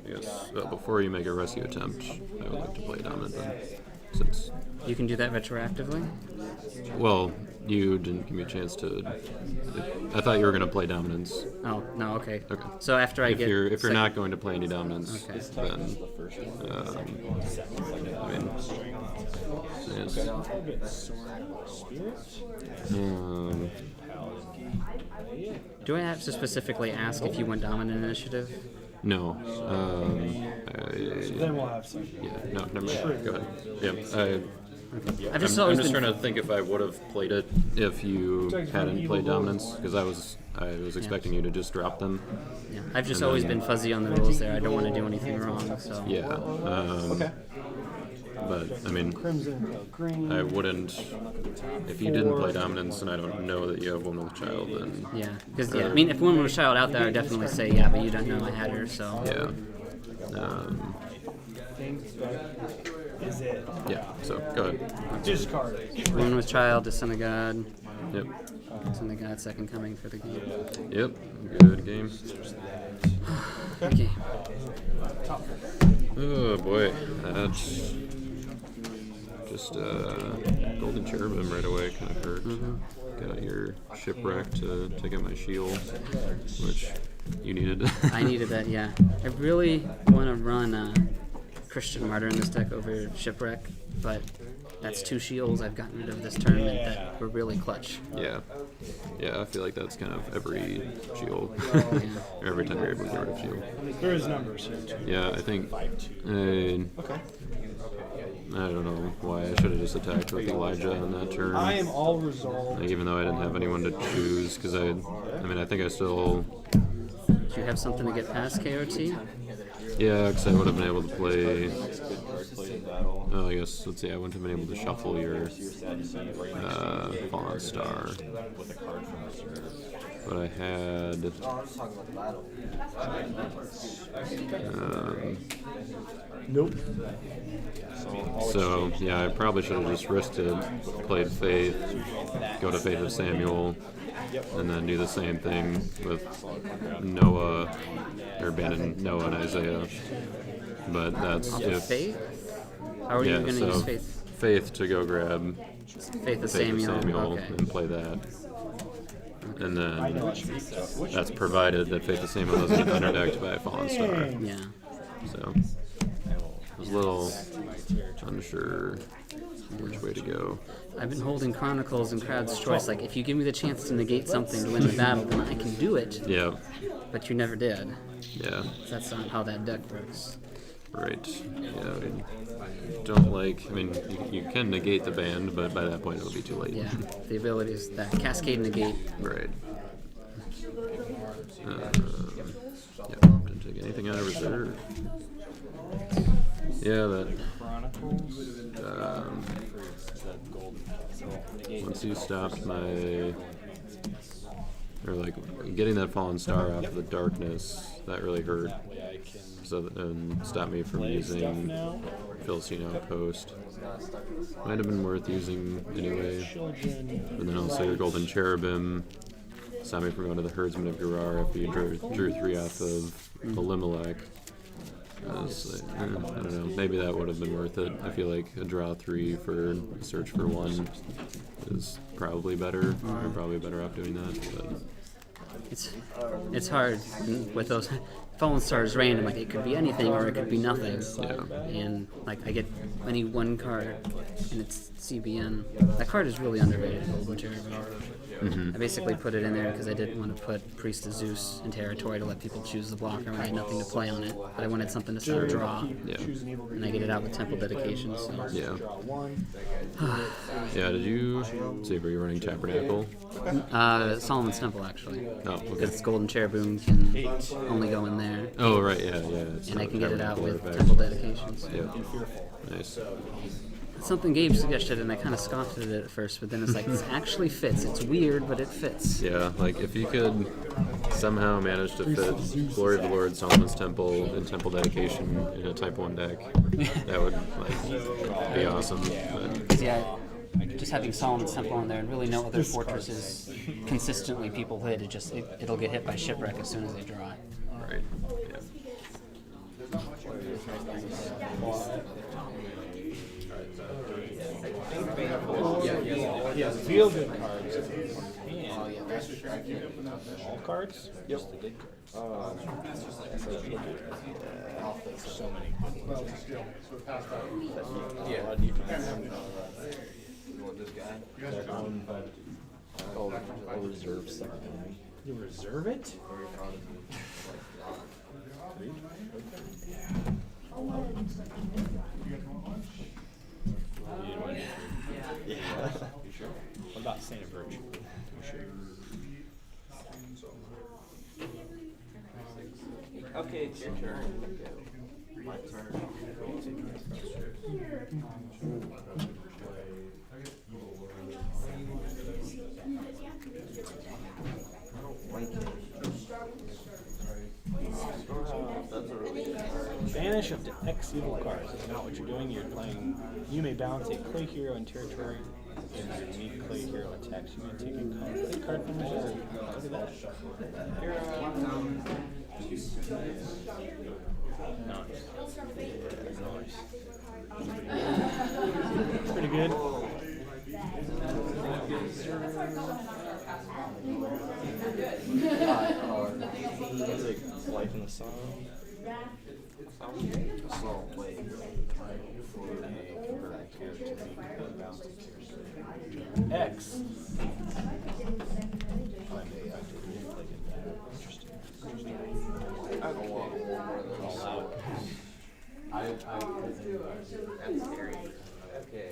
Speaker 2: Yes. Before you make a rescue attempt, I would like to play dominant then, since
Speaker 11: You can do that retroactively?
Speaker 2: well, you didn't give me a chance to. I thought you were going to play dominance.
Speaker 11: Oh, no, okay.
Speaker 2: Okay.
Speaker 11: So after I
Speaker 2: If
Speaker 11: get...
Speaker 2: you're not going to play any dominance,
Speaker 11: Okay.
Speaker 2: then I mean, yes.
Speaker 11: Do I have to specifically ask if you went dominant initiative?
Speaker 2: No.
Speaker 1: Then we'll have some.
Speaker 2: Yeah. No. Never mind. Go ahead. Yeah.
Speaker 11: I've just
Speaker 2: I'm
Speaker 11: always
Speaker 2: just
Speaker 11: been...
Speaker 2: trying to think if I would have played it if you hadn't played dominance, because I was expecting you to just drop them.
Speaker 11: Yeah, I've just
Speaker 2: And
Speaker 11: always
Speaker 2: then-
Speaker 11: been fuzzy on the rules there. I don't want to do anything wrong, so...
Speaker 2: Yeah.
Speaker 1: Okay.
Speaker 2: But I mean,
Speaker 1: Crimson, green.
Speaker 2: I wouldn't. If you didn't play dominance, and I don't know that you have Woman with Child, then
Speaker 11: Yeah, because, I mean, if Woman was Child out there, I'd definitely say, yeah, but you don't know I had her, so...
Speaker 2: yeah.
Speaker 6: Is it?
Speaker 2: Yeah. So go ahead.
Speaker 1: Discard.
Speaker 11: Woman with Child, Descent of God,
Speaker 2: Yep.
Speaker 11: Descent of God, Second Coming for the game.
Speaker 2: Yep. Good game.
Speaker 11: Okay.
Speaker 2: Oh boy, that's just Golden Cherubim right away kind of hurt. Got your Shipwreck to take out my shield, which you needed.
Speaker 11: I needed that, yeah. I really want to run Christian Martyr in this deck over Shipwreck, but that's 2 shields I've gotten rid of this tournament that were really clutch.
Speaker 2: Yeah. Yeah, I feel like that's kind of every shield.
Speaker 11: Yeah.
Speaker 2: Every time you're able to get rid of shield.
Speaker 1: There is numbers here too.
Speaker 2: Yeah, I think.
Speaker 1: Okay.
Speaker 2: I don't know why I should have just attacked with Elijah on that turn.
Speaker 1: I am all resolved.
Speaker 2: Like, even though I didn't have anyone to choose, because I mean, I think I still.
Speaker 11: Do you have something to get past KOT?
Speaker 2: Yeah, because I would have been able to play. Oh, I guess, let's see, I wouldn't have been able to shuffle your Fallen Star. But I had.
Speaker 1: Nope.
Speaker 2: So, yeah, I probably should have just risked it, played Faith, go to Faith of Samuel, and then do the same thing with Noah, or abandon Noah and Isaiah. But that's if.
Speaker 11: Faith? How are you
Speaker 2: Yeah,
Speaker 11: going to
Speaker 2: so
Speaker 11: use Faith?
Speaker 2: Faith to go grab
Speaker 11: Faith of Samuel. Okay.
Speaker 2: and play that. And then that's provided that Faith of Samuel doesn't get underdecked by a Fallen Star.
Speaker 11: Yeah.
Speaker 2: So I was a little unsure which way to go.
Speaker 11: I've been holding Chronicles and Crowd's Choice. Like, if you give me the chance to negate something to win the battle, then I can do it.
Speaker 2: Yeah.
Speaker 11: But you never did.
Speaker 2: Yeah.
Speaker 11: That's not how that deck works.
Speaker 2: Right. Yeah. I mean, don't like. I mean, you can negate the band, but by that point it'll be too late.
Speaker 11: Yeah. The ability is that Cascade Negate.
Speaker 2: Right. Yeah. Didn't take anything out of reserve. Yeah. That. Once you stopped my. Or like getting that Fallen Star off of the darkness, that really hurt. So and stopped me from using Philistine Outpost. Might have been worth using anyway. And then also your Golden Cherubim stopped me from going to the Herdsman of Gerar after you drew 3 off of Elimelech. I don't know. Maybe that would have been worth it. I feel like a draw 3 for a search for 1 is probably better. I'm probably better off doing that. But
Speaker 11: It's hard with those Fallen Stars random. Like, it could be anything or it could be nothing.
Speaker 2: yeah.
Speaker 11: And like I get any one card and it's CBN. That card is really underrated, Golden Cherubim. I basically put it in there because I didn't want to put Priest of Zeus in territory to let people choose the blocker when I had nothing to play on it. But I wanted something to start a draw.
Speaker 4: Yeah.
Speaker 11: And I get it out with Temple Dedication. So.
Speaker 4: Yeah. Yeah, did you see, were you running Tabernacle?
Speaker 11: Solomon's Temple, actually.
Speaker 4: Oh, okay.
Speaker 11: Because Golden Cherubim can only go in there.
Speaker 4: Oh, right, yeah.
Speaker 11: And I can get it out with
Speaker 4: Tabernacle
Speaker 11: Temple Dedications.
Speaker 4: Yeah. Nice.
Speaker 11: It's something Gabe suggested, and I kind of scoffed at it at first, but then it's like, this actually fits. It's weird, but it fits.
Speaker 4: Yeah, like if you could somehow manage to fit Glory of the Lord, Solomon's Temple, and Temple Dedication in a Type 1 deck, that would like be awesome. But,
Speaker 11: yeah, just having Solomon's Temple in there and really no other fortresses consistently people hit, it'll get hit by Shipwreck as soon as they draw it.
Speaker 4: Right.
Speaker 6: He has real good cards. And all cards? Yep. Just the good cards. So many good ones.
Speaker 3: Yeah. You want this guy?
Speaker 6: I'll reserve something. You reserve it? Yeah. You sure? What about Saint of Virtue? You sure?
Speaker 10: Okay, it's your turn. My turn.
Speaker 6: Banish up to X evil cards. That's not what you're doing. You're playing. You may balance a clay hero in territory. If a unique clay hero attacks, you may take a clay card from reserve. Look at that. Nice. Pretty good.
Speaker 10: Life in the sun. Slow wave.
Speaker 6: X.
Speaker 10: That's scary. Okay.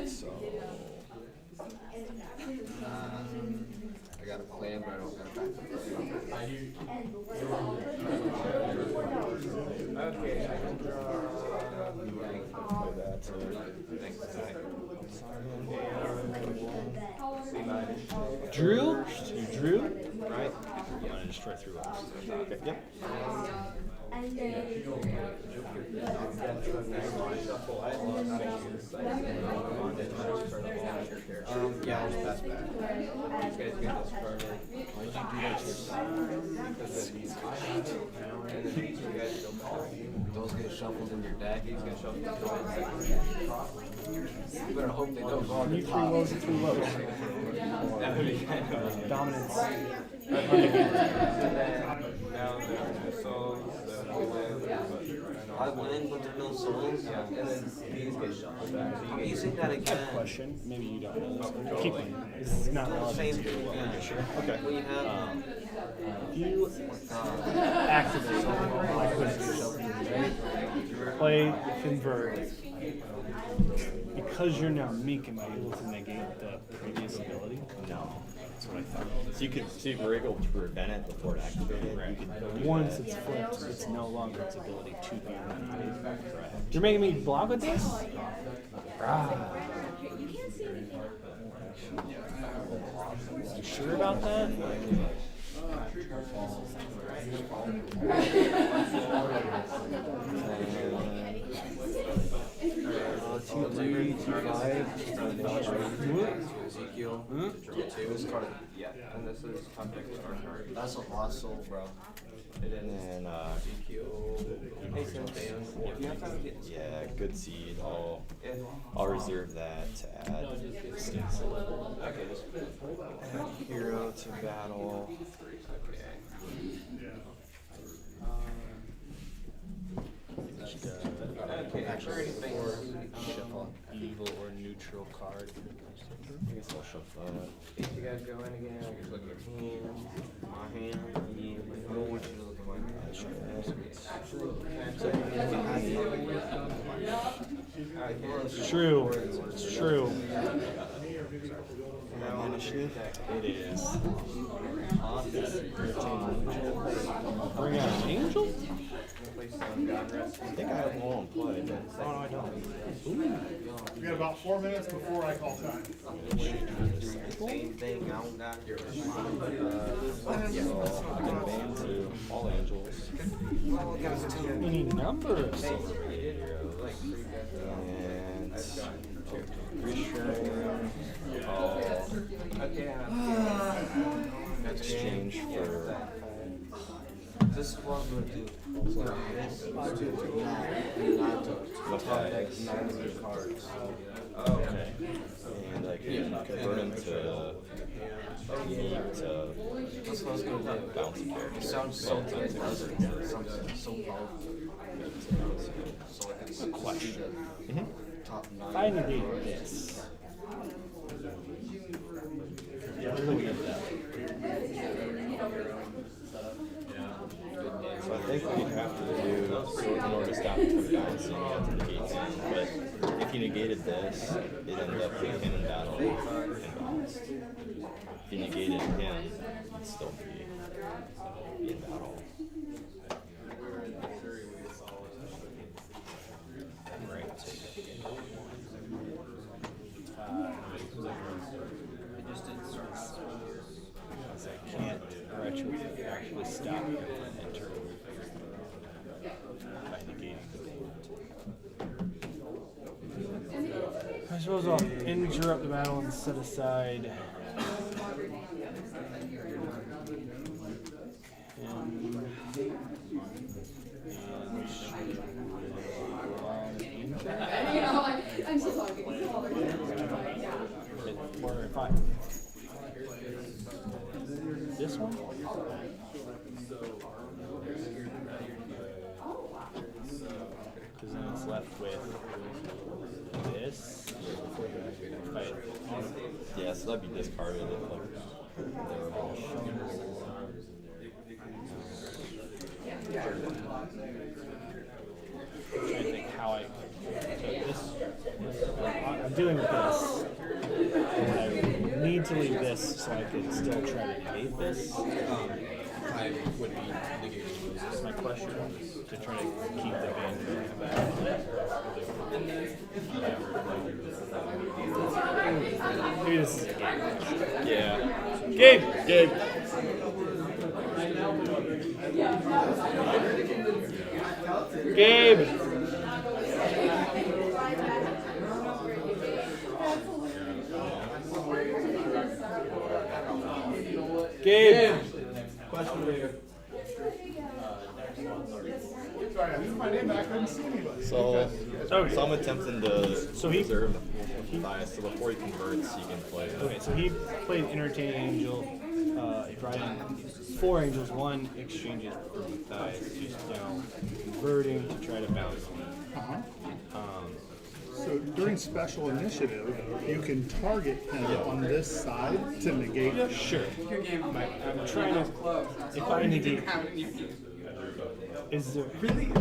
Speaker 10: So. I got a plan, but I don't got a backup. Okay, I can draw.
Speaker 6: Drew? You drew? Right? You want to destroy 3 levels. Okay. Yep.
Speaker 10: Yeah, I'll just pass back. You guys get discarded. Why did you do that to yourself? Because of these and then these you guys don't call. Those get shuffled in your deck. These get shuffled in your deck. You better hope they don't go on the top.
Speaker 1: 3 lows and 3 lows.
Speaker 10: That would be kind of
Speaker 1: Dominance.
Speaker 10: I win, but there are no souls. Yeah. And then these get shuffled back. So you using that
Speaker 1: I have a
Speaker 10: again.
Speaker 1: question. Maybe you don't know this. Keep going. It's not relevant
Speaker 10: Same
Speaker 1: to you.
Speaker 10: yeah.
Speaker 1: Sure. Okay.
Speaker 10: When you have
Speaker 1: If you activate like this, play convert, because you're now meek, am I able to negate the previous ability?
Speaker 6: No. That's what I thought. So you were able to prevent it before it activated.
Speaker 1: Right.
Speaker 6: You could
Speaker 1: Once it's flipped, it's no longer its ability to be remedied. You're making me block with this? You sure about that?
Speaker 10: Ezekiel, this card, yeah, and this is context card. That's a lost soul, bro. And then Ezekiel. Hey, Sam, if you have time to get
Speaker 6: yeah, good seed. I'll reserve that to add.
Speaker 10: okay, just
Speaker 6: Hero to battle. just actually shuffle evil or neutral card.
Speaker 10: I guess I'll shuffle that. If you guys go in again, I can look at your hand, my hand. I don't want you to look at my hand.
Speaker 1: It's true. It's true.
Speaker 6: Initiative? It is. Bring out an angel?
Speaker 10: I think I have one on play, but
Speaker 6: Oh, no, I don't.
Speaker 5: We got about 4 minutes before I call time.
Speaker 10: same thing. I don't got your so I can ban to all angels.
Speaker 1: Any number of souls.
Speaker 10: And reassuring exchange for this is what I'm gonna do. Not cards. Okay. And I can convert them to that's what I was gonna do. Bouncy characters. Sounds so powerful. So I can question. Top 9.
Speaker 1: I negate this. Yeah, we're gonna get that.
Speaker 10: So I think what you have to do in order to stop it from bouncing, you have to negate it. But if you negated this, it ended up putting him in battle and bounced. If you negated him, it'd still be in battle. Right.
Speaker 6: I can't actually stop him from entering by negating.
Speaker 1: I suppose I'll interrupt the battle and set aside.
Speaker 9: I'm still talking.
Speaker 1: Or if I. This one?
Speaker 6: Because then it's left with this. Right.
Speaker 10: Yeah, so that'd be discarded if they're all
Speaker 6: I'm trying to think how I took this.
Speaker 1: I'm dealing with this. And I need to leave this so I can still try to negate this.
Speaker 3: I would be negating
Speaker 6: This is my question. To try to keep the band from coming back.
Speaker 1: Maybe this is a game question.
Speaker 10: Yeah.
Speaker 1: Gabe!
Speaker 10: Gabe.
Speaker 1: Gabe! Gabe!
Speaker 5: Question later. Sorry, I threw my name back. I couldn't see anybody.
Speaker 10: So
Speaker 1: Okay.
Speaker 10: I'm attempting to
Speaker 1: So he-
Speaker 10: preserve the bias, so before he converts, he can play.
Speaker 1: Okay, so he played Entertaining Angel. He brought in 4 angels. 1 exchanges for Matthias, just now converting to try to bounce me.
Speaker 5: So during special initiative, you can target him on this side to negate.
Speaker 1: Sure. I'm trying to. If I negate. Is there really?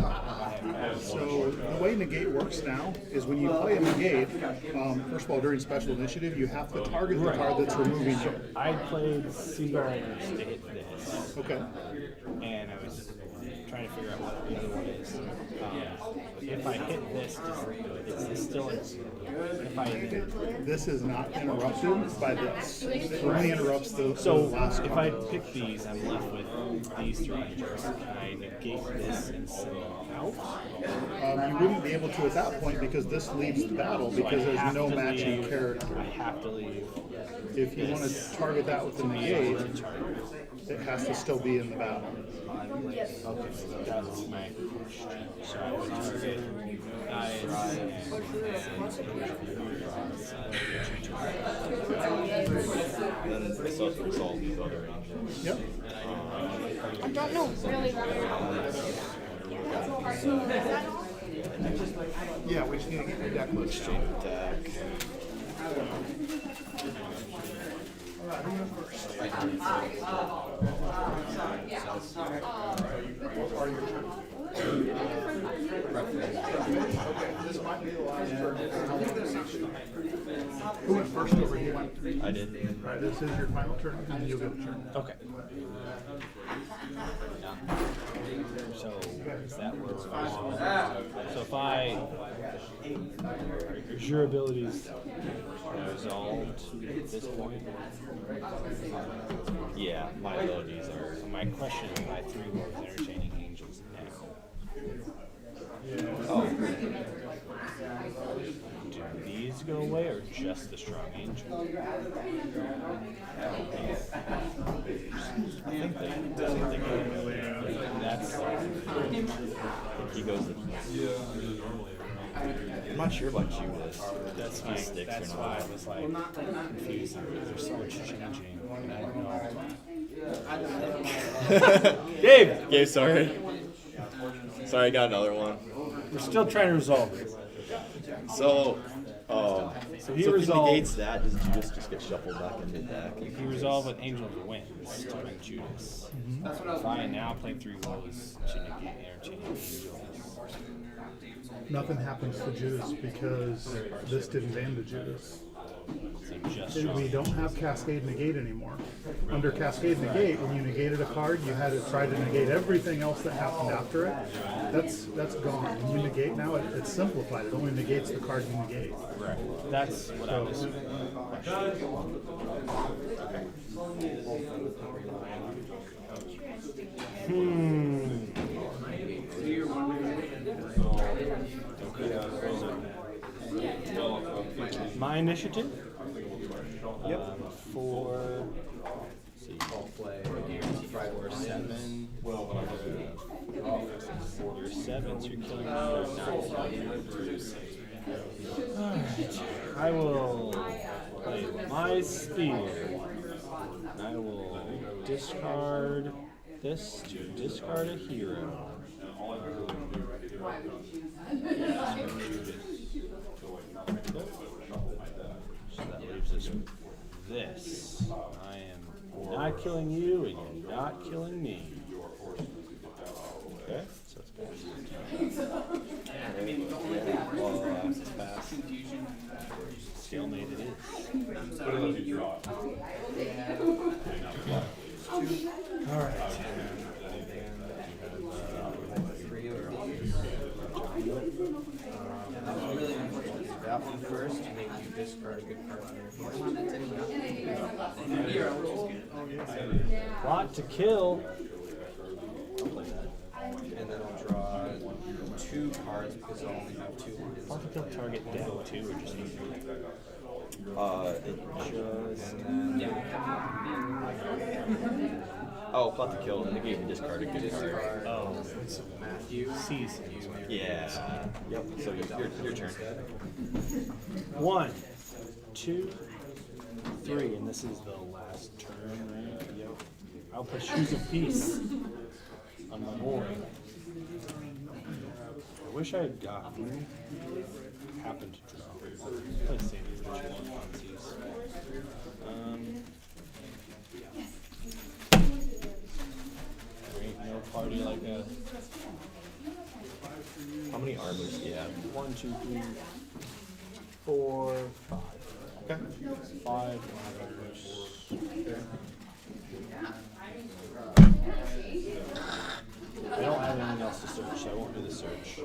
Speaker 5: So the way negate works now is when you play a negate, first of all, during special initiative, you have to target the card that's removing you.
Speaker 1: I played Seagull Riders to hit this.
Speaker 5: Okay.
Speaker 1: And I was trying to figure out what the other one is. If I hit this, it's still. If I
Speaker 5: This is not interrupted by this. It only interrupts the
Speaker 1: so
Speaker 5: last
Speaker 1: if
Speaker 5: card.
Speaker 1: I pick these, I'm left with these 3 angels. Can I negate this and send them out?
Speaker 5: You wouldn't be able to at that point because this leaves the battle because there's no matching character.
Speaker 1: I have to leave.
Speaker 5: If you want to target that with the negate, it has to still be in the battle.
Speaker 1: Okay, that was my question. So I would target guys
Speaker 10: And then this also resolves these other angels.
Speaker 5: Yep.
Speaker 7: I don't know really what. So is that all?
Speaker 5: Yeah, we just need to get your deck list.
Speaker 6: Exchange the deck.
Speaker 5: This might be the last turn. Who went first over here?
Speaker 6: I did.
Speaker 5: Right, this is your final turn, and you'll get a turn.
Speaker 6: Okay. So is that where? So if I is your abilities resolved at this point? Yeah, my abilities are. So my question is, my 3 words entertaining angels now. Oh. Do these go away or just the strong angel? I think they go away. That's. I think he goes. I'm not sure about Judas. That's why I was like confused. There's so much changing. And I don't know.
Speaker 1: Gabe!
Speaker 10: Sorry. Sorry, I got another one.
Speaker 1: We're still trying to resolve it.
Speaker 10: So,
Speaker 1: So he
Speaker 10: if he
Speaker 1: resolved.
Speaker 10: negates that, does Judas just get shuffled back into the deck?
Speaker 6: If you resolve with Angel wins to win Judas. If I now play 3 woes to negate entertaining angels.
Speaker 5: Nothing happens to Judas because this didn't ban to Judas.
Speaker 6: So just
Speaker 5: And we don't have Cascade Negate anymore. Under Cascade Negate, when you negated a card, you had to try to negate everything else that happened after it. That's gone. When you negate now, it's simplified. It only negates the card you negate.
Speaker 6: Right. That's what I was My initiative? Yep. 4. See, I'll play 5 or 7. Your 7s, you're killing me. Alright. I will play my spear. And I will discard this to discard a hero. So that leaves us with this. I am not killing you, and you're not killing me. Okay, so it's pass. Stalemate it is. All right.
Speaker 10: That one first, make you discard a good card from your hand.
Speaker 6: Plot to kill.
Speaker 10: And then I'll draw 2 cards because I only have 2 lines.
Speaker 6: Plot to kill target dead too, or just either?
Speaker 10: It just. Oh, plot to kill. Negate and discard a good card.
Speaker 6: Oh, it's Matthew sees.
Speaker 10: Yeah. Yep. So your turn.
Speaker 6: 1, 2, 3, and this is the last turn, right? Yep. I'll put Shoes of Peace on my board. I wish I had gotten. Happened to draw. Play Sadie's Ritual on Ponzi's. There ain't no party like a.
Speaker 10: How many armors do you have?
Speaker 6: 1, 2, 3, 4, 5.
Speaker 10: Okay.
Speaker 6: 5 armors. I don't have anything else to search, so I won't do the search. The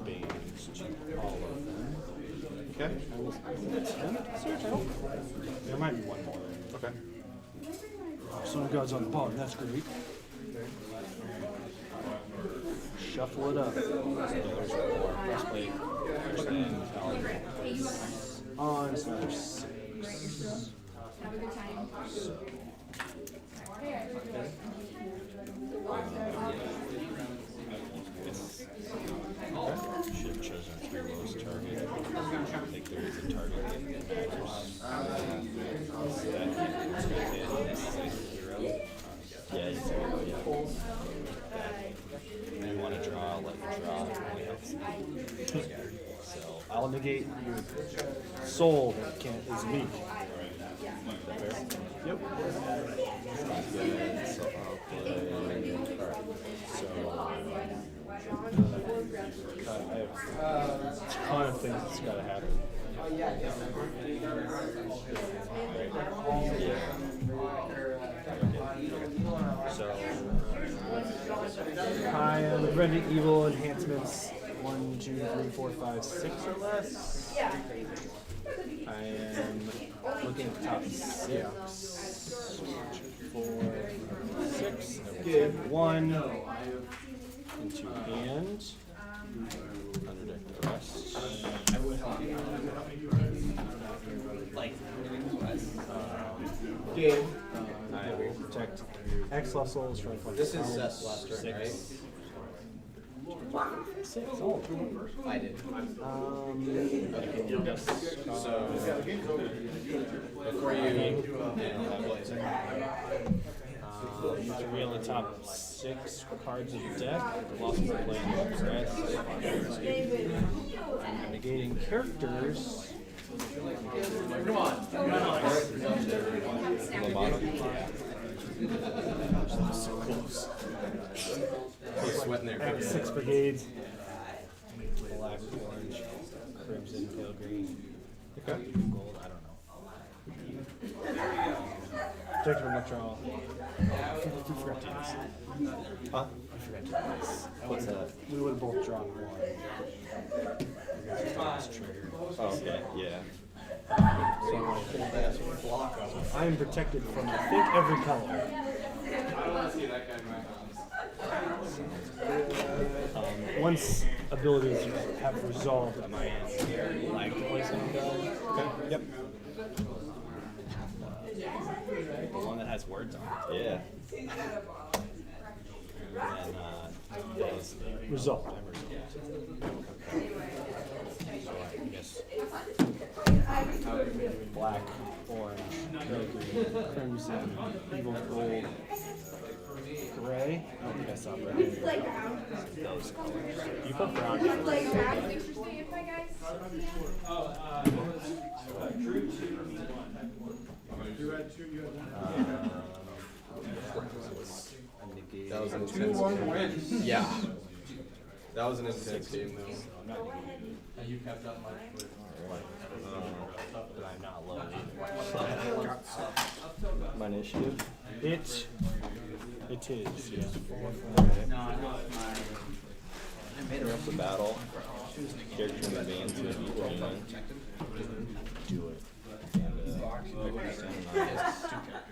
Speaker 6: Banes to all of them.
Speaker 10: Okay.
Speaker 6: I will attempt to search. I don't. There might be one more.
Speaker 10: Okay.
Speaker 6: Sun of God's on the bottom. That's great. Shuffle it up. So there's 4. Breastplate. There's then on. So another 6.
Speaker 9: Have a good time.
Speaker 6: So. Should have chosen 3 lowest target. I think there is a target that matters.
Speaker 10: Yeah, you
Speaker 6: If you want to draw, let me draw.
Speaker 1: So I'll negate your soul that is weak. Yep.
Speaker 6: So I'll play. Alright. So I have a ton of things that's gotta happen. So I am preventing evil enhancements 1, 2, 3, 4, 5, 6 or less. I am looking at the top 6. 4, 6. Give 1 into hand. Underdeck the rest.
Speaker 10: Game.
Speaker 6: I will protect X level strength.
Speaker 10: This is Seth's last turn, right?
Speaker 6: 6. Oh.
Speaker 10: I did.
Speaker 6: So
Speaker 10: Before you
Speaker 6: you can reveal the top 6 cards of the deck. The loss of the playing rest. I'm negating characters.
Speaker 10: Come on.
Speaker 6: On the bottom.
Speaker 10: So close. Sweating there.
Speaker 1: I have 6 brigades.
Speaker 6: Black, orange, crimson, pale green.
Speaker 1: Okay.
Speaker 6: Gold, I don't know.
Speaker 1: Protected from withdrawal. I forgot to do this.
Speaker 6: Huh?
Speaker 1: I forgot to do this.
Speaker 6: What's that?
Speaker 1: We would have both drawn 1.
Speaker 6: Oh, okay, yeah.
Speaker 1: I am protected from, I think, every color.
Speaker 10: I don't want to see that guy in my house.
Speaker 1: Once abilities have resolved at my end, like to play some card.
Speaker 6: Okay. Yep.
Speaker 1: The one that has words on it.
Speaker 6: Yeah. And then,
Speaker 1: Resolved.
Speaker 6: I guess black, orange, pale green, crimson, evil gold, gray. I don't think I saw gray. Those colors. You put brown down.
Speaker 10: That was an intense game. Yeah. That was an intense game, though. And you kept up much with.
Speaker 6: But I'm not low. My initiative?
Speaker 1: It is, yeah.
Speaker 6: Interrupt the battle. Character in the vein to an equal unit. Do it. And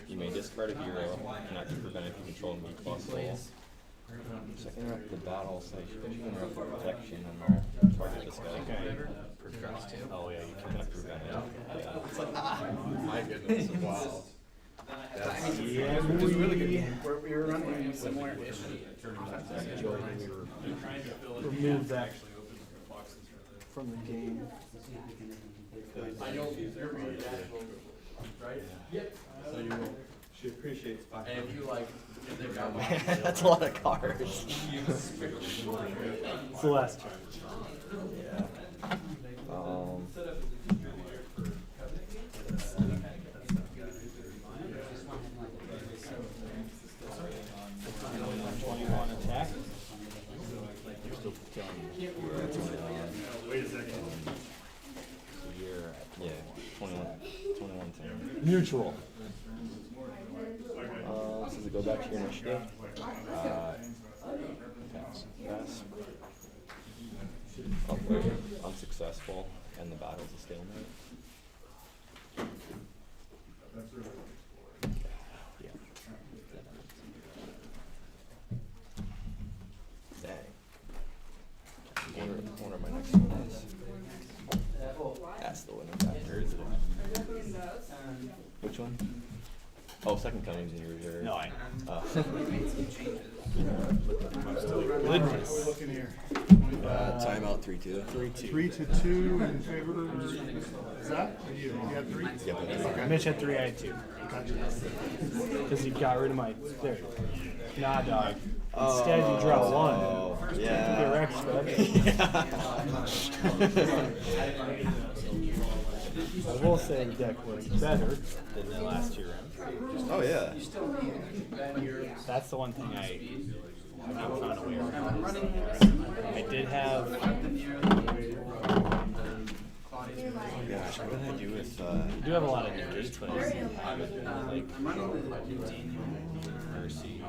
Speaker 6: you may discard a hero, not to prevent if you control and be possible. So interrupt the battle, so you can interrupt the protection and I'll target this guy. Oh yeah, you can prevent it. Yeah.
Speaker 10: It's like, my goodness, wow. That's,
Speaker 1: Yeah,
Speaker 10: it was really good.
Speaker 6: We were running similar
Speaker 1: remove that from the game.
Speaker 10: I know you're being natural, right? Yep. So you she appreciates fine. And if you like, if they've got
Speaker 12: That's a lot of cards.
Speaker 1: It's the last turn.
Speaker 12: Yeah.
Speaker 1: Attack.
Speaker 6: You're still killing me.
Speaker 1: Wait a second.
Speaker 6: Yeah, 21 10.
Speaker 1: Neutral.
Speaker 6: Does it go back to your initiative? Pass. Unsuccessful, and the battle's a stalemate. Yeah. Dang. I wonder my next one is. That's the winning factor, isn't it? Which one? Oh, second coming's in your reserve.
Speaker 1: No, I.
Speaker 5: Goodness. Looking here.
Speaker 12: Timeout 3-2.
Speaker 5: 3-2 in favor. Is that? Or you? You had 3?
Speaker 12: Yep.
Speaker 5: Okay.
Speaker 1: Mitch had 3, I had 2. Because he got rid of my. There. Nah, dog. Instead, you draw one.
Speaker 6: Yeah.
Speaker 1: Your Rex, I will say the deck was better than the last 2 rounds.
Speaker 6: Oh yeah.
Speaker 1: That's the one thing I haven't found a way around. I did have.
Speaker 6: Gosh, what did I do with?
Speaker 1: I do have a lot of negates, but I just haven't like Mercy.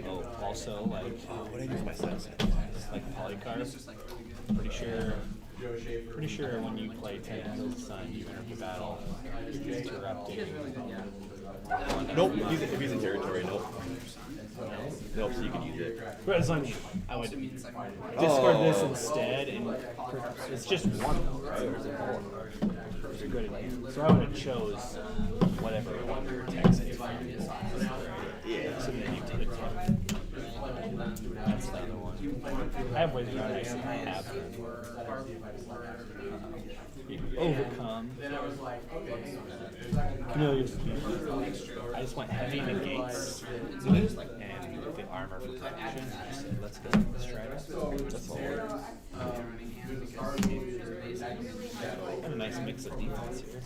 Speaker 1: Oh, also like
Speaker 6: What did I do with my sense?
Speaker 1: like Polycarp. Pretty sure when you play 10 Kills the Sun, you enter the battle interrupting.
Speaker 6: Nope. If he's in territory, nope. Nope. So you can use it.
Speaker 1: But as long as I would discard this instead, and it's just one though, right? Or is it more? It's a good idea. So I would have chose whatever one your text is.
Speaker 6: Yeah.
Speaker 1: So then you could have. That's the other one. I have ways around it. I have overcome. Chameleon's I just went heavy negates and the armor for protection. I just said, let's go. Let's try this. That's all. I have a nice mix of defense here.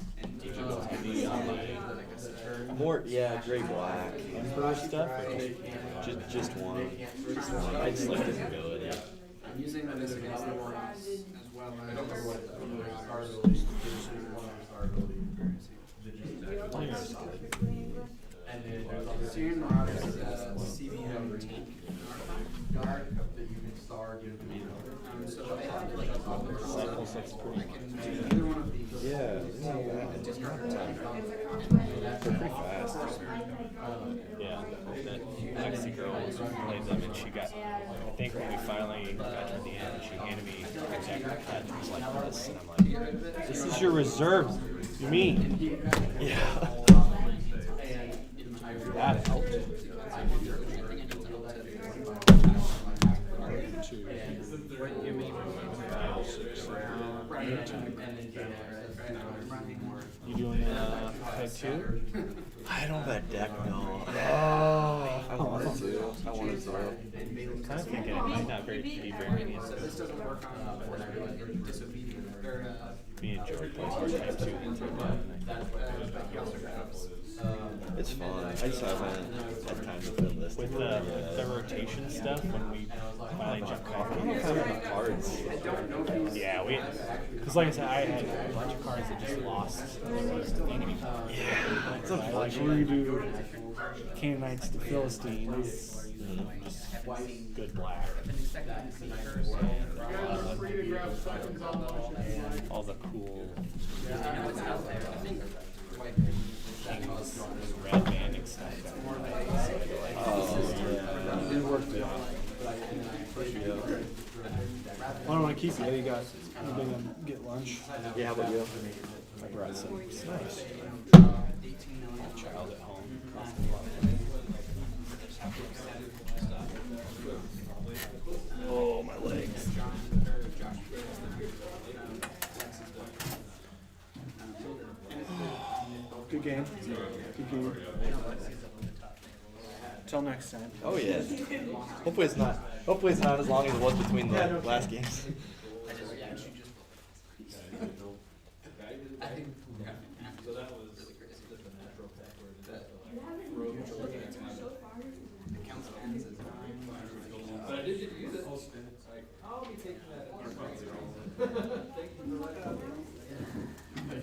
Speaker 1: Heavy on my
Speaker 6: More, yeah, gray black.
Speaker 1: Emperor stuff.
Speaker 6: Just one.
Speaker 1: I just like his ability.
Speaker 8: I'm using this against the ones as well as Syrian Marauders is a CBM tank. Guard that you can star give to me. So I have like
Speaker 1: Cycles looks pretty.
Speaker 8: either one of these.
Speaker 6: Yeah. They're pretty fast.
Speaker 1: Yeah, that Lexi girl played them and she got, I think when we finally got to the end, she handed me a deck that was like this, and I'm like, this is your reserve, you mean? Yeah. That helped. You doing peg 2?
Speaker 6: I don't have that deck, no.
Speaker 1: Oh,
Speaker 6: I wanted to.
Speaker 1: I'm kind of thinking it might not be very many instances.
Speaker 8: This doesn't work on disobedient.
Speaker 1: Me and George play hard type 2 and 3
Speaker 6: It's fun. I just haven't had time to fill this.
Speaker 1: With the rotation stuff, when we finally jumped off
Speaker 6: I don't have enough cards.
Speaker 1: yeah, because like I said, I had a bunch of cards that just lost. Yeah, it's like we're gonna do Canaanites to Philistines, just good black. All the cool red banding stuff. It worked out. I don't want to keep you. You got anything to get lunch?
Speaker 6: Yeah, how about you?
Speaker 1: I brought some. It's nice. Child at home. Oh, my legs. Good game. Good game. Till next time.
Speaker 6: Oh yeah. Hopefully it's not as long as it was between the last games.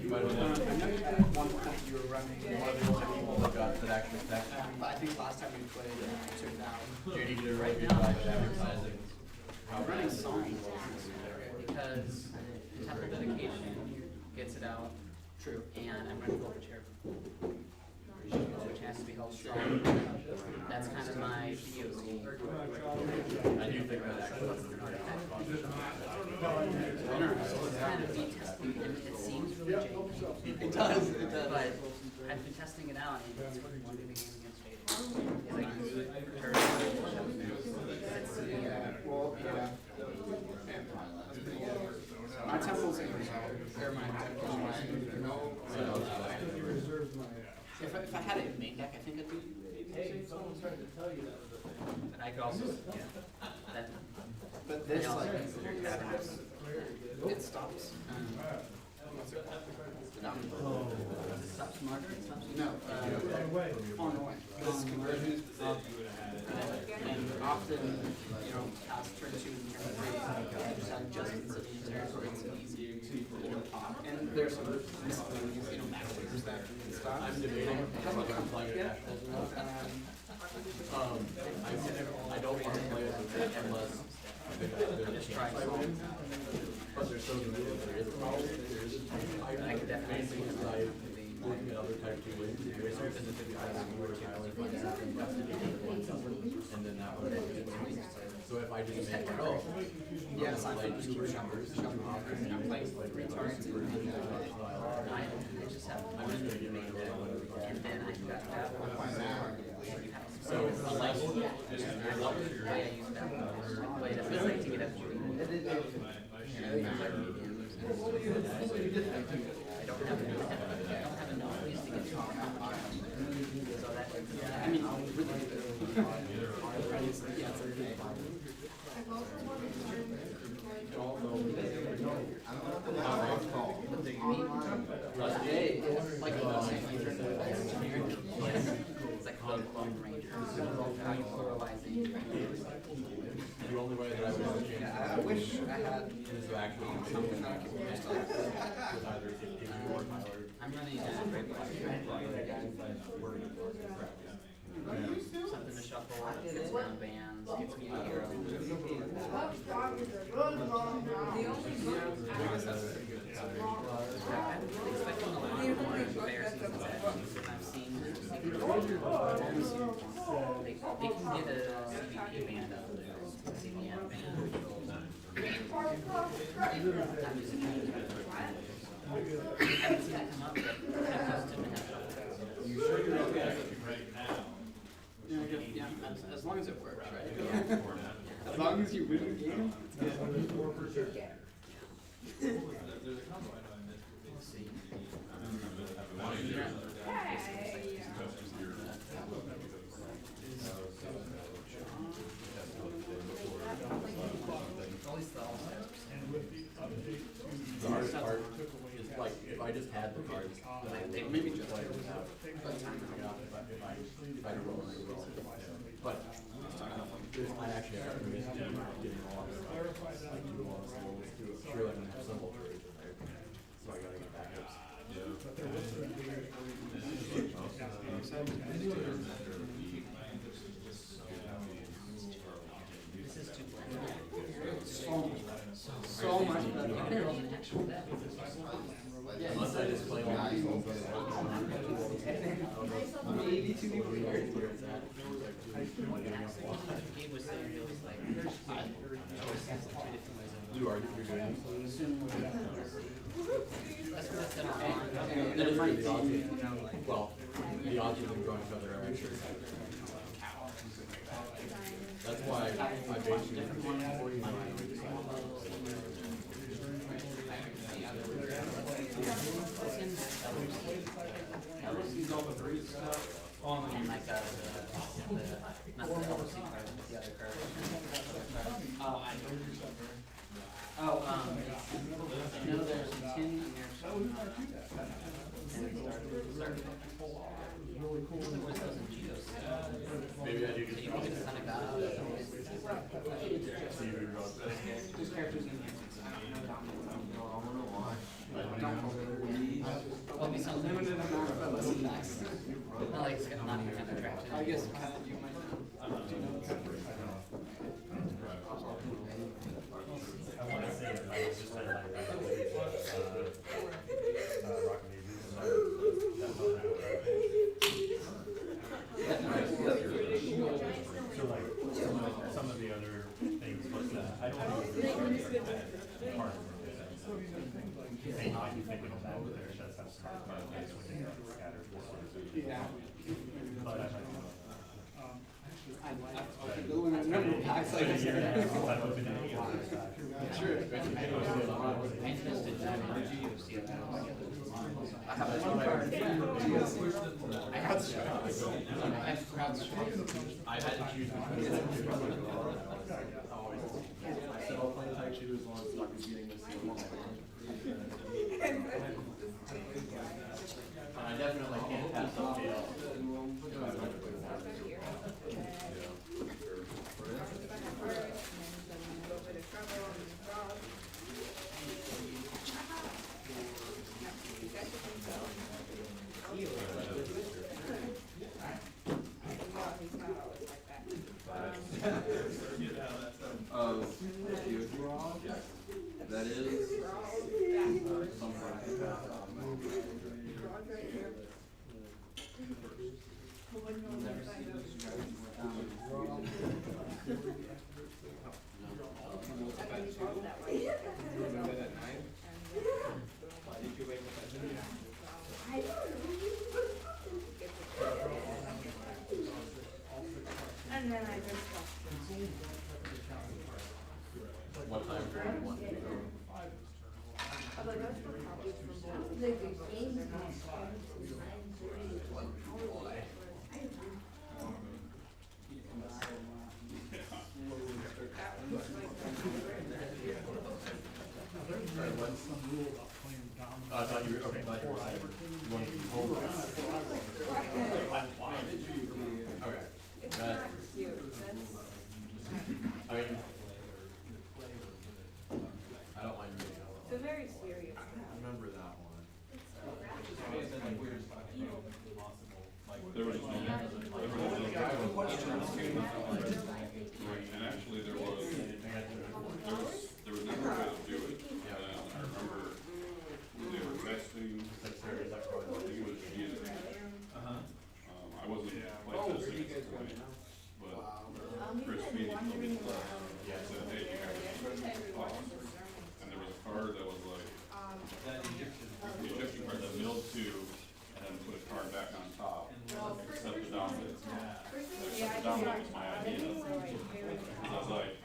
Speaker 8: One point you were running one of the people that got that actually affected. I think last time we played, it took down. JD did it right now. Advertising.
Speaker 11: I'm running songs because temple dedication gets it out. True. And I'm running over chair, which has to be held strong. That's kind of my POC.
Speaker 8: I do think that actually was an artifact.
Speaker 11: It's kind of detesting. It seems really janky.
Speaker 8: It does.
Speaker 11: But I've been testing it out, and it's what we want to do the game against Fade. It's like turn.
Speaker 8: Well, yeah. My temple's in resolve. They're my temple's mine.
Speaker 11: If I had it in main deck, I think I'd be
Speaker 3: hey, someone started to tell you that was a thing.
Speaker 11: But I could also, yeah, that,
Speaker 8: But
Speaker 11: they
Speaker 8: this
Speaker 11: also
Speaker 8: like
Speaker 11: consider cabinets. It stops, stops smarter, it stops.
Speaker 8: no,
Speaker 11: On the way. And often, you know, past turn 2 and turn 3, you just have adjustments of the territories and easier to talk. And there's some miscellaneous, you know, backwards that and stuff.
Speaker 3: I'm debating.
Speaker 11: It hasn't come like yet.
Speaker 3: I don't want to play it unless there's a chance I win. But there's so good that there is a problem. There is a chance. I could definitely see because I look at other type 2 wins. There's certain that I have more Tyler and then that one. So if I just make it, oh,
Speaker 11: Yeah, aside
Speaker 3: like
Speaker 11: from just
Speaker 3: 2
Speaker 11: keep
Speaker 3: numbers,
Speaker 11: shoving off and I'm playing like 3 turns and I just have
Speaker 3: I'm just gonna get
Speaker 11: made
Speaker 3: rid
Speaker 11: it.
Speaker 3: of it.
Speaker 11: And then I got that one.
Speaker 3: So unless
Speaker 11: I love the way I use that one. Way to feel like to get up to it. I don't have enough ways to get to it. So that, I mean, really, yeah, Hey, it's like it's like a Lone Ranger. How you pluralizing.
Speaker 3: the only way that I would ever change
Speaker 8: I wish I had
Speaker 3: is to actually something that I can with either if you or Tyler.
Speaker 11: I'm running something to shuffle, gets me on bands, gets me a hero. I'm really expecting a lot more fair seasons I've seen. They can get a CVP band out there, CVM band. I'm just trying to I haven't seen that come up, but I'm close to have
Speaker 3: You sure you're okay right now?
Speaker 8: Yeah, as long as it works, right? As long as you win the game, it's good.
Speaker 3: There's a combo I know I missed. The hardest part is like if I just had the cards,
Speaker 8: They maybe just
Speaker 3: play it without. If I don't roll it. But I actually have to miss getting all of this. Like do all this little, sure, like I have symbol trades in there. So I gotta get backups.
Speaker 11: This is too
Speaker 8: so much better.
Speaker 3: Unless I just play all these ones.
Speaker 8: Maybe 2 people here.
Speaker 11: Gabe was saying it was like choices of 2 different ways of
Speaker 3: You are, you're doing
Speaker 11: that's what I said on.
Speaker 3: That is true, the odds, well, the odds of them going each other are actually. That's why I basically.
Speaker 11: And like not the LC card, but the other card. I know there's some tin and there's some, really cool. There was those in Geos.
Speaker 3: Maybe I do
Speaker 11: So
Speaker 3: just.
Speaker 11: you can get a ton of guys. There's characters in here. There'll be some limited amount of listen backs. Not like it's not even kind of attractive.
Speaker 8: I guess kind of you might know. Do you know what's
Speaker 5: I want to say that I was just at like Rock so like some of the other things, but I don't think it's part of it. They might be thinking about it, there does have some part of it when they scattered.
Speaker 8: Yeah.
Speaker 5: But I like
Speaker 8: I'll keep going with number of packs like I said.
Speaker 5: I've opened it.
Speaker 3: sure it's great. I know it's a lot.
Speaker 11: I tested that energy of CLS.
Speaker 3: I have one card. I had strikes.
Speaker 11: I have crowd strike.
Speaker 3: I had to choose between the two. I said I'll play Tai Chi as long as Doc is getting this. And I definitely can't pass up jail. That is
Speaker 9: And then I just left.
Speaker 3: what time do you want to go?
Speaker 9: I'm like, that's for copies from both. Like the games.
Speaker 5: There's some rule about playing dominoes.
Speaker 3: I thought you were, okay, thought you were saying, you want to be home. Okay.
Speaker 9: It's
Speaker 3: That,
Speaker 9: not cute.
Speaker 3: I mean, I don't mind reading it.
Speaker 9: It's a very serious house.
Speaker 3: Remember that one.
Speaker 2: There was no, and actually there was never a way to do it. And I remember they were testing, I think it was Gina. I wasn't playing testing at the point, but Chris Meany told me to play. Said, hey, you have to pause. And there was a card that was like, the Egyptian card that milled two, and then put a card back on top, except the dominant. Except the dominant was my idea. And I was like,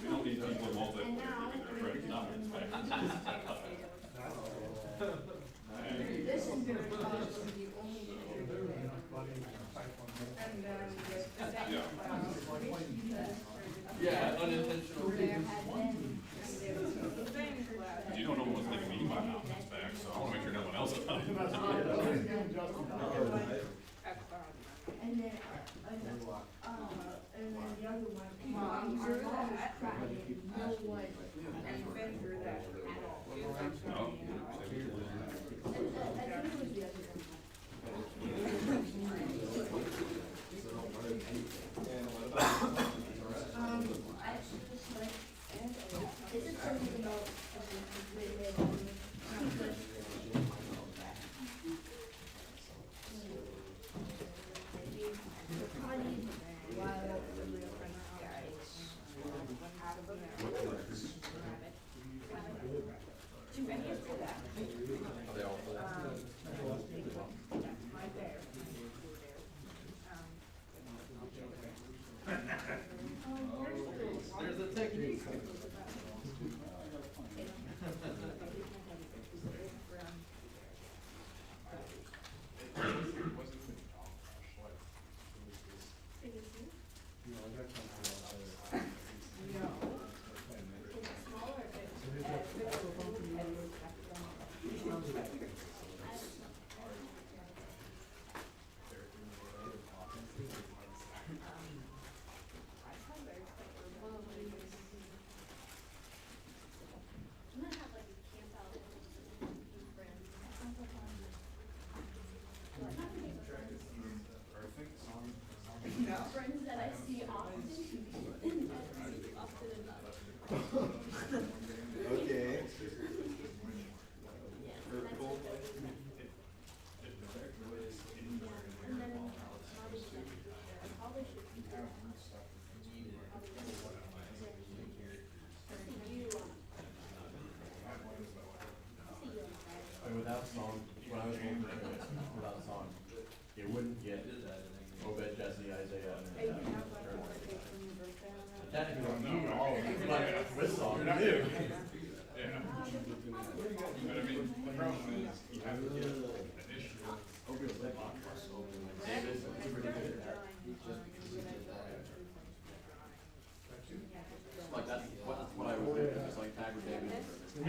Speaker 2: we don't need people in multiplayer giving their friends dominance back.
Speaker 9: This is very close to the only picture. And then the second
Speaker 2: Yeah.
Speaker 3: Yeah, unintentional.
Speaker 9: there had been, there was a thing about.
Speaker 2: You don't know what's gonna be my dominance back, so I wanna make sure no one else does.
Speaker 9: And then, and then the other one, Mom drew that, and no one, and Finn drew that at all.
Speaker 2: No?
Speaker 9: I think it was the other one. I actually just like, this is something about,
Speaker 3: Are they all full? There's a technique.
Speaker 9: friends that I see often, often enough.
Speaker 10: Okay.
Speaker 9: And then probably should be there.
Speaker 3: And without song, when I was going through it, without song, you wouldn't get Obed, Jesse, Isaiah, and Technically, you need all of them, but with song, you do.
Speaker 5: What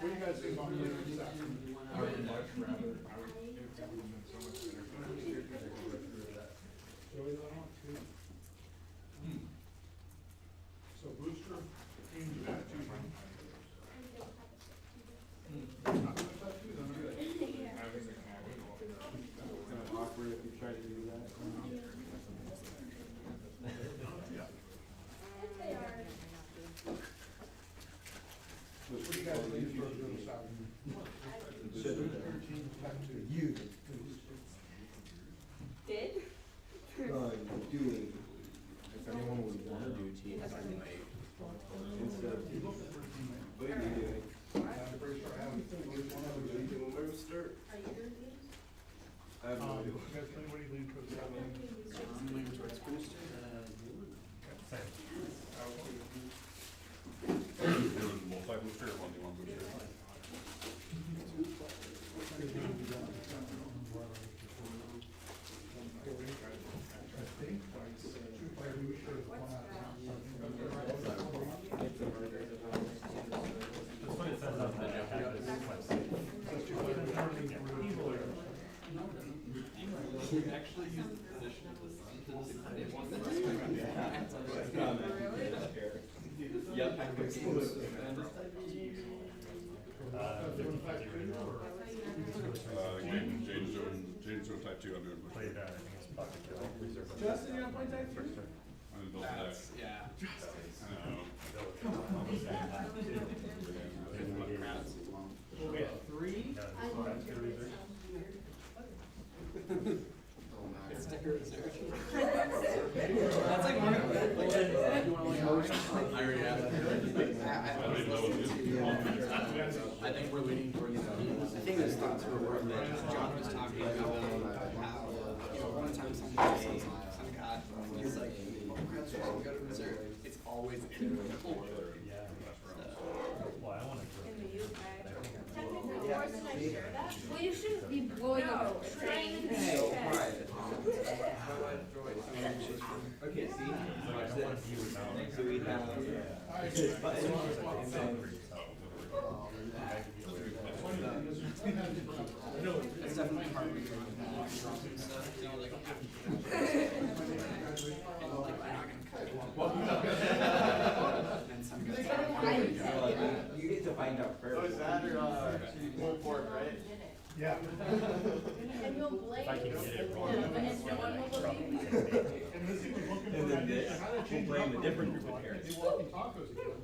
Speaker 5: do you guys think about me this afternoon? I would much rather, I would, it would have been so much better. Joey, I want to. So Booster came to that too.
Speaker 6: Awkward if you try to do that.
Speaker 5: What do you guys think for this afternoon?
Speaker 10: You.
Speaker 9: Did?
Speaker 10: Doing. If anyone would want to do team, I might. Instead of. What are you doing?
Speaker 5: I'm pretty sure I have.
Speaker 10: Where we start? I have no idea.
Speaker 5: You guys, anybody lean towards that one?
Speaker 11: I'm leaning towards Booster.
Speaker 2: Doing multi-booster or 1v1 booster?
Speaker 3: Actually use the position of the sun.
Speaker 10: Yep.
Speaker 2: Jaden's doing type 2, I'm doing booster.
Speaker 3: Justin, you don't play type 2?
Speaker 2: I'm in both of that.
Speaker 3: Yeah.
Speaker 6: We have 3.
Speaker 3: That's like one of the, like, you wanna like, I already have it. I think we're leaning towards.
Speaker 11: I think those thoughts were worth it. John was talking about how, one time some guy was like, oh, crap, so go to Missouri. It's always in the middle.
Speaker 9: Well, you shouldn't be blowing up a train.
Speaker 10: Okay, see? Watch this. So we have.
Speaker 11: It's definitely hard when you're dropping stuff, you know, like, and like, you're not gonna cut it. And some guys.
Speaker 10: You get to find out first.
Speaker 6: Oh, is that or pulled pork, right?
Speaker 5: Yeah.
Speaker 9: And you'll blame.
Speaker 6: I can get it wrong.
Speaker 9: And no one will believe you.
Speaker 5: And this, he was looking for
Speaker 10: And
Speaker 5: that
Speaker 10: then
Speaker 5: dish.
Speaker 10: this,
Speaker 5: How did
Speaker 10: we'll
Speaker 5: you
Speaker 10: blame
Speaker 5: change
Speaker 10: a
Speaker 5: it
Speaker 10: different
Speaker 5: up?
Speaker 10: group of parents.
Speaker 5: They walking tacos again.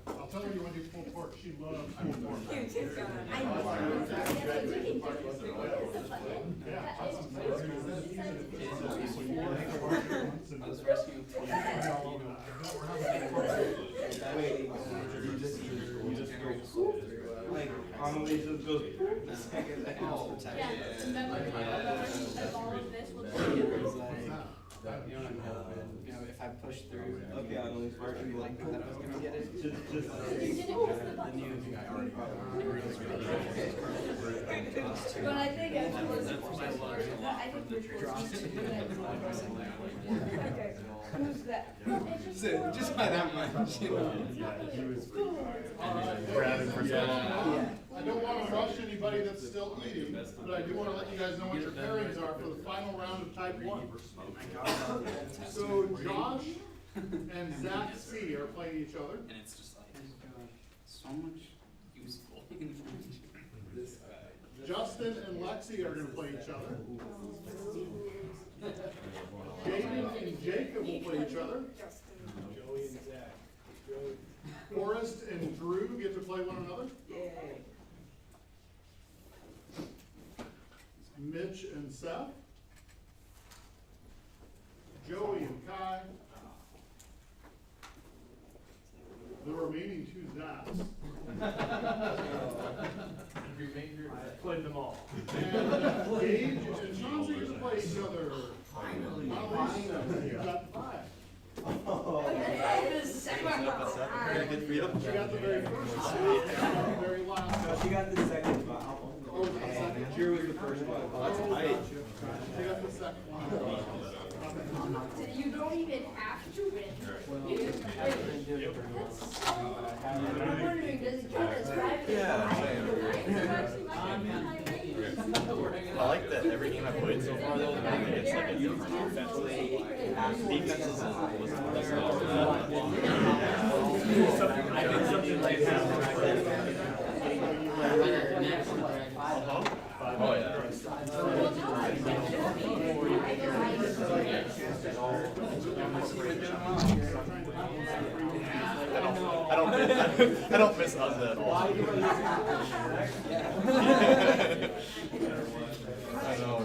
Speaker 5: I'll tell her you want to do pulled pork. She loves pulled pork.
Speaker 9: I know.
Speaker 5: Yeah.
Speaker 11: I was rescuing 20.
Speaker 10: Wait, you just go, like, on the just goes.
Speaker 11: The second the house protected.
Speaker 9: Yeah, remember, all of this will
Speaker 11: It was like, you know, if I push through,
Speaker 10: Okay, I'm only smart to be like
Speaker 11: that I was gonna get it.
Speaker 10: Just.
Speaker 11: The new guy already
Speaker 9: But I think afterwards, I think which was. Okay, who's that?
Speaker 11: So just by that much, you know.
Speaker 6: Grabbing for
Speaker 5: I don't want to rush anybody that's still eating, but I do want to let you guys know what your pairings are for the final round of type 1. So Josh and Zach C are playing each other.
Speaker 11: And it's just like, so much useful information.
Speaker 3: This guy.
Speaker 5: Justin and Lexi are going to play each other. Jaden and Jacob will play each other.
Speaker 3: Joey and Zach. Joey.
Speaker 5: Forrest and Drew get to play one another. Mitch and Seth. Joey and Kai. The remaining 2 Zachs.
Speaker 3: Remainder.
Speaker 5: Play played them all. And Gage and Sean get to play each other. Finally. You got 5.
Speaker 10: Good for you.
Speaker 5: She got the very first one. The very last one.
Speaker 10: She got the second one.
Speaker 5: Oh, the second.
Speaker 10: Cheer was the first one. Oh, that's tight.
Speaker 5: She got the second one.
Speaker 9: You don't even have to win. You just win. That's so. I'm wondering, does it count as 5?
Speaker 6: I like that every game I've played so far, though, it's like a different offense. Defense was the best of
Speaker 3: I did something like that.
Speaker 6: Oh, yeah. I don't miss us at all. I know,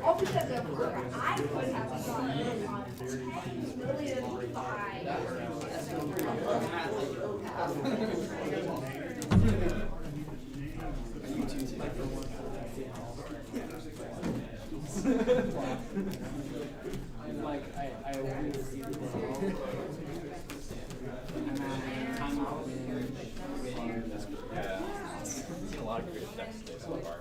Speaker 9: Oh, because of her, I would have gone in on 10 million
Speaker 11: I wanted to see the
Speaker 6: yeah. Seen a lot of creative decks today so far.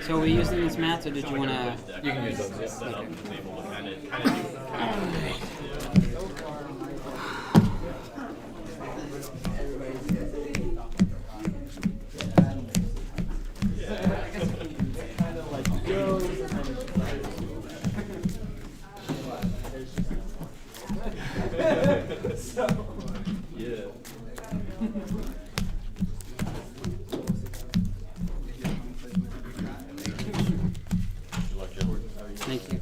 Speaker 11: So are we using these mats, or did you want to?
Speaker 6: You can use those. Yeah. Set up and able to kind of do.
Speaker 11: Thank you.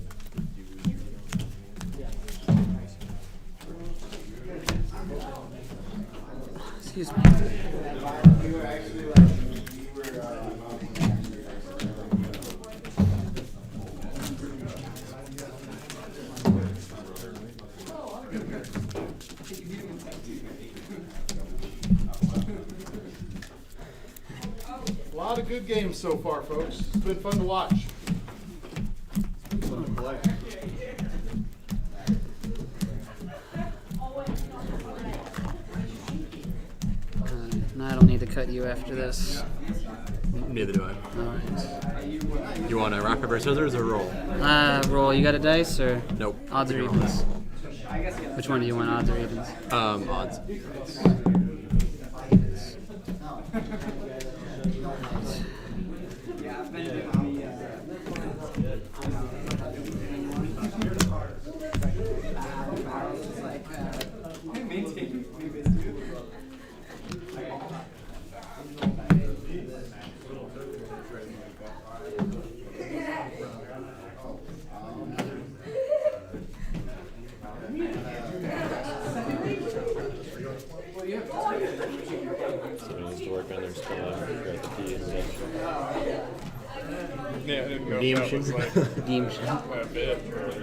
Speaker 11: Excuse me.
Speaker 5: A lot of good games so far, folks. It's been fun to watch. Fun to play.
Speaker 11: No, I don't need to cut you after this.
Speaker 12: Neither do I.
Speaker 11: Alright.
Speaker 12: You want a rock, paper, scissors or roll?
Speaker 11: Roll. You got a dice or?
Speaker 12: Nope.
Speaker 11: Odds or evens? Which one do you want, odds or evens?
Speaker 12: Odds.
Speaker 4: Somebody needs to work on their spelling, figure out the P and redemption.
Speaker 6: Yeah, I didn't know if that
Speaker 11: Redemption.
Speaker 6: was like
Speaker 11: Redemption.
Speaker 6: a bit.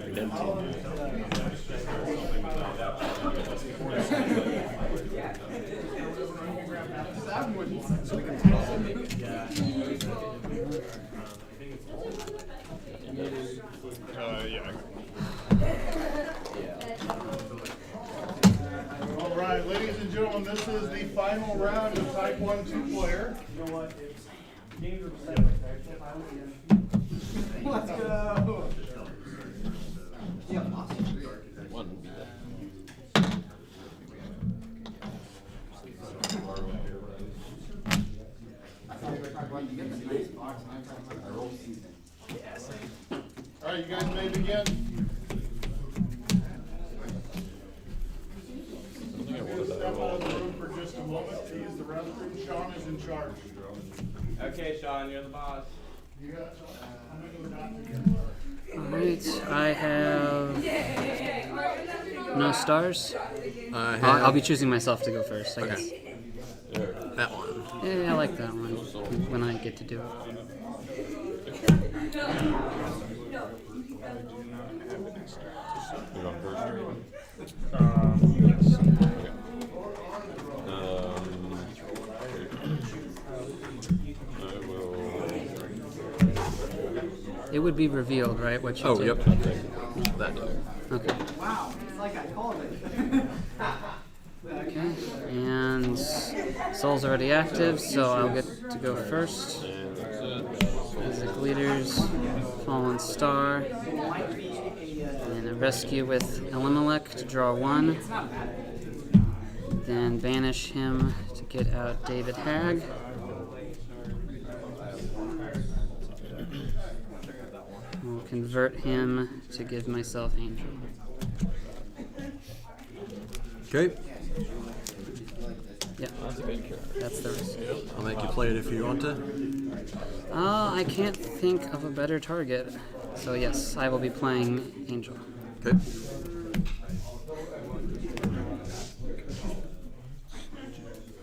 Speaker 4: Redemption.
Speaker 6: Yeah.
Speaker 5: All right, ladies and gentlemen, this is the final round of Type 1 2-player.
Speaker 3: You know what? Games are separate. Let's go.
Speaker 4: One.
Speaker 5: All right, you guys may begin. Step out of the room for just a moment. Use the restroom. Sean is in charge.
Speaker 10: Okay, Sean, you're the boss.
Speaker 5: You got it, Sean? I'm gonna go down again.
Speaker 11: Alright, I have no stars. I'll be choosing myself to go first, I guess.
Speaker 12: That one.
Speaker 11: Yeah, I like that one when I get to do it.
Speaker 4: You're going first.
Speaker 6: Yes.
Speaker 4: I will.
Speaker 11: It would be revealed, right? What you
Speaker 12: Oh,
Speaker 11: did?
Speaker 12: yep. That.
Speaker 11: Okay.
Speaker 8: Wow, it's like I called it.
Speaker 11: Okay. And Soul's already active, so I'll get to go first. Music Leaders, Fallen Star, and a rescue with Elimelech to draw 1. Then banish him to get out David Hag. We'll convert him to give myself Angel.
Speaker 12: Okay.
Speaker 11: Yeah, that's the risk.
Speaker 12: I'll make you play it if you want to.
Speaker 11: I can't think of a better target. So yes, I will be playing Angel.
Speaker 12: Okay.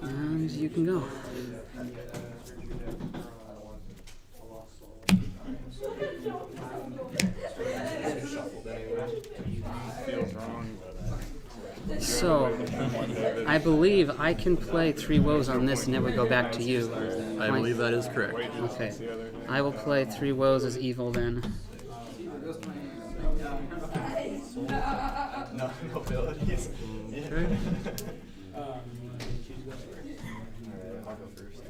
Speaker 11: And you can go. So, I believe I can play 3 woes on this and it would go back to you.
Speaker 12: I believe that is correct.
Speaker 11: Okay. I will play 3 woes as evil then.
Speaker 6: No abilities.
Speaker 12: Okay.
Speaker 6: I'll go first.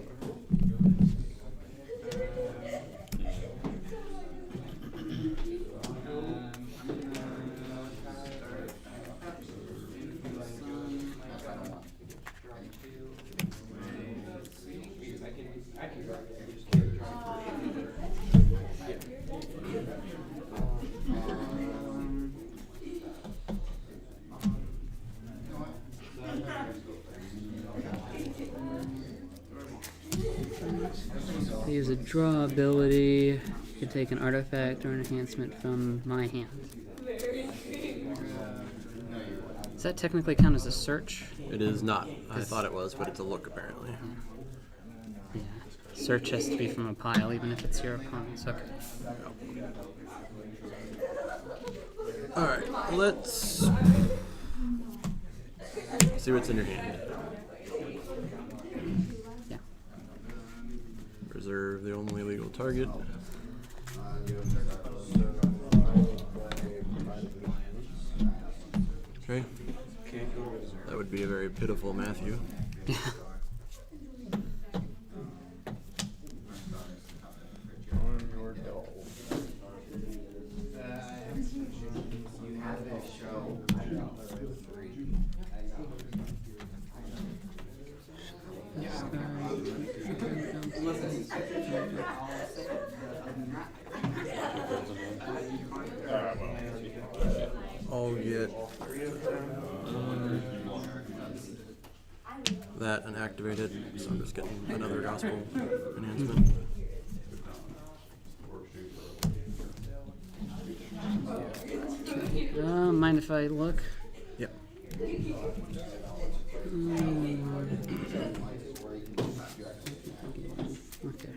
Speaker 11: I use a draw ability to take an artifact or an enhancement from my hand. Does that technically count as a search?
Speaker 12: It is not. I thought it was, but it's a look apparently.
Speaker 11: Yeah. Search has to be from a pile, even if it's your opponent's. Okay.
Speaker 12: Alright, let's see what's in your hand.
Speaker 11: Yeah.
Speaker 12: Reserve the only legal target. Okay. That would be a very pitiful Matthew.
Speaker 11: Yeah.
Speaker 12: I'll get that and activate it, so I'm just getting another gospel enhancement.
Speaker 11: Mind if I look?
Speaker 12: Yep.
Speaker 11: Okay.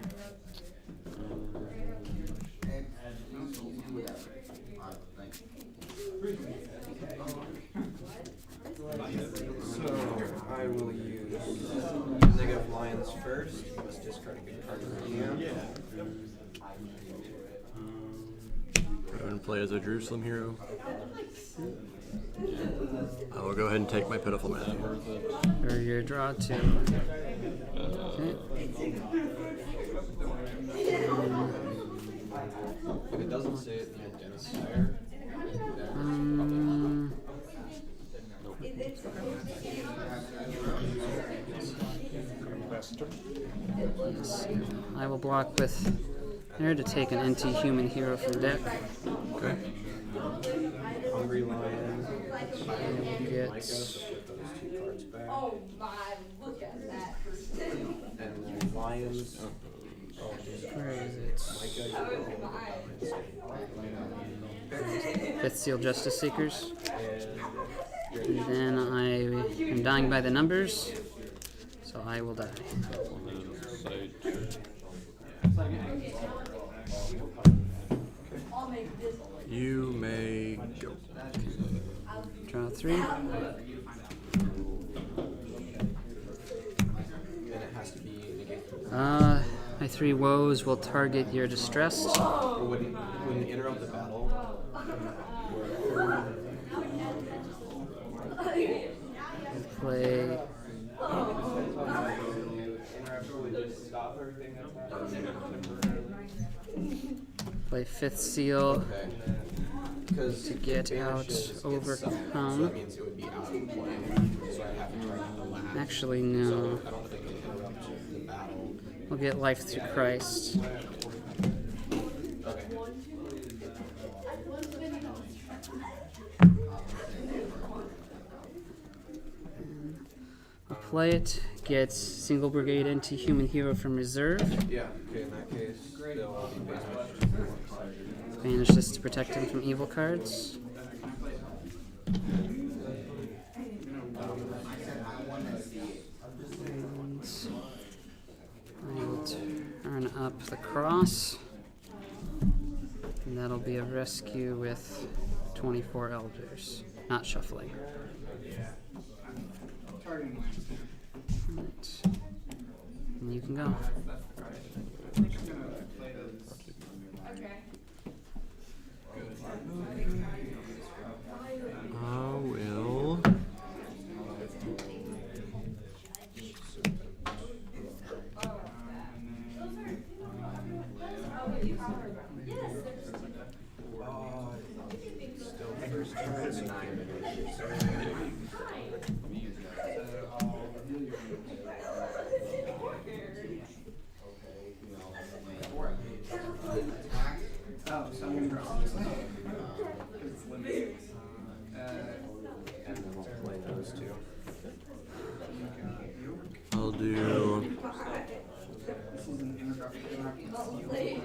Speaker 10: So I will use negative lions first. Let's discard a good card from here.
Speaker 12: Go ahead and play as a Jerusalem hero. I will go ahead and take my pitiful Matthew.
Speaker 11: Or your draw 2. Okay.
Speaker 10: If it doesn't say it in the identifier,
Speaker 11: Yes. I will block with there to take an anti-human hero from deck.
Speaker 12: Okay.
Speaker 10: Hungry Lion,
Speaker 11: Get
Speaker 10: Micah, put those 2 cards back.
Speaker 9: Oh my, look at that.
Speaker 10: And then Lions.
Speaker 11: where is it?
Speaker 10: Micah, you roll the lions.
Speaker 11: Fifth Seal Justice Seekers. And then I am dying by the numbers, so I will die.
Speaker 2: Sight.
Speaker 12: You may go.
Speaker 11: Draw 3.
Speaker 3: And it has to be negated.
Speaker 11: My 3 woes will target your distressed.
Speaker 3: When you interrupt the battle,
Speaker 11: Play play Fifth Seal to get out Overcome.
Speaker 3: that means it would be out of play. So I have to target the last.
Speaker 11: Actually, no.
Speaker 3: I don't think it interrupts the battle.
Speaker 11: We'll get Life Through Christ. I'll play it, get Single Brigade Anti-Human Hero from reserve.
Speaker 3: Yeah, okay, in that case, they'll all be banished.
Speaker 11: Banish this to protect him from evil cards. And I will turn up the cross. And that'll be a rescue with 24 elders. Not shuffling. Right. And you can go.
Speaker 12: I will.
Speaker 8: Oh, so I'm gonna draw. Because it's limited.
Speaker 3: And then we'll play those two.
Speaker 12: I'll do.
Speaker 8: This is an introduction.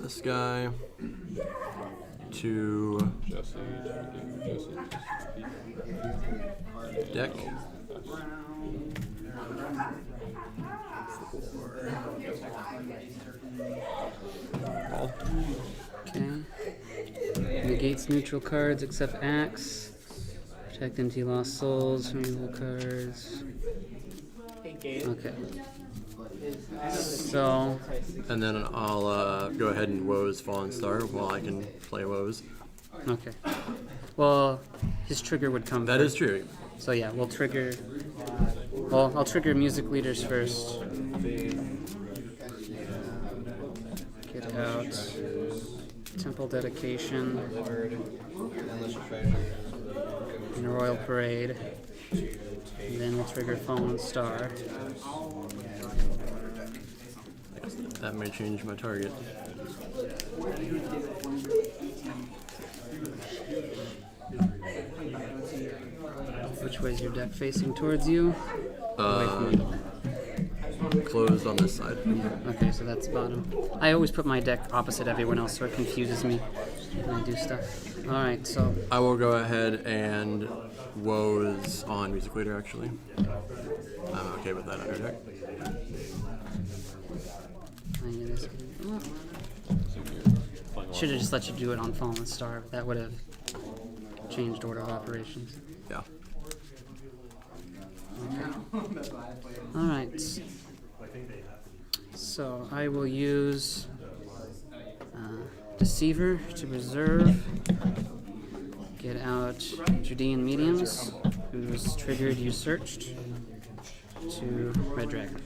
Speaker 12: This guy to
Speaker 2: Jesse.
Speaker 12: deck. All.
Speaker 11: Okay. Negates neutral cards except Axe. Protect empty lost souls from evil cards. Okay. So,
Speaker 12: And then I'll go ahead and woes Fallen Star while I can play woes.
Speaker 11: okay. Well, his trigger would come
Speaker 12: That
Speaker 11: first.
Speaker 12: is true.
Speaker 11: So yeah, we'll trigger. Well, I'll trigger music leaders first. Get out. Temple dedication. And Royal Parade. And then we'll trigger Fallen Star.
Speaker 12: That may change my target.
Speaker 11: Which way is your deck facing towards you? Away from me.
Speaker 12: Closed on this side.
Speaker 11: Okay, so that's bottom. I always put my deck opposite everyone else so it confuses me when I do stuff. Alright, so
Speaker 12: I will go ahead and woes on Music Leader, actually. I'm okay with that under deck.
Speaker 11: Should have just let you do it on Fallen Star. That would have changed order of operations.
Speaker 12: Yeah.
Speaker 11: Alright. So I will use Deceiver to reserve. Get out Judean Mediums, who's triggered you searched, to Red Dragon.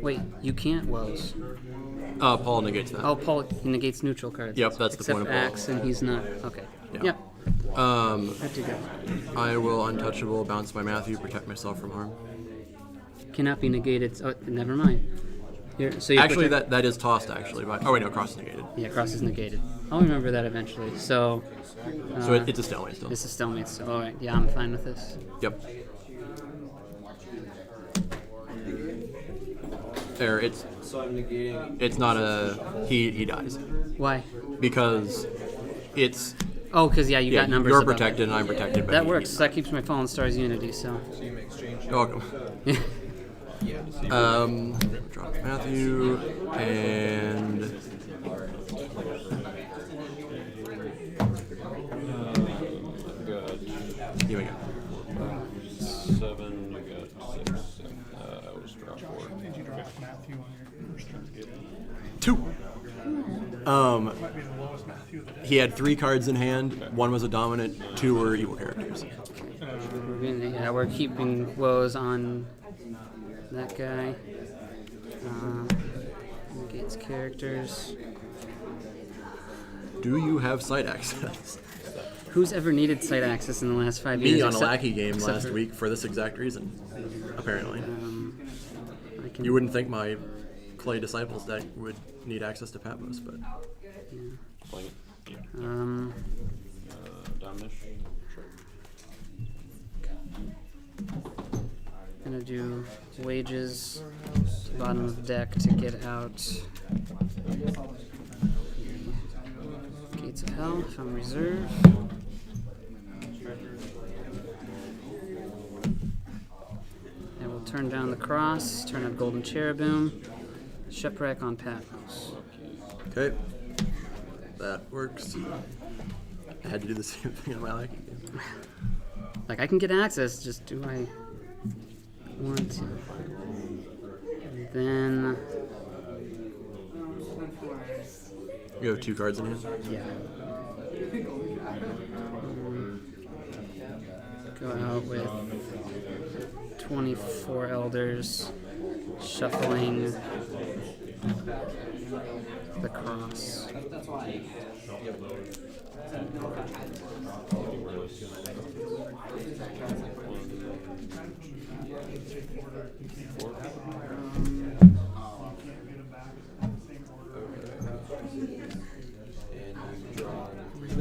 Speaker 11: Wait, you can't woes.
Speaker 12: Paul negates that.
Speaker 11: Oh, Paul negates neutral cards.
Speaker 12: Yep, that's the
Speaker 11: except
Speaker 12: point of Paul.
Speaker 11: Axe, and he's not. Okay.
Speaker 12: Yeah.
Speaker 11: Yep. Have to go.
Speaker 12: I will untouchable, bounce by Matthew, protect myself from harm.
Speaker 11: Cannot be negated. Oh, never mind. So you
Speaker 12: Actually,
Speaker 11: protect-
Speaker 12: that is tossed, actually. But, oh, wait, no, cross is negated.
Speaker 11: Yeah, cross is negated. I'll remember that eventually. So.
Speaker 12: So it's a stalemate still.
Speaker 11: It's a stalemate. So, all right. Yeah, I'm fine with this.
Speaker 12: Yep. There, it's
Speaker 10: So I'm negating.
Speaker 12: it's not a he dies
Speaker 11: Why?
Speaker 12: because it's
Speaker 11: Oh, because yeah, you got numbers.
Speaker 12: You're
Speaker 11: above
Speaker 12: protected
Speaker 11: it.
Speaker 12: and I'm protected. But
Speaker 11: That
Speaker 12: he-
Speaker 11: works. That keeps my Fallen Stars unity. So.
Speaker 10: So you exchange.
Speaker 12: You're welcome. Drop Matthew and here we go.
Speaker 4: 7, you got 6. I was drop 4.
Speaker 5: How did you drop Matthew on your first turn?
Speaker 12: 2.
Speaker 5: Might be the lowest Matthew of the day.
Speaker 12: He had 3 cards in hand. 1 was a dominant. 2 were evil characters.
Speaker 11: Yeah, we're keeping woes on that guy. Negates characters.
Speaker 12: Do you have site access?
Speaker 11: Who's ever needed site access in the last 5 years?
Speaker 12: Me on a
Speaker 11: except-
Speaker 12: lackey game
Speaker 11: except
Speaker 12: last
Speaker 11: for-
Speaker 12: week for this exact reason. Apparently.
Speaker 11: I can,
Speaker 12: You wouldn't think my Clay Disciples deck would need access to Patmos, but
Speaker 4: Playing it. Yeah. Dominish. Sure.
Speaker 11: Gonna do wages, bottom of deck to get out Gates of Hell from reserve. And we'll turn down the cross, turn up Golden Cherubim, shipwreck on Patmos.
Speaker 12: okay. That works. I had to do the same thing in my lackey game.
Speaker 11: Like, I can get access, just do I want to? And then,
Speaker 12: You have 2 cards in hand.
Speaker 11: yeah. Go out with 24 elders, shuffling the cross.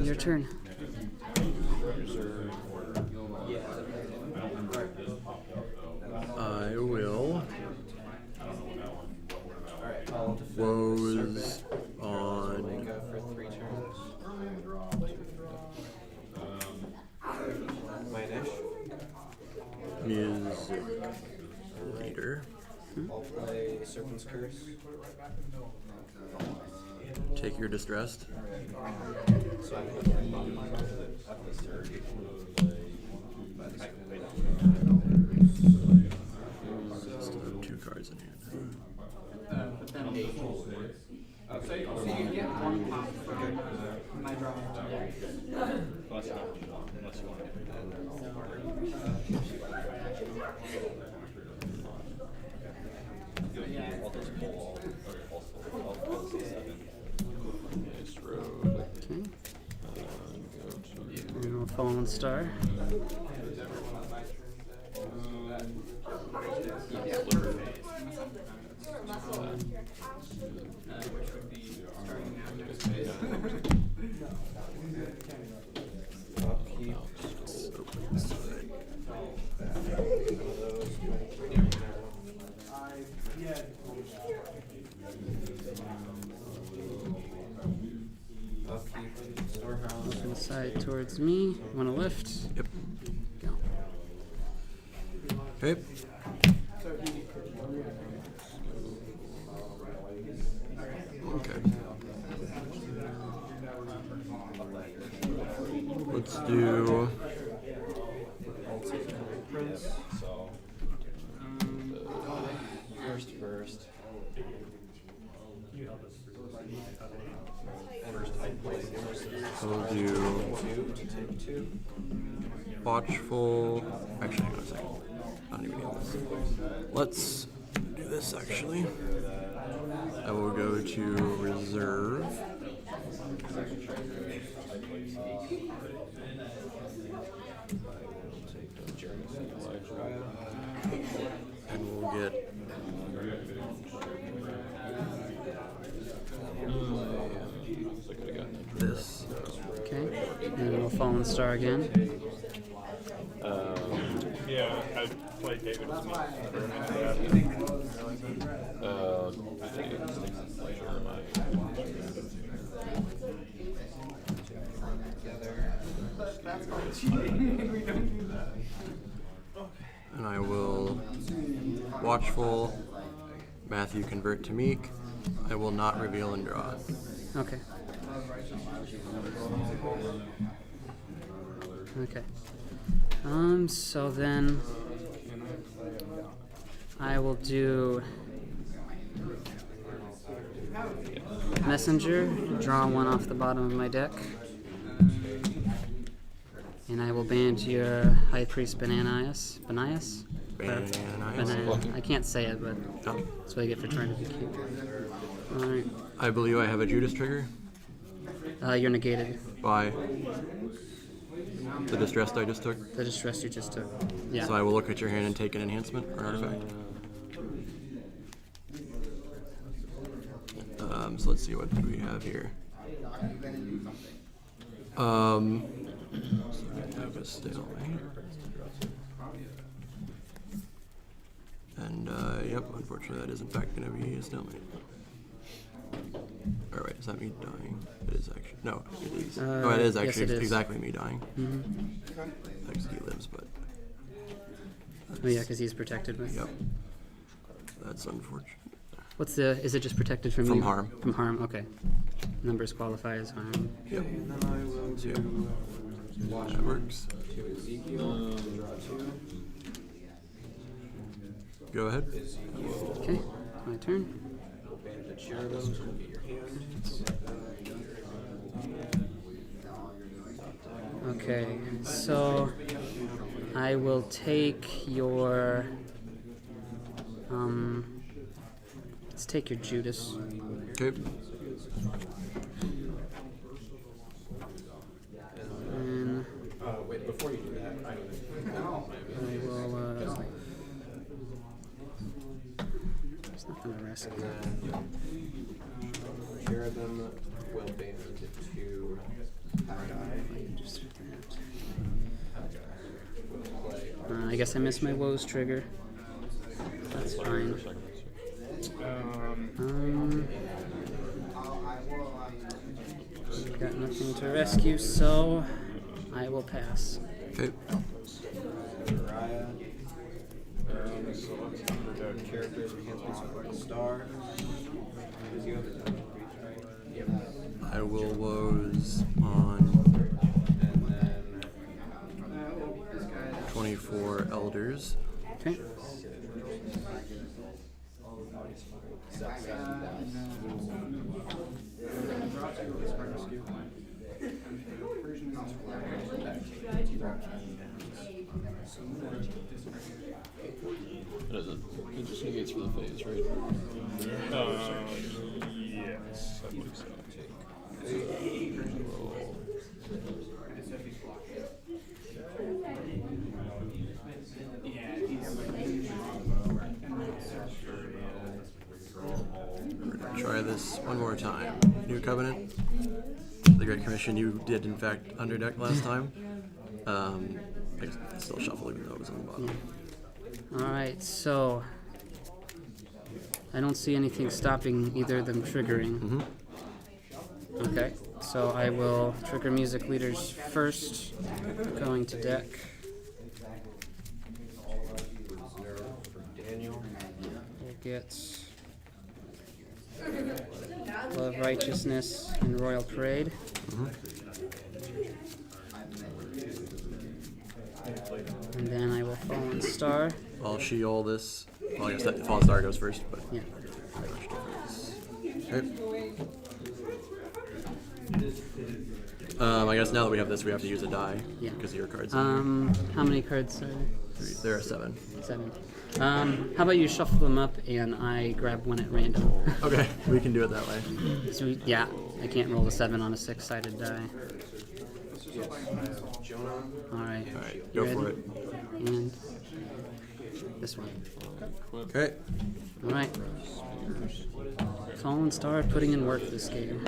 Speaker 11: Your turn.
Speaker 12: I will. Woes on
Speaker 10: Go for 3 turns. Mine-ish.
Speaker 12: music leader.
Speaker 10: I'll play Serpent's Curse.
Speaker 12: Take your distressed.
Speaker 10: So I'm going up this turn.
Speaker 12: Still have 2 cards in hand.
Speaker 8: So you get 1 pop from my draw.
Speaker 4: Nice road.
Speaker 11: Okay.
Speaker 4: Go to
Speaker 11: And we'll Fallen Star.
Speaker 8: Which would be starting now next phase.
Speaker 10: I'll keep Storehouse.
Speaker 11: Open side towards me. Want to lift?
Speaker 12: Yep.
Speaker 11: Go.
Speaker 12: Okay. Okay. Let's do.
Speaker 10: So, first.
Speaker 12: We'll do
Speaker 10: 2 to take 2.
Speaker 12: watchful. Actually, hang on a second. I don't even need this. Let's do this actually. I will go to reserve. And we'll get this.
Speaker 11: Okay. And we'll Fallen Star again.
Speaker 6: Yeah, I played David as me.
Speaker 8: That's called cheating. We don't do that.
Speaker 12: And I will watchful. Matthew convert to Meek. I will not reveal and draw.
Speaker 11: Okay. Okay. So then I will do Messenger, draw one off the bottom of my deck. And I will ban your High Priest Benanias. Benanias?
Speaker 12: Benanias.
Speaker 11: I can't say it, but that's what I get for trying to be cute. Alright.
Speaker 12: I believe I have a Judas trigger.
Speaker 11: You're negated.
Speaker 12: By the distressed I just took.
Speaker 11: The distress you just took. Yeah.
Speaker 12: So I will look at your hand and take an enhancement or an artifact. So let's see, what do we have here? So we have a stalemate. And yep, unfortunately that is in fact going to be a stalemate. Or wait, is that me dying? It is actually. No, it is. Oh, it is actually
Speaker 11: yes, it is.
Speaker 12: exactly me dying.
Speaker 11: Mm-hmm.
Speaker 12: Actually, he lives, but.
Speaker 11: Oh yeah, because he's protected with.
Speaker 12: Yep. That's unfortunate.
Speaker 11: What's the? Is it just protected from
Speaker 12: From
Speaker 11: you?
Speaker 12: harm.
Speaker 11: From harm. Okay. Numbers qualify as harm.
Speaker 12: Yep.
Speaker 10: And then I will do
Speaker 12: That works.
Speaker 10: to Ezekiel, draw 2.
Speaker 12: Go ahead.
Speaker 11: Okay. My turn.
Speaker 10: Band the cherubims will be your hands.
Speaker 11: Okay. So I will take your. Let's take your Judas.
Speaker 12: Okay.
Speaker 11: And
Speaker 10: Wait, before you do that, I
Speaker 11: I will. There's nothing to risk.
Speaker 10: and then cherubim will band to Haggai.
Speaker 11: Just
Speaker 10: Haggai will play
Speaker 11: I guess I missed my woes trigger. That's fine. Got nothing to rescue, so I will pass.
Speaker 12: Okay.
Speaker 10: Uriah. For the characters, enhancements for the star. Because you have the double reach, right? Yep.
Speaker 12: I will woes on
Speaker 10: And then
Speaker 12: 24 elders.
Speaker 11: Okay.
Speaker 2: What is it? It just negates for the phase, right?
Speaker 6: Yes, I believe so.
Speaker 12: We're gonna try this one more time. New Covenant. The Great Commission you did in fact underdeck last time. I still shuffle even though it was on the bottom.
Speaker 11: Alright, so I don't see anything stopping either of them triggering.
Speaker 12: Mm-hmm.
Speaker 11: Okay, so I will trigger music leaders first, going to deck. We'll get Love, Righteousness, and Royal Parade. And then I will Fallen Star.
Speaker 12: I'll Sheol this. Well, I guess that Fallen Star goes first, but.
Speaker 11: Yeah.
Speaker 12: Okay. I guess now that we have this, we have to use a die.
Speaker 11: Yeah.
Speaker 12: Because of your cards.
Speaker 11: How many cards are there?
Speaker 12: 3. There are 7.
Speaker 11: 7. How about you shuffle them up and I grab one at random?
Speaker 12: Okay, we can do it that way.
Speaker 11: So yeah, I can't roll a 7 on a 6-sided die. Alright.
Speaker 12: Alright, go for it.
Speaker 11: And this one.
Speaker 12: Okay.
Speaker 11: Alright. Fallen Star putting in work this game.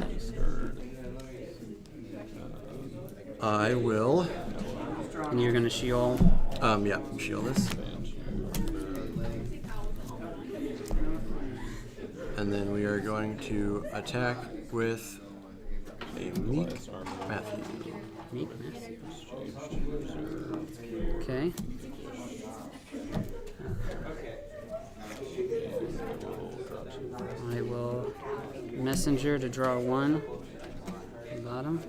Speaker 12: I will.
Speaker 11: And you're gonna Sheol.
Speaker 12: Yeah, shield this. And then we are going to attack with a Meek Matthew.
Speaker 11: Meek Matthew. Okay. I will messenger to draw 1. Bottom.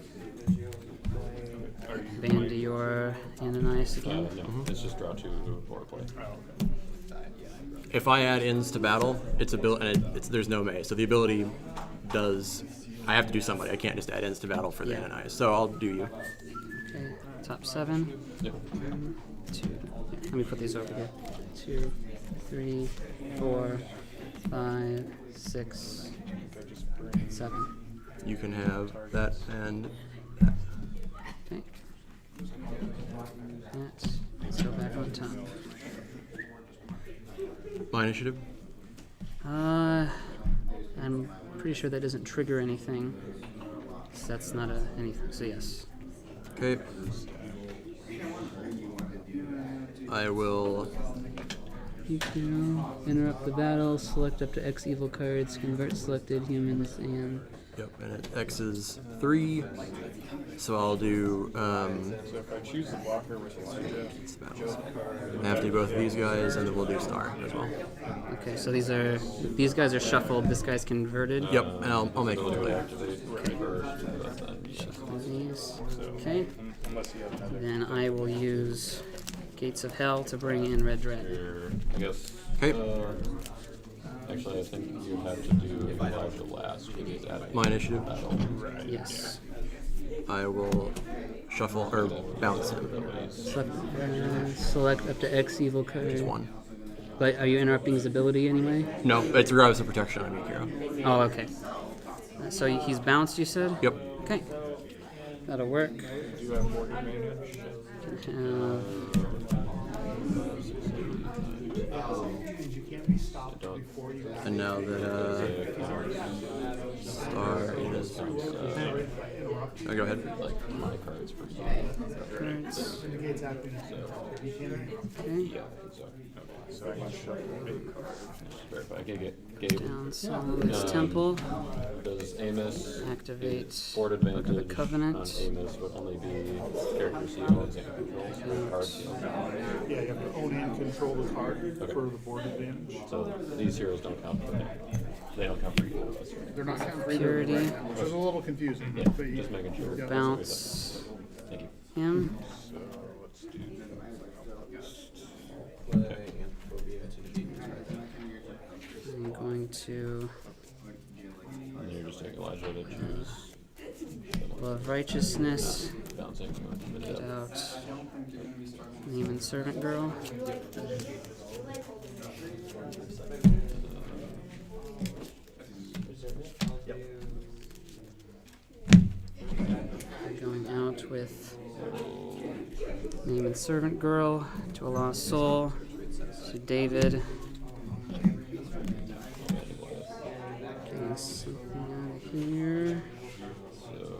Speaker 11: Band to your Ananias again.
Speaker 4: No, it's just draw 2 or play.
Speaker 12: If I add ends to battle, it's there's no May, so the ability does. I have to do somebody. I can't just add ends to battle for the Ananias. So I'll do you.
Speaker 11: Okay, top 7.
Speaker 4: Yep.
Speaker 11: 2. Let me put these over here. 2, 3, 4, 5, 6, 7.
Speaker 12: You can have that and
Speaker 11: Okay. Let's go back on top.
Speaker 12: my initiative.
Speaker 11: I'm pretty sure that doesn't trigger anything. So that's not anything. So yes.
Speaker 12: Okay. I will.
Speaker 11: You can interrupt the battle, select up to X evil cards, convert selected humans, and
Speaker 12: Yep, and it X is 3. So I'll do.
Speaker 6: So if I choose the blocker, which is
Speaker 12: I have to do both of these guys, and then we'll do Star as well.
Speaker 11: okay. So these guys are shuffled. This guy's converted.
Speaker 12: Yep, and I'll make it later.
Speaker 11: Shuffle these. Okay.
Speaker 6: unless you have another.
Speaker 11: Then I will use Gates of Hell to bring in Red Dragon.
Speaker 4: I guess.
Speaker 12: Okay.
Speaker 4: Actually, I think you have to do Elijah last. When he's at
Speaker 12: My initiative.
Speaker 4: battle.
Speaker 11: Yes.
Speaker 12: I will shuffle or bounce him.
Speaker 11: Select up to X evil cards.
Speaker 12: It's 1.
Speaker 11: But are you interrupting his ability anyway?
Speaker 12: No, it's regardless of protection on me, hero.
Speaker 11: Oh, okay. So he's bounced, you said?
Speaker 12: Yep.
Speaker 11: Okay. That'll work.
Speaker 6: Do you have more advantage?
Speaker 5: You can't be stopped before you.
Speaker 12: And now that Star is. Oh, go ahead.
Speaker 4: Like my cards for you.
Speaker 11: Cards.
Speaker 5: Indicates acting. You can't.
Speaker 11: Okay.
Speaker 4: Yeah, exactly.
Speaker 6: So I can shuffle a big card.
Speaker 4: Verify. Okay, Gabe.
Speaker 11: Down Solomon's Temple.
Speaker 4: Does Amos
Speaker 11: Activate
Speaker 4: board
Speaker 11: Book
Speaker 4: advantage
Speaker 11: of the Covenant.
Speaker 4: on Amos would only be character COs and controls or card COs?
Speaker 5: Yeah, you have to own and control the card for the board advantage.
Speaker 4: So these heroes don't count for them. They don't count for either of us, right?
Speaker 5: They're not counting for
Speaker 11: Purity.
Speaker 5: which is a little confusing.
Speaker 4: Yeah,
Speaker 5: But you,
Speaker 4: just making sure.
Speaker 5: Yeah.
Speaker 11: Bounce
Speaker 4: Thank you.
Speaker 11: him.
Speaker 6: So let's do
Speaker 11: I'm going to
Speaker 4: And then you're just taking Elijah to choose
Speaker 11: Love Righteousness.
Speaker 4: bouncing.
Speaker 11: Get out Name and Servant Girl. Going out with Name and Servant Girl to a Lost Soul. To David. Getting something out of here.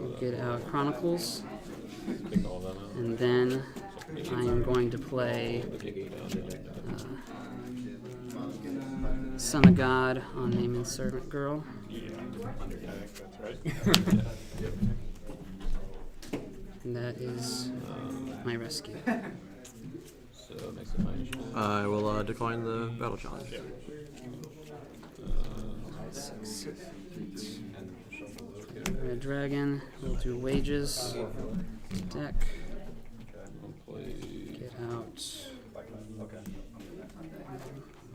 Speaker 11: We'll get out Chronicles.
Speaker 4: Take all of them out.
Speaker 11: And then I am going to play Son of God on Name and Servant Girl.
Speaker 6: yeah, I think that's right.
Speaker 11: And that is my rescue.
Speaker 4: So it makes it my initiative.
Speaker 12: I will decline the battle challenge.
Speaker 11: Red Dragon. We'll do Wages. Deck. Get out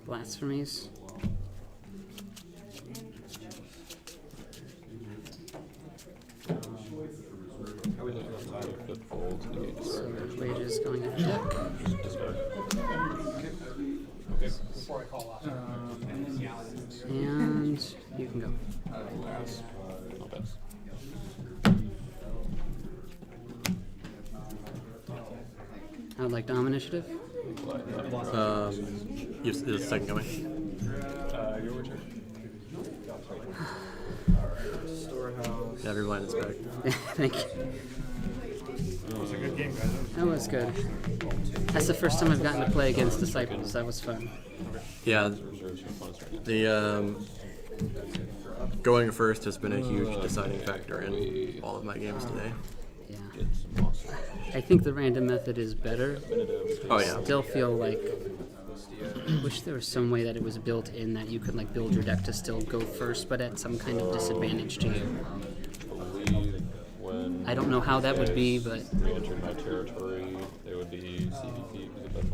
Speaker 11: Blasphemies.
Speaker 4: Flip folds, negate
Speaker 11: So
Speaker 4: discard.
Speaker 11: Wages going into deck.
Speaker 4: Discard.
Speaker 11: And you can go.
Speaker 4: I'll pass.
Speaker 11: I would like Dom initiative.
Speaker 12: Is the second coming?
Speaker 6: Your turn.
Speaker 12: Yeah, every line is back.
Speaker 11: Thank you.
Speaker 6: It was a good game, guys.
Speaker 11: That was good. That's the first time I've gotten to play against Disciples. That was fun.
Speaker 12: Yeah, the going first has been a huge deciding factor in all of my games today.
Speaker 11: Yeah. I think the random method is better.
Speaker 12: Oh yeah.
Speaker 11: Still feel like I wish there was some way that it was built in that you could like build your deck to still go first, but at some kind of disadvantage to you.
Speaker 4: When
Speaker 11: I don't know how that would be, but
Speaker 4: re-entered my territory, they would be CVP.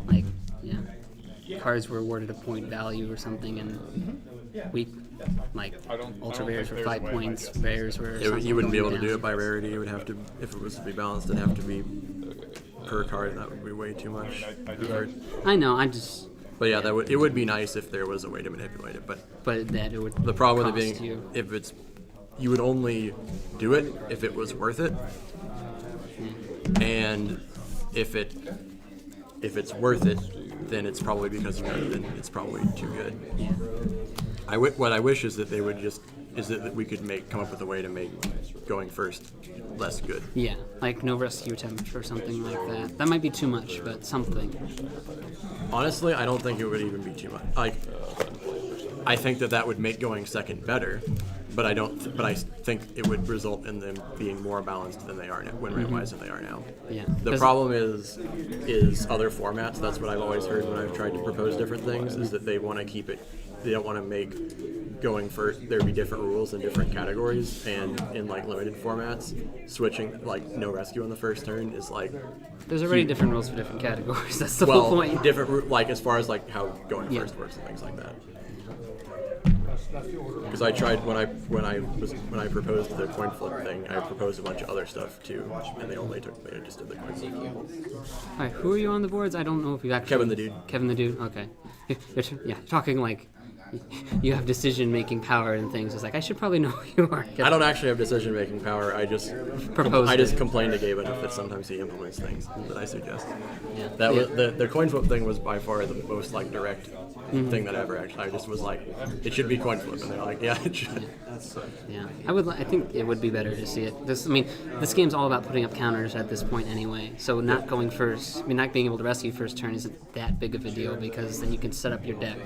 Speaker 11: like, yeah, cards were awarded a point value or something, and we like ultra rares were 5 points, rares were.
Speaker 12: You wouldn't be able to
Speaker 11: down.
Speaker 12: do it by rarity. It would have to, if it was to be balanced, it'd have to be per card. That would be way too much.
Speaker 11: I know. I just.
Speaker 12: But yeah, it would be nice if there was a way to manipulate it. But
Speaker 11: that it would.
Speaker 12: the problem with it
Speaker 11: cost
Speaker 12: being,
Speaker 11: you.
Speaker 12: if it's, you would only do it if it was worth it, and if it's worth it, then it's probably because then it's probably too good.
Speaker 11: Yeah.
Speaker 12: What I wish is that they would that we could come up with a way to make going first less good.
Speaker 11: Yeah, like no rescue attempt or something like that. That might be too much, but something.
Speaker 12: Honestly, I don't think it would even be too much. Like, I think that would make going second better, but I don't. But I think it would result in them being more balanced than they are now, win rate wise than they are now.
Speaker 11: Yeah.
Speaker 12: The problem is other formats. That's what I've always heard when I've tried to propose different things. Is that they want to keep it. They don't want to make going first. There be different rules in different categories, and in like limited formats, switching like no rescue on the first turn is like.
Speaker 11: There's already different rules for different categories. That's the
Speaker 12: Well,
Speaker 11: whole point.
Speaker 12: different like as far as like how going
Speaker 11: Yeah.
Speaker 12: first works and things like that. Because I tried when I proposed the coin flip thing, I proposed a bunch of other stuff too, and they just did the coin flip.
Speaker 11: All right, who are you on the boards? I don't know if you actually.
Speaker 12: Kevin the Dude.
Speaker 11: Kevin the Dude. Okay. Yeah, talking like you have decision-making power and things. It's like I should probably know who you are.
Speaker 12: I don't actually have decision-making power. I just complain to Gaben that sometimes he implements things that I suggest.
Speaker 11: Yeah.
Speaker 12: That was the coin flip thing was by far the most like direct thing that ever. Actually, I just was like, it should be coin flip, and they're like, yeah, it should.
Speaker 11: Yeah, I think it would be better to see it. This game's all about putting up counters at this point anyway. So not going first, not being able to rescue first turn isn't that big of a deal because then you can set up your deck.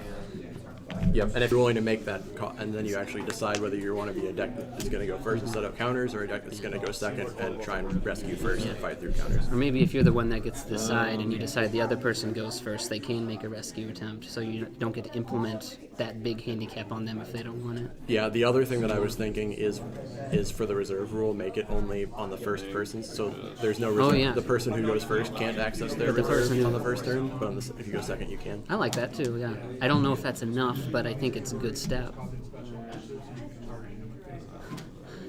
Speaker 12: Yep, and if you're willing to make that, and then you actually decide whether you want to be a deck that's going to go first and set up counters, or a deck that's going to go second and try and rescue first and fight through counters.
Speaker 11: Or maybe if you're the one that gets to decide and you decide the other person goes first, they can make a rescue attempt, so you don't get to implement that big handicap on them if they don't want it.
Speaker 12: Yeah, the other thing that I was thinking is for the reserve rule, make it only on the first person, so there's no reserve.
Speaker 11: Oh, yeah.
Speaker 12: The person who goes first can't access their
Speaker 11: But the
Speaker 12: reserve
Speaker 11: person who-
Speaker 12: on the first turn, but if you go second, you can.
Speaker 11: I like that too, yeah. I don't know if that's enough, but I think it's a good step.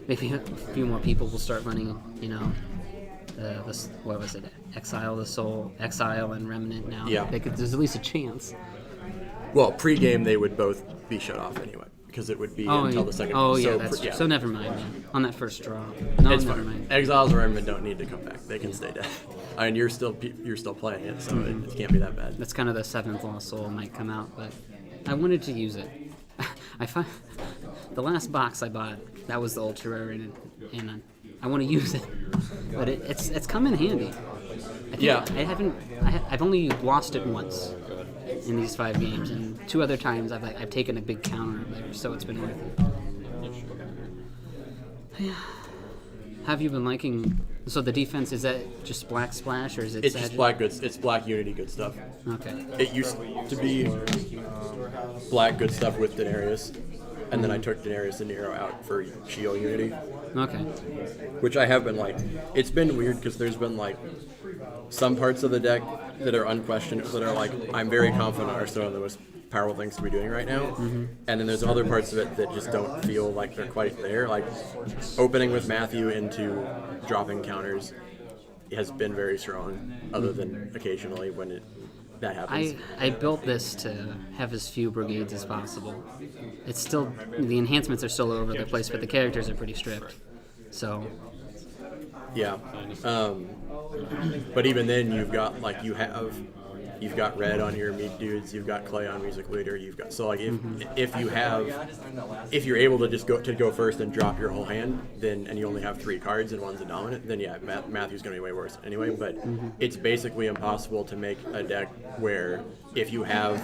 Speaker 11: Maybe a few more people will start running, what was it? Exile the Soul, Exile and Remnant now.
Speaker 12: Yeah.
Speaker 11: There's at least a chance.
Speaker 12: Well, pre-game they would both be shut off anyway, because it would be until the second.
Speaker 11: Oh,
Speaker 12: so,
Speaker 11: yeah, so never mind, man. On that first draw. No,
Speaker 12: It's
Speaker 11: never
Speaker 12: fine.
Speaker 11: mind.
Speaker 12: Exiles or Remnant don't need to come back; they can stay dead. I mean, you're still playing it, so it can't be that bad.
Speaker 11: That's kind of the seventh Lost Soul might come out, but I wanted to use it. I find the last box I bought, that was the ultra rare, and I want to use it, but it's come in handy.
Speaker 12: Yeah.
Speaker 11: I've only lost it once in these 5 games, and 2 other times I've taken a big counter there, so it's been worth it. Have you been liking? So the defense, is that just black splash or is it?
Speaker 12: It's just black goods. It's black Unity good stuff.
Speaker 11: Okay.
Speaker 12: It used to be black good stuff with Daenerys, and then I took Daenerys and Nero out for Shield Unity.
Speaker 11: Okay.
Speaker 12: Which I have been like. It's been weird because there's been like some parts of the deck that are unquestioned, that are like I'm very confident are some of the most powerful things to be doing right now. And then there's other parts of it that just don't feel like they're quite there. Like opening with Matthew into dropping counters has been very strong, other than occasionally when that happens.
Speaker 11: I built this to have as few brigades as possible. It's still, the enhancements are still all over the place, but the characters are pretty strict. So,
Speaker 12: Yeah. But even then, you've got you've got red on your meat dudes, you've got clay on music leader, you've got so like if you're able to just go first and drop your whole hand, then and you only have 3 cards and one's a dominant, then yeah, Matthew's gonna be way worse anyway. But it's basically impossible to make a deck where if you have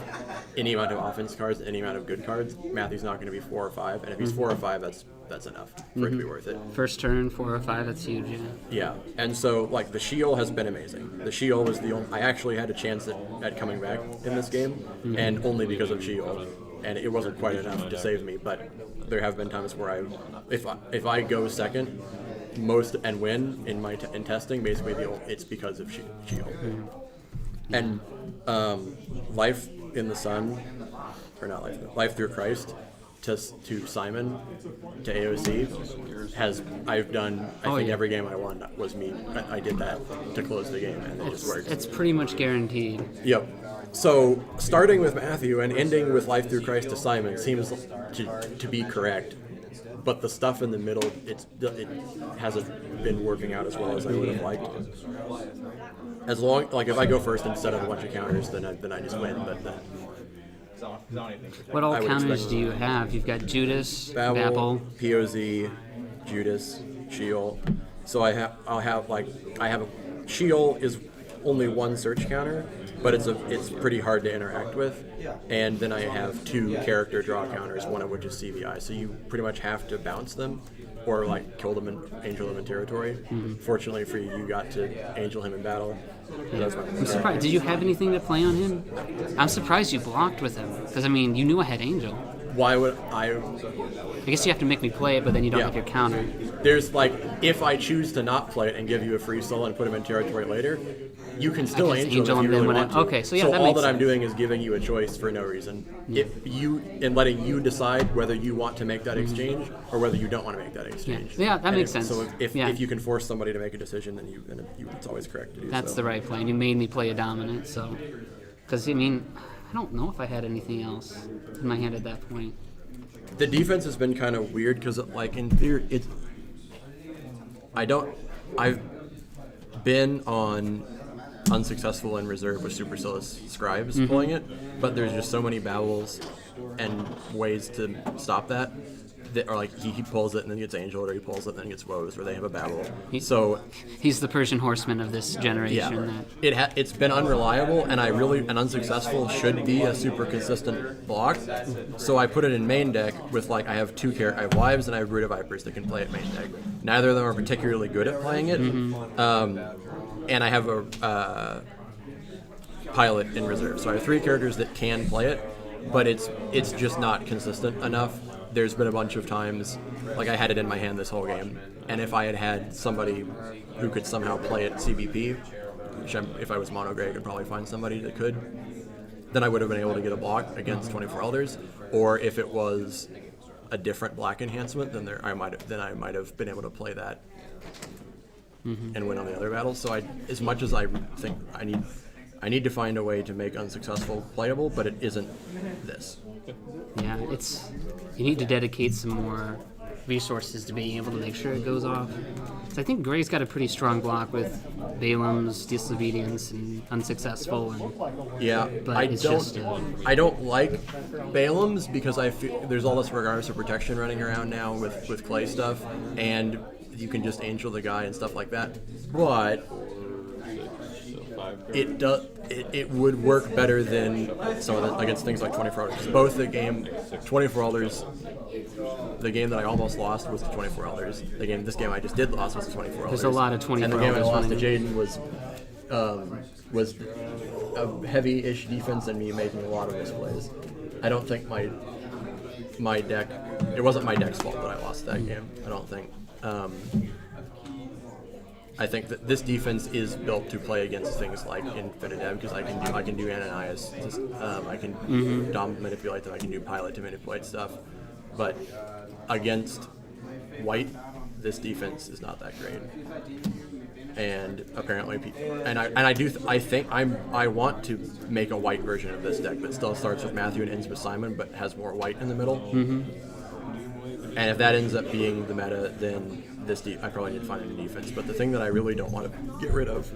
Speaker 12: any amount of offense cards, any amount of good cards, Matthew's not gonna be 4 or 5, and if he's 4 or 5, that's enough for it to be worth it.
Speaker 11: first turn, 4 or 5, that's huge, yeah.
Speaker 12: Yeah, and so like the Shield has been amazing. The Shield was the only I actually had a chance at coming back in this game, and only because of Shield, and it wasn't quite enough to save me. But there have been times where if I go second, most and win in testing, basically it's because of Shield. And Life in the Sun, or not Life Through Christ. To Simon, to AOC, I've done, I think every game I won was me. I did that to close the game, and it just worked.
Speaker 11: It's pretty much guaranteed.
Speaker 12: Yep. So starting with Matthew and ending with Life Through Christ to Simon seems to be correct, but the stuff in the middle, it hasn't been working out as well as I would have liked. As long, like if I go first instead of a bunch of counters, then I just win. But then.
Speaker 11: What all counters do you have? You've got Judas,
Speaker 12: Babel, POZ, Judas, Sheol. So I have a Sheol is only 1 search counter, but it's pretty hard to interact with. And then I have 2 character draw counters, one of which is CVI. So you pretty much have to bounce them, or like kill them and angel them in territory. Fortunately for you, you got to angel him in battle.
Speaker 11: I'm surprised. Did you have anything to play on him? I'm surprised you blocked with him, because I mean, you knew I had angel.
Speaker 12: Why would I?
Speaker 11: I guess you have to make me play it, but then you don't have your counter.
Speaker 12: There's like, if I choose to not play it and give you a free soul and put him in territory later, you can still angel if you really want to.
Speaker 11: Okay, so yeah,
Speaker 12: so
Speaker 11: that
Speaker 12: all
Speaker 11: makes
Speaker 12: that I'm
Speaker 11: sense.
Speaker 12: doing is giving you a choice for no reason. If you and letting you decide whether you want to make that exchange or whether you don't want to make that exchange.
Speaker 11: Yeah, that makes sense.
Speaker 12: So if you can force somebody to make a decision, then it's always correct to do so.
Speaker 11: That's the right play. And you made me play a dominant, so because I mean, I don't know if I had anything else in my hand at that point.
Speaker 12: The defense has been kind of weird because, like, in theory, I've been on unsuccessful in reserve with Supercilious Scribes pulling it, but there's just so many babbles and ways to stop that are like he pulls it and then gets angeled, or he pulls it and then gets woes, or they have a babble. So
Speaker 11: he's the Persian horseman of this generation.
Speaker 12: Yeah, it's been unreliable, and an unsuccessful should be a super consistent block. So I put it in main deck with I have 2 characters. I have Wives and I have Brood of Vipers that can play it main deck. Neither of them are particularly good at playing it, and I have a pilot in reserve. So I have 3 characters that can play it, but it's just not consistent enough. There's been a bunch of times, like I had it in my hand this whole game, and if I had somebody who could somehow play it CBP, which if I was mono gray, I could probably find somebody that could, then I would have been able to get a block against 24 Elders. Or if it was a different black enhancement, then I might have been able to play that and win on the other battles. So as much as I think I need to find a way to make unsuccessful playable, but it isn't this.
Speaker 11: Yeah, you need to dedicate some more resources to being able to make sure it goes off. So I think Gray's got a pretty strong block with Balaam's Disobedience and Unsuccessful. But I don't like Balaam's because I feel there's all this regardless of protection running around now with clay stuff, and you can just angel the guy and stuff like that. But it would work better than some of against things like 24 Elders. Both the game 24 Elders, the game that I almost lost was the 24 Elders. This game I just did lost was the 24 Elders. There's a lot of 24
Speaker 12: Elders. And the game I lost to
Speaker 11: Jaden
Speaker 12: was a heavy-ish defense and me making a lot of misplays. I don't think my deck. It wasn't my deck's fault that I lost that game. I don't think. I think that this defense is built to play against things like Infinidev because I can do Ananias, I can Dom manipulate them, I can do Pilot to manipulate stuff, but against White, this defense is not that great. and apparently, I want to make a white version of this deck that still starts with Matthew and ends with Simon, but has more white in the middle. And if that ends up being the meta, then I probably need to find a new defense. But the thing that I really don't want to get rid of,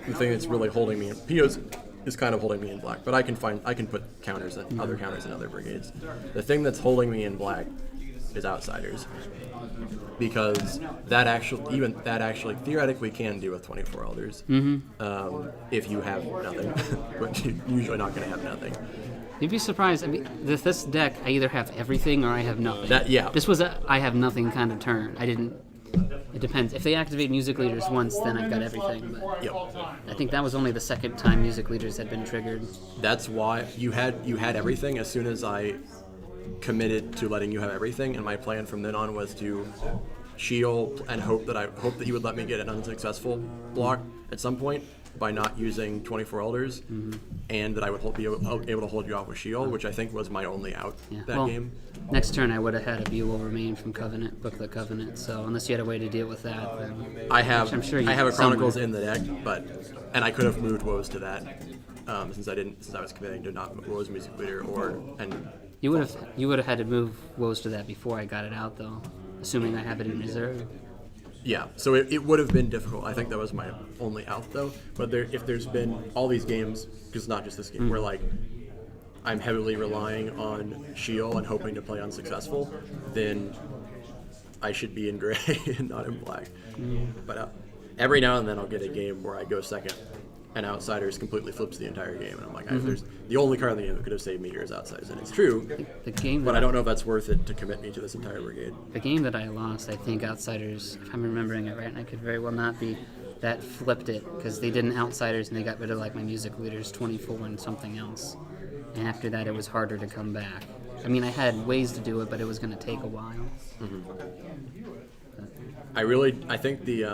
Speaker 12: the thing that's really holding me, Pio's is kind of holding me in black, but I can put counters and other counters in other brigades. The thing that's holding me in black is Outsiders, because that actually theoretically can do with 24 Elders, if you have nothing, but you're usually not going to have nothing.
Speaker 11: You'd be surprised. I mean, with this deck, I either have everything or I have nothing. This was a I have nothing kind of turn. I didn't. It depends. If they activate music leaders once, then I've got everything. But I think that was only the second time music leaders had been triggered.
Speaker 12: That's why you had everything as soon as I committed to letting you have everything, and my plan from then on was to shield and hope that he would let me get an unsuccessful block at some point by not using 24 Elders, and that I would be able to hold you off with shield, which I think was my only out game.
Speaker 11: Next turn I would have had a View Will Remain from Covenant, Book of the Covenant, so unless you had a way to deal with that, then
Speaker 12: I have a Chronicles
Speaker 11: somewhere
Speaker 12: in the deck, and I could have moved Woes to that, since I was committing to not Woes Music Leader
Speaker 11: You would have had to move Woes to that before I got it out, though, assuming I have it in reserve.
Speaker 12: Yeah, so it would have been difficult. I think that was my only out, though. But if there's been all these games, because not just this game, where like I'm heavily relying on shield and hoping to play unsuccessful, then I should be in gray and not in black. But every now and then I'll get a game where I go second, and Outsiders completely flips the entire game, and I'm like, there's the only card in the game that could have saved me here is Outsiders, and it's true. But I don't know if that's worth it to commit me to this entire brigade.
Speaker 11: The game that I lost, I think Outsiders, if I'm remembering it right, and I could very well not be, that flipped it because they did an Outsiders and they got rid of like my music leaders 24 and something else, and after that it was harder to come back. I mean, I had ways to do it, but it was going to take a while.
Speaker 12: I think the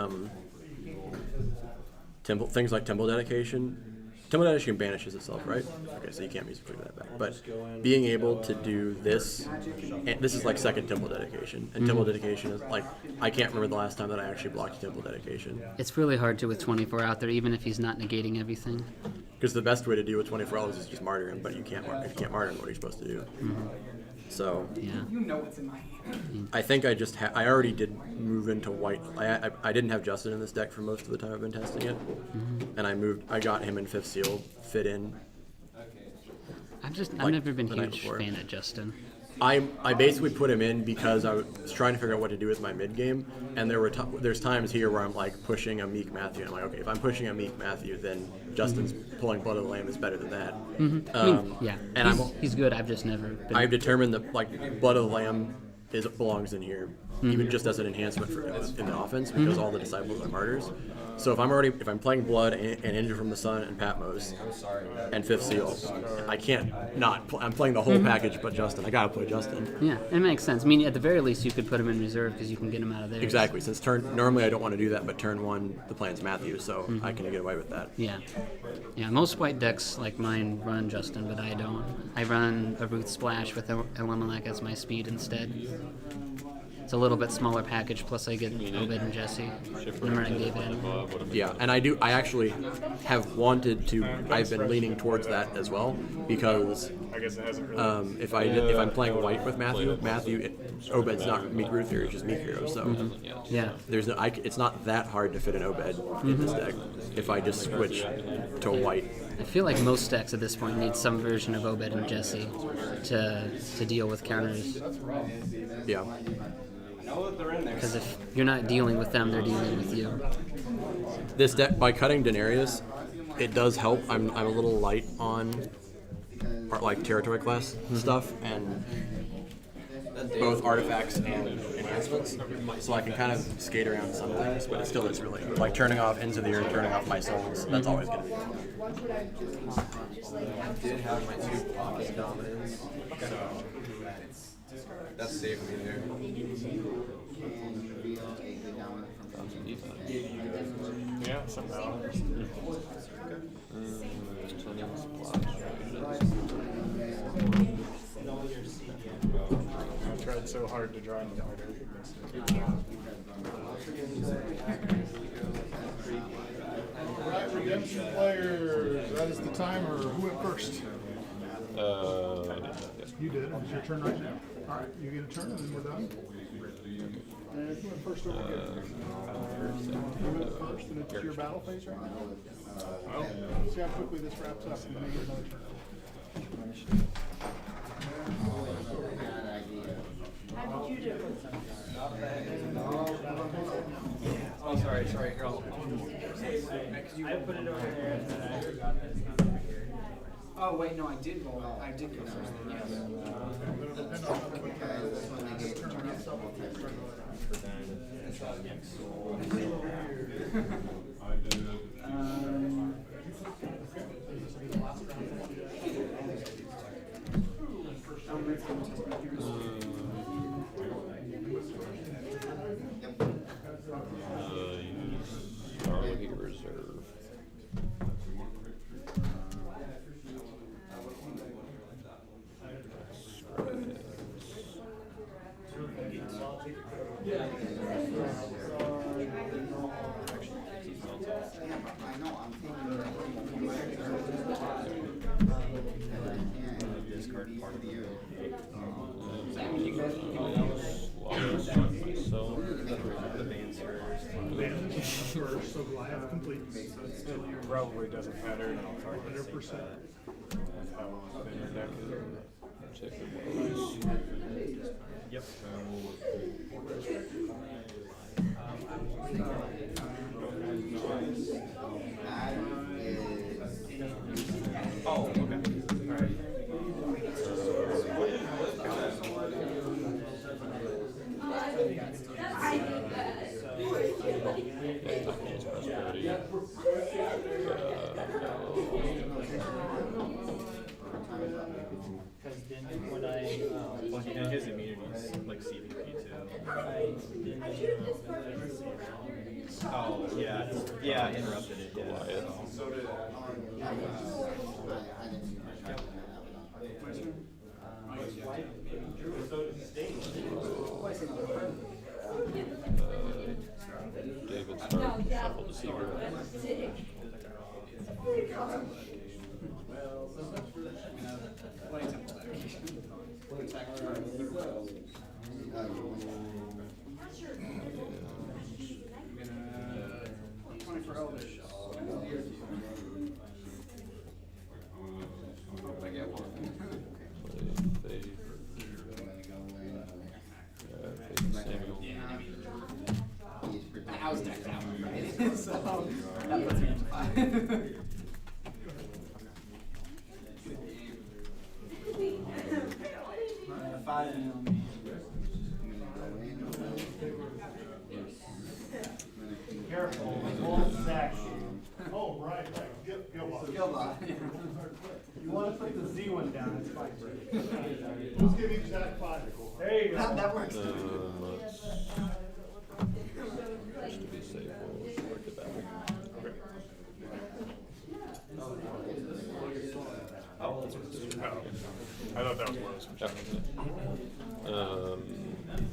Speaker 12: things like Temple Dedication banishes itself, right? Okay, so you can't musically do that back. But being able to do this, and this is like second Temple Dedication, and Temple Dedication is like, I can't remember the last time that I actually blocked Temple Dedication.
Speaker 11: It's really hard to with 24 out there, even if he's not negating everything.
Speaker 12: Because the best way to deal with 24 hours is just martyr him, but if you can't martyr him, what are you supposed to do? So
Speaker 8: You know what's in my hand.
Speaker 12: I think I already did move into white. I didn't have Justin in this deck for most of the time I've been testing it, and I got him in 5th Seal fit in.
Speaker 11: I've never been a huge fan of Justin.
Speaker 12: I basically put him in because I was trying to figure out what to do with my mid game, and there's times here where I'm like pushing a Meek Matthew, and I'm like, okay, if I'm pushing a Meek Matthew, then Justin's pulling Blood of the Lamb is better than that.
Speaker 11: And he's good. I've just never been...
Speaker 12: I've determined that like Blood of the Lamb belongs in here, even just as an enhancement in the offense, because all the disciples are martyrs. So if I'm playing Blood and Angel from the Sun and Patmos and 5th Seal, I can't not. I'm playing the whole package, but Justin. I gotta play Justin.
Speaker 11: Yeah, it makes sense. I mean, at the very least, you could put him in reserve because you can get him out of there.
Speaker 12: Exactly. Since normally I don't want to do that, but turn 1 the plan's Matthew, so I can get away with that.
Speaker 11: Yeah. Most white decks like mine run Justin, but I don't. I run a Ruth Splash with Elimelech as my speed instead. It's a little bit smaller package, plus I get Obed and Jesse. I'm running David.
Speaker 12: Yeah, and I actually have wanted to. I've been leaning towards that as well, because if I'm playing white with Matthew, Obed's not Meek Ruth Hero, it's just Meek Hero. So there's it's not that hard to fit an Obed in this deck if I just switch to white.
Speaker 11: I feel like most decks at this point need some version of Obed and Jesse to deal with counters.
Speaker 12: Yeah.
Speaker 11: Because if you're not dealing with them, they're dealing with you.
Speaker 12: This deck, by cutting Denarius, it does help. I'm a little light on like territory class stuff and both artifacts and enhancements, so I can kind of skate around some things, but it still is really like turning off Ends of the Earth, turning off my souls. That's always gonna be.
Speaker 10: I did have my 2 pocket dominance, so that's safe me there.
Speaker 6: Yeah, somehow. I tried so hard to draw the martyr.
Speaker 5: Mr. Players, that is the timer. Who went first? You did. It's your turn right now. All right, you get a turn and then we're done. And who went first over here? You went first and it's your battle phase right now? See how quickly this wraps up and then you get another turn.
Speaker 9: How did you do?
Speaker 3: Oh, sorry, here,
Speaker 11: I put it over there and then I forgot that it's not over here.
Speaker 8: Oh, wait, no, I did roll. I did go first then, yes.
Speaker 4: Starlight Reserve.
Speaker 6: Discard part of you.
Speaker 4: Myself.
Speaker 6: The band's first.
Speaker 5: First, so Goliath complete. So it's still your
Speaker 6: Probably doesn't matter.
Speaker 5: 100%.
Speaker 4: Check the boys.
Speaker 6: Yep. Oh, okay. All right.
Speaker 11: Because then when I,
Speaker 6: Well, and his immunity's like CVP too. Oh, yeah. Yeah, interrupted it. Yeah.
Speaker 4: David started shuffle to see where.
Speaker 8: I was decked out, right? So that puts me into 5. Five and on me.
Speaker 5: Careful, hold section. Oh, right. Gilbot.
Speaker 8: You want to put the Z one down, it's fine.
Speaker 5: Let's give each Zach 5. There you go.
Speaker 8: That works.
Speaker 4: Just to be safe, we'll work it back.
Speaker 6: Oh, that's what this is. I thought that was Rose.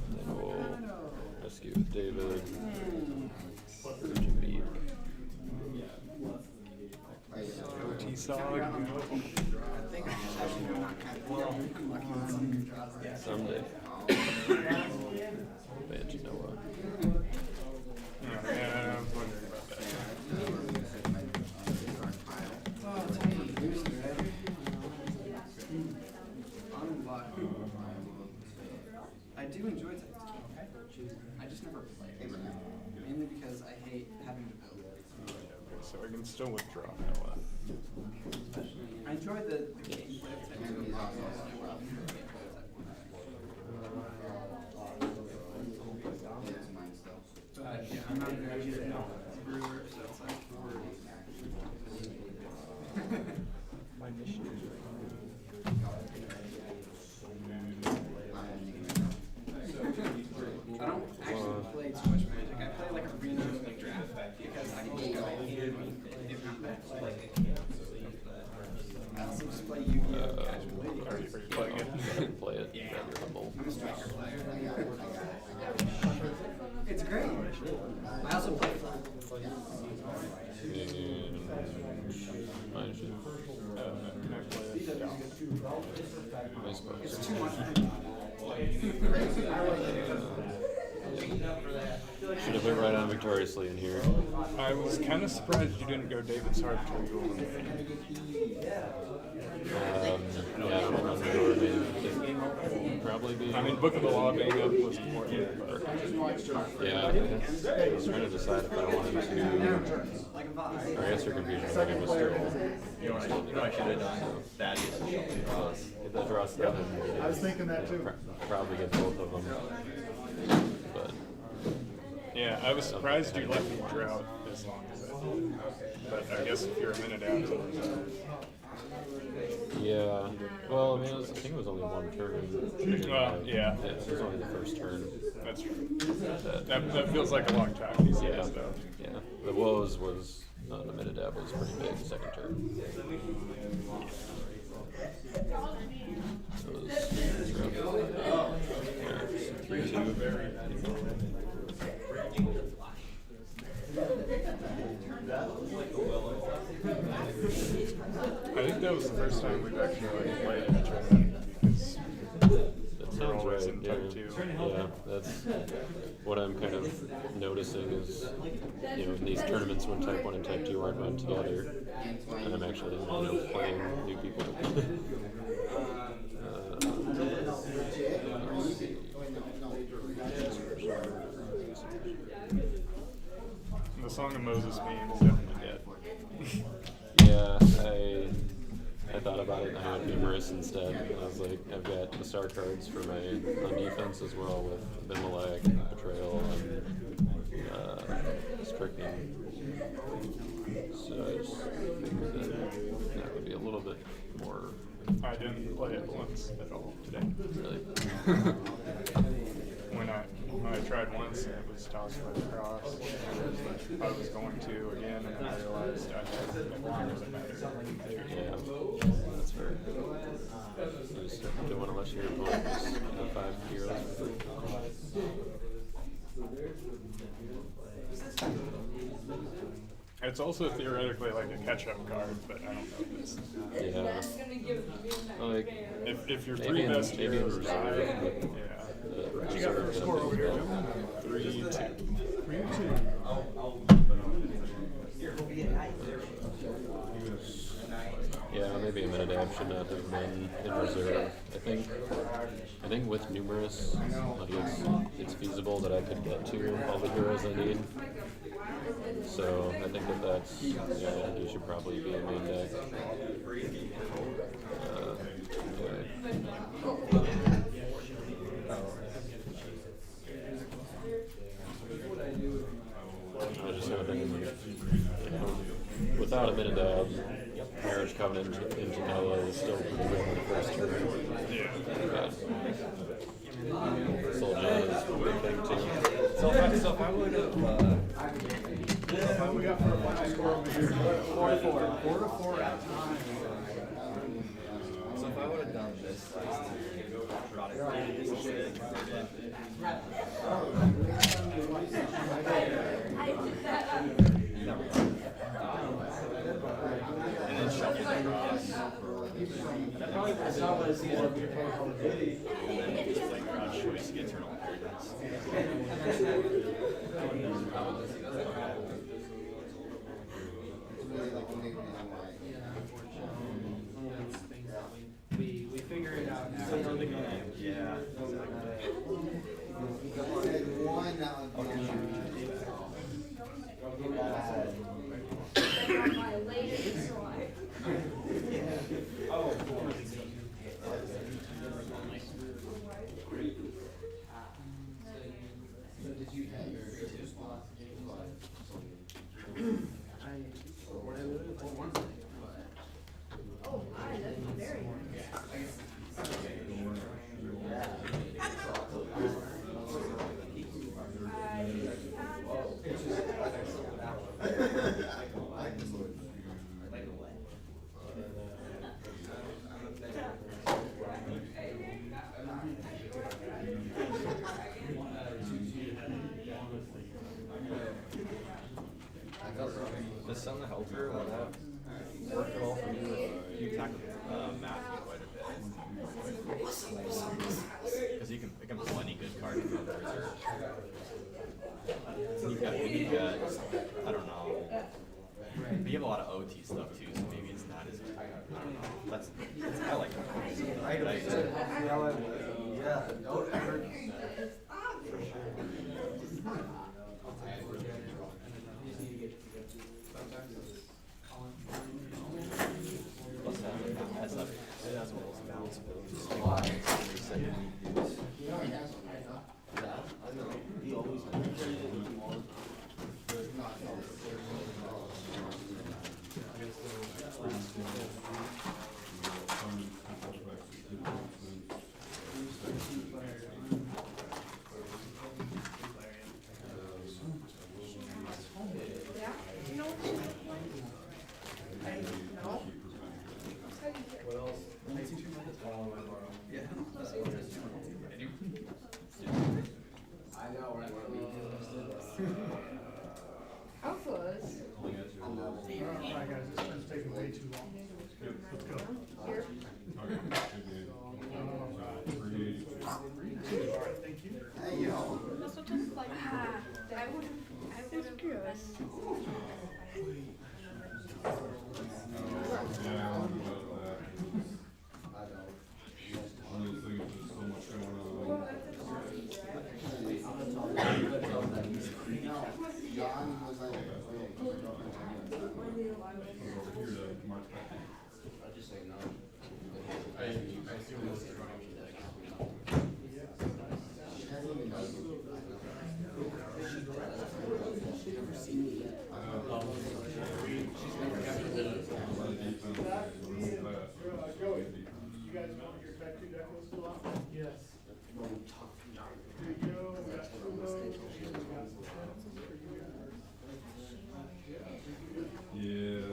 Speaker 4: Then we'll rescue with David. Jameek.
Speaker 6: T-Sog.
Speaker 4: Someday. Banshee Noah.
Speaker 6: Yeah, I'm wondering about that.
Speaker 8: I do enjoy it. I just never play it. Mainly because I hate having to build.
Speaker 6: So I can still withdraw Noah.
Speaker 8: I enjoy the gameplay of Type 2. But yeah, I'm not a very good brewer, so it's like
Speaker 6: My mission is
Speaker 8: I don't actually play too much Magic. I play like a regional draft because I can just go in if not that play. I also just play Yu-Gi-Oh! Casually.
Speaker 6: Are you playing it?
Speaker 4: I can play it. Yeah. Grab your humble.
Speaker 8: I'm a striker player. It's great. I also play fun.
Speaker 4: And I suppose. Should have went right on victoriously in here.
Speaker 6: I was kind of surprised you didn't go David's Hard Triangle.
Speaker 4: Yeah, I don't remember. It'd probably be.
Speaker 6: I mean, Book of the Law being up was important, but
Speaker 4: Yeah, I was trying to decide if I wanted to. Or I guess your confusion is like it was still.
Speaker 10: You know what I should have done? Thaddeus and Shelby Ross.
Speaker 4: Get that draw stuff.
Speaker 5: I was thinking that too.
Speaker 4: Probably get both of them. But
Speaker 6: yeah, I was surprised you let me drought as long as I did. But I guess if you're a minute out,
Speaker 4: yeah, well, I mean, I think it was only one turn.
Speaker 6: Well, yeah.
Speaker 4: It was only the first turn.
Speaker 6: that's true. That feels like a long time these days, though.
Speaker 4: Yeah, the woes was the minute dab was pretty big second turn. It was rough. Yeah, 3-2.
Speaker 6: I think that was the first time we've actually like, played in a tournament. Because
Speaker 4: That sounds
Speaker 6: always
Speaker 4: right.
Speaker 6: in
Speaker 4: Yeah.
Speaker 6: type 2.
Speaker 4: Yeah, that's what I'm kind of noticing is, you know, in these tournaments when Type 1 and Type 2 aren't run together, and I'm actually, you know, playing new people.
Speaker 6: The Song of Moses meme is definitely dead.
Speaker 4: Yeah, I thought about it and I went numerous instead. And I was like, I've got the star cards for my on defense as well with Abimelech, Betrayal, and Stricken. So I just think that would be a little bit more.
Speaker 6: I didn't play it once at all today.
Speaker 4: Really.
Speaker 6: When I tried once and it was tossed by the cross, I was going to again, and then I realized it doesn't matter.
Speaker 4: Yeah, that's fair. You just don't want to let your opponent just have 5 heroes.
Speaker 6: It's also theoretically like a catch-up card, but I don't know if it's.
Speaker 4: Yeah. Like,
Speaker 6: If your
Speaker 4: maybe
Speaker 6: three
Speaker 4: in-
Speaker 6: best
Speaker 4: maybe in
Speaker 6: heroes die,
Speaker 4: reserve, but
Speaker 6: yeah.
Speaker 4: What
Speaker 5: you got for a score over here, Jim?
Speaker 6: 3-2.
Speaker 5: 3-2.
Speaker 4: Yeah, maybe a minute dab should not have been in reserve. I think with numerous, like it's feasible that I could get to all the heroes I need. So I think that's I think you should probably be a main deck. I was just thinking, without a minute dab, Marriage Covenant into Noah is still pretty good in the first turn. But Soul John is a big thing too.
Speaker 10: So if I would have,
Speaker 5: What we got for a final score over here?
Speaker 10: 4-4. 4-4 at time. So if I would have done this, brought it down, this is it, converted. And then shuffled across. That probably was not what I see as you're playing Call of Duty. And then just like crowd choice, get eternal inheritance.
Speaker 8: We figure it out now.
Speaker 10: Yeah, the Son of Helper, when that worked at all for you, you tackled Matthew quite
Speaker 6: Because it can pull any good card from the reserve. You've got, I don't know. But you have a lot of OT stuff too, so maybe it's not as. I don't know. I like it.
Speaker 10: Yeah, don't ever.
Speaker 6: Plus that has a it has one of those balance abilities.
Speaker 10: I know, right?
Speaker 9: How close?
Speaker 5: Alright guys, this one's taking way too long. Let's go.
Speaker 9: Here.
Speaker 5: Alright, thank you.
Speaker 7: Das wird just like,
Speaker 9: I would've
Speaker 5: Joey, you guys want your type 2 deck list still out? Yes. Here you go, we got 2 of those, and we got some pens for you guys. Yeah.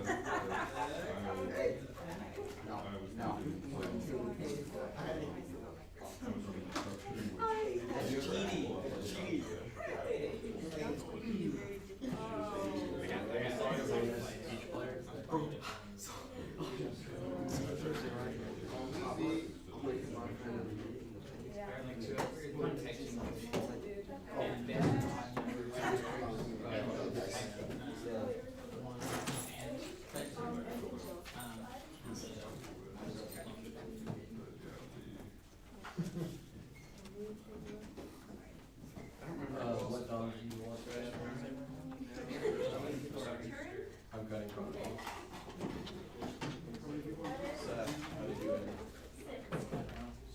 Speaker 10: What dollars do you want? I'm cutting from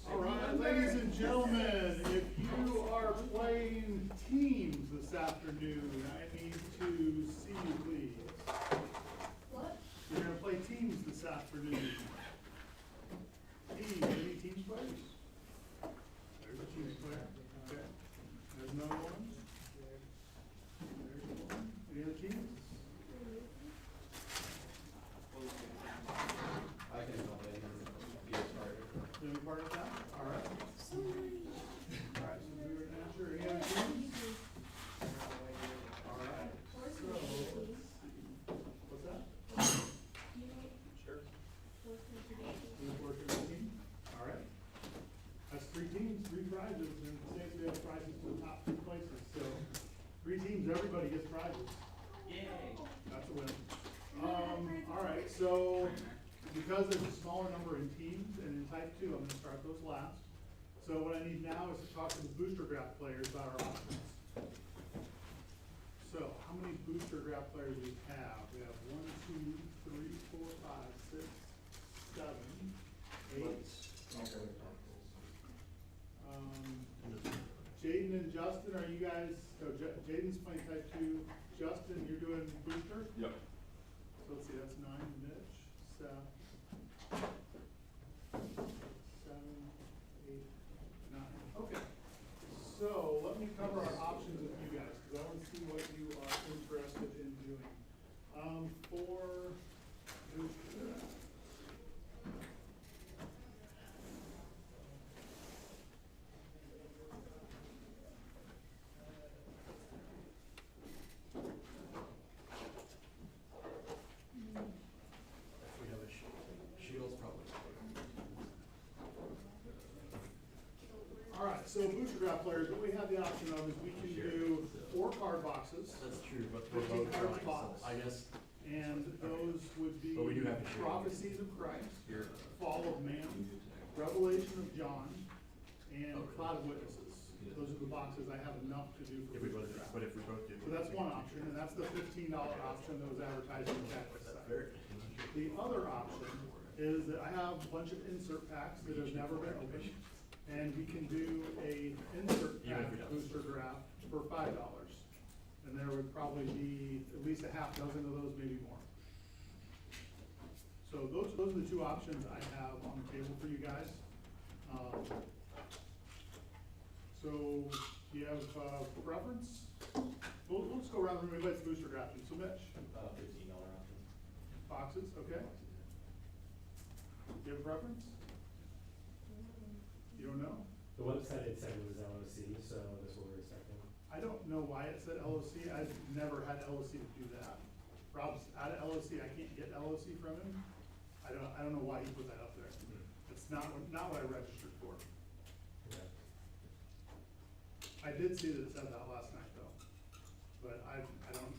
Speaker 5: Alright, ladies and gentlemen, if you are playing teams this afternoon, I need to see you, please. You're gonna play teams this afternoon. Teams, any teams players? There's a teams player, okay. There's another one. There's one. Any other teams?
Speaker 10: I can help it and be a starter.
Speaker 5: You want to be part of that? All right. Alright, so we were not sure. Any other teams? Alright, so, let's see. What's that? Sure. 4-13. Alright. That's 3 teams, 3 prizes, and today we have prizes for the top 3 places, so 3 teams, everybody gets prizes. Yay! That's a win. Alright, so because there's a smaller number in teams and in type 2, I'm gonna start those last. So what I need now is to talk to the booster draft players about our options. So how many booster draft players do we have? We have 1, 2, 3, 4, 5, 6, 7, 8. Jaden and Justin, are you guys, so Jaden's playing type 2. Justin, you're doing booster?
Speaker 2: Yep.
Speaker 5: So let's see, that's 9, Mitch, Seth, 7, 8, 9. Okay. So let me cover our options with you guys, because I want to see what you are interested in doing. For booster draft. So booster draft players, what we have the option of is we can do 4 card boxes.
Speaker 3: That's true, but for
Speaker 5: 15
Speaker 3: both
Speaker 5: card
Speaker 3: drawings,
Speaker 5: box.
Speaker 3: I guess.
Speaker 5: And those would be
Speaker 3: But we do have to share.
Speaker 5: Prophecies of Christ,
Speaker 3: Here.
Speaker 5: Fall of Man, Revelation of John, and Cloud of Witnesses. Those are the boxes I have enough to do for
Speaker 3: If we
Speaker 5: booster
Speaker 3: both,
Speaker 5: draft.
Speaker 3: but if we both do.
Speaker 5: So that's one option, and that's the $15 option that was advertised in the packet site. The other option is that I have a bunch of insert packs that have never been opened, and we can do a insert
Speaker 3: Even if
Speaker 5: pack
Speaker 3: we don't.
Speaker 5: booster draft for $5. And there would probably be at least a half dozen of those, maybe more. So those are the 2 options I have on the table for you guys. So do you have preference? We'll just go around the room, everybody's booster drafting. So Mitch?
Speaker 6: $15 option.
Speaker 5: Boxes, okay. Do you have a preference? You don't know?
Speaker 13: The website had said it was LOC, so that's what we're expecting.
Speaker 5: I don't know why it said LOC. I've never had LOC to do that. Rob's out of LOC. I can't get LOC from him. I don't know why he put that up there. It's not what I registered for.
Speaker 13: Okay.
Speaker 5: I did see that it said that last night though. But I don't,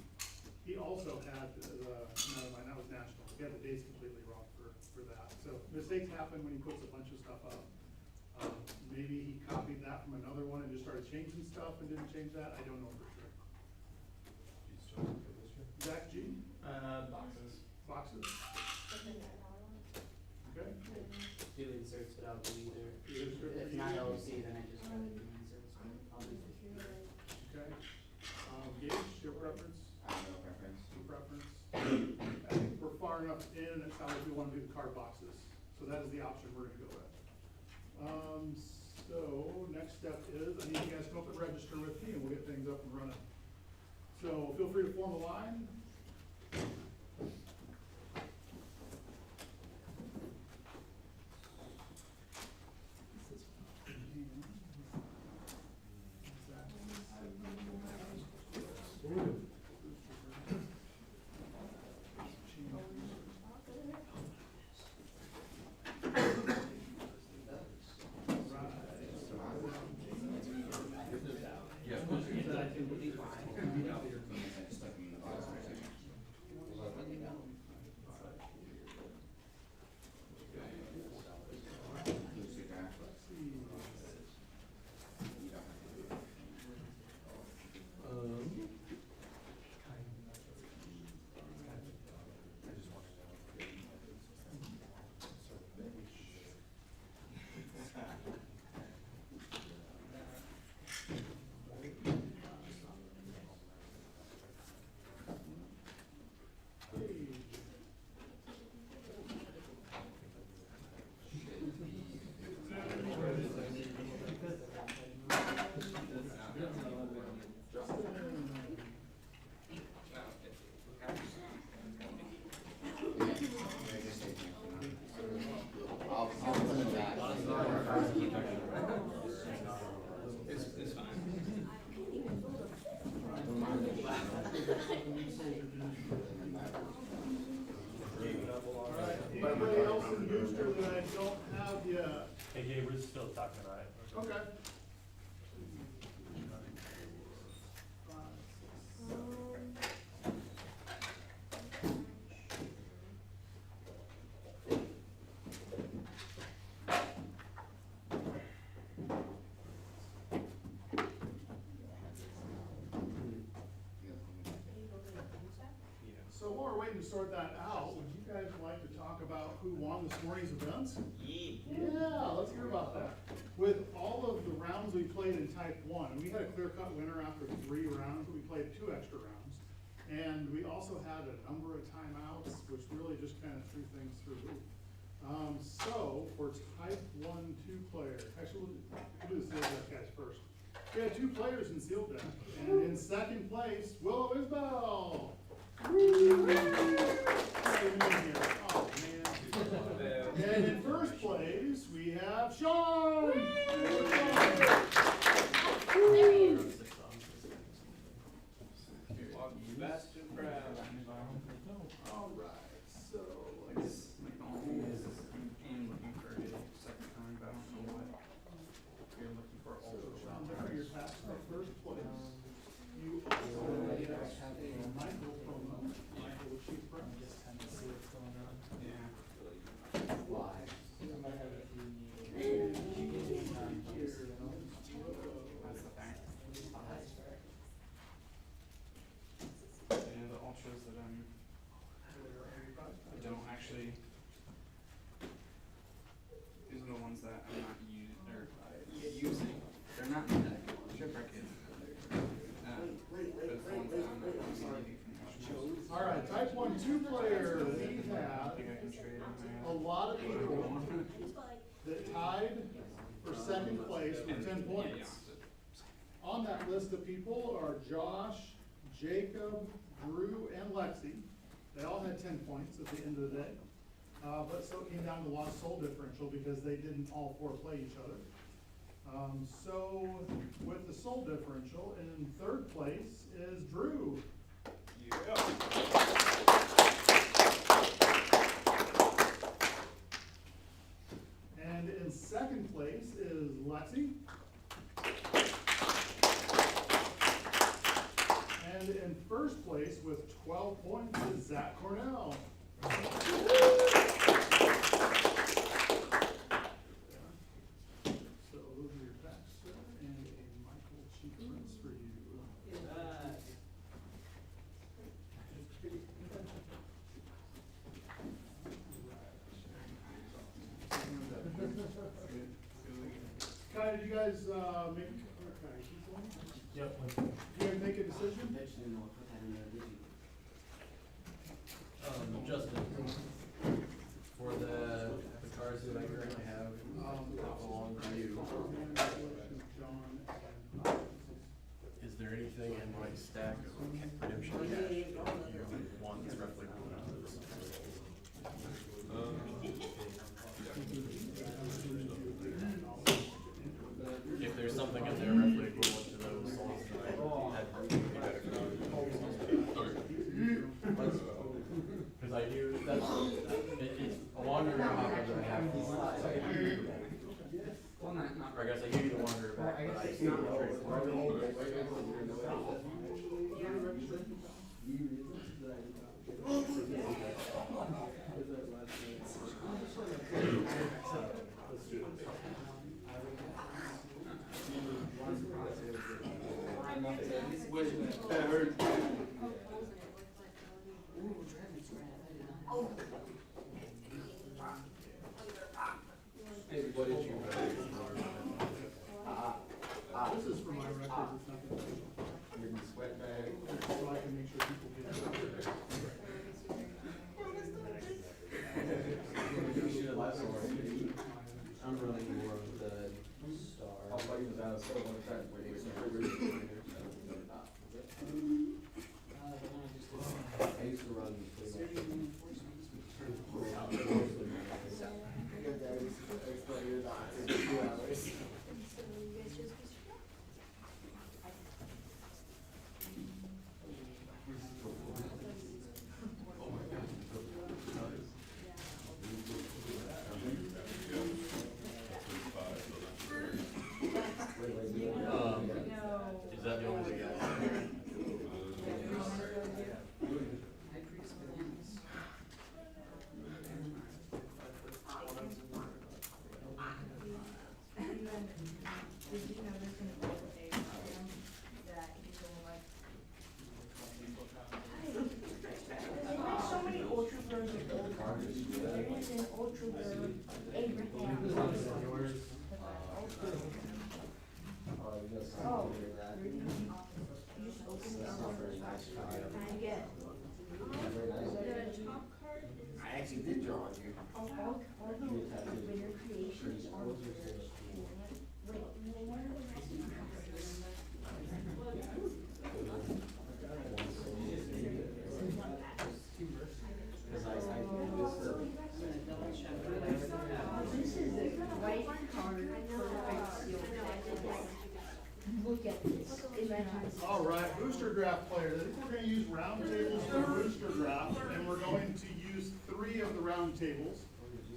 Speaker 5: he also had, never mind, that was national. He had the dates completely wrong for that. So mistakes happen when he puts a bunch of stuff up. Maybe he copied that from another one and just started changing stuff and didn't change that. I don't know for sure. Zach G?
Speaker 10: Boxes.
Speaker 5: Boxes? Okay.
Speaker 11: Do the inserts, but I'll do either.
Speaker 5: Either.
Speaker 11: If not LOC, then I just try to do inserts, but I'll do it.
Speaker 5: Okay. Gage, your preference?
Speaker 10: I have no preference.
Speaker 5: Your preference? I think we're far enough in, and it sounds like we want to do the card boxes. So that is the option we're gonna go with. So next step is, I need you guys to come up and register with me, and we'll get things up and running. So feel free to form a line.
Speaker 10: I'll send it back. It's fine.
Speaker 5: Anybody else in booster that I don't have yet?
Speaker 13: Hey, Gabe, we're still talking about it.
Speaker 5: Okay. So while we're waiting to sort that out, would you guys like to talk about who won this morning's events? Yeah, let's hear about that. With all of the rounds we played in type 1, we had a clear-cut winner after 3 rounds, but we played 2 extra rounds. And we also had a number of timeouts, which really just kind of threw things through. So for type 1, 2 player, actually we'll do the sealed deck guys first. We had 2 players in sealed deck, and in second place, Willow Isbell. Woo! Oh, man. And in first place, we have Sean.
Speaker 10: Best and proud.
Speaker 5: All right, so let's
Speaker 8: looking for a second time, but I don't know what you're looking for.
Speaker 5: where we had a lot of people that tied for second place with 10 points. On that list of people are Josh, Jacob, Drew, and Lexi. They all had 10 points at the end of the day. But so it came down to lost soul differential because they didn't all four play each other. So with the soul differential, in third place is Drew. And in second place is Lexi. And in first place with 12 points is Zach Cornell. So those are your facts, sir, and a Michael Chief Prince for you. Kai, did you guys make?
Speaker 13: Yep.
Speaker 5: You guys make a decision?
Speaker 3: Justin, for the cars that I currently have, belong to you, is there anything in my stack of redemption cash that you want that's roughly equivalent to this? If there's something in there roughly equivalent to those songs that would be better for you. Because I do, it's a wanderer hopper that I have. Or I guess I give you the wanderer back, but I still trade for What did you
Speaker 5: This is for my records, it's nothing.
Speaker 3: sweat bag?
Speaker 5: So I can make sure people get it.
Speaker 3: I'm running more of the star. I'll play this out, so one time, I used to run is that the only guy?
Speaker 9: So many ultra birds of old cars. There is an ultra bird, Abraham. Oh, you just open it up. I get. The top card is.
Speaker 10: I actually did draw on you.
Speaker 9: All the winner creations are yours. Wait, what are the rest of the This is the white card. Look at this. Imagine this.
Speaker 5: All right, booster draft players. I think we're going to use round tables for booster draft, and we're going to use 3 of the round tables.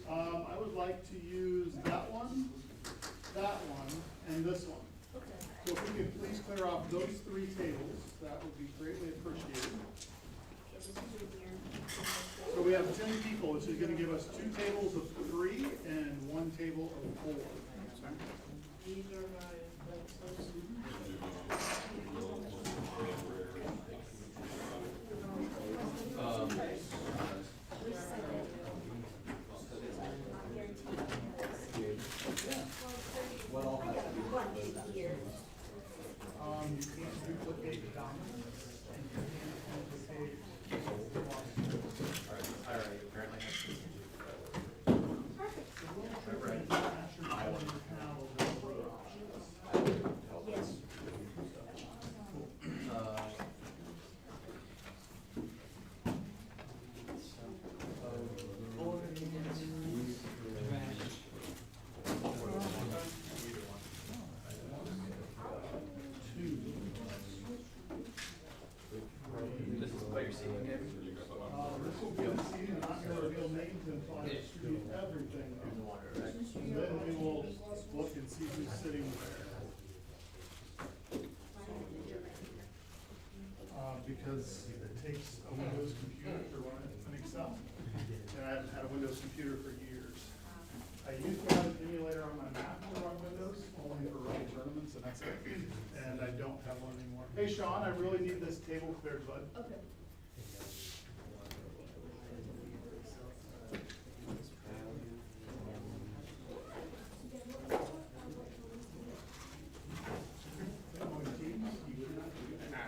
Speaker 5: I would like to use that one, and this one. So if we could please clear off those 3 tables, that would be greatly appreciated. So we have 10 people, which is going to give us 2 tables of 3 and 1 table of 4.
Speaker 9: These are my places.
Speaker 3: What all has to be
Speaker 9: Here.
Speaker 5: You can't duplicate dominance, and you can't duplicate distribute everything. And then we will look and see who's sitting where. Because it takes a Windows computer to run it in Excel. And I haven't had a Windows computer for years. I used to have an emulator on my Mac to run Windows, only for running tournaments, and that's it. And I don't have one anymore. Hey Sean, I really need this table cleared, bud.
Speaker 9: Okay.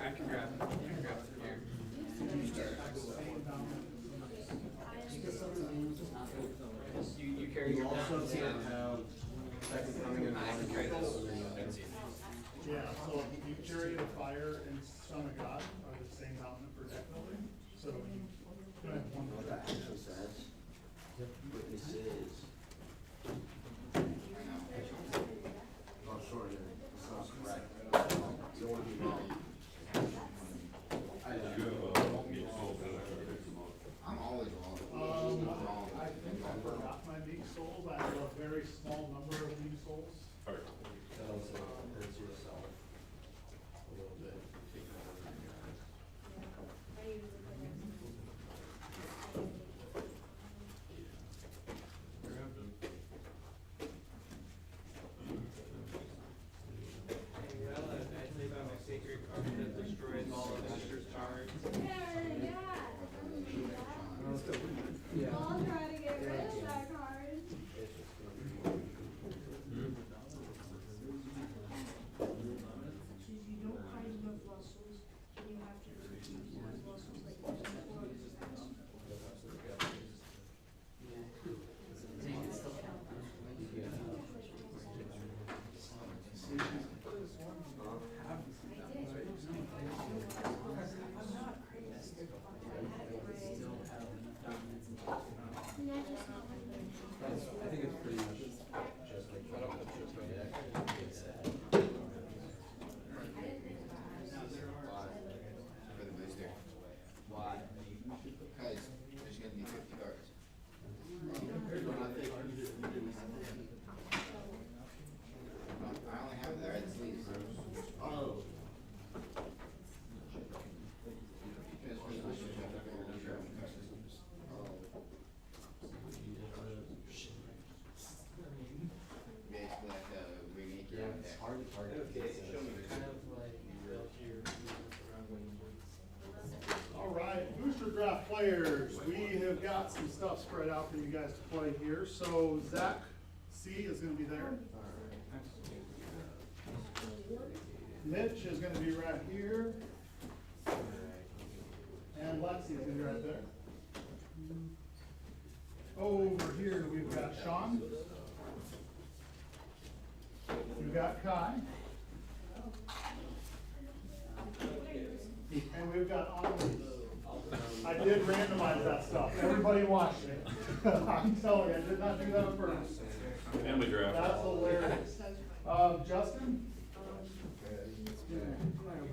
Speaker 3: I can grab it. I can grab it from here. You carry your also can't have second coming in. I can carry this.
Speaker 5: Yeah, so you carry the fire and Son of God are the same mountain for deck building. So you don't have one for that. I think I forgot my meat souls. I have a very small number of meat souls.
Speaker 9: I'll try to get rid of that card. You don't find enough muscles, and you have to use those muscles like
Speaker 10: I think it's pretty much just like
Speaker 14: For the booster. Why? Because there's gonna be 50 cards. I only have the red sleeves. Oh. Because for the boosters, you have to go over your own customs. Basically like a remake your own deck.
Speaker 10: hard to target. Kind of like
Speaker 5: All right, booster draft players. We have got some stuff spread out for you guys to play here. So Zach C is going to be there. Mitch is going to be right here. And Lexi is going to be right there. Over here, we've got Sean. We've got Kai. And we've got Annalise. I did randomize that stuff. Everybody watched it. I'm telling you, I did not do that on purpose.
Speaker 2: Family draft.
Speaker 5: That's hilarious. Justin?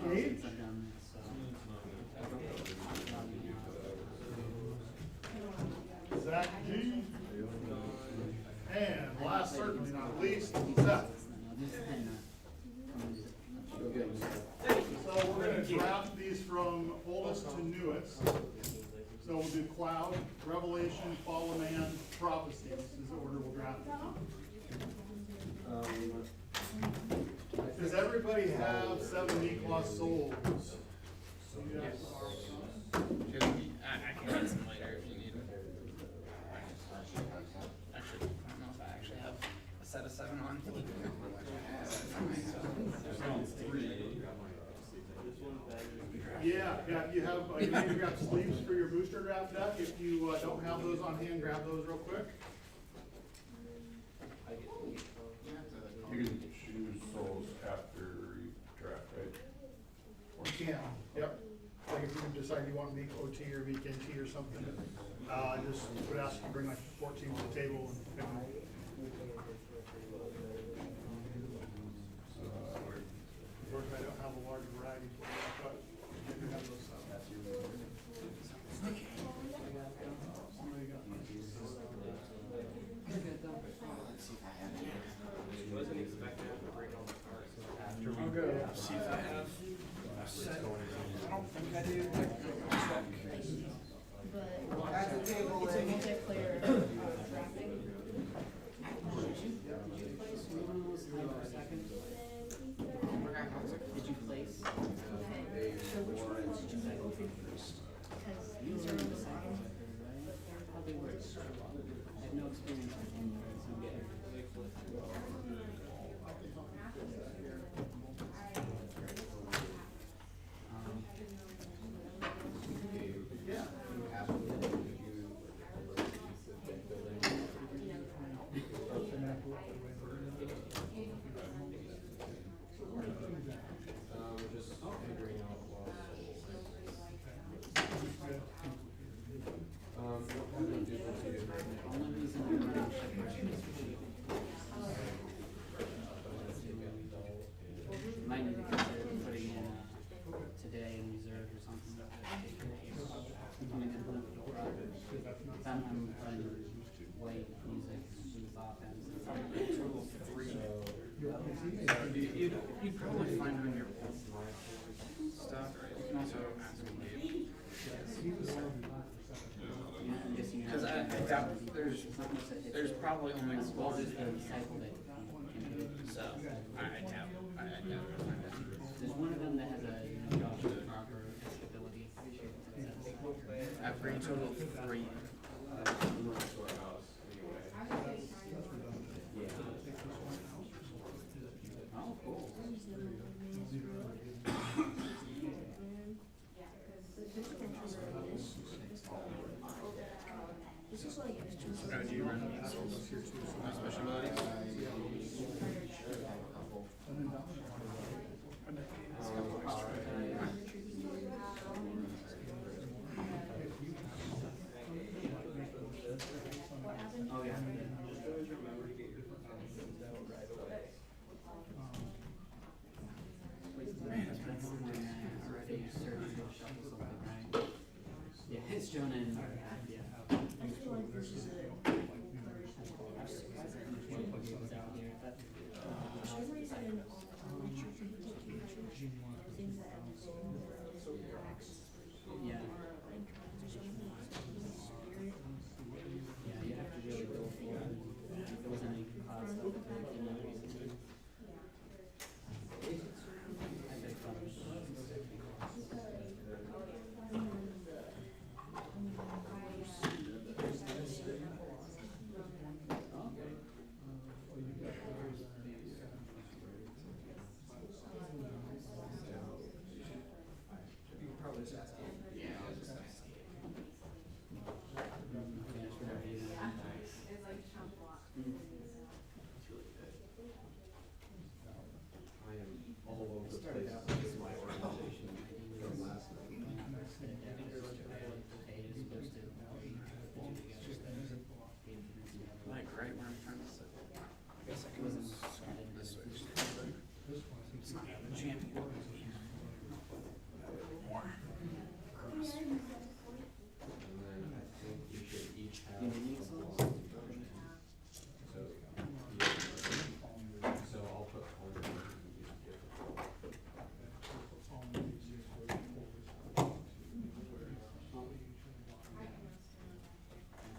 Speaker 5: Gage? Zach G. And last certainly not least, Seth. So we're gonna draft these from oldest to newest. So we'll do Cloud, Revelation, Fall of Man, Prophecies is the order we'll draft it. Does everybody have 7 D-Class souls? Yes.
Speaker 3: I can get some later if you need them. Actually, I don't know if I actually have a set of 7 on.
Speaker 5: Yeah, you have, you need to grab sleeves for your booster draft deck. If you don't have those on hand, grab those real quick.
Speaker 2: You can choose souls after you draft, right?
Speaker 5: You can, yep. Like if you decide you want week OT or weekend T or something, I just would ask you to bring like 14 to the table and pick them. Unfortunately, I don't have a large variety for you, but you can have those. Somebody got
Speaker 8: I do check.
Speaker 9: But
Speaker 8: That's a table.
Speaker 9: it's a multiplayer drafting.
Speaker 11: Did you place?
Speaker 9: Okay, so which ones did you open first? Because these are on the side, but they're
Speaker 11: Probably works. I have no experience with any of these.
Speaker 10: Just figuring out what duplicated right now.
Speaker 11: Only reason I'm running Shepherd is for shield. You might need to consider putting in today in reserve or something. I'm running weight music, blues offense.
Speaker 3: Total of 3. You'd probably find on your stuff. You can also ask me. Because I doubt there's probably only
Speaker 11: Well,
Speaker 3: 1.
Speaker 11: there's the disciple that can do it.
Speaker 3: So I doubt it.
Speaker 11: There's one of them that has a proper ability.
Speaker 3: I have a grand total of 3.
Speaker 11: Oh, cool.
Speaker 9: This is like extra.
Speaker 3: Oh, do you run special abilities?
Speaker 11: Oh, yeah. Yeah, it's Jonah and yeah.
Speaker 9: I feel like this is a. For some reason, on Witcher 3 things that have been
Speaker 11: Yeah. Yeah, you have to really go for it. If there wasn't any cloud stuff, you know. I bet fun.
Speaker 10: I am all over the place with my organization from last night.
Speaker 3: Like right where I'm trying to sit. I guess I can this switch. Champion. More. Cross.
Speaker 10: And then I think we should each have. So I'll put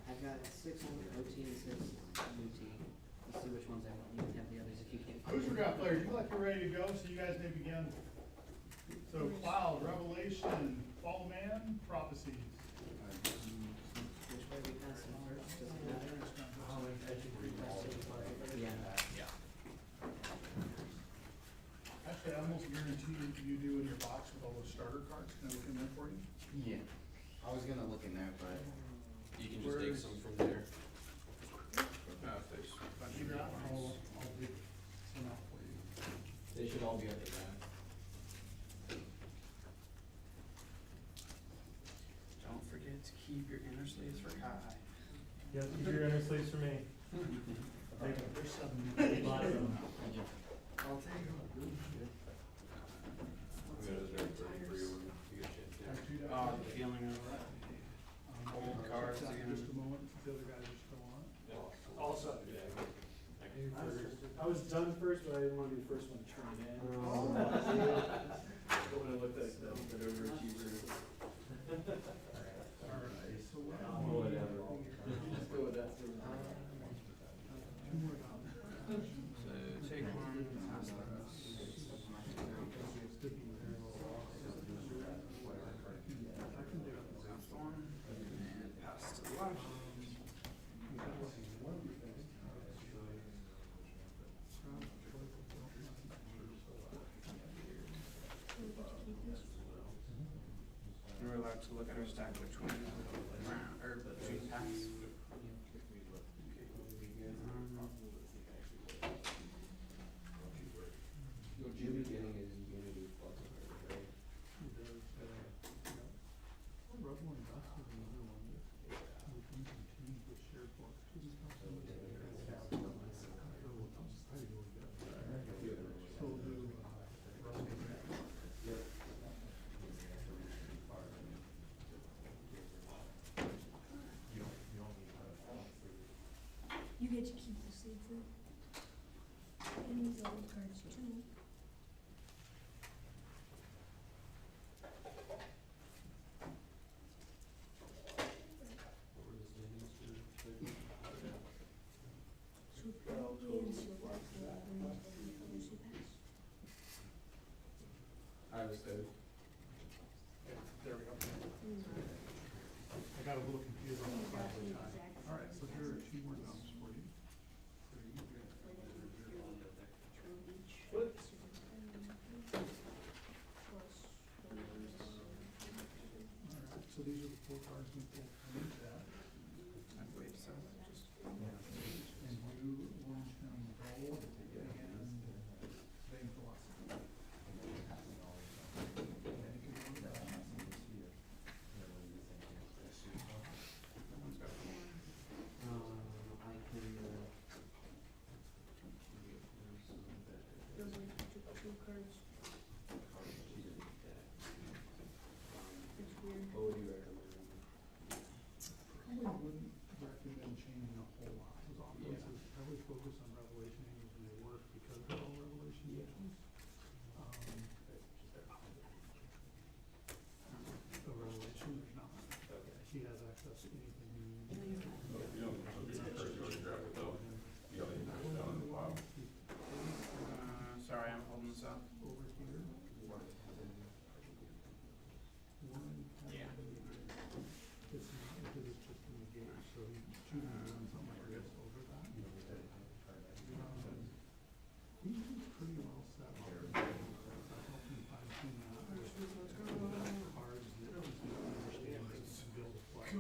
Speaker 11: I've got 6 on OT and 6 UT. Let's see which ones I want. You can have the others if you can't.
Speaker 5: Who's your draft players? You like you're ready to go, so you guys may begin. So Cloud, Revelation, Fall of Man, Prophecies.
Speaker 11: Which way we pass them first? Does it matter? Yeah.
Speaker 5: Actually, I almost guarantee you do in your box with all those starter cards. Can I look in there for you?
Speaker 14: Yeah. I was gonna look in there, but
Speaker 10: You can just take some from there.
Speaker 5: Figure out, I'll dig some out for you.
Speaker 10: They should all be under that.
Speaker 3: Don't forget to keep your inner sleeves for Kai.
Speaker 13: Yeah, keep your inner sleeves for me.
Speaker 5: There's 7.
Speaker 13: Lots of them.
Speaker 3: I'll take them. The feeling of old cards again.
Speaker 5: Just a moment, the other guys are still on.
Speaker 6: Also,
Speaker 5: I was done first, but I didn't want to be the first one to turn in.
Speaker 3: When I looked like that overachiever.
Speaker 5: Alright, so what?
Speaker 3: Whatever. Just go with that.
Speaker 5: Two more down.
Speaker 8: So take one, pass the rest. Last one, and pass to the left. We're allowed to look at our stack between round, or between packs.
Speaker 10: Your beginning is unity plus, right?
Speaker 9: You get to keep the seafood. And these other cards too. So probably in silver,
Speaker 10: I was good.
Speaker 5: There we go. I got a little confused on the five at a time. Alright, so here are two more dumps for you. Alright, so these are the four cards we pulled from that.
Speaker 8: I believe so. Just
Speaker 5: And you launch him gold and vein philosophy.
Speaker 8: someone's got one.
Speaker 10: I can,
Speaker 9: Those are two cards. It's weird.
Speaker 10: what would you recommend?
Speaker 5: Probably wouldn't recommend changing a whole lot. Those offenses probably focus on revelation angels and they work because they're all revelation angels. The revelation, there's not. He has access to anything he needs.
Speaker 8: Sorry, I'm holding this up.
Speaker 5: Over here. One.
Speaker 8: Yeah.
Speaker 5: It's not because it's just in the gate, so you choosing to run something like this over that. He's pretty well set up. I helped him fine tune that with cards that he's gonna understand and build a play.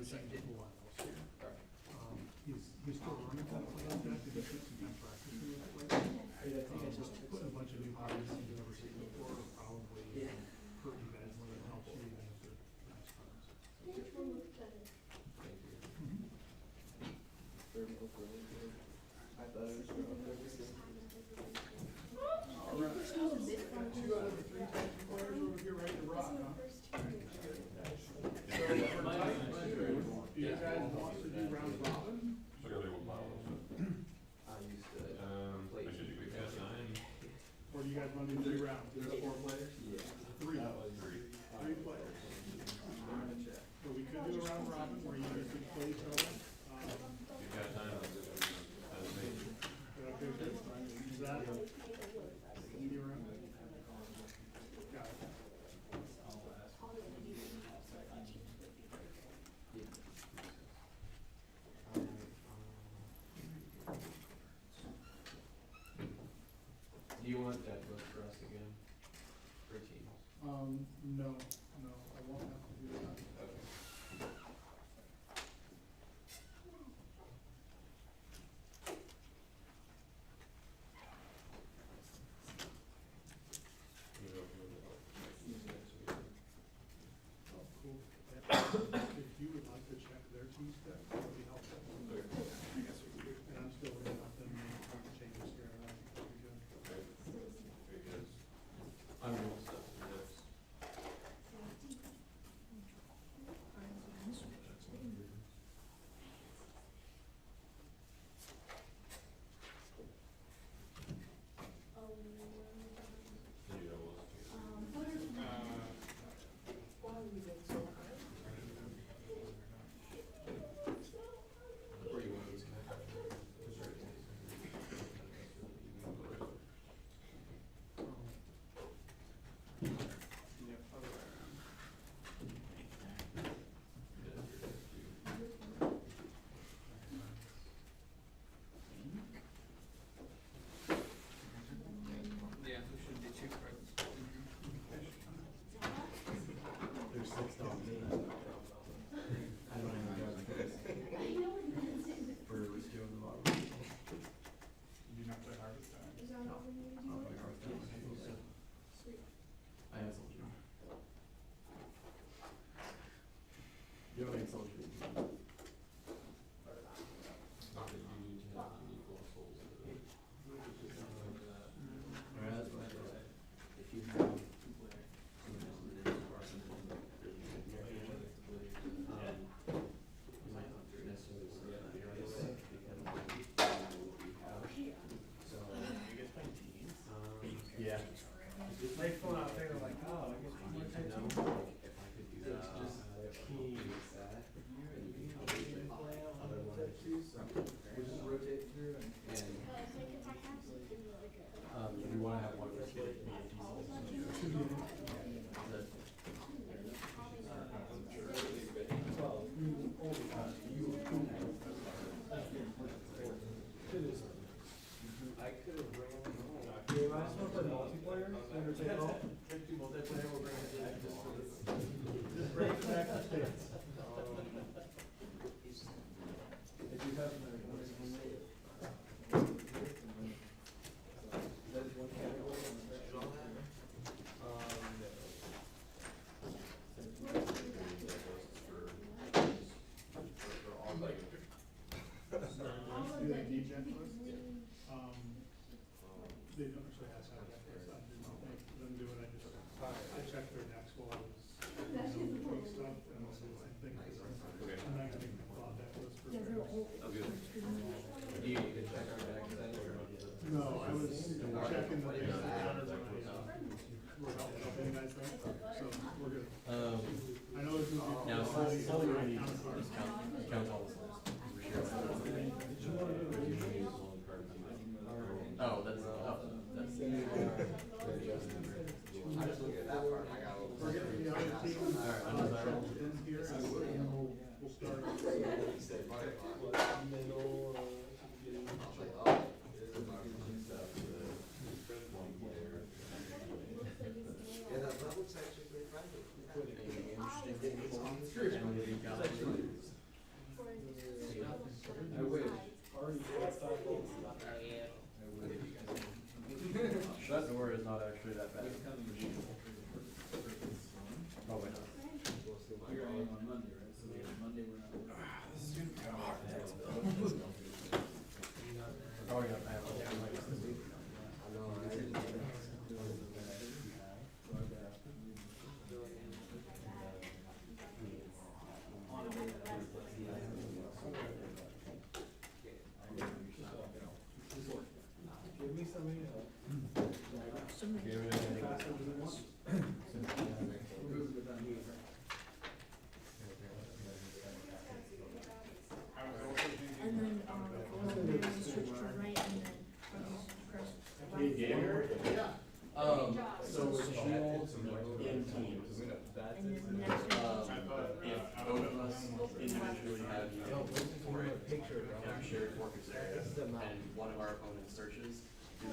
Speaker 5: second for a while this year. He's still learning how to play like that, because he took some time practicing with it. Just putting a bunch of new hires that you've never seen before will probably hurt you guys more than it helps you, even if they're nice cards. Two out of the three Texas players over here ready to rock, huh? So, for Titan two, do you guys want to do round robin? Or do you guys want to do 3 rounds? There's 4 players? Yeah. 3. 3 players. So we could do a round robin where you guys could play each other. Is that easy round? Got it.
Speaker 10: Do you want that book for us again? For teams?
Speaker 5: No, I won't have to do that.
Speaker 10: Okay.
Speaker 5: Oh, cool. If you would like to check their team spec, that would be helpful. I guess we could, and I'm still working on them making changes here, and I think that'd be good.
Speaker 10: Very good. I'm doing stuff next. Where you want these guys?
Speaker 8: Yeah, there should be 2 cards.
Speaker 13: There's 6 dogs. I don't even know for doing the model.
Speaker 5: You do not play Harvest Time?
Speaker 13: No. I'll play Hearth Time. I have Soldier. You don't need Soldier. Alright, that's what I thought. If you have you might not necessarily see that because so yeah.
Speaker 5: They phone out there like, oh, I guess we might take
Speaker 13: If I could do that,
Speaker 10: Key.
Speaker 13: other one.
Speaker 10: We'll just rotate through and we want to have one for kid. I could have ran home.
Speaker 5: Yeah, I just want to play multiplayer, winner take all.
Speaker 10: Take 2 multiplayer, we'll bring it back just for this.
Speaker 5: Just bring it back to states.
Speaker 10: If you have that is one category.
Speaker 5: Do they need deck list? They don't actually have to have deck list, I did not make them do it, I checked their decks while I was doing stuff, and I'll do the same thing, because I'm not gonna make them draw deck list for players.
Speaker 10: Oh, good. Do you need to check our back then or?
Speaker 5: No, I was checking the things that counted when we're helping you guys there, so we're good. I know there's gonna be.
Speaker 10: Now, Sully already counts all the slows. Oh, that's, that's.
Speaker 14: I just look at that part, I got a little.
Speaker 5: We're getting the other team,
Speaker 10: Alright, undesirable.
Speaker 5: in here, and then we'll start.
Speaker 14: I was like, oh, this is my yeah, that looks actually pretty friendly.
Speaker 10: Interesting. not actually that bad. Probably not.
Speaker 13: You're on Monday, right? So Monday we're not.
Speaker 10: Oh, yeah, I have
Speaker 13: Give me somebody else.
Speaker 9: And then, switch to right and then press
Speaker 3: So with Shield in teams,
Speaker 9: and then next
Speaker 3: if both of us individually have for it, have shared focus areas, and one of our opponents searches, do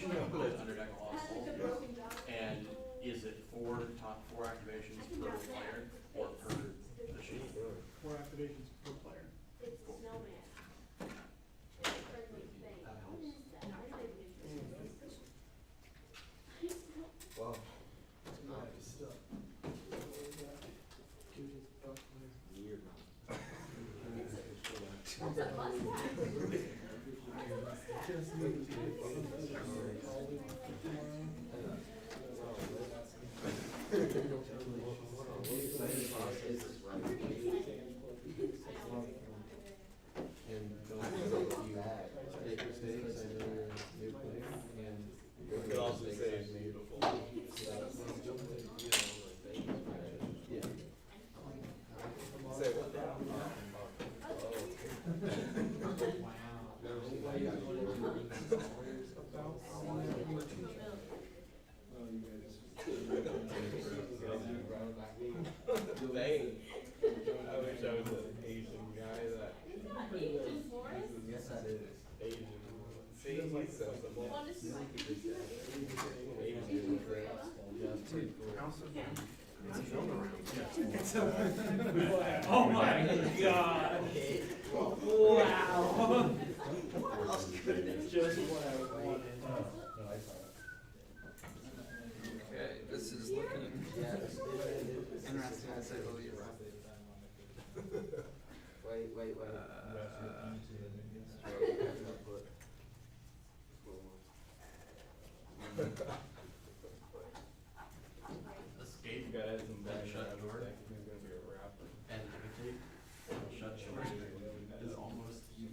Speaker 3: we put under deck also? And is it four activations per player or per the shield?
Speaker 5: 4 activations per player.
Speaker 10: Wow.
Speaker 3: Could also say beautiful. Say what? Dang. I wish I was an Asian guy that.
Speaker 10: Yes, I did.
Speaker 3: Asian. See, he's so simple.
Speaker 13: Oh my god! Wow! Just what I wanted.
Speaker 12: Okay, this is looking interesting to say the least.
Speaker 10: Wait.
Speaker 3: Escape guys and that shut door. He's gonna be a rapper. And imitate shut door is almost a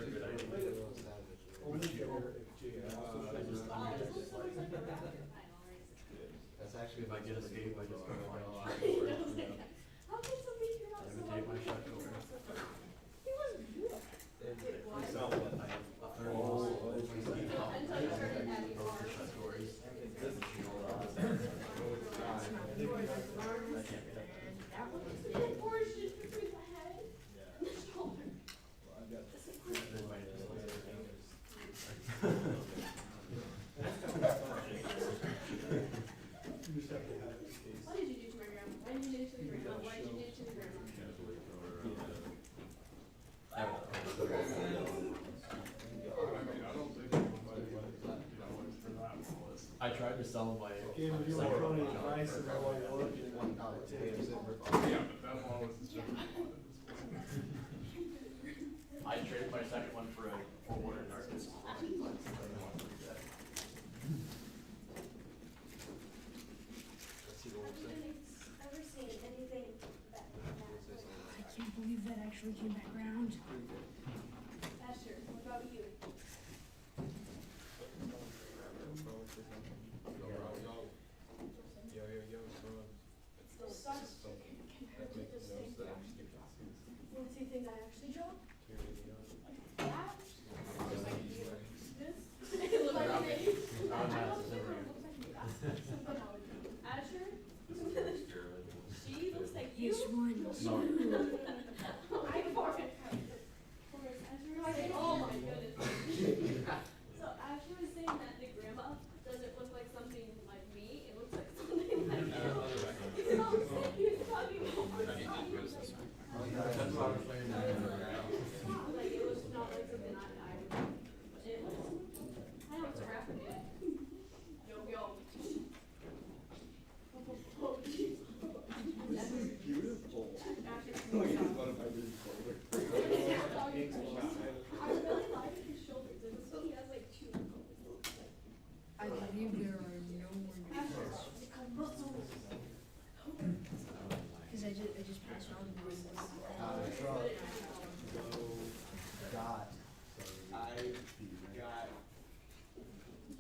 Speaker 3: good idea.
Speaker 10: That's actually
Speaker 3: If I get escape, I just go find shut door.
Speaker 9: How can somebody turn off
Speaker 3: Imitate my shut door.
Speaker 9: He wasn't good.
Speaker 3: So I have a third both for shut doors. This is shield. That can't be done.
Speaker 9: That one was good. Or it's just between the head and the shoulder.
Speaker 3: Then my
Speaker 9: What did you do to my grandma? What did you do to the grandma? What did you do to the grandma?
Speaker 3: I tried to sell my.
Speaker 13: Gave him your crony advice and all you look at one dollar tips.
Speaker 3: I traded my second one for a 4-1 darkness.
Speaker 9: Ever seen anything that
Speaker 7: I can't believe that actually came back around.
Speaker 9: Asher, what about you? It still sucks compared to just things that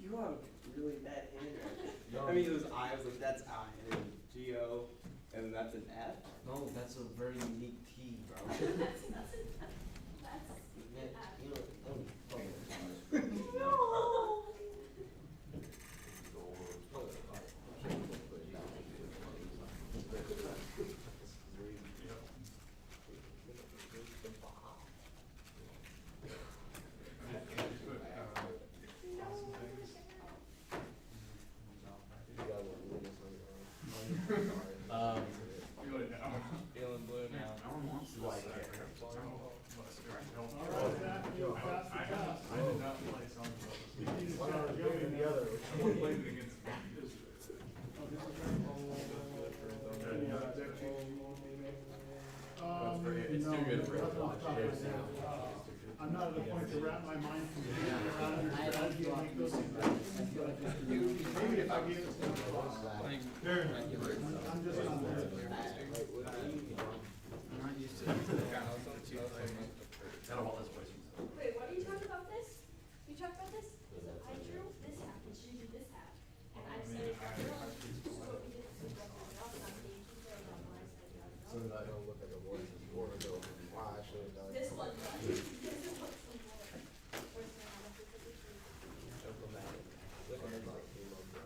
Speaker 8: You have really bad handwriting. I mean, it was I. I was like, that's I, and then G-O, and then that's an F.
Speaker 10: No, that's a very unique T, bro.
Speaker 8: Feeling blue now.
Speaker 5: I'm not at a point to wrap my mind completely around your strategy and make those things happen. Maybe if I gave it to you. I'm just not there.
Speaker 8: I'm not used to the two players.
Speaker 9: Wait, what are you talking about this? You talked about this? So I drew this half, and she did this half. And I said, girl, so what we did is we broke it off on stage, you said it on my side, you know.
Speaker 10: So that don't look like a voice. Or go, wow, I should have done
Speaker 9: This one does. This is what's the more. First thing I have to put the tree.
Speaker 10: Look at that came up, bro.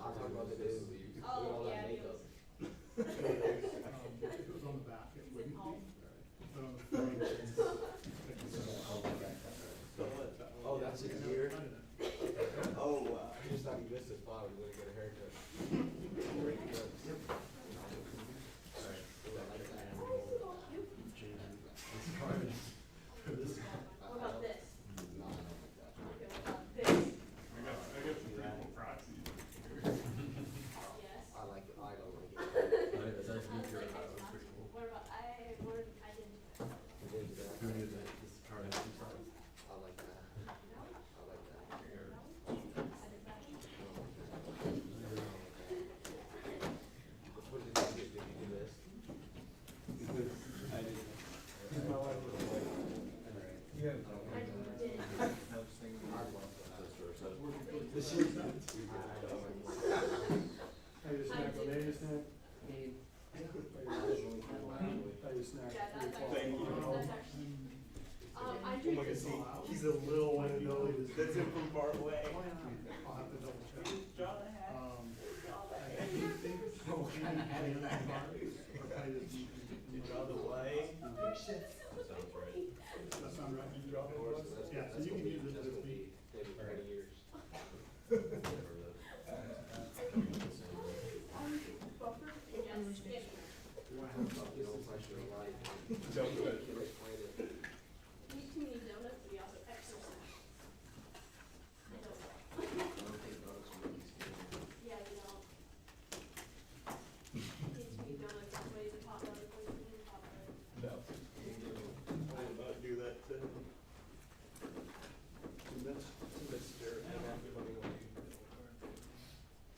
Speaker 10: I'll talk about the days we used to do all that makeup.
Speaker 5: If it was on the back, it wouldn't be. But on the front, it's-
Speaker 10: Oh, that's his ear? Oh, wow. I just thought he missed his spot. He was gonna get a haircut.
Speaker 9: What about this?
Speaker 10: No, I don't like that.
Speaker 9: Okay, what about this? Yes.
Speaker 10: I like it. I don't like it.
Speaker 9: What about, I didn't.
Speaker 10: Who did that? Who did that? I like that. I like that. What did you do? Did you do this?
Speaker 8: I did.
Speaker 9: I drew this.
Speaker 8: He's a little one of those. That's him from far away.
Speaker 5: I'll have to double check.
Speaker 8: Draw the hat.
Speaker 5: I think so.
Speaker 8: Draw the way.
Speaker 5: That sound right? You draw the horse? Yeah, so you can use it as me.
Speaker 10: Maybe 20 years. You don't question your life.
Speaker 8: Don't do it.
Speaker 10: You can explain it.
Speaker 9: We eat too many donuts, we also exercise. I don't know.
Speaker 10: I don't think dogs are really scary.
Speaker 9: Yeah, you don't. Eat too many donuts, that's why you pop out, that's why you can pop out.
Speaker 8: No. I will not do that to him. Mr.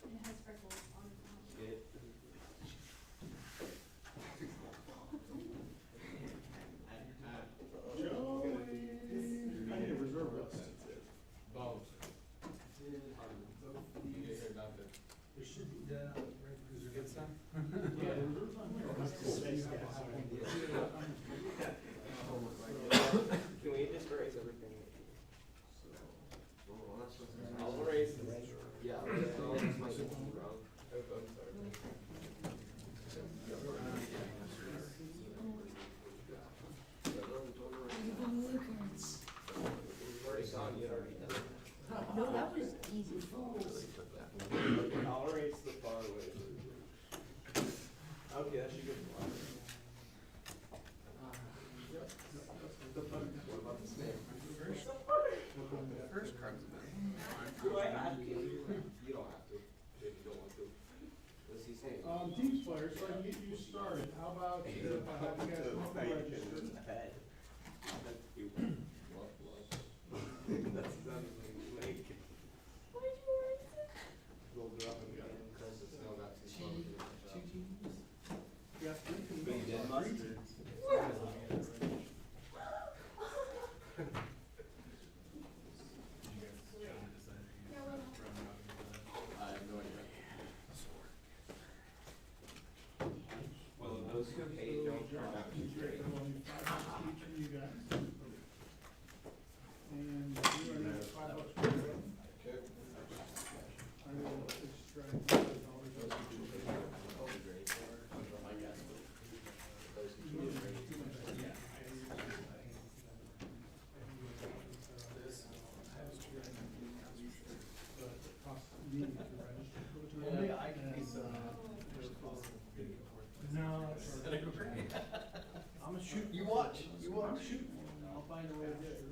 Speaker 9: It has freckles on it now.
Speaker 8: It.
Speaker 5: I need a reserve list.
Speaker 10: Bones.
Speaker 5: There should be.
Speaker 8: Is there good stuff?
Speaker 5: Yeah, the reserve's on here. That's cool. Then you have to have one.
Speaker 8: Can we just erase everything?
Speaker 10: Oh, that's what
Speaker 8: I'll erase this.
Speaker 10: yeah, that's my bro.
Speaker 8: I'm sorry.
Speaker 9: No, that was easy.
Speaker 8: I'll erase the far away. Okay, that should go far.
Speaker 10: What about the snake?
Speaker 8: First card's
Speaker 10: Do I have to? You don't have to, if you don't want to. What's he saying?
Speaker 5: Teams players, so I can get you started, how about if I have you guys come up and register?
Speaker 8: Head. That's stupid. That's done like.
Speaker 9: Why'd you erase it?
Speaker 10: Rolled it up and got it because the snow got too slow.
Speaker 5: Yeah, three can
Speaker 8: But you did mustard.
Speaker 5: shoot. I'll find a way to get it.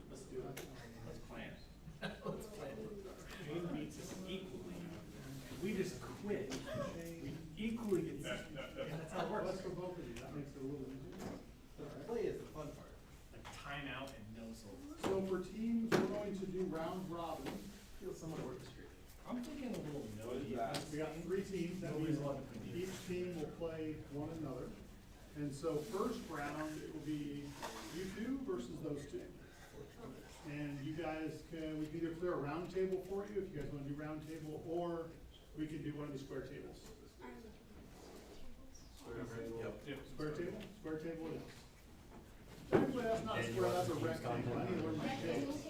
Speaker 6: Let's do it. Let's plan it. Let's plan it. Shane beats us equally. We just quit. We equally get that. That's how it works.
Speaker 5: That's for both of you, that makes it a little easier.
Speaker 3: Play is the fun part.
Speaker 6: Like timeout and no souls.
Speaker 5: So for teams, we're going to do round robin.
Speaker 3: Feels somewhat orchestrated.
Speaker 6: I'm thinking a little no defense.
Speaker 5: We got 3 teams, that means each team will play one another. And so first round, it will be you two versus those two. And you guys we can either clear a round table for you, if you guys want to do round table, or we can do one of the square tables. Square table? Square table it is. Actually, that's not square, that's a rectangle. I need to learn my shapes.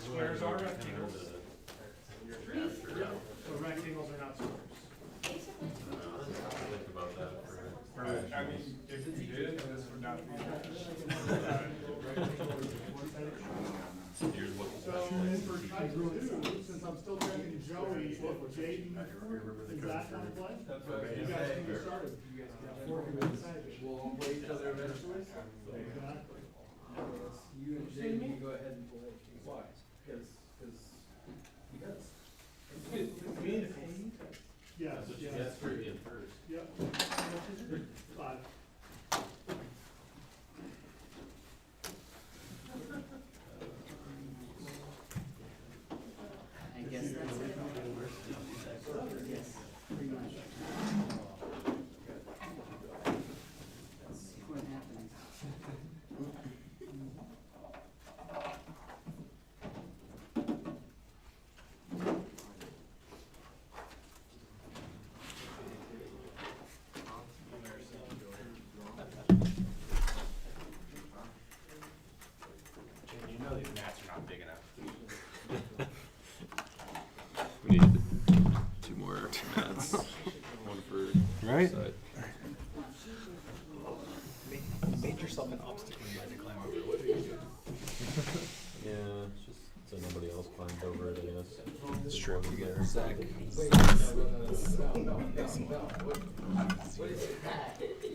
Speaker 6: Squares are rectangles.
Speaker 5: So rectangles are not squares.
Speaker 4: Think about that for
Speaker 6: I mean, if you did, this would not be.
Speaker 4: here's what
Speaker 5: So, and for type 2, since I'm still checking Joey, if Jaden is that kind of play?
Speaker 3: That's what
Speaker 5: You guys can get started.
Speaker 3: We'll all play each other eventually.
Speaker 5: Exactly.
Speaker 3: You and Jamie go ahead and play. Why? Because.
Speaker 5: Yes, yes.
Speaker 4: That's for in first.
Speaker 5: Yep. 5.
Speaker 11: I guess that's it. Yes. Pretty much. See what happens.
Speaker 6: You know these mats are not big enough.
Speaker 4: We need 2 more mats. One for
Speaker 6: Right?
Speaker 4: side.
Speaker 6: You made yourself an obstacle you had to climb over. What do you do?
Speaker 4: Yeah, it's just so nobody else climbed over it, I guess.
Speaker 6: It's true.
Speaker 4: You get
Speaker 6: Zach.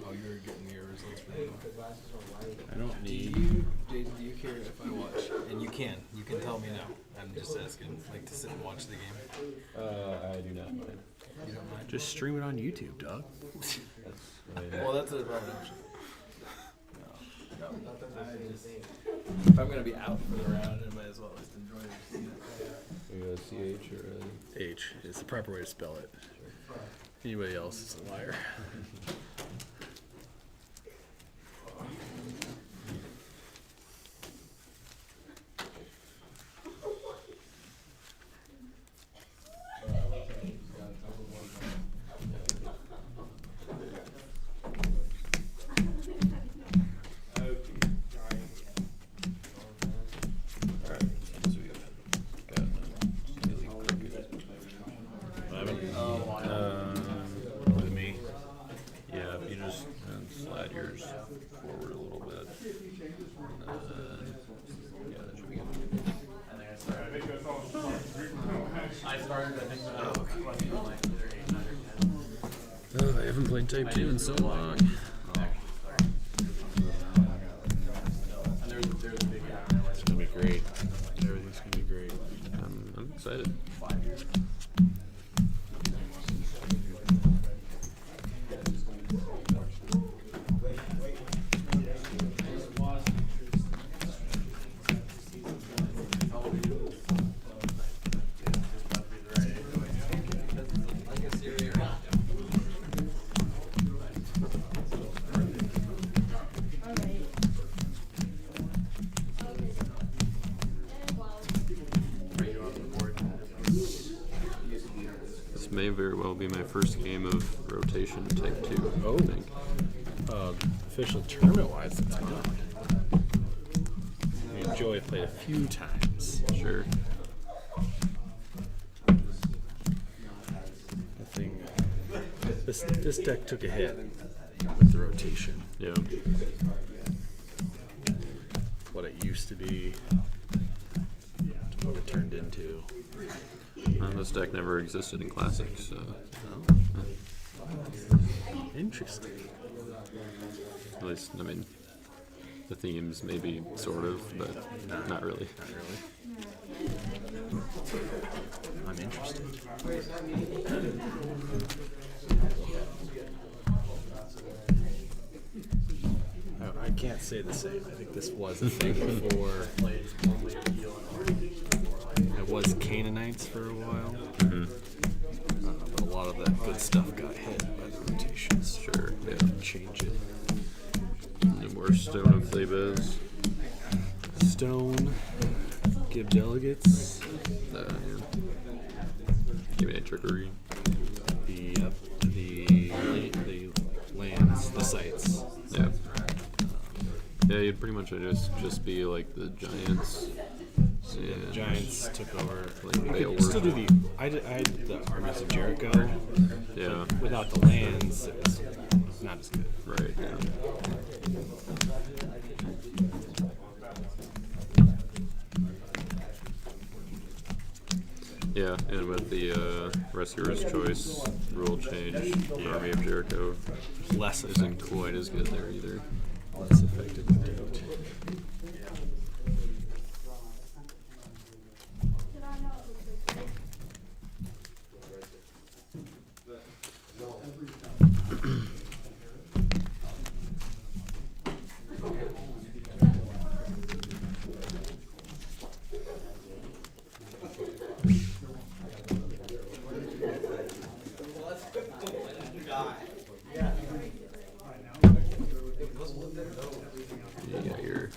Speaker 10: Oh, you're getting your results for me.
Speaker 4: I don't need.
Speaker 10: Jaden, do you care if I watch? And you can tell me now. I'm just asking, like to sit and watch the game.
Speaker 4: I do not mind.
Speaker 10: You don't mind?
Speaker 6: Just stream it on YouTube, dog.
Speaker 4: That's, I mean,
Speaker 10: Well, that's a wrong option. No, I just, if I'm gonna be out for the round, I might as well just enjoy it. See it play out.
Speaker 4: we got a CH or a.
Speaker 6: H is the proper way to spell it. Anybody else is a liar. With me.
Speaker 4: Yeah, if you just slide yours forward a little bit. Yeah, that should be good.
Speaker 3: I started, I think,
Speaker 4: Oh, I haven't played Type 2 in so long.
Speaker 3: and there's a big gap there.
Speaker 6: It's gonna be great. Everything's gonna be great.
Speaker 4: I'm excited.
Speaker 3: 5 years.
Speaker 4: This may very well be my first game of rotation Type 2.
Speaker 6: Oh.
Speaker 4: I think.
Speaker 6: Official tournament-wise, it's good. Me and Joey played a few times.
Speaker 4: Sure.
Speaker 6: I think this deck took a hit with the rotation.
Speaker 4: Yeah.
Speaker 6: What it used to be to what it turned into.
Speaker 4: This deck never existed in Classic, so.
Speaker 6: Interesting.
Speaker 4: At least, I mean, the themes maybe sort of, but not really.
Speaker 6: Not really. I'm interested. I can't say the same. I think this was a thing before. It was Canaanites for a while. But a lot of that good stuff got hit by the rotations.
Speaker 4: Sure, yeah.
Speaker 6: Change it.
Speaker 4: Any more Stone of Thebes?
Speaker 6: Stone. Give delegates.
Speaker 4: Yeah. Give me a trickery.
Speaker 6: The lands, the sites.
Speaker 4: Yeah. Yeah, you'd pretty much just be like the Giants.
Speaker 6: Yeah, the Giants took over.
Speaker 4: Like
Speaker 6: I
Speaker 4: Beowulf.
Speaker 6: could still do the. I did the armies of Jericho.
Speaker 4: Yeah.
Speaker 6: Without the lands, it was not as good.
Speaker 4: Right. Yeah. Yeah, and with the Rescuer's Choice rule change, Army of Jericho
Speaker 6: Less
Speaker 4: isn't quite as good there either.
Speaker 6: Less effective indeed.
Speaker 4: You got your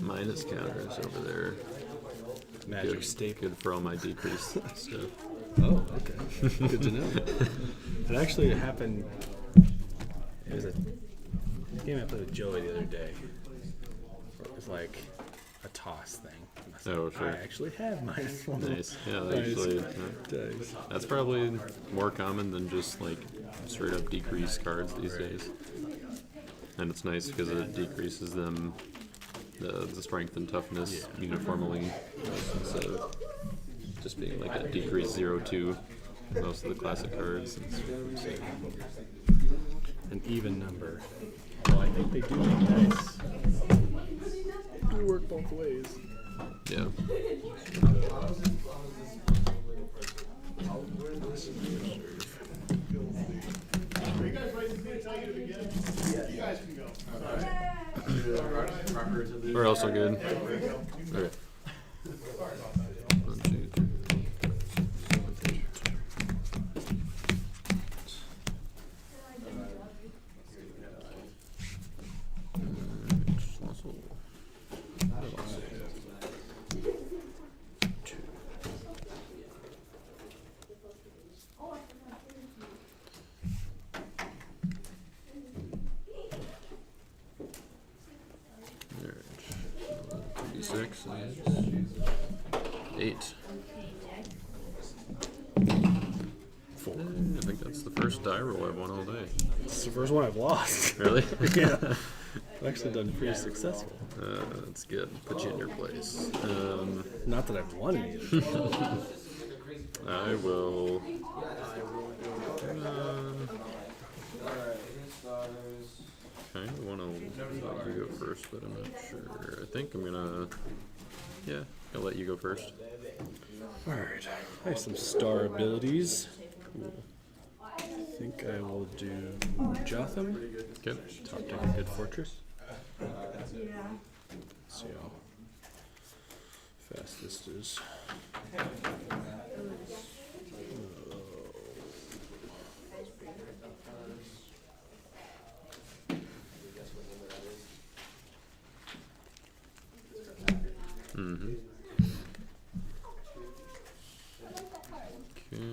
Speaker 4: minus counters over there.
Speaker 6: Magic
Speaker 4: Good,
Speaker 6: staple.
Speaker 4: good for all my decrease stuff.
Speaker 6: Oh, okay. Good to know. It actually happened. It was a game I played with Joey the other day. It was like a toss thing.
Speaker 4: Oh, sure.
Speaker 6: I actually have -1.
Speaker 4: Nice. Yeah, they actually.
Speaker 6: Dice.
Speaker 4: That's probably more common than just like straight up decrease cards these days. And it's nice because it decreases them the strength and toughness uniformly instead of just being like a decrease 0-2 most of the classic cards.
Speaker 6: An even number. Well, I think they do make dice. They work both ways.
Speaker 4: Yeah.
Speaker 5: Are you guys ready for me to tell you to begin? You guys can go.
Speaker 4: We're also good. Okay. 1, 2, 3, 4, 5, 6, 7, 8. Six, 8. 4. I think that's the first die roll I've won all day.
Speaker 6: It's the first one I've lost.
Speaker 4: Really?
Speaker 6: Yeah. I've actually done pretty successful.
Speaker 4: That's good. Put you in your place.
Speaker 6: Not that I've won any of them.
Speaker 4: I will. I want to let you go first, but I'm not sure. I think I'm gonna. Yeah, I'll let you go first.
Speaker 6: Alright, I have some star abilities. Cool. I think I will do Jotham.
Speaker 4: Okay.
Speaker 6: Top deck a good fortress. Let's see how fast this is.
Speaker 4: Mm-hmm. Okay.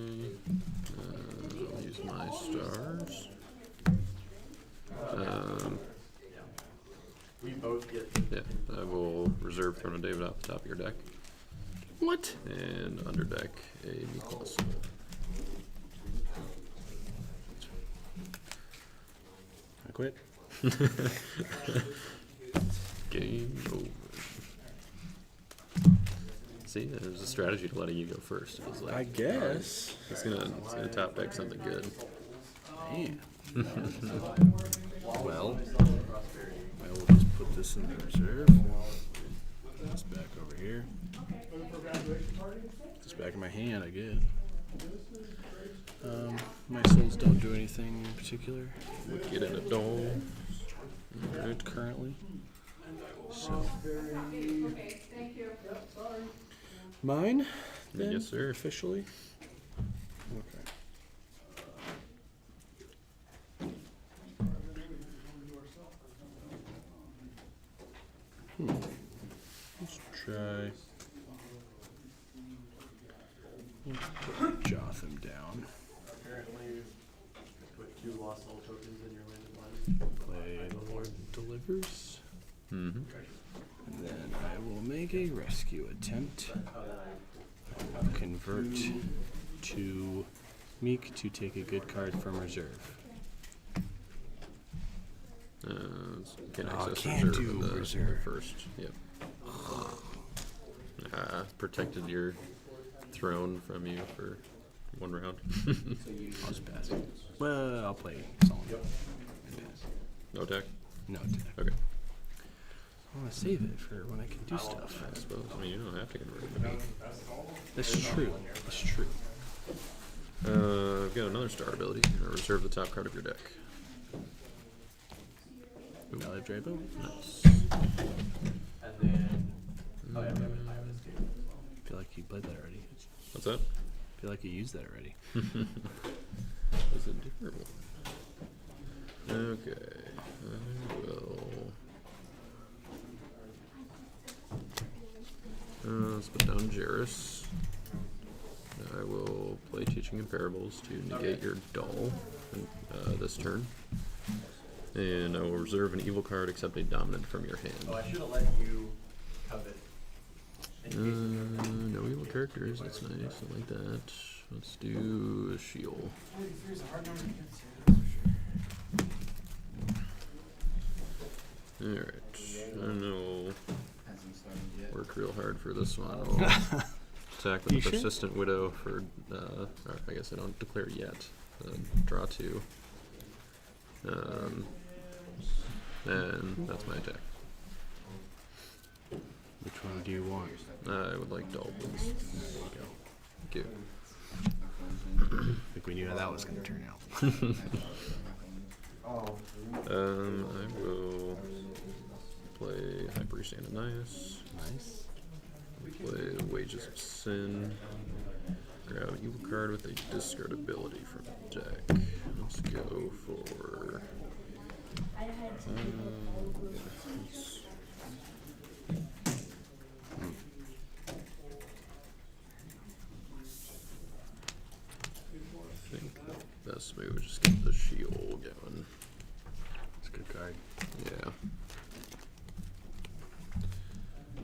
Speaker 4: I'll use my stars.
Speaker 10: We both get.
Speaker 4: Yeah, I will reserve Throne of David off the top of your deck.
Speaker 6: What?
Speaker 4: And under deck a Miklos.
Speaker 6: I quit.
Speaker 4: Game over. See, there's a strategy to letting you go first. It was like,
Speaker 6: I guess.
Speaker 4: It's gonna top deck something good.
Speaker 6: Man. Well, I will just put this in the reserve. Put this back over here. This back in my hand, I guess. My souls don't do anything in particular.
Speaker 4: Would get in a doll.
Speaker 6: Right, currently. So. Mine? Then,
Speaker 4: Yes, sir.
Speaker 6: Officially? Okay. Let's try. Let's put Jotham down.
Speaker 13: Apparently, put 2 lost soul tokens in your landed line.
Speaker 6: Play the Lord Delivers.
Speaker 4: Mm-hmm.
Speaker 6: And then I will make a rescue attempt. Convert to Meek to take a good card from reserve.
Speaker 4: Can't
Speaker 6: Oh,
Speaker 4: access
Speaker 6: can't
Speaker 4: reserve
Speaker 6: do
Speaker 4: in the
Speaker 6: reserve.
Speaker 4: first. Yep. Protected your throne from you for 1 round.
Speaker 6: I'll just pass it. Well, I'll play Solomon.
Speaker 4: No attack?
Speaker 6: No attack.
Speaker 4: Okay.
Speaker 6: I want to save it for when I can do stuff.
Speaker 4: I suppose. I mean, you don't have to convert it to Meek.
Speaker 6: That's true. That's true.
Speaker 4: I've got another star ability. Reserve the top card of your deck.
Speaker 6: Valley of Drapo?
Speaker 4: Nice.
Speaker 3: And then, oh yeah, we have a Iris too.
Speaker 6: I feel like you played that already.
Speaker 4: What's that?
Speaker 6: I feel like you used that already.
Speaker 4: Is it terrible? Okay. I will. Let's put down Jairus. I will play Teaching in Parables to negate your doll this turn. And I will reserve an evil card except a dominant from your hand.
Speaker 3: Oh, I should have let you covet.
Speaker 4: No evil characters, that's nice, I like that. Let's do a shield. Alright, I don't know. Work real hard for this one. I'll attack with
Speaker 6: You
Speaker 4: a
Speaker 6: sure?
Speaker 4: Persistent Widow for, or I guess I don't declare yet. Draw 2. And that's my attack.
Speaker 6: Which one do you want?
Speaker 4: I would like doll, please.
Speaker 6: There you go.
Speaker 4: Thank you.
Speaker 6: I think we knew how that was going to turn out.
Speaker 4: I will play Hyper Ananias.
Speaker 6: Nice.
Speaker 4: Play Wages of Sin. Grab an evil card with a discard ability from the deck. Let's go for. I think the best move is just get the shield going.
Speaker 6: It's a good card.
Speaker 4: Yeah.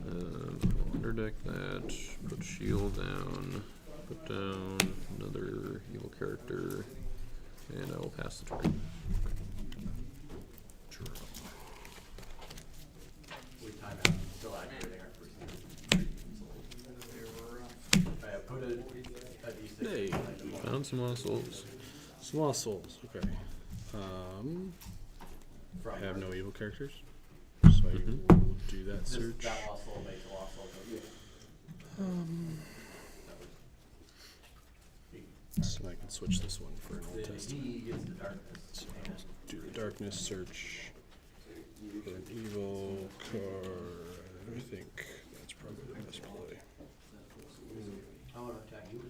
Speaker 4: I'll underdeck that, put shield down, put down another evil character, and I will pass the turn.
Speaker 6: True.
Speaker 3: We time out, still activating our first. I put a D6.
Speaker 6: Hey.
Speaker 4: Found some lost souls.
Speaker 6: Some lost souls. Okay.
Speaker 3: From
Speaker 6: I have no evil characters, so I will do that search.
Speaker 3: that lost soul makes a lost soul token.
Speaker 6: So I can switch this one for an old
Speaker 3: The
Speaker 6: test.
Speaker 3: D gives the darkness.
Speaker 6: So I'll do the darkness search. Put an evil card. I think that's probably the best play.
Speaker 3: I want to attack you.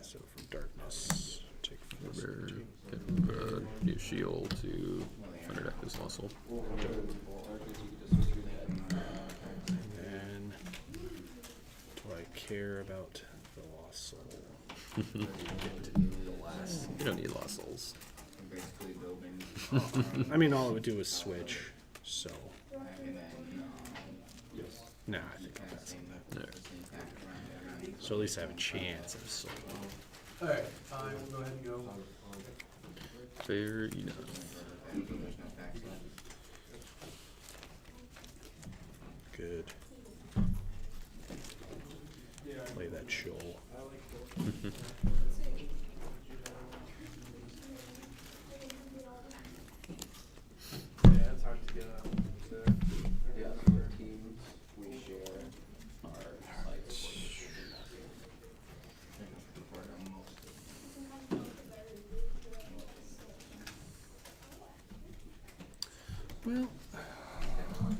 Speaker 6: So from darkness, take
Speaker 4: Remember, get new shield to underdeck this lost soul.
Speaker 6: And do I care about the lost soul?
Speaker 4: You don't need lost souls.
Speaker 14: Basically building.
Speaker 6: I mean, all it would do is switch. So, nah, I think I'll pass on that.
Speaker 4: Alright.
Speaker 6: So at least I have a chance of soul.
Speaker 3: Alright, I will go ahead and go.
Speaker 4: Fair enough.
Speaker 6: good. Play that shoal.
Speaker 3: Yeah, it's hard to get yeah, our teams, we share our sites.
Speaker 6: Well,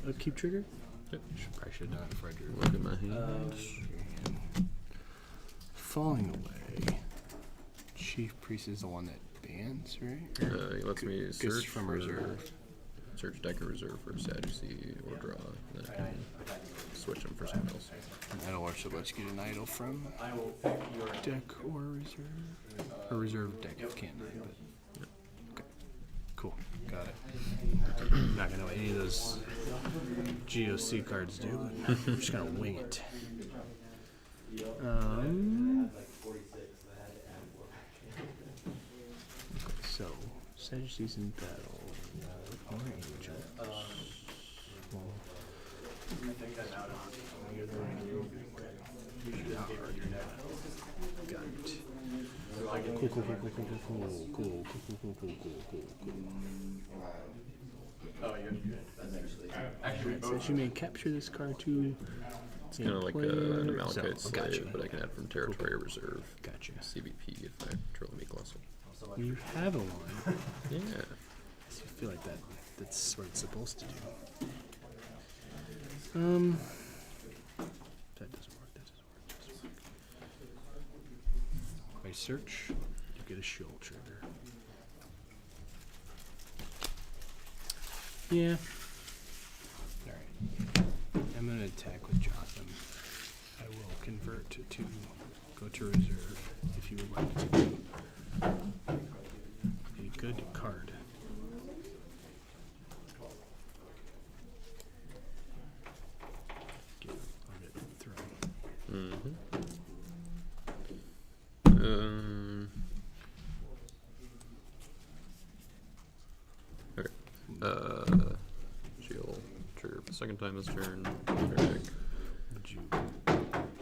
Speaker 6: upkeep trigger? Probably should have done it before I drew.
Speaker 4: Look at my hands.
Speaker 6: Falling away. Chief Priest is the one that bans, right?
Speaker 4: He lets me
Speaker 6: Gets
Speaker 4: search
Speaker 6: from
Speaker 4: for
Speaker 6: reserve.
Speaker 4: Search deck or reserve for a Sadducee or draw. Then I can switch them for someone else.
Speaker 6: That'll also let you get an idol from deck or reserve. Or reserve deck if can't nine, but okay. Cool. Got it. Not gonna know what any of those GOC cards do, but I'm just gonna wing it. So, Sadducee's in battle. Or angels. Got it. Cool, cool, cool, cool, cool, cool, cool, cool, cool, cool, cool. Alright, says you may capture this card to
Speaker 4: It's kind of like an Amalekite
Speaker 6: so,
Speaker 4: Slave, but I can add from territory or reserve.
Speaker 6: Gotcha.
Speaker 4: CBP if I control a meek loss.
Speaker 6: You have a one.
Speaker 4: Yeah.
Speaker 6: I feel like that's what it's supposed to do. That doesn't work. If I search, you get a shoal trigger. Yeah. Alright. I'm gonna attack with Jotham. I will convert to go to reserve if you would like to do a good card. I'll get thrown.
Speaker 4: Okay. She'll trigger for the second time this turn.
Speaker 6: Would you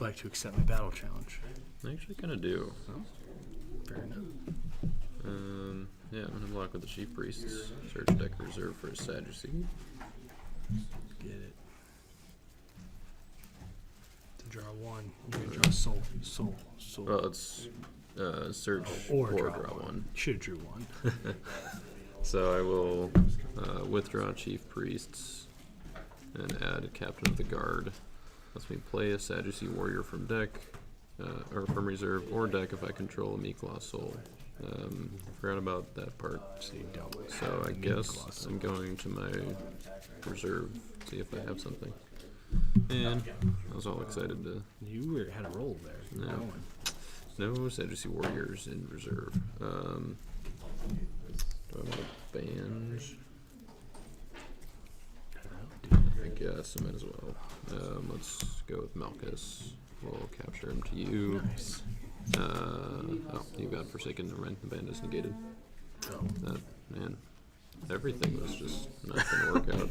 Speaker 6: like to accept my battle challenge?
Speaker 4: I actually kind of do.
Speaker 6: Oh, fair enough.
Speaker 4: Yeah, I'm gonna block with the Chief Priests. Search deck reserve for a Sadducee.
Speaker 6: Get it. To draw one, you can draw soul.
Speaker 4: Well, it's search
Speaker 6: Or
Speaker 4: or
Speaker 6: draw
Speaker 4: draw one.
Speaker 6: Should have drew one.
Speaker 4: So I will withdraw Chief Priests and add a Captain of the Guard. Lets me play a Sadducee Warrior from deck, or from reserve, or deck if I control a Meek Lost Soul. Forgot about that part. So I guess I'm going to my reserve, see if I have something. And I was all excited to...
Speaker 6: You had a roll there.
Speaker 4: No Sadducee Warriors in reserve. Do I want to banj? I guess I might as well. Let's go with Malchus. We'll capture him to you.
Speaker 6: Nice.
Speaker 4: Oh, you got Forsaken. Never mind. The band is negated. That, man. Everything was just not going to work out.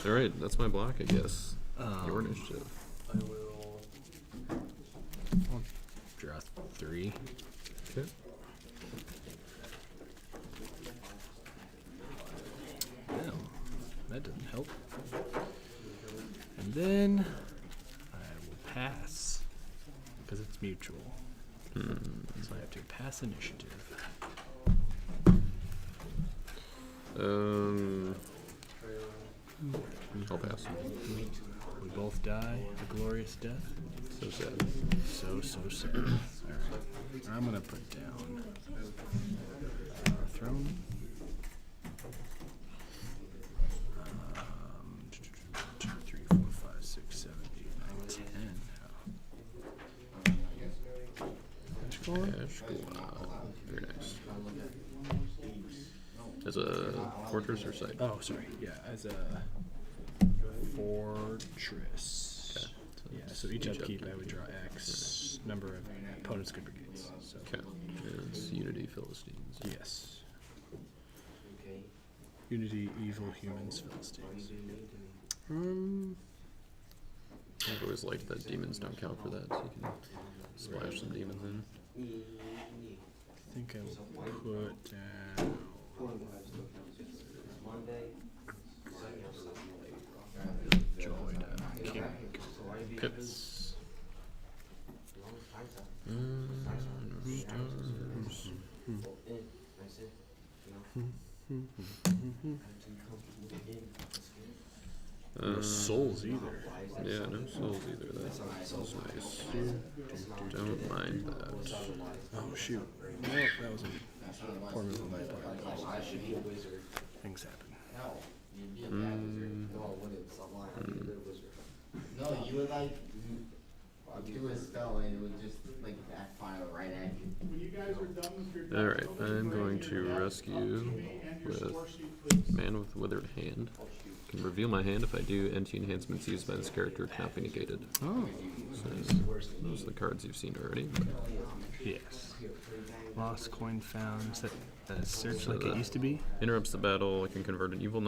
Speaker 4: Alright, that's my block, I guess. Your initiative.
Speaker 6: I'll draw 3.
Speaker 4: Okay.
Speaker 6: Well, that doesn't help. And then I will pass because it's mutual. So I have to pass initiative.
Speaker 4: I'll pass.
Speaker 6: We both die a glorious death.
Speaker 4: So sad.
Speaker 6: So sad. Alright. I'm gonna put down throne. 2, 3, 4, 5, 6, 7, 8, 9, 10.
Speaker 4: Cash squad. Very nice. As a fortress or site?
Speaker 6: Oh, sorry. Yeah, as a fortress.
Speaker 4: Okay.
Speaker 6: Yeah, so each upkeep I would draw X number of opponent's good brigades. So.
Speaker 4: Okay. It's Unity Philistines.
Speaker 6: Yes. Unity, evil humans, Philistines.
Speaker 4: I've always liked that demons don't count for that, so you can splash some demons in.
Speaker 6: I think I will put down. Joy to King.
Speaker 4: Pips.
Speaker 6: No souls either.
Speaker 4: Yeah, no souls either. That's nice. Don't mind that.
Speaker 6: Oh shoot. Well, that was a poor move on my part. Things happen.
Speaker 14: No, you would like do a spell and it would just like backfire right at you.
Speaker 5: When you guys are done with your
Speaker 4: Alright, I'm going to rescue with Man with Withered Hand. Can reveal my hand. If I do, NT enhancements used by this character cannot be negated.
Speaker 6: Oh.
Speaker 4: So those are the cards you've seen already.
Speaker 6: Yes. Lost coin found. Is that a search
Speaker 4: So
Speaker 6: like it used to be?
Speaker 4: Interrupts the battle. I can convert an evil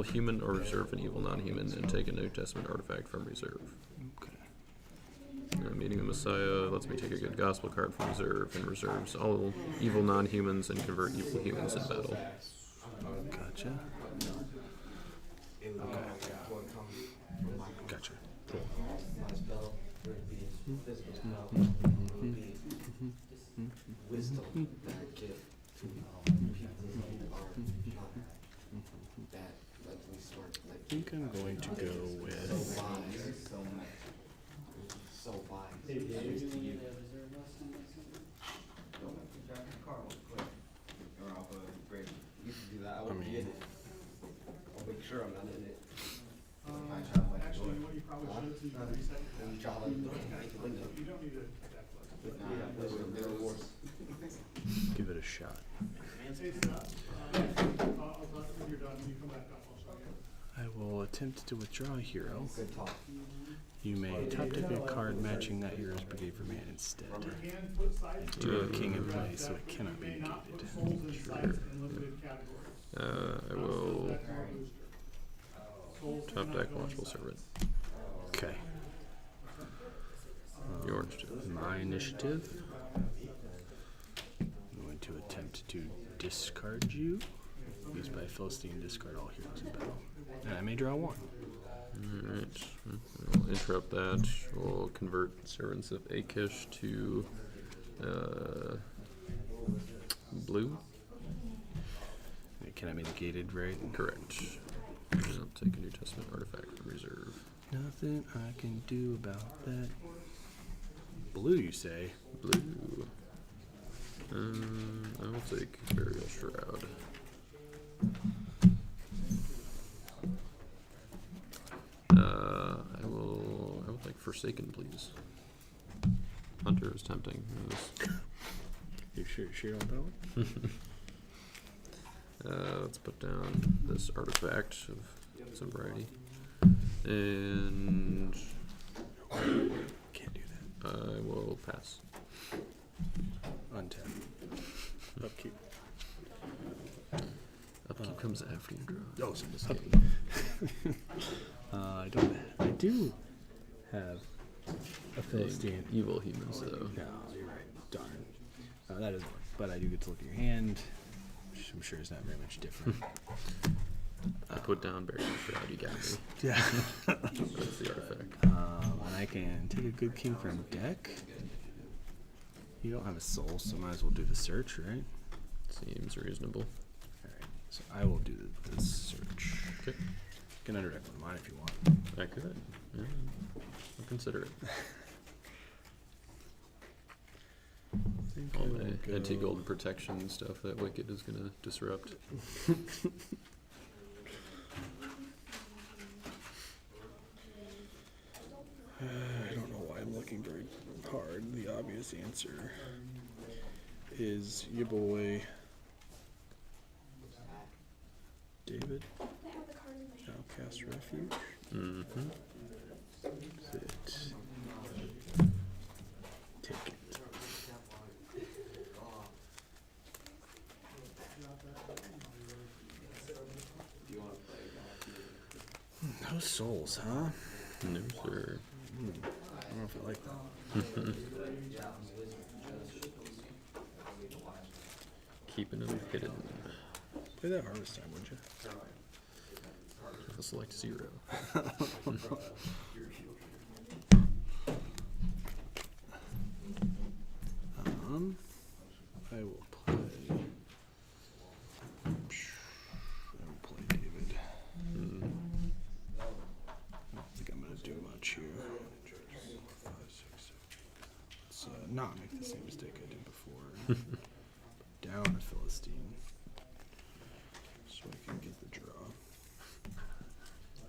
Speaker 4: human or reserve an evil non-human and take a New Testament artifact from reserve.
Speaker 6: Okay.
Speaker 4: Meeting the Messiah lets me take a good gospel card from reserve and reserves all evil non-humans and convert evil humans in battle.
Speaker 6: Gotcha. Okay. Gotcha. Cool. I think I'm going to go with. I mean,
Speaker 3: I'll make sure I'm not in it.
Speaker 5: Actually, what you probably should do is reset your You don't need to
Speaker 6: give it a shot.
Speaker 5: Hey, Scott, I'll talk when you're done. When you come back up, I'll show you.
Speaker 6: I will attempt to withdraw a hero. You may top deck a card matching that hero's brigade for mana instead. Do a king in play, so it cannot be negated.
Speaker 4: I will top deck Watchful Servant.
Speaker 6: Okay.
Speaker 4: Your initiative.
Speaker 6: My initiative. I'm going to attempt to discard you. Used by Philistine, discard all heroes in battle. And I may draw one.
Speaker 4: Alright. We'll interrupt that. We'll convert Servants of Akish to blue.
Speaker 6: It cannot be negated, right?
Speaker 4: Correct. I'll take a New Testament artifact from reserve.
Speaker 6: Nothing I can do about that. Blue, you say?
Speaker 4: Blue. I will take Burial Shroud. I would like Forsaken, please. Hunter is tempting.
Speaker 6: You sure on that one?
Speaker 4: Let's put down this artifact of some variety. And
Speaker 6: Can't do that.
Speaker 4: I will pass.
Speaker 6: Untap. Upkeep.
Speaker 4: Upkeep comes after you draw.
Speaker 6: Oh, so I don't. I do have a Philistine.
Speaker 4: Evil humans, though.
Speaker 6: No, you're right. Darn. That doesn't work. But I do get to look at your hand, which I'm sure is not very much different.
Speaker 4: I put down Burial Shroud. You got me.
Speaker 6: Yeah.
Speaker 4: That's the artifact.
Speaker 6: And I can take a good king from deck. You don't have a soul, so might as well do the search, right?
Speaker 4: Seems reasonable.
Speaker 6: Alright, so I will do the search.
Speaker 4: Okay.
Speaker 6: You can underdeck one of mine if you want.
Speaker 4: I could. Yeah. I'll consider it. All my anti-gold protection stuff that Wicked is going to disrupt.
Speaker 6: I don't know why I'm looking very hard. The obvious answer is your boy David. Outcast Refuge.
Speaker 4: Mm-hmm.
Speaker 6: Sit. Take it. No souls, huh?
Speaker 4: No, sir.
Speaker 13: I don't know if I like that.
Speaker 4: Keeping them hidden.
Speaker 13: Play that harvest time, would you?
Speaker 4: I'll select 0.
Speaker 13: I will play. I will play David. I don't think I'm gonna do much here. Let's not make the same mistake I did before. Down a Philistine, so I can get the draw.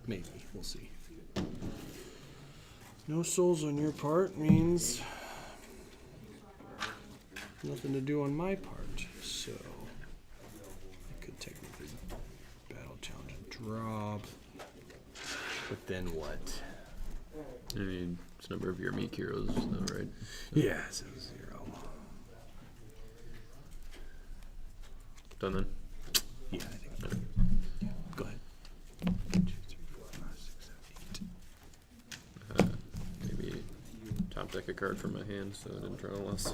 Speaker 13: Maybe we'll see. No souls on your part means nothing to do on my part, so I could technically battle challenge and drop. But then what?
Speaker 4: I mean, it's a number of your meek heroes, though, right?
Speaker 13: Yeah, so 0.
Speaker 4: Done then?
Speaker 13: Yeah, I think so. Go ahead. 2, 3, 4, 5, 6, 7, 8.
Speaker 4: Maybe top deck a card from my hand so I didn't draw a loss.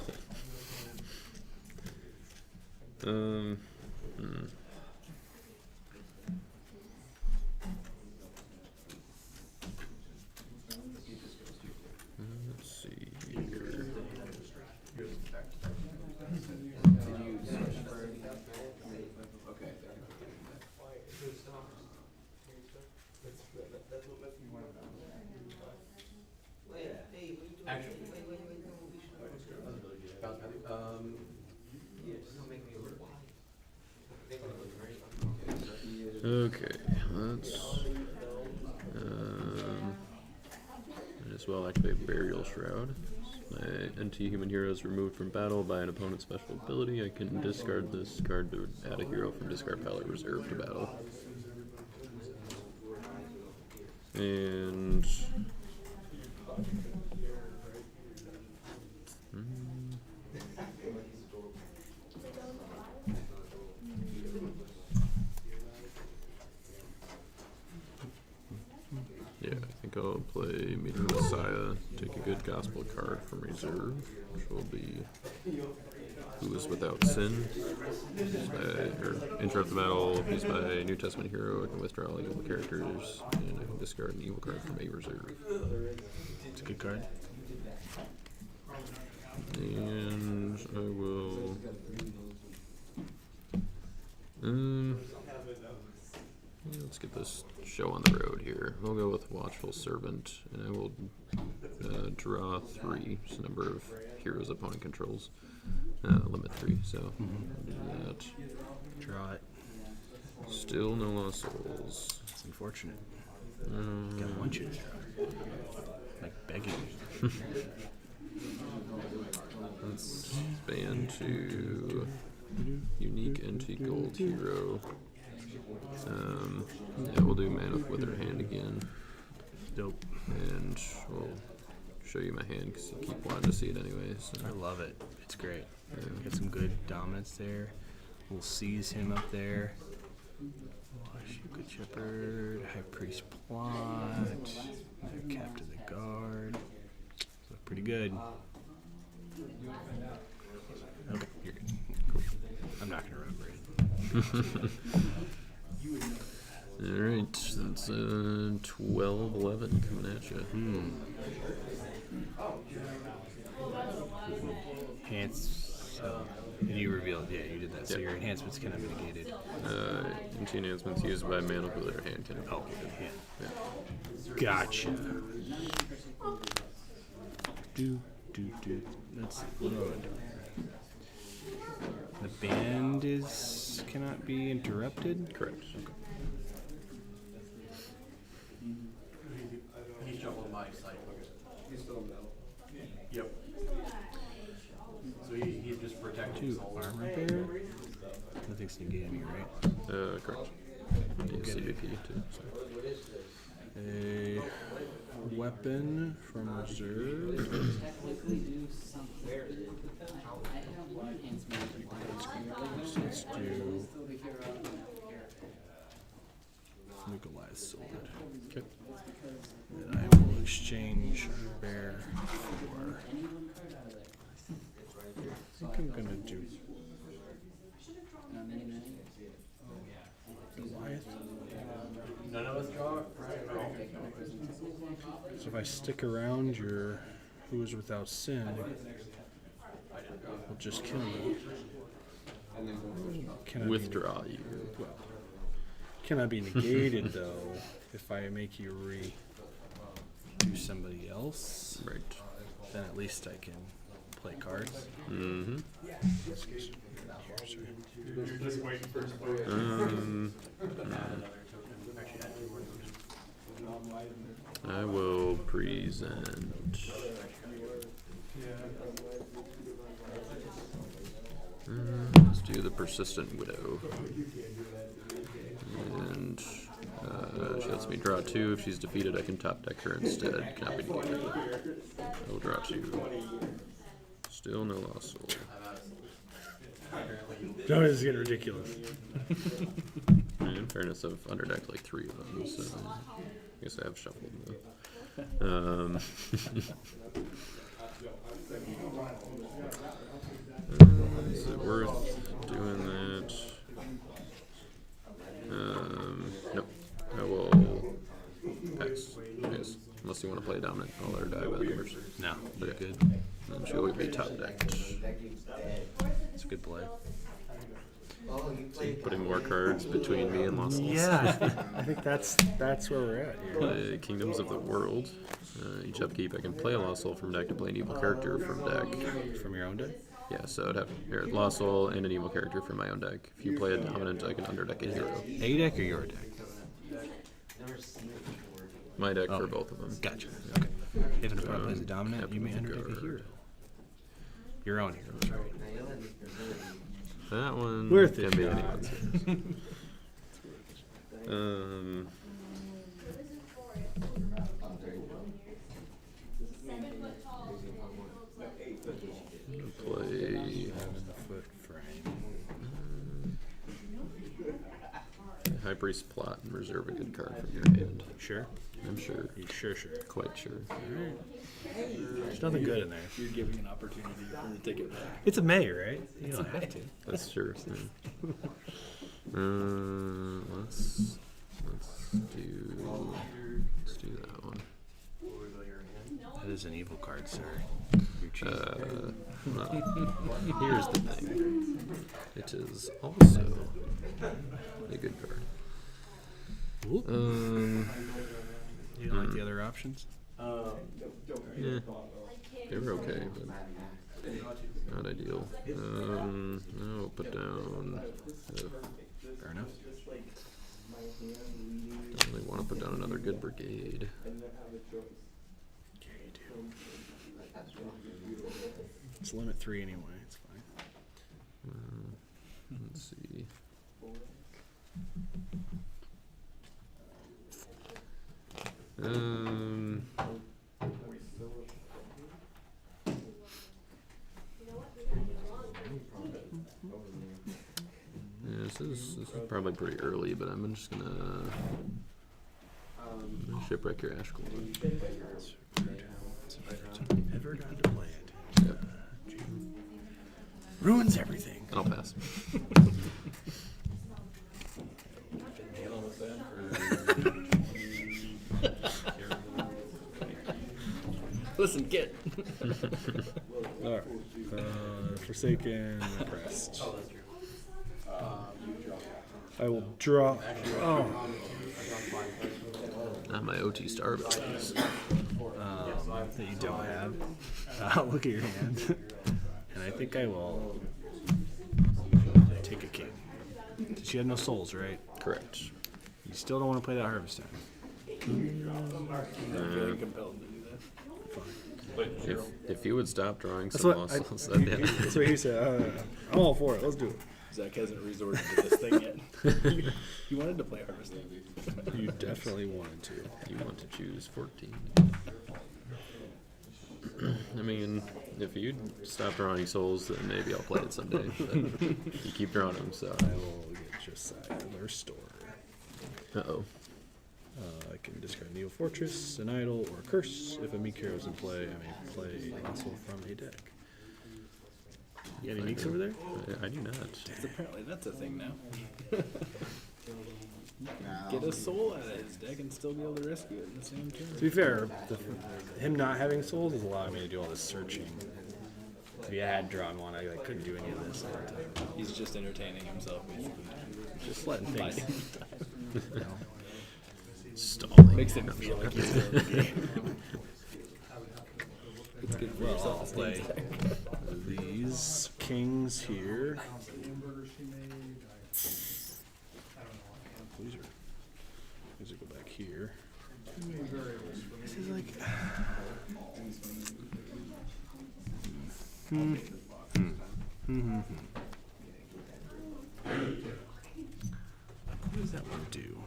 Speaker 4: Let's see here.
Speaker 3: Action.
Speaker 4: Okay, let's might as well activate Burial Shroud. My anti-human hero is removed from battle by an opponent's special ability. I can discard this card to add a hero from discard pile or reserve to battle. And yeah, I think I'll play Meeting Messiah, take a good gospel card from reserve, which will be Who is Without Sin. Interrupt the battle, used by a New Testament hero. I can withdraw all evil characters, and I can discard an evil card from a reserve.
Speaker 13: It's a good card.
Speaker 4: And I will. Let's get this show on the road here. We'll go with Watchful Servant, and I will draw 3. It's the number of heroes opponent controls. Limit 3, so I'll do that.
Speaker 13: Draw it.
Speaker 4: Still no lost souls.
Speaker 13: It's unfortunate. I want you to draw. Like begging.
Speaker 4: Let's expand to unique anti-gold hero. Yeah, we'll do Man with Withered Hand again.
Speaker 13: Dope.
Speaker 4: And we'll show you my hand because you keep wanting to see it anyways. So.
Speaker 13: I love it. It's great.
Speaker 4: Yeah.
Speaker 13: Got some good dominance there. We'll seize him up there. Good Shepherd, High Priest Plot, Captain the Guard. Look pretty good. Okay, you're good. Cool. I'm not gonna remember it.
Speaker 4: Alright, that's 12-11 coming at you.
Speaker 13: And you revealed, yeah, you did that. So your enhancements cannot be negated.
Speaker 4: Anti-enhancements used by Man with Withered Hand can
Speaker 13: Oh,
Speaker 4: yeah.
Speaker 13: yeah. Gotcha. Do. That's good. The band cannot be interrupted?
Speaker 4: Correct.
Speaker 13: Okay.
Speaker 3: He's jumping my side. He's still in battle. Yep. So he just protected
Speaker 13: 2 armor bear. Nothing's negating me, right?
Speaker 4: Correct. Yeah, CVP too. So.
Speaker 13: A weapon from reserve. So let's do Nikolai's sword.
Speaker 4: Okay.
Speaker 13: And I will I stick around your who is without sin, will just kill me. Can I
Speaker 4: Withdraw you.
Speaker 13: Well, can I be negated though if I make you do somebody else?
Speaker 4: Right.
Speaker 13: Then at least I can play cards.
Speaker 4: Mm-hmm.
Speaker 5: Just waiting for his
Speaker 4: I will present. Let's do the Persistent Widow. And she lets me draw 2. If she's defeated, I can top deck her instead. Cannot be negated. I will draw 2. Still no loss soul.
Speaker 13: No, this is getting ridiculous.
Speaker 4: In fairness, I've underdecked like 3 of them, so I guess I have shuffled them. Is it worth doing that? Nope. I will pass. Yes. Unless you want to play dominant, I'll let her die by the numbers.
Speaker 13: No.
Speaker 4: Very good. And she'll be top decked.
Speaker 13: It's a good play.
Speaker 4: So you're putting more cards between me and Lost Souls.
Speaker 13: Yeah, I think that's where we're at here.
Speaker 4: Play Kingdoms of the World. Each upkeep, I can play a Lost Soul from deck to play an evil character from deck.
Speaker 13: From your own deck?
Speaker 4: Yeah, so I'd have here, Lost Soul and an evil character from my own deck. If you play a dominant, I can underdeck a hero.
Speaker 13: A deck or your deck?
Speaker 4: My deck for both of them.
Speaker 13: Gotcha. Okay. If an opponent plays a dominant, you may underdeck a hero. Your own hero, right?
Speaker 4: That one
Speaker 13: Worth
Speaker 4: can
Speaker 13: it.
Speaker 4: be anyone's. Play
Speaker 13: Foot frame.
Speaker 4: High Priest Plot and reserve a good card from your hand.
Speaker 13: Sure.
Speaker 4: I'm sure.
Speaker 13: You sure?
Speaker 4: Quite sure.
Speaker 13: There's nothing good in there.
Speaker 6: You're giving an opportunity for her to take it back.
Speaker 13: It's a May, right? You don't have to.
Speaker 4: That's true. Yeah. Let's do that one.
Speaker 13: That is an evil card, sir. You're cheating.
Speaker 4: Well, here's the thing. It is also a good card.
Speaker 13: You don't like the other options?
Speaker 4: Yeah, they were okay, but not ideal. I'll put down.
Speaker 13: Fair enough.
Speaker 4: Don't really want to put down another good brigade.
Speaker 13: Yeah, you do. It's limit 3 anyway. It's fine.
Speaker 4: Let's see. Yeah, this is probably pretty early, but I'm just gonna shipwreck your Ash Golem.
Speaker 13: Never got to play it.
Speaker 4: Yep.
Speaker 13: Ruins everything.
Speaker 4: I'll pass.
Speaker 6: Listen, get.
Speaker 13: Alright. Forsaken, Repressed. I will draw. Oh.
Speaker 4: Not my OT star abilities.
Speaker 13: That you don't have. Look at your hand. And I think I will take a king. She had no souls, right?
Speaker 4: Correct.
Speaker 13: You still don't want to play that Harvest Time.
Speaker 6: Feeling compelled to do that.
Speaker 4: If you would stop drawing
Speaker 13: That's
Speaker 4: some
Speaker 13: what,
Speaker 4: Lost Souls,
Speaker 13: that's what he said. I'm all for it. Let's do it.
Speaker 6: Zach hasn't resorted to this thing yet. You wanted to play Harvest Time.
Speaker 13: You definitely wanted to.
Speaker 4: you want to choose 14. I mean, if you stop drawing souls, then maybe I'll play it someday. But you keep drawing them, so.
Speaker 13: I will get Josiah or Restore.
Speaker 4: Uh-oh.
Speaker 13: I can discard Neo Fortress, an Idol, or a Curse. If a meek hero is in play, I may play a muscle from a deck. You got any meeks over there?
Speaker 4: I do not.
Speaker 6: Apparently that's a thing now. Get a soul out of his deck and still be able to rescue it at the same time.
Speaker 13: To be fair, him not having souls is allowing me to do all this searching. If he had drawn one, I couldn't do any of this all the time.
Speaker 6: He's just entertaining himself basically.
Speaker 13: Just letting things.
Speaker 6: Bye.
Speaker 4: Stalling.
Speaker 6: Makes him feel like he's still in the game. It's good for
Speaker 13: Well,
Speaker 6: your
Speaker 13: I'll
Speaker 6: self-esteem.
Speaker 13: play these kings here. These go back here. This is like. What does that one do?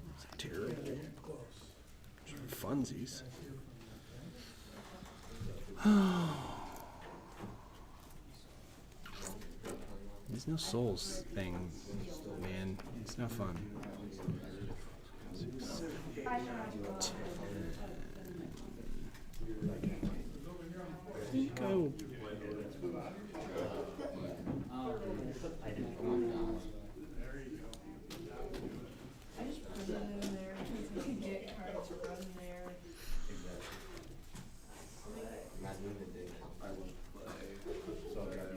Speaker 13: It's terrible. Funsies. There's no souls thing, man. It's not fun. 6, 7, 8, 10. I think I will.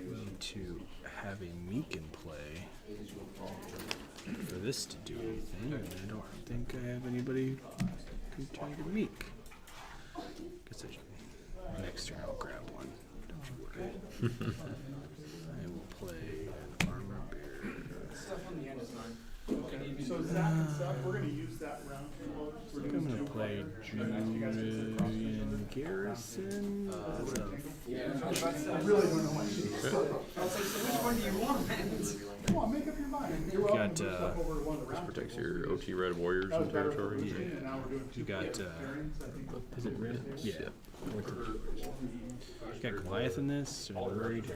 Speaker 13: Need to have a meek in play for this to do anything, and I don't think I have anybody who can target meek. Guess I should. Next turn I'll grab one. Don't you worry. I will play an armor bearer.
Speaker 5: So Zach and Seth, we're gonna use that round table.
Speaker 13: I think I'm gonna play Julian Garrison.
Speaker 5: I really don't know what she is.
Speaker 8: I was like, so which one do you want?
Speaker 5: Come on, make up your mind. You're
Speaker 13: Got,
Speaker 5: welcome to step over to one of the
Speaker 2: This
Speaker 5: round
Speaker 2: protects
Speaker 5: tables.
Speaker 2: your OT Red Warriors
Speaker 5: That was
Speaker 2: and
Speaker 5: better for
Speaker 2: territory.
Speaker 5: Virginia, and now we're doing
Speaker 13: You
Speaker 5: two
Speaker 13: got,
Speaker 5: variants, I think.
Speaker 13: Is it red? Yeah. Got Goliath in this, or worried?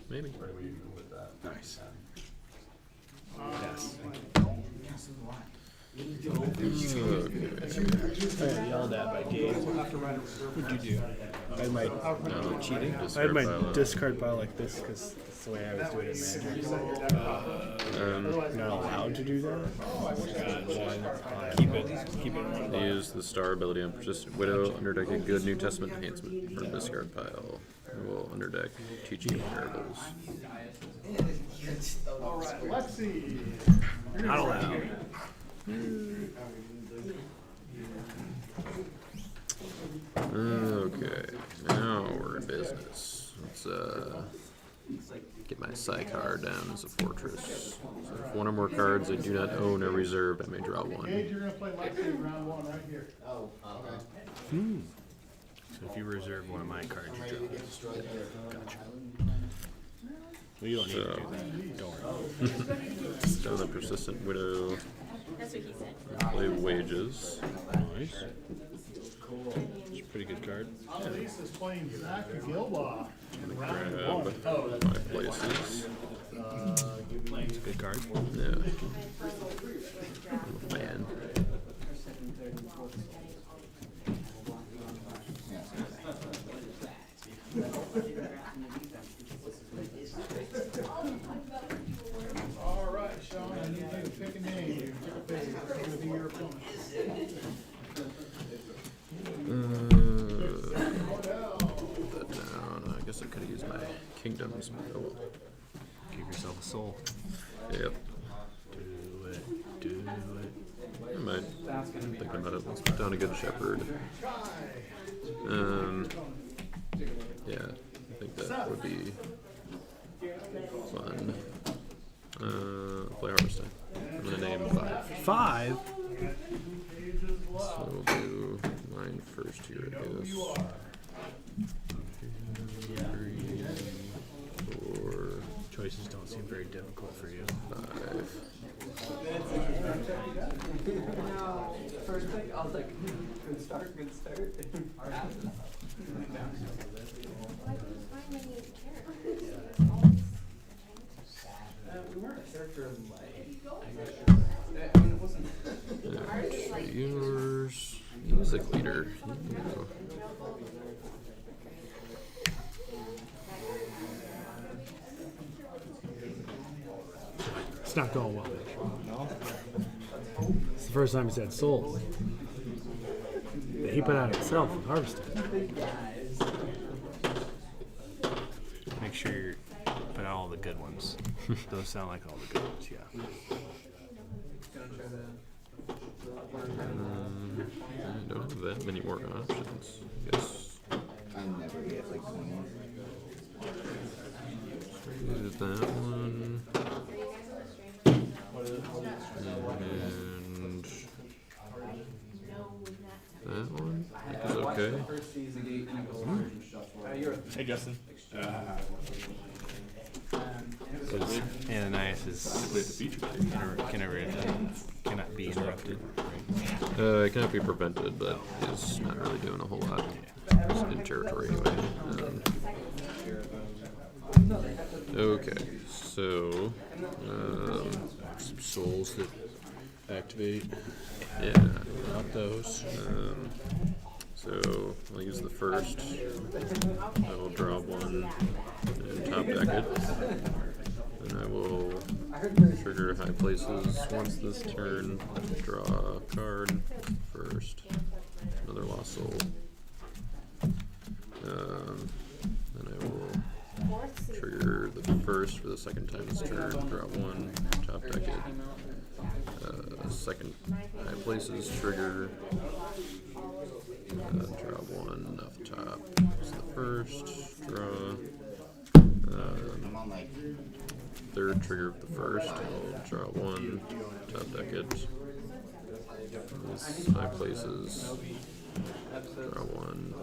Speaker 2: Maybe.
Speaker 13: Nice. Yes.
Speaker 6: I got yelled at by Gabe. What'd you do? I had my cheating.
Speaker 13: I had my discard pile like this because that's the way I was doing it, man. You're not allowed to do that.
Speaker 6: Keep it in one box.
Speaker 2: Use the star ability on Persistent Widow. Underdeck a good New Testament enhancement from discard pile. We will underdeck Teaching Parables.
Speaker 5: Alright, let's see.
Speaker 13: Not allowed.
Speaker 2: Okay, now we're in business. Let's get my Psy card down as a fortress. So if one or more cards I do not own are reserved, I may draw
Speaker 5: Gage,
Speaker 2: one.
Speaker 5: you're gonna play Lexi round one right here.
Speaker 14: Oh, okay.
Speaker 13: So if you reserve one of my cards, you draw it. Gotcha. Well, you don't need to do that. Don't worry.
Speaker 2: Down the Persistent Widow.
Speaker 7: That's what he said.
Speaker 2: Play Wages.
Speaker 13: Nice. It's a pretty good card.
Speaker 5: Annalise is playing Zach Gilbaugh in round one.
Speaker 2: Grab 5 places.
Speaker 13: It's a good card.
Speaker 2: Yeah. I'm a fan.
Speaker 5: Alright, Sean, I need you to pick a name. Pick a face. It's gonna be your opponent.
Speaker 2: Put that down. I guess I could have used my kingdoms. Oh well.
Speaker 13: Give yourself a soul.
Speaker 2: Yep.
Speaker 13: Do it. Do it.
Speaker 2: I might. I'm thinking about it. Let's put down a good shepherd. Yeah, I think that would be fun. Play Harvesting. I'm gonna name 5.
Speaker 13: 5?
Speaker 2: So we'll do mine first here, I guess. 3, 4,
Speaker 13: Choices don't seem very difficult for you.
Speaker 2: 5.
Speaker 8: First pick, I was like, good start, good start.
Speaker 7: Why do you find many characters?
Speaker 8: We weren't a character I mean, it wasn't.
Speaker 2: Yours. Music leader. Ooh.
Speaker 15: It's not going well.
Speaker 6: No?
Speaker 15: It's the first time he's had souls. That he put out himself and harvested.
Speaker 13: Make sure you put out all the good ones. Those sound like all the good ones, yeah.
Speaker 4: I don't have that many more options. I guess
Speaker 14: I never get like 20.
Speaker 4: do that one. And that one I think is okay.
Speaker 6: Hey, Justin.
Speaker 13: Because Ananias is cannot be interrupted. Right?
Speaker 4: It cannot be prevented, but is not really doing a whole lot. It's in territory anyway. Okay, so
Speaker 13: Some souls that activate.
Speaker 4: yeah,
Speaker 13: Not those.
Speaker 4: so I'll use the first. I will draw one and top deck it. And I will trigger high places once this turn. Draw a card first. Another lost soul. Then I will trigger the first for the second time this turn. Draw one, top deck it. Second high places trigger. Draw one off the top. It's the first. Draw.
Speaker 14: I'm on like
Speaker 4: Third trigger of the first. I'll draw one, top deck it. These high places. Draw one.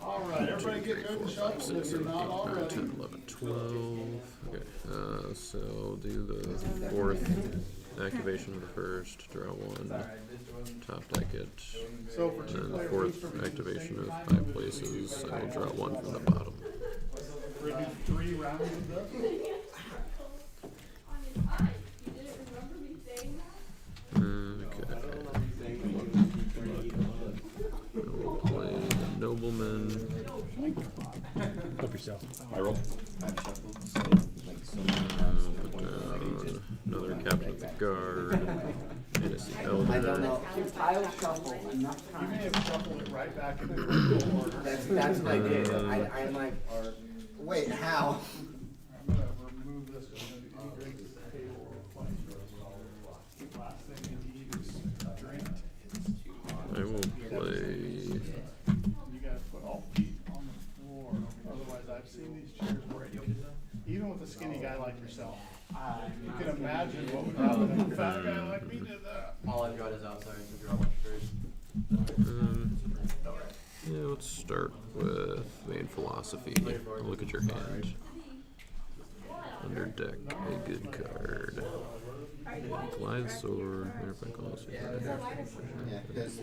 Speaker 5: Alright, everybody get good and shuffle if you're not
Speaker 4: 9,
Speaker 5: already.
Speaker 4: 10, 11, 12. Okay, so I'll do the fourth activation of the first. Draw one, top deck it.
Speaker 5: So for
Speaker 4: And
Speaker 5: two
Speaker 4: then the
Speaker 5: players,
Speaker 4: fourth activation of high places. I will draw one from the bottom.
Speaker 5: we're gonna do 3 rounds of this.
Speaker 4: I will play the Nobleman.
Speaker 15: Help yourself.
Speaker 6: I roll.
Speaker 14: I've shuffled so like so many times.
Speaker 4: Put down another Captain of the Guard. Fantasy
Speaker 8: I don't
Speaker 4: Elder.
Speaker 8: know. I'll shuffle enough
Speaker 5: You may
Speaker 8: times.
Speaker 5: have shuffled it right back into the original order.
Speaker 8: That's what I did. I'm like, wait, how?
Speaker 5: I'm gonna remove this because I'm gonna do any drinks at the table or playing. Last thing you need is a drink.
Speaker 4: I will play.
Speaker 5: You gotta put all feet on the floor, otherwise I've seen these chairs break. Even with a skinny guy like yourself. You can imagine what would happen if a fat guy like me did that.
Speaker 3: All I've got is outside, so draw one first.
Speaker 4: Yeah, let's start with Vain Philosophy. I'll look at your hand. Under deck, a good card. Glide Sword. If I call this a card.
Speaker 14: Yeah, because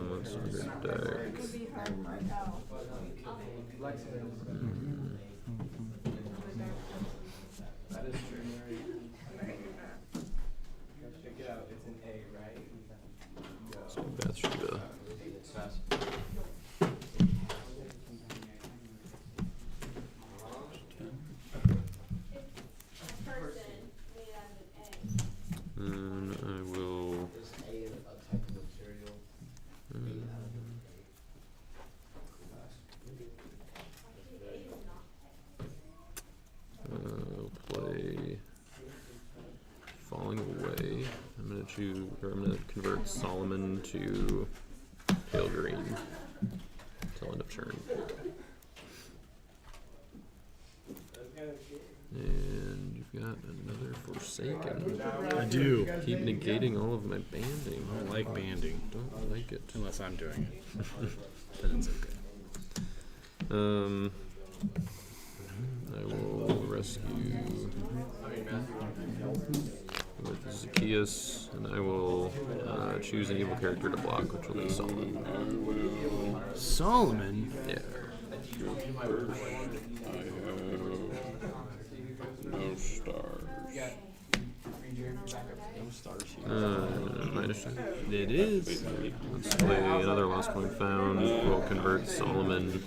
Speaker 4: What's under deck?
Speaker 10: That is true. Check it out. It's an A, right?
Speaker 4: So Bathsheba. And I will. Play Falling Away. I'm gonna choose, or I'm gonna convert Solomon to pale green till end of turn. And you've got another Forsaken.
Speaker 13: I do.
Speaker 4: Keep negating all of my banding.
Speaker 13: I don't like banding.
Speaker 4: Don't like it.
Speaker 13: Unless I'm doing it. Then it's okay.
Speaker 4: I will rescue with Zacchaeus, and I will choose an evil character to block, which will be Solomon.
Speaker 13: Solomon?
Speaker 4: Yeah.
Speaker 2: No stars.
Speaker 6: No stars here.
Speaker 4: Minus two.
Speaker 13: It is.
Speaker 4: Let's play another Lost Coin Found. We'll convert Solomon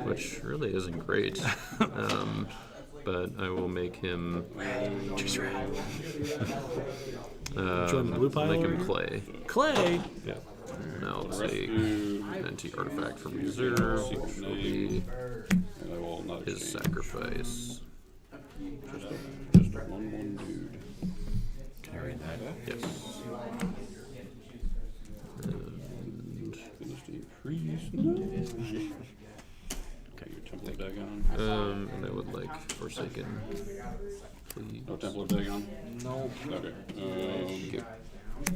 Speaker 4: which really isn't great. But I will make him.
Speaker 15: Just right.
Speaker 4: Join
Speaker 15: the blue pile
Speaker 4: Make
Speaker 15: over
Speaker 4: him
Speaker 15: here?
Speaker 4: Clay.
Speaker 15: Clay.
Speaker 4: Yeah. Now I'll take antique artifact from reserve, which will be
Speaker 2: And I will not
Speaker 4: his
Speaker 2: exchange.
Speaker 4: sacrifice.
Speaker 2: Just a 1/1 dude.
Speaker 15: Can I read that?
Speaker 4: Yes. And
Speaker 2: Dynasty Priest. No. Okay, your Templar Dagon.
Speaker 4: and I would like Forsaken, please.
Speaker 2: No Templar Dagon?
Speaker 4: No.
Speaker 2: Okay.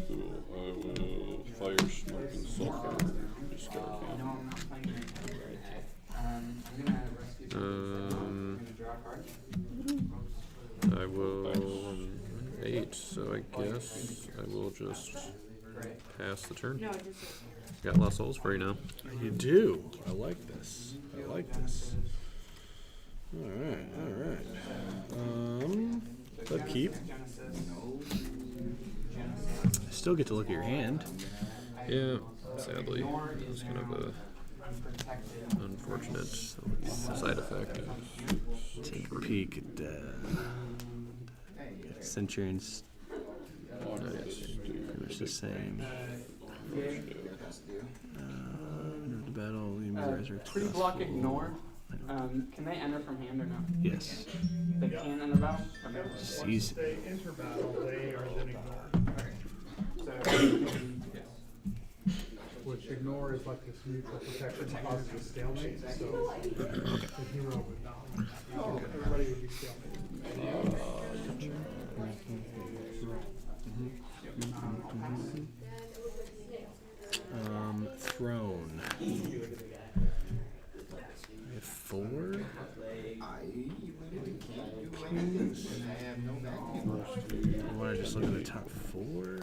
Speaker 2: Cool. I will fire, smoke, and sulfur. Discard him.
Speaker 4: I will 8, so I guess I will just pass the turn.
Speaker 7: No, just
Speaker 4: Got Lost Souls for you now.
Speaker 15: You do. I like this. I like this. All right. Upkeep. I still get to look at your hand.
Speaker 4: Yeah, sadly, it was kind of a unfortunate side effect.
Speaker 15: Take a peek at Centurion's pretty much the same. The battle, we may resurrect.
Speaker 8: Free block ignore. Can they enter from hand or no?
Speaker 15: Yes.
Speaker 8: They can enter battle? Okay.
Speaker 15: Sees
Speaker 5: They enter battle, they are then ignored. Which ignore is like this neutral protection causes a stalemate, so the hero would not. Everybody would be stalemate.
Speaker 15: Throne. I have 4. I want to just look at the top 4.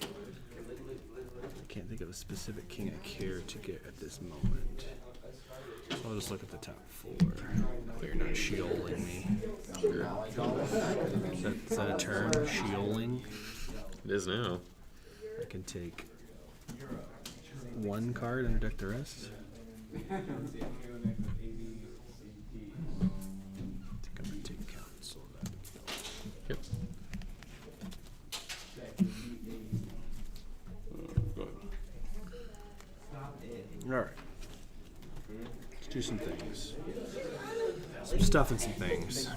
Speaker 15: I can't think of a specific king I care to get at this moment. So I'll just look at the top 4. But you're not shielding me. Sure. Is that a term? Shielding?
Speaker 4: It is now.
Speaker 15: I can take 1 card and deck the rest. I think I'm going to take counsel of that.
Speaker 4: Yep.
Speaker 2: Go ahead.
Speaker 15: Alright. Let's do some things. Some stuff and some things.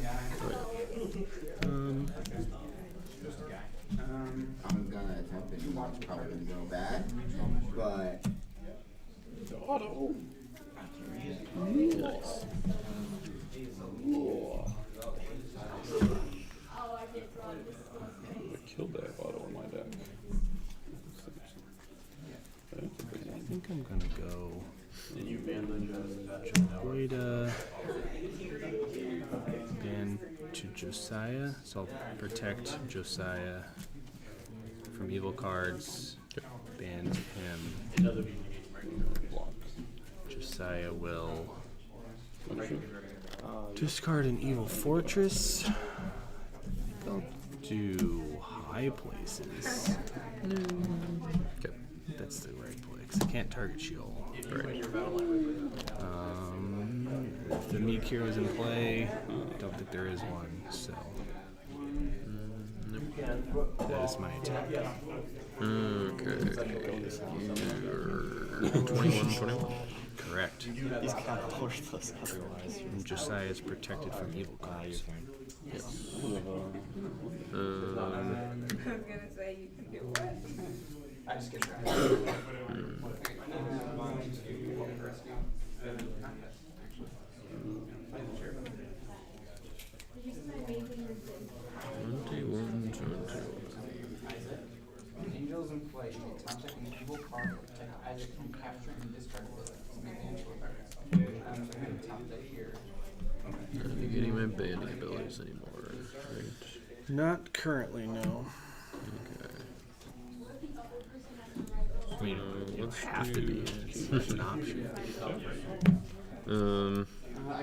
Speaker 14: I'm gonna attempt it. It's probably gonna go bad, but
Speaker 2: Auto.
Speaker 4: Nice.
Speaker 2: I killed that auto in my deck. That's a big
Speaker 15: I
Speaker 2: one.
Speaker 15: think I'm gonna go ban to Josiah, so I'll protect Josiah from evil cards. Ban him. Josiah will discard an evil fortress. They'll do high places.
Speaker 4: Okay.
Speaker 15: That's the right place. I can't target Sheol.
Speaker 4: Right.
Speaker 15: If the meek hero is in play, I don't think there is one, so that is my attack.
Speaker 4: Okay. You're 21.
Speaker 15: Correct.
Speaker 6: He's kind of worthless otherwise.
Speaker 15: And Josiah is protected from evil cards.
Speaker 4: Yes.
Speaker 9: I was gonna say you can do what?
Speaker 8: I just get trapped. Angels in play. You can top deck an evil card or protect Isaac from capturing and discarding it. Make an angel effect. So I'm going to top deck here.
Speaker 4: Not getting my banding abilities anymore, right?
Speaker 15: Not currently, no.
Speaker 4: Okay.
Speaker 15: I mean, you don't have to be. It's an option.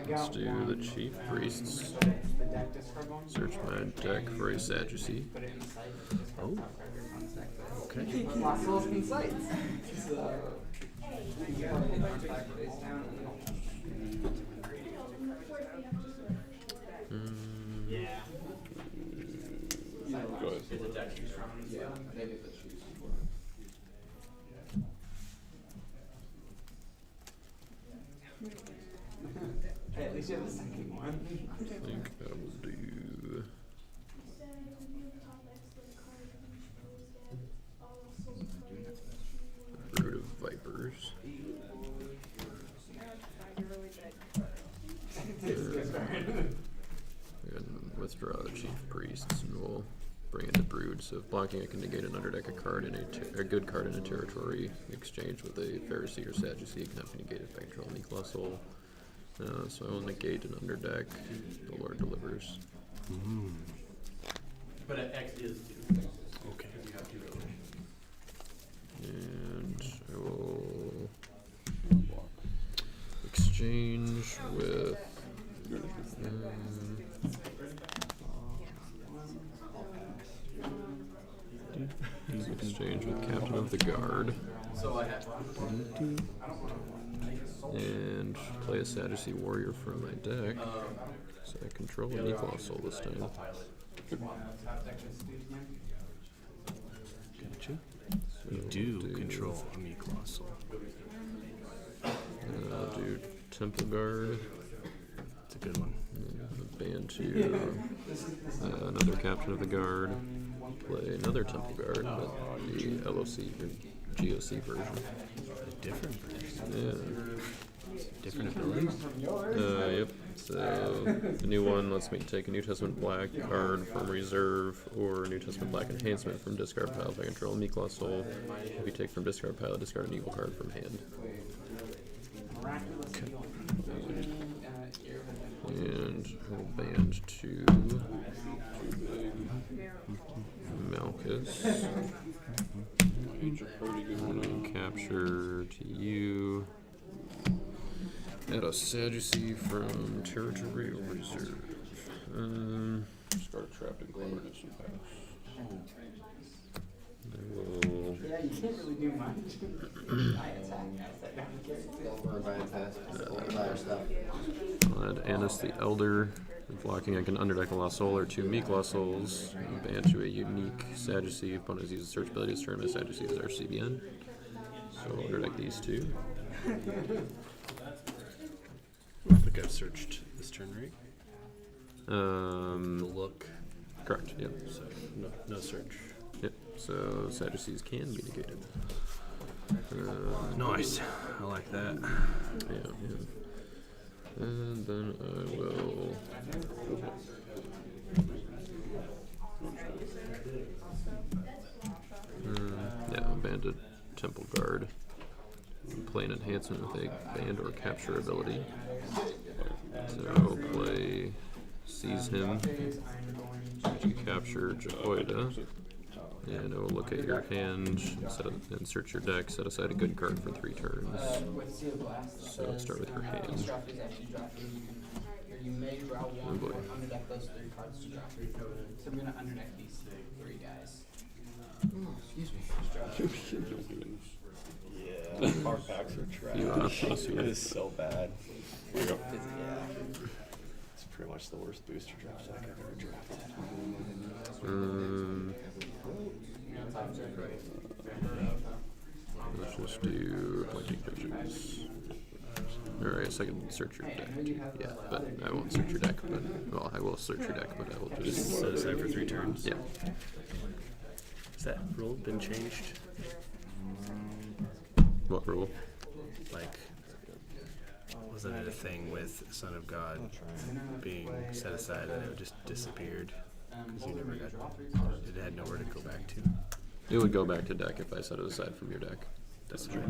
Speaker 4: Let's do the Chief Priests.
Speaker 8: The deck discard one.
Speaker 4: Search my deck for a Sadducee.
Speaker 8: Put it inside. Discard
Speaker 15: Oh.
Speaker 8: top card on deck.
Speaker 15: Okay.
Speaker 8: Lots of little insights. So, you got to contact face down and
Speaker 2: Go ahead.
Speaker 3: Is it deck too strong? Yeah, maybe if it's shoes.
Speaker 8: Hey, at least you have the second one.
Speaker 2: I think that will do. Brood of Vipers. And withdraw the Chief Priests, and we'll bring in the Brood. So if blocking, I can negate an underdeck a card in a good card in a territory exchange with a Pharisee or Sadducee. It cannot be negated by control any colossal. So I will negate an underdeck. The Lord delivers.
Speaker 3: But X is 2.
Speaker 15: Okay.
Speaker 2: And I will exchange with exchange with Captain of the Guard.
Speaker 3: So I have
Speaker 2: And play a Sadducee Warrior from my deck. So I control a Nicolas Soul this time.
Speaker 15: Gotcha.
Speaker 2: So
Speaker 15: You do control a me colossal.
Speaker 2: I'll do Temple Guard.
Speaker 15: It's a good one.
Speaker 2: Band 2. Another Captain of the Guard. Play another Temple Guard, but the LOC or GOC version.
Speaker 15: A different version.
Speaker 2: Yeah.
Speaker 15: Different abilities.
Speaker 2: Yep. So the new one lets me take a New Testament Black card from reserve or a New Testament Black enhancement from discard pile if I control Nicolas Soul. If you take from discard pile, discard an evil card from hand.
Speaker 15: Okay.
Speaker 2: And we'll band to Malchus. Capture to you. Add a Sadducee from territory or reserve. Start trapped in Cloudness and pass. I will.
Speaker 8: Yeah, you can't really do much. I attack.
Speaker 2: I'll add Annis the Elder. If blocking, I can underdeck a Lost Soul or 2 meek Lost Souls. And band to a unique Sadducee. Opponents use search ability to turn my Sadducee as our CBN. So I'll underdeck these 2.
Speaker 15: I think I've searched this turn, right?
Speaker 2: The
Speaker 15: look.
Speaker 2: Correct, yep.
Speaker 15: So no search.
Speaker 2: Yep, so Sadducees can be negated.
Speaker 15: Nice. I like that.
Speaker 2: Yeah. And then I will. Banded Temple Guard. Play an enhancement with a band or capture ability. So I'll play Seize Him. Capture Jehoiada. And I will look at your hand, and search your deck, set aside a good card for 3 turns. So let's start with your hand.
Speaker 8: You may draw
Speaker 2: Oh
Speaker 8: one
Speaker 2: boy.
Speaker 8: or underdeck those 3 cards to draw 3 tokens. So I'm gonna underdeck these 3 guys. Excuse me.
Speaker 6: Yeah, our packs are trash. It is so bad. Yeah. It's pretty much the worst booster draft deck I've ever drafted.
Speaker 2: Let's just do Pointing Pigeons. Alright, so I can search your deck. Yeah, but I won't search your deck. But well, I will search your deck, but I will just
Speaker 15: Set aside for 3 turns.
Speaker 2: Yeah.
Speaker 15: Has that rule been changed?
Speaker 2: What rule?
Speaker 15: Like, wasn't it a thing with Son of God being set aside and it just disappeared? Because you never got it had nowhere to go back to.
Speaker 2: It would go back to deck if I set it aside from your deck.
Speaker 15: That's true.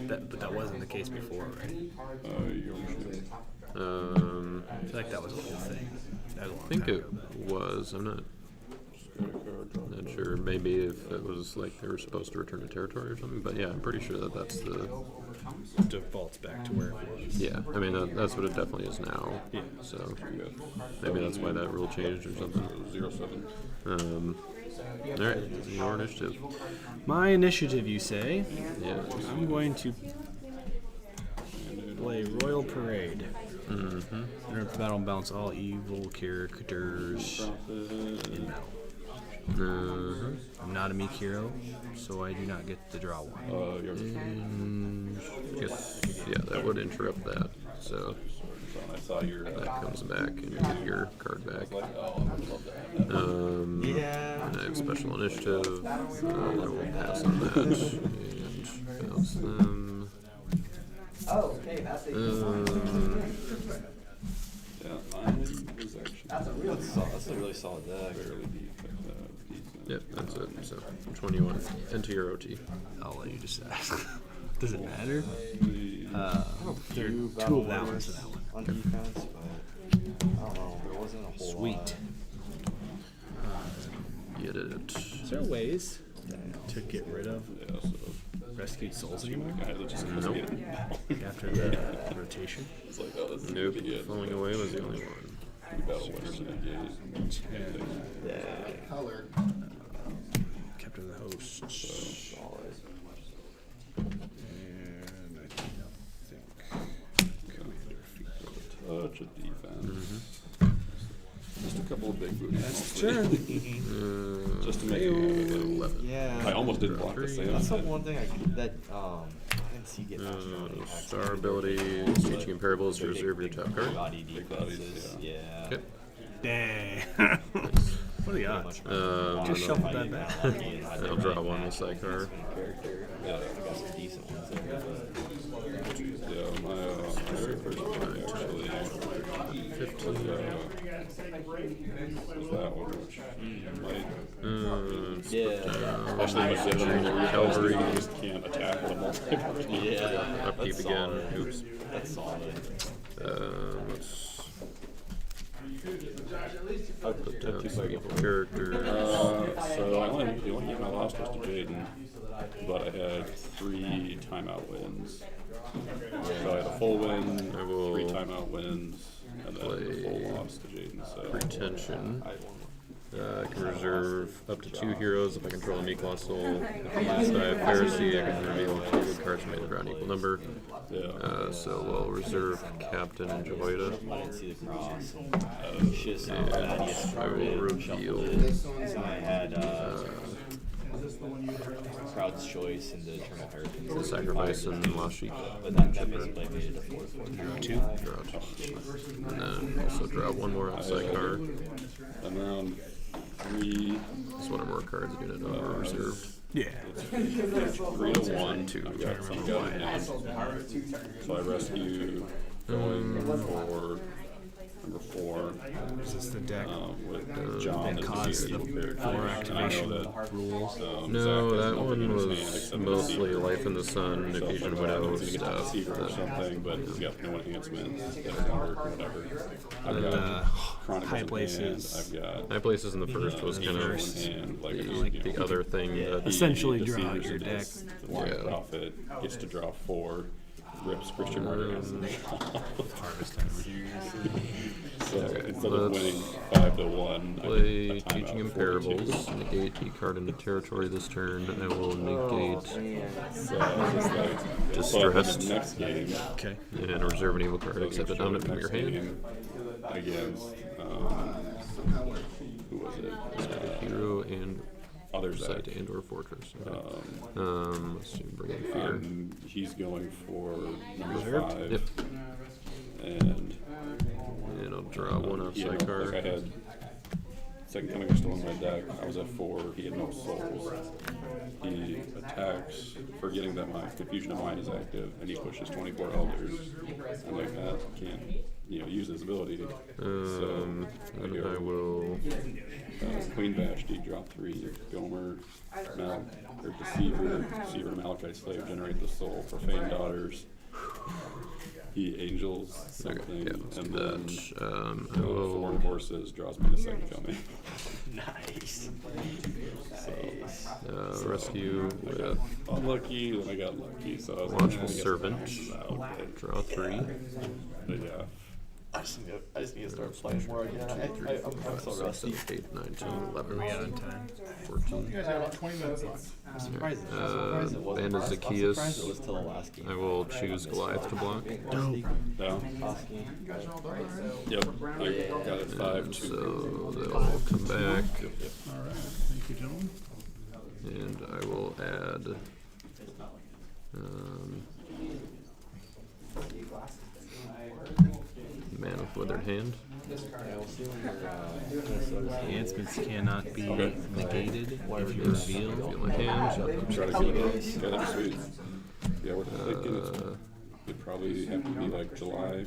Speaker 15: But that wasn't the case before, right? I feel like that was a whole thing. That was a long
Speaker 2: I think
Speaker 15: time
Speaker 2: it
Speaker 15: ago.
Speaker 2: was. I'm not sure. Maybe if it was like they were supposed to return to territory or something. But yeah, I'm pretty sure that that's the
Speaker 15: Defaults back to where it was.
Speaker 2: Yeah, I mean that's what it definitely is now.
Speaker 15: Yeah.
Speaker 2: So maybe that's why that rule changed or something. 0-7. All right, your initiative.
Speaker 15: My initiative, you say?
Speaker 2: Yeah.
Speaker 15: I'm going to play Royal Parade.
Speaker 2: Mm-hmm.
Speaker 15: Enter battle and balance all evil characters in battle. I'm not a meek hero, so I do not get to draw one.
Speaker 2: Yes, yeah, that would interrupt that. So
Speaker 6: I saw your.
Speaker 2: that comes back, and you get your card back. And I have special initiative. I will pass on that and bounce them.
Speaker 8: Oh, okay, that's a
Speaker 6: Yeah, mine was actually.
Speaker 8: That's a real
Speaker 10: That's a really solid deck.
Speaker 6: Barely decent.
Speaker 2: Yep, that's it. So, which one do you want? Enter your OT.
Speaker 15: I'll let you decide. Does it matter? There are
Speaker 10: Few
Speaker 15: two
Speaker 10: battle
Speaker 15: of that one
Speaker 10: wars
Speaker 15: to that one.
Speaker 10: on defense, but I don't know. There wasn't a whole
Speaker 15: Sweet.
Speaker 2: Get it.
Speaker 15: Is there ways to get rid of rescued souls anymore?
Speaker 2: Nope.
Speaker 15: After the rotation?
Speaker 6: It's like, oh, this is
Speaker 2: Nope.
Speaker 6: pretty good.
Speaker 2: Falling away was the only one.
Speaker 6: Battle Western engage.
Speaker 14: Color.
Speaker 15: Captain of the host. And I think commander feet.
Speaker 6: Touch of defense. Just a couple of big booties.
Speaker 15: That's turn.
Speaker 6: Just to make it 11.
Speaker 10: Yeah.
Speaker 6: I almost didn't block the sale.
Speaker 10: That's the one thing I didn't see get past.
Speaker 2: Star ability, teaching in parables to reserve your top card.
Speaker 10: Body
Speaker 6: Big bodies,
Speaker 10: defenses. Yeah.
Speaker 2: Okay.
Speaker 15: Dang. What are the odds? Just
Speaker 2: I'll-
Speaker 15: shuffle that back.
Speaker 2: I'll draw one with sidecar.
Speaker 10: Yeah, I got some decent ones there.
Speaker 6: Yeah, my very first one actually.
Speaker 2: 15.
Speaker 6: Was that one, which might.
Speaker 10: Yeah.
Speaker 6: Especially with the other
Speaker 2: Cavalry.
Speaker 6: you just can't attack with a multi.
Speaker 10: Yeah.
Speaker 2: Upkeep
Speaker 10: That's
Speaker 2: again.
Speaker 10: solid.
Speaker 2: Oops.
Speaker 10: That's solid.
Speaker 2: Let's put down some evil characters.
Speaker 6: So the only game I lost was to Jaden, but I had 3 timeout wins. So I had a full win,
Speaker 2: I will
Speaker 6: 3 timeout wins, and then a
Speaker 2: play
Speaker 6: full loss to Jaden. So
Speaker 2: Retention. I can reserve up to 2 heroes if I control a Meek Lost Soul. If I have Pharisee, I can reveal 2 good cards from the draw an equal number.
Speaker 6: yeah.
Speaker 2: So we'll reserve Captain and Jehoiada.
Speaker 10: I didn't see the cross. Should have seen that.
Speaker 2: I will reveal.
Speaker 10: So I had Crowd's Choice and the Eternal Heritage.
Speaker 2: Sacrifice and Lost Sheep.
Speaker 10: But that basically made it a 4/4.
Speaker 15: 2.
Speaker 2: Draw 2. And then also draw 1 more outside card.
Speaker 6: And round 3,
Speaker 2: That's one or more cards unit over reserved.
Speaker 15: Yeah.
Speaker 6: 3 to 1.
Speaker 2: 2.
Speaker 6: I've got some guy in hand. So I rescue going for number 4.
Speaker 15: Is this the deck
Speaker 6: With John
Speaker 15: that
Speaker 6: as
Speaker 15: caused
Speaker 6: the
Speaker 15: the
Speaker 6: character.
Speaker 15: 4
Speaker 6: And I know
Speaker 15: activation
Speaker 6: that,
Speaker 15: rule?
Speaker 2: No,
Speaker 6: Zach has
Speaker 2: that
Speaker 6: nothing
Speaker 2: one
Speaker 6: in his
Speaker 2: was
Speaker 6: hand except
Speaker 2: mostly
Speaker 6: Deceiver.
Speaker 2: Life in the Sun,
Speaker 6: So
Speaker 2: Ephesian
Speaker 6: if
Speaker 2: Widow
Speaker 6: I was gonna get the
Speaker 2: stuff.
Speaker 6: Deceiver or something, but he's got no enhancements that are whatever. I've got Chronicles
Speaker 15: High
Speaker 6: in
Speaker 15: Places.
Speaker 6: hand. I've got
Speaker 2: High Places in the first was kind of
Speaker 6: and like,
Speaker 2: like the other thing that
Speaker 15: Essentially
Speaker 6: he
Speaker 15: draw out
Speaker 6: deceivers
Speaker 15: your
Speaker 6: it
Speaker 15: deck.
Speaker 6: as the Blind
Speaker 2: Yeah.
Speaker 6: Prophet gets to draw 4, rips Christian Martyr as
Speaker 15: Harvest time.
Speaker 6: So instead of
Speaker 2: let's
Speaker 6: winning 5 to 1, I
Speaker 2: play
Speaker 6: did a timeout
Speaker 2: Teaching in
Speaker 6: of 42.
Speaker 2: Parables. Negate a card into territory this turn. I will negate
Speaker 6: So it's just like
Speaker 2: Distressed
Speaker 6: next game.
Speaker 15: Okay.
Speaker 2: and reserve an evil card except a dominant from your hand.
Speaker 6: Against who was it?
Speaker 2: Hero and
Speaker 6: Other Zach.
Speaker 2: site and or fortress. Let's see, bring in fear.
Speaker 6: He's going for number
Speaker 15: Reserved?
Speaker 6: 5.
Speaker 2: Yep.
Speaker 6: And
Speaker 2: I'll draw 1 outside
Speaker 6: like
Speaker 2: card.
Speaker 6: I had Second Coming was still in my deck. I was at 4. He had no souls. He attacks, forgetting that my Confusion of Mind is active, and he pushes 24 elders. I'm like, that can't, use his ability.
Speaker 2: And I will
Speaker 6: Queen Vashti, drop 3. Gomer, Deceiver to Malachite Slave, generate the soul. Profane Daughters. He angels something,
Speaker 2: yeah, let's
Speaker 6: and
Speaker 2: do
Speaker 6: then
Speaker 2: that. I will
Speaker 6: 4 horses draws me to Second Coming.
Speaker 10: Nice.
Speaker 2: rescue with
Speaker 6: Unlucky, then I got lucky, so I was
Speaker 2: Watchful
Speaker 6: like,
Speaker 2: Servant.
Speaker 6: Out,
Speaker 2: Draw 3.
Speaker 6: but yeah.
Speaker 10: I just need to start playing more again. I'm so rusty.
Speaker 2: 8, 9, 10, 11.
Speaker 15: Are we out on time?
Speaker 2: 14.
Speaker 5: You guys have about 20 minutes left.
Speaker 10: I'm surprised it wasn't.
Speaker 2: Band of
Speaker 10: I'm surprised
Speaker 2: Zacchaeus.
Speaker 10: it was till the last game.
Speaker 2: I will choose Goliath to block.
Speaker 6: Down. Yep, I got it 5
Speaker 2: And
Speaker 6: 2.
Speaker 2: so they'll come back.
Speaker 6: Yep.
Speaker 4: had Man with Withered Hand.
Speaker 13: Enhancements cannot be
Speaker 2: Okay.
Speaker 13: negated if you
Speaker 2: Yes.
Speaker 13: reveal.
Speaker 4: Reveal my hand.
Speaker 2: I'm trying to get it up. Yeah, that'd be sweet. Yeah, we're thinking it'd probably have to be like July.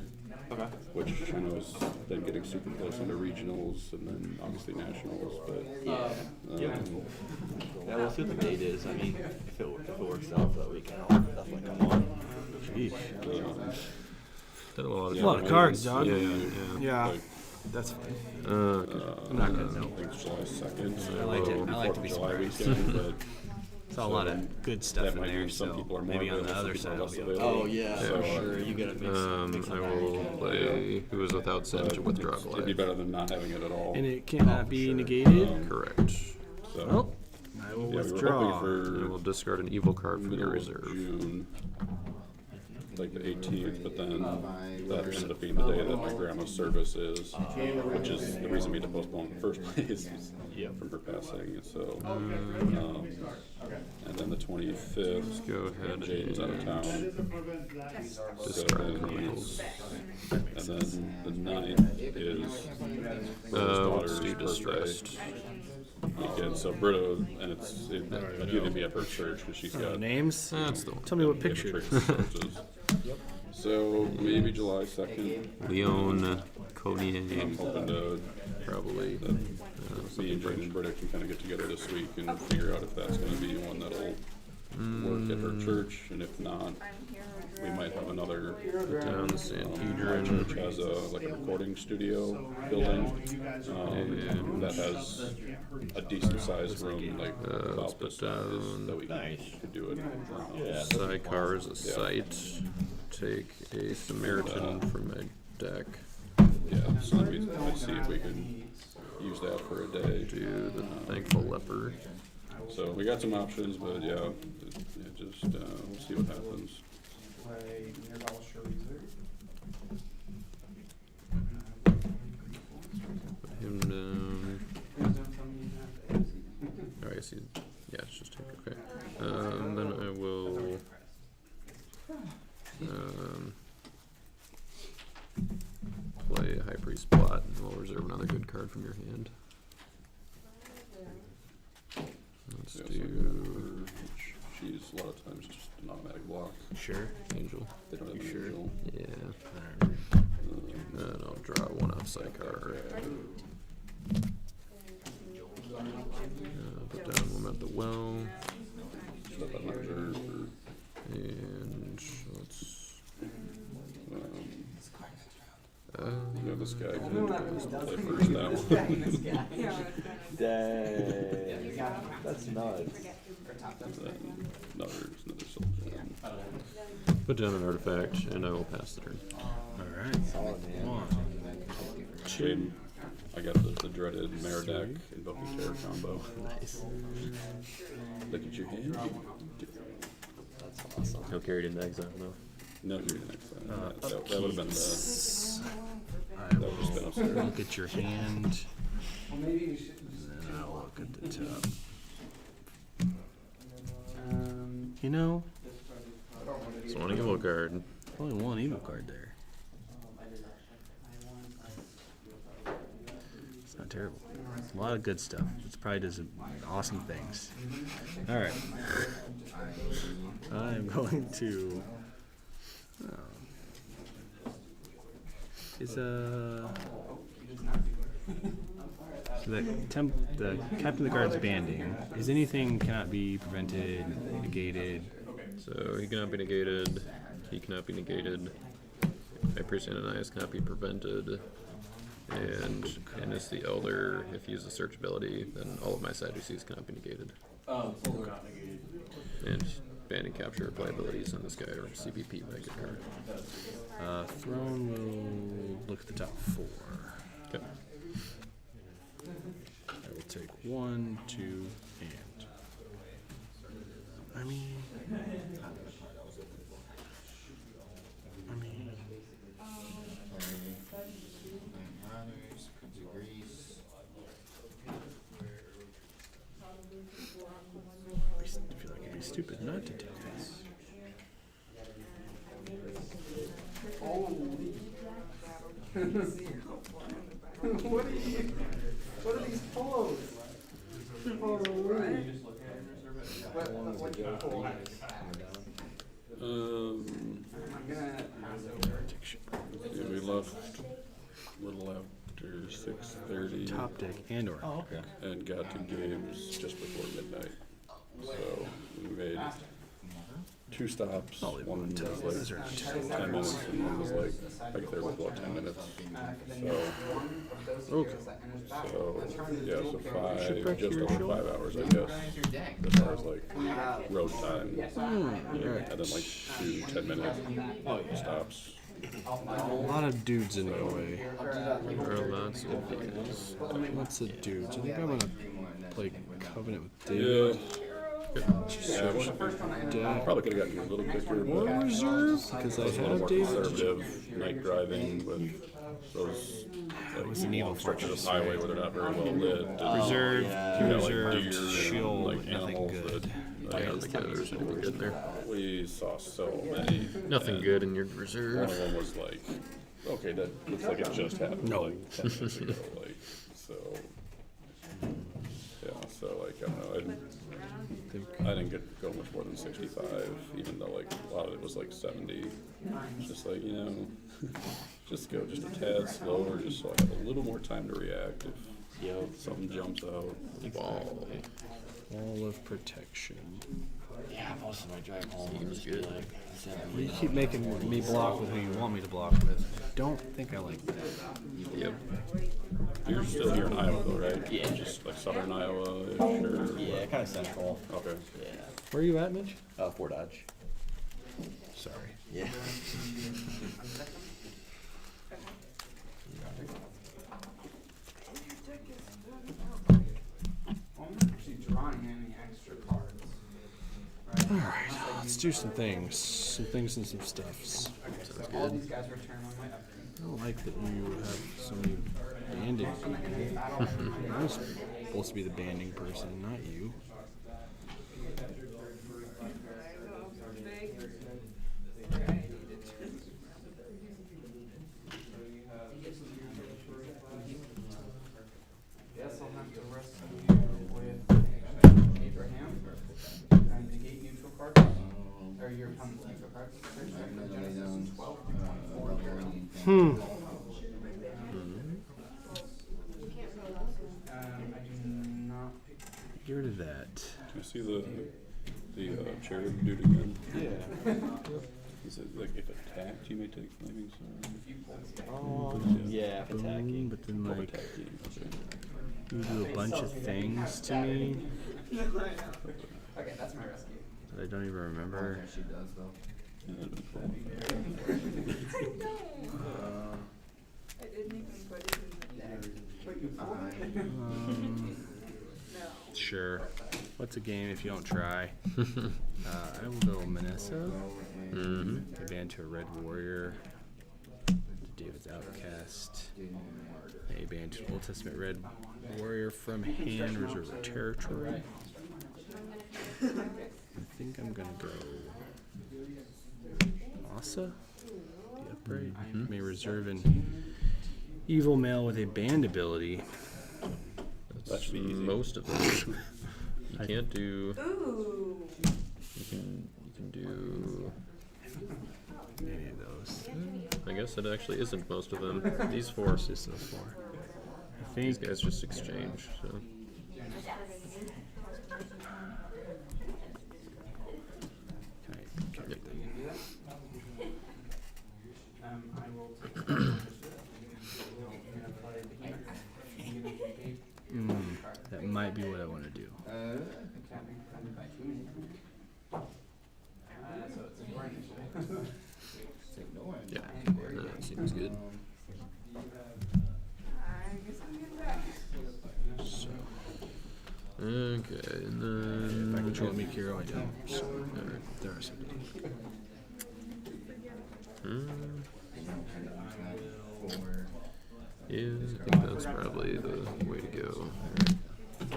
Speaker 6: Okay.
Speaker 2: Which I know is then getting super close into regionals and then obviously nationals, but
Speaker 6: Yeah, we'll see what the date is. I mean, if it works out for that weekend, I'll definitely come on.
Speaker 13: Jeez.
Speaker 4: Did a lot of,
Speaker 2: yeah,
Speaker 13: A lot of cards, dog.
Speaker 4: Yeah.
Speaker 13: Yeah,
Speaker 2: like,
Speaker 13: that's fine.
Speaker 4: Okay.
Speaker 13: I'm not gonna
Speaker 2: I
Speaker 13: know.
Speaker 2: think it's July 2nd.
Speaker 13: I like to be
Speaker 2: July
Speaker 13: surprised.
Speaker 2: weekend, but
Speaker 13: Saw a lot of good stuff
Speaker 2: that
Speaker 13: in
Speaker 2: might
Speaker 13: there,
Speaker 2: mean some
Speaker 13: so
Speaker 2: people are more
Speaker 13: maybe on the
Speaker 2: available,
Speaker 13: other
Speaker 2: some
Speaker 13: side
Speaker 2: people
Speaker 13: I'll
Speaker 2: are
Speaker 13: be
Speaker 2: less
Speaker 13: okay.
Speaker 6: Oh yeah,
Speaker 2: So,
Speaker 6: for sure. You gotta make
Speaker 4: I will play Who is Without Sin to withdraw
Speaker 2: it'd be
Speaker 4: Goliath.
Speaker 2: better than not having it at all.
Speaker 13: And it cannot be negated.
Speaker 4: Correct.
Speaker 2: So,
Speaker 13: Well, I will
Speaker 2: yeah, we were
Speaker 13: withdraw.
Speaker 2: hoping
Speaker 4: I will
Speaker 2: for
Speaker 4: discard an evil card from your
Speaker 2: middle of
Speaker 4: reserve.
Speaker 2: June, like the 18th, but then that ended up being the day that my grandma's service is, which is the reason we had to postpone in the first place, from her passing. So, and then the 25th,
Speaker 4: Go ahead
Speaker 2: Jaden's out of
Speaker 4: and
Speaker 2: town.
Speaker 4: discard Chronicles.
Speaker 2: And then the 9th is Britta's
Speaker 4: Let's
Speaker 2: daughter's
Speaker 4: do
Speaker 2: birthday
Speaker 4: Distressed.
Speaker 2: weekend. So Britta, and it's gonna be at her church because she's got
Speaker 13: Names?
Speaker 4: That's the one.
Speaker 13: Tell me what
Speaker 2: we have a
Speaker 13: picture.
Speaker 2: church that churches. So maybe July 2nd.
Speaker 4: Leon
Speaker 2: I'm
Speaker 4: Conier.
Speaker 2: hoping to
Speaker 4: Probably.
Speaker 2: me and Jaden and Britta can kind of get together this week and figure out if that's going to be one that'll work at her church, and if not, we might have another.
Speaker 4: Down the San
Speaker 2: My
Speaker 4: Pedro.
Speaker 2: church has like a recording studio building that has a decent sized room, like
Speaker 4: let's
Speaker 2: about
Speaker 4: put
Speaker 2: this size,
Speaker 4: down
Speaker 2: that we could do it.
Speaker 4: Sidecar is a site. Take a Samaritan from my deck.
Speaker 2: Yeah, so we might see if we can use that for a day.
Speaker 4: Do the Thankful Leper.
Speaker 2: So we got some options, but yeah, just we'll see what happens.
Speaker 4: Put him down. Oh, I guess he. Yeah, it's just take. Okay. Then I will. Play High Priest Plot, and we'll reserve another good card from your hand. Let's
Speaker 2: Yeah, so
Speaker 4: do
Speaker 2: she's a lot of times just an automatic block.
Speaker 13: Sure.
Speaker 4: Angel.
Speaker 2: They don't have
Speaker 13: You
Speaker 2: an
Speaker 13: sure?
Speaker 2: angel.
Speaker 4: Yeah. And I'll draw one off Sidecar. Put down one at the well.
Speaker 2: Stuff on my reserve for,
Speaker 4: And let's.
Speaker 2: you know, this guy can play first now.
Speaker 6: Dang. That's nuts.
Speaker 2: And then another soldier.
Speaker 4: Put down an artifact, and I will pass the turn.
Speaker 13: Alright.
Speaker 6: Solid, man.
Speaker 13: One.
Speaker 2: Jaden, I got the dreaded Mare deck Invoking Terror combo.
Speaker 13: Nice.
Speaker 2: Look at your hand.
Speaker 6: That's awesome.
Speaker 4: He'll carry it into exile, no?
Speaker 2: No, you're the next time. That would have been
Speaker 13: I
Speaker 2: that would just been
Speaker 13: will
Speaker 2: upstairs.
Speaker 13: look at your hand,
Speaker 8: Well, maybe you should.
Speaker 13: and then I'll look at the top. You know,
Speaker 4: It's one evil card.
Speaker 13: only one evil card there. It's not terrible. A lot of good stuff. It probably does awesome things. All right. I'm going to. Is the captain of the guard's banding. Is anything cannot be prevented, negated?
Speaker 4: So he cannot be negated. He cannot be negated. High Priest Ananias cannot be prevented. And Annis the Elder, if he uses search ability, then all of my Sadducees cannot be negated. And banding capture playabilities on this guy are CBP by good card.
Speaker 13: Throne will look at the top four.
Speaker 4: Okay.
Speaker 13: I will take 1, 2, and. I mean. I feel like it'd be
Speaker 15: stupid not to take this.
Speaker 8: What are these polos? Holy. I'm gonna pass over.
Speaker 2: Yeah, we left a little after 6:30.
Speaker 15: Top deck and or.
Speaker 1: Oh, okay.
Speaker 2: And got to games just before midnight. So we made 2 stops. One was like 10 minutes, and one was like, I got there with about 10 minutes. So,
Speaker 15: Okay.
Speaker 2: yeah, so just over 5 hours, I guess, as far as like road time. And then like 2 10-minute stops.
Speaker 15: A lot of dudes in my way.
Speaker 4: There are lots of dudes.
Speaker 15: Lots of dudes. I think I'm gonna play Covenant with
Speaker 2: Yeah.
Speaker 15: David.
Speaker 2: Probably could have gotten here a little quicker,
Speaker 15: More
Speaker 2: but
Speaker 15: reserve because I
Speaker 2: was a little
Speaker 15: have
Speaker 2: more
Speaker 15: David.
Speaker 2: conservative night driving with those like
Speaker 15: was an evil
Speaker 2: long stretches of
Speaker 15: fortress,
Speaker 2: highway
Speaker 15: right?
Speaker 2: where they're not very well lit. And,
Speaker 15: Reserve,
Speaker 2: you know, like
Speaker 15: reserved,
Speaker 2: deer and,
Speaker 15: shield,
Speaker 2: like
Speaker 15: nothing
Speaker 2: animals
Speaker 15: good.
Speaker 2: that,
Speaker 4: I don't think there's anything good there.
Speaker 2: we saw so many.
Speaker 4: Nothing
Speaker 2: and
Speaker 4: good in your
Speaker 2: One
Speaker 4: reserve.
Speaker 2: of them was like, okay, that looks like it just happened like 10 minutes ago. Like, so, yeah, so like, I don't know. I didn't get go much more than 65, even though like a lot of it was like 70. It's just like, you know, just go just a tad slower, just so I have a little more time to react if something jumps out.
Speaker 4: Ball.
Speaker 15: Wall of protection.
Speaker 1: Yeah, most of my drive home
Speaker 4: Seems
Speaker 1: just be
Speaker 4: good.
Speaker 1: like 70.
Speaker 15: You keep making me block with who you want me to block with. I don't think I like that.
Speaker 4: Yep.
Speaker 2: You're still here in Iowa though, right?
Speaker 1: Yeah.
Speaker 2: Just like southern Iowa-ish or
Speaker 1: Yeah, kind of central.
Speaker 2: Okay.
Speaker 1: Yeah.
Speaker 15: Where are you at, Mitch?
Speaker 1: Fort Dodge.
Speaker 15: Sorry.
Speaker 1: Yeah.
Speaker 8: I'm not actually drawing any extra cards. Right?
Speaker 15: Alright, let's do some things. Some things and some stuffs.
Speaker 8: So all these guys return on my upgrade.
Speaker 15: I don't like that you have so many banded people. I was supposed to be the banding person, not you.
Speaker 8: Guess I'll have to wrestle you with Abraham and negate neutral cards. Or your opponent's neutral cards. Genesis 12 to 24. I do not pick.
Speaker 15: Get rid of that.
Speaker 2: Do you see the cherub dude again?
Speaker 1: Yeah.
Speaker 2: Is it like if attacked, you may take flaming sword?
Speaker 1: Yeah, if attacking.
Speaker 15: But then
Speaker 2: Probably
Speaker 15: like
Speaker 2: attacking. Okay.
Speaker 15: you do a bunch of things to me
Speaker 8: Okay, that's my rescue.
Speaker 15: that I don't even remember.
Speaker 10: She does though.
Speaker 2: Yeah, that'd be cool.
Speaker 9: I didn't even put it in the deck.
Speaker 8: But you
Speaker 15: Sure. What's a game if you don't try? I will go Manessa. I ban to a red warrior. David's Outcast. A ban to an Old Testament red warrior from hand, reserve a territory. I think I'm gonna go Asa, the upright. May reserve an evil male with a banned ability.
Speaker 2: That should be easy.
Speaker 4: Most of them. You can't do.
Speaker 9: Ooh.
Speaker 4: You can do.
Speaker 15: Any of those.
Speaker 4: I guess it actually isn't most of them. These 4.
Speaker 15: It's just those 4. I
Speaker 4: These
Speaker 15: think
Speaker 4: guys just exchange. So.
Speaker 15: can I carry them?
Speaker 8: I will take I'm gonna play Behemoth.
Speaker 15: That might be what I want to do.
Speaker 8: Can't be defended by human. So it's a brain issue.
Speaker 4: Yeah. That seems good.
Speaker 9: I guess I'm getting back.
Speaker 15: So
Speaker 4: Okay, and
Speaker 15: if I
Speaker 4: then.
Speaker 15: control Mikiro, I don't. So there are some.
Speaker 4: Yeah, I think that's probably the way to go.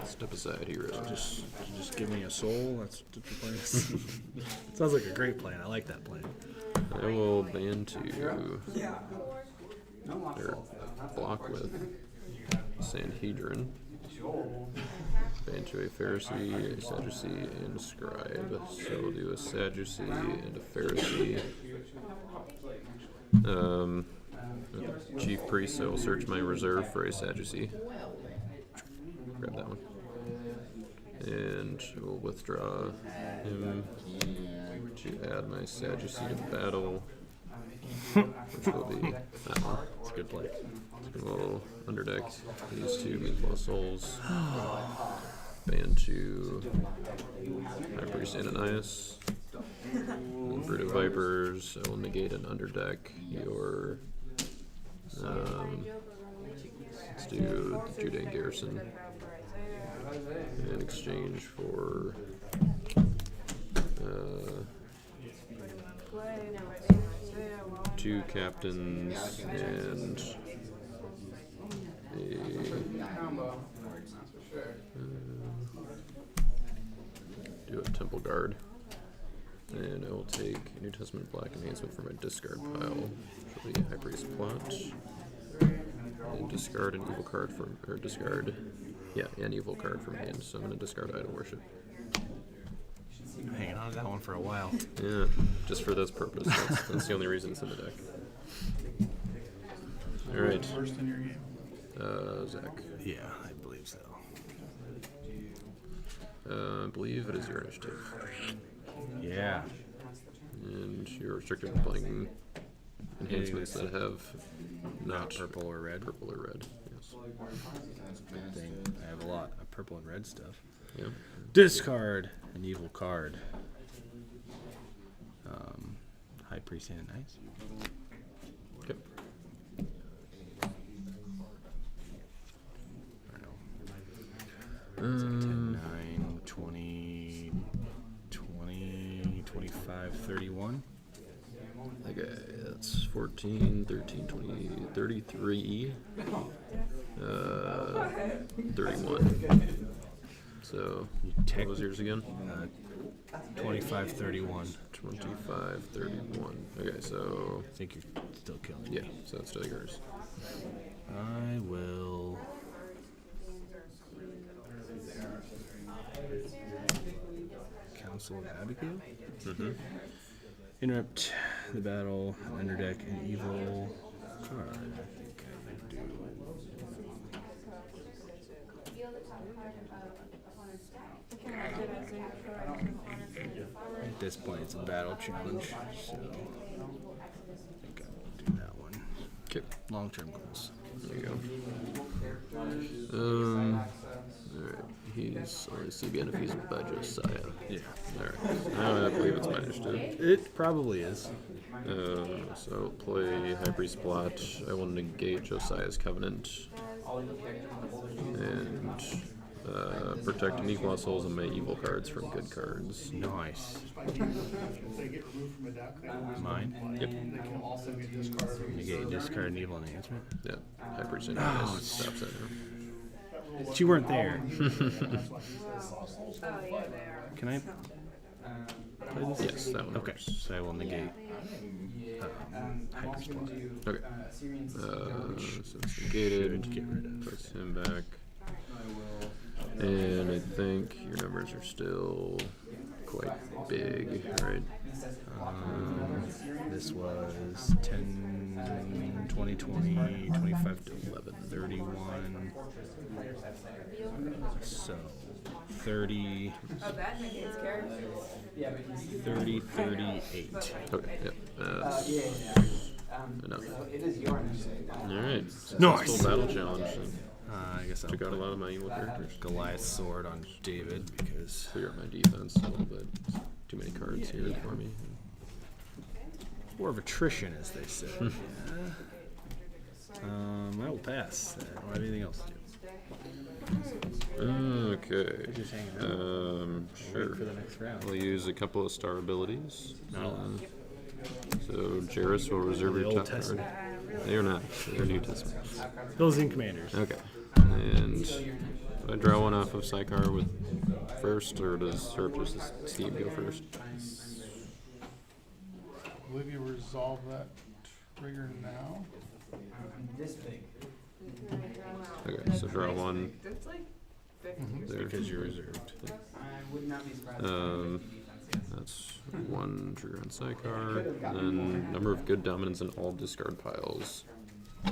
Speaker 4: Step aside, hero.
Speaker 15: Just give me a soul. That's what your plan is. Sounds like a great plan. I like that plan.
Speaker 4: I will ban to or block with Sanhedrin. Ban to a Pharisee, a Sadducee, and a Scribe. So we'll do a Sadducee and a Pharisee. Chief Priest, I will search my reserve for a Sadducee. Grab that one. And we'll withdraw him to add my Sadducee to battle, which will be that one.
Speaker 15: It's a good play.
Speaker 4: We'll underdeck these two Meatball Souls. Ban to High Priest Ananias. Brood of Vipers, I will negate and underdeck your. Let's do the Judean Garrison in exchange for. Two captains and do a Temple Guard. And I will take New Testament Black Enhancement from my discard pile for the High Priest plot. And discard an evil card from, or discard, yeah, an evil card from hand. So I'm going to discard Idol Worship.
Speaker 15: Hanging on to that one for a while.
Speaker 4: Yeah, just for this purpose. That's the only reason it's in the deck. Alright.
Speaker 5: First in your game.
Speaker 4: Zach.
Speaker 15: Yeah, I believe so.
Speaker 4: I believe it is your initiative.
Speaker 15: Yeah.
Speaker 4: And you're restricted to playing enhancements that have not
Speaker 15: purple or red.
Speaker 4: Purple or red, yes.
Speaker 15: Good thing. I have a lot of purple and red stuff.
Speaker 4: Yep.
Speaker 15: Discard an evil card. High Priest Ananias.
Speaker 4: Okay.
Speaker 15: 10, 9, 20, 20, 25, 31.
Speaker 4: Okay, that's 14, 13, 20, 33, 31. So, what was yours again?
Speaker 15: 25, 31.
Speaker 4: 25, 31. Okay, so.
Speaker 15: I think you're still killing me.
Speaker 4: Yeah, so it's still yours.
Speaker 15: I will. Council of Abigail?
Speaker 4: Mm-hmm.
Speaker 15: Interrupt the battle, underdeck an evil card. I think I would do. At this point, it's a battle challenge, so I think I will do that one.
Speaker 4: Okay.
Speaker 15: Long-term goals.
Speaker 4: There you go. Alright, he's only CBN if he's by Josiah.
Speaker 15: Yeah.
Speaker 4: Alright, now I believe it's my initiative.
Speaker 15: It probably is.
Speaker 4: So I'll play High Priest plot. I will negate Josiah's Covenant. And protect Meatball Souls and my evil cards from good cards.
Speaker 15: Nice.
Speaker 5: If they get removed from a deck,
Speaker 15: Mine?
Speaker 4: Yep.
Speaker 5: they can also get discarded.
Speaker 15: Negate discard an evil enhancement.
Speaker 4: Yeah, High Priest stops that now.
Speaker 15: But you weren't there. Can I play this?
Speaker 4: Yes, that one.
Speaker 15: Okay, so I will negate High Priest plot.
Speaker 4: Okay. So it's negated.
Speaker 15: Get rid of.
Speaker 4: Puts him back. And I think your numbers are still quite big, right?
Speaker 15: This was 10, 20, 20, 25 to 11, 31. So 30, 30, 38.
Speaker 4: Okay, yep. That's enough. Alright.
Speaker 15: Nice.
Speaker 4: Successful battle challenge.
Speaker 15: I guess I'll
Speaker 4: Took out a
Speaker 15: put
Speaker 4: lot of my evil characters.
Speaker 15: Goliath's sword on David because
Speaker 4: Figure out my defense a little bit. Too many cards here for me.
Speaker 15: war of attrition, as they say. I will pass. I don't have anything else to do.
Speaker 4: Okay.
Speaker 15: Just hanging out.
Speaker 4: Sure.
Speaker 15: For the next round.
Speaker 4: We'll use a couple of star abilities.
Speaker 15: Not a lot.
Speaker 4: So Jairus will reserve
Speaker 15: The
Speaker 4: your
Speaker 15: Old
Speaker 4: top card.
Speaker 15: Testament.
Speaker 4: They are not. They're New Testament.
Speaker 15: Those in commanders.
Speaker 4: Okay. And Do I draw one off of Psychar with first, or does Surreptitious Scheme go first?
Speaker 5: I believe you resolve that trigger now.
Speaker 4: Okay, so draw one. There.
Speaker 15: Because you're reserved.
Speaker 4: That's one trigger on Psychar. Then number of good dominants in all discard piles. I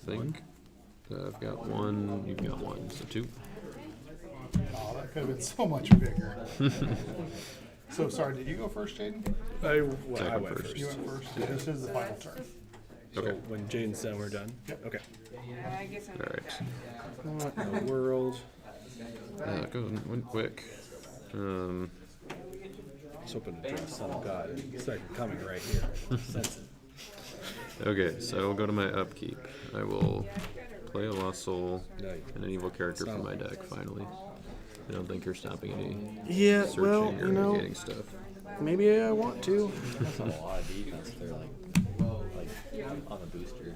Speaker 4: think I've got one, you've got one, so 2.
Speaker 5: Oh, that could have been so much bigger. So sorry, did you go first, Jaden?
Speaker 15: I
Speaker 4: Second
Speaker 15: went
Speaker 4: first.
Speaker 5: You went first. This is the final turn.
Speaker 15: So
Speaker 4: Okay.
Speaker 15: when Jaden's done, we're done?
Speaker 5: Yep.
Speaker 15: Okay.
Speaker 4: Alright.
Speaker 15: What in the world?
Speaker 4: Went quick.
Speaker 15: I was hoping to draw Son of God. It's like coming right here. Sense it.
Speaker 4: Okay, so I'll go to my upkeep. I will play a Lost Soul and an evil character from my deck, finally. I don't think you're stopping any searching or negating stuff.
Speaker 15: Maybe I want to.
Speaker 6: That's a lot of defense if they're like on the booster.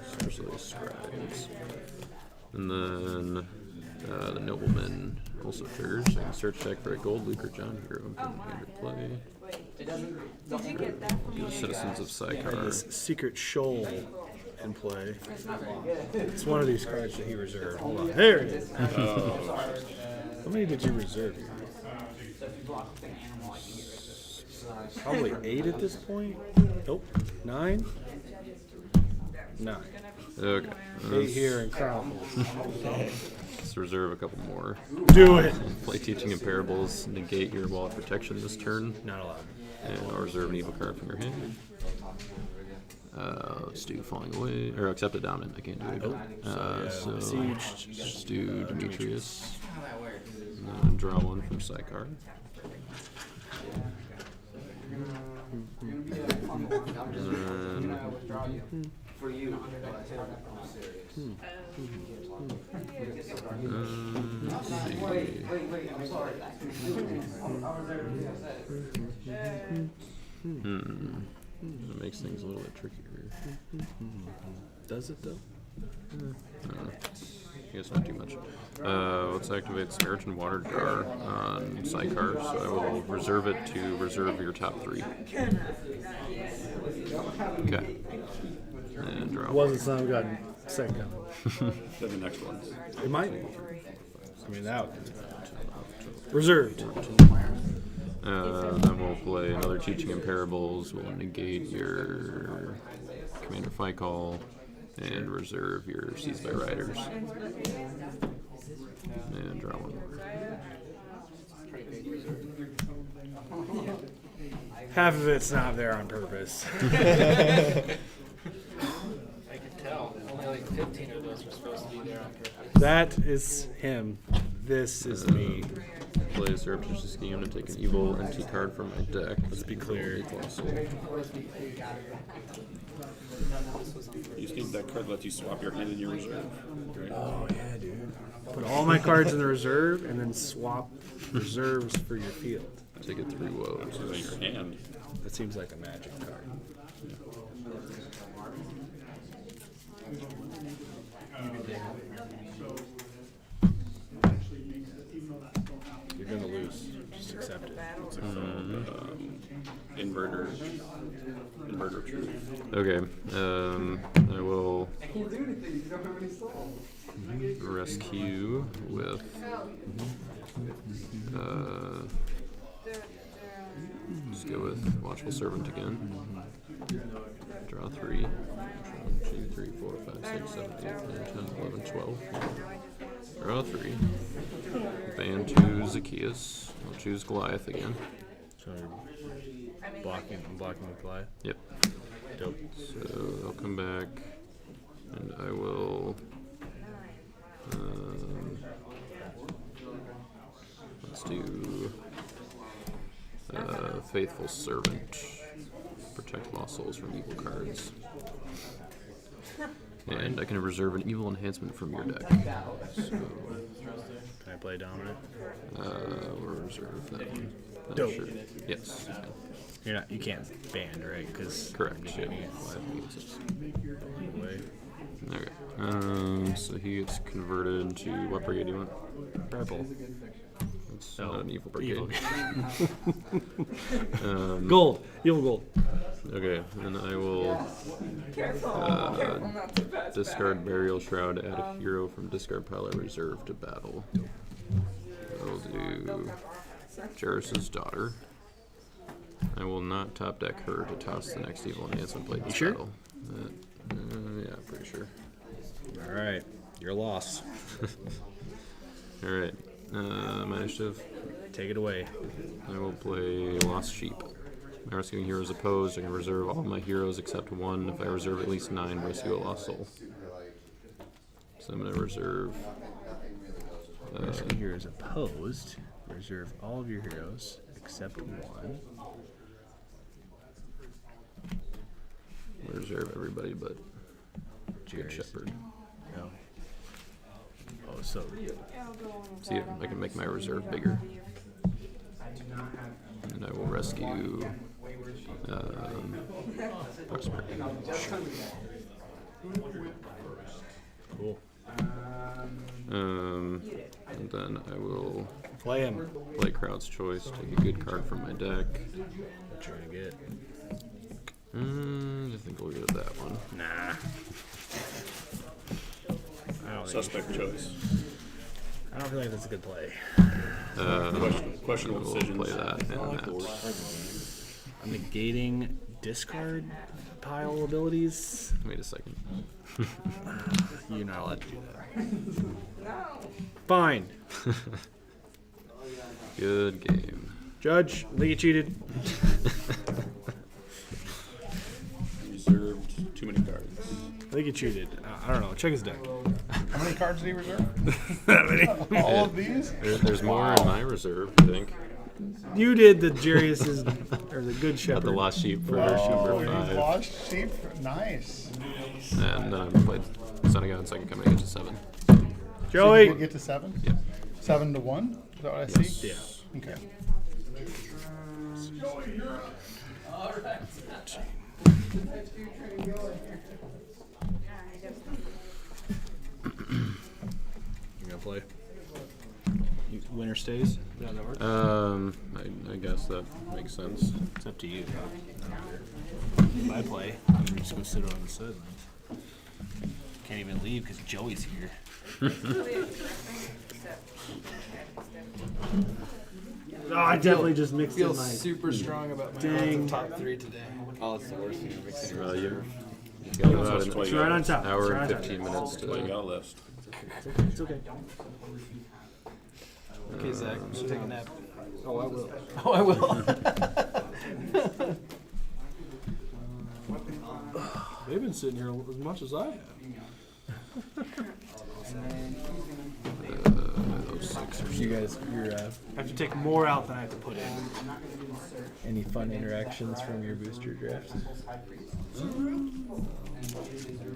Speaker 4: Especially Scribes. And then the Nobleman also triggers. I can search deck for a Gold Luke or John Hero and put him into play. The Citizens of Psychar.
Speaker 15: This Secret Shoal in play. It's one of these cards that he reserved. Hold on. There it is. How many did you reserve here? Probably 8 at this point. Nope. 9? 9.
Speaker 4: Okay.
Speaker 15: 8 here in Chronicles.
Speaker 4: Let's reserve a couple more.
Speaker 15: Do it!
Speaker 4: Play Teaching in Parables. Negate your Wall of Protection this turn.
Speaker 15: Not allowed.
Speaker 4: And I'll reserve an evil card from your hand. Let's do Falling Away, or Accept a Dominant. I can't do it. So
Speaker 15: Siege.
Speaker 4: just do Demetrius. And then draw one from Psychar. And then let's see. That makes things a little bit trickier.
Speaker 15: Does it though?
Speaker 4: I guess not too much. Let's activate Samaritan Water Jar on Psychar, so I will reserve it to reserve your top 3. Okay. And draw.
Speaker 15: Wasn't Son of God second coming.
Speaker 2: Then the next one.
Speaker 15: It might be. I mean, that reserved.
Speaker 4: Then we'll play another Teaching in Parables. We'll negate your Commander Fight Call and reserve your Seized by Riders. And draw one more.
Speaker 15: Half of it's not there on purpose.
Speaker 8: I can tell. Only like 15 of those were supposed to be there on purpose.
Speaker 15: That is him. This is me.
Speaker 4: Play a Surreptitious Scheme and take an evil NT card from my deck.
Speaker 15: Let's be clear.
Speaker 2: You just need that card that lets you swap your hand in your reserve. Right?
Speaker 15: Oh yeah, dude. Put all my cards in the reserve and then swap reserves for your field.
Speaker 4: Take it 3 woes.
Speaker 2: So your hand.
Speaker 15: That seems like a magic card. You're gonna lose. Just accept it.
Speaker 2: Inverter truth.
Speaker 4: Okay. I will rescue with just go with Watchful Servant again. Draw 3. 1, 2, 3, 4, 5, 6, 7, 8, 9, 10, 11, 12. Draw 3. Ban 2 Zacchaeus. I'll choose Goliath again.
Speaker 15: So I'm blocking with Goliath.
Speaker 4: Yep.
Speaker 15: Dope.
Speaker 4: So I'll come back and I will let's do Faithful Servant. Protect Lost Souls from evil cards. And I can reserve an evil enhancement from your deck. So
Speaker 15: Can I play Dominant?
Speaker 4: we'll reserve that one. That
Speaker 15: Dope.
Speaker 4: should- yes.
Speaker 15: You can't ban, right? Because
Speaker 4: Correct. Yeah.
Speaker 15: Anyway.
Speaker 4: Okay. So he gets converted to what brigade do you want?
Speaker 13: Purple.
Speaker 4: It's not an evil brigade.
Speaker 13: Evil. Gold. Evil gold.
Speaker 4: Okay, and I will discard Burial Shroud, add a hero from discard pile of reserve to battle. I'll do Jairus' daughter. I will not top deck her to toss the next evil enhancement plate this battle. Yeah, pretty sure.
Speaker 13: Alright, you're lost.
Speaker 4: Alright, my initiative.
Speaker 13: Take it away.
Speaker 4: I will play Lost Sheep. My rescuing heroes opposed. I can reserve all my heroes except one. If I reserve at least 9, rescue a lost soul. So I'm going to reserve.
Speaker 13: Rescue heroes opposed. Reserve all of your heroes except one.
Speaker 4: Reserve everybody but Good Shepherd.
Speaker 13: No. Oh, so.
Speaker 4: See if I can make my reserve bigger. And I will rescue Prosperity.
Speaker 13: Cool.
Speaker 4: And then I will
Speaker 13: play him.
Speaker 4: Play Crowd's Choice. Take a good card from my deck.
Speaker 13: What you gonna get?
Speaker 4: I think we'll go with that one.
Speaker 13: Nah. I don't
Speaker 2: Suspect choice.
Speaker 13: I don't feel like that's a good play.
Speaker 2: Questionable decisions.
Speaker 4: Play that and that.
Speaker 13: I'm negating discard pile abilities.
Speaker 4: Wait a second.
Speaker 13: You're not allowed to do that. Fine.
Speaker 4: Good game.
Speaker 13: Judge, I think you cheated.
Speaker 2: Reserved too many cards.
Speaker 13: I think you cheated. I don't know. Check his deck.
Speaker 5: How many cards did he reserve?
Speaker 13: That many.
Speaker 5: All of these?
Speaker 4: There's more in my reserve, I think.
Speaker 13: You did the Jairus' or the Good Shepherd.
Speaker 4: The Lost Sheep for
Speaker 5: Oh,
Speaker 4: number
Speaker 5: you
Speaker 4: 5.
Speaker 5: lost sheep. Nice.
Speaker 4: And then I played Son of God, second coming to 7.
Speaker 13: Joey!
Speaker 5: So you get to 7?
Speaker 4: Yeah.
Speaker 5: 7 to 1? Is that what I see?
Speaker 13: Yeah.
Speaker 5: Okay.
Speaker 13: You gonna play? Winner stays? Yeah, that works.
Speaker 4: I guess that makes sense.
Speaker 13: It's up to you. If I play, you can just go sit on the sidelines. Can't even leave because Joey's here. Oh, I definitely just mixed
Speaker 10: I feel
Speaker 13: in my
Speaker 10: super strong about my
Speaker 13: dang
Speaker 10: top 3 today. Oh, it's the worst thing to mix in.
Speaker 4: You've got about
Speaker 2: It's
Speaker 13: It's right on top.
Speaker 4: an hour
Speaker 13: It's right
Speaker 4: and
Speaker 13: on
Speaker 4: 15
Speaker 13: top.
Speaker 4: minutes
Speaker 2: What you
Speaker 4: to.
Speaker 2: got left?
Speaker 13: It's okay.
Speaker 10: Okay, Zach, so take a nap.
Speaker 13: Oh, I will.
Speaker 10: Oh, I will.
Speaker 13: They've been sitting here as much as I have.
Speaker 4: Those 6 or
Speaker 10: You guys, your
Speaker 13: I have to take more out than I have to put in.
Speaker 10: any fun interactions from your booster draft?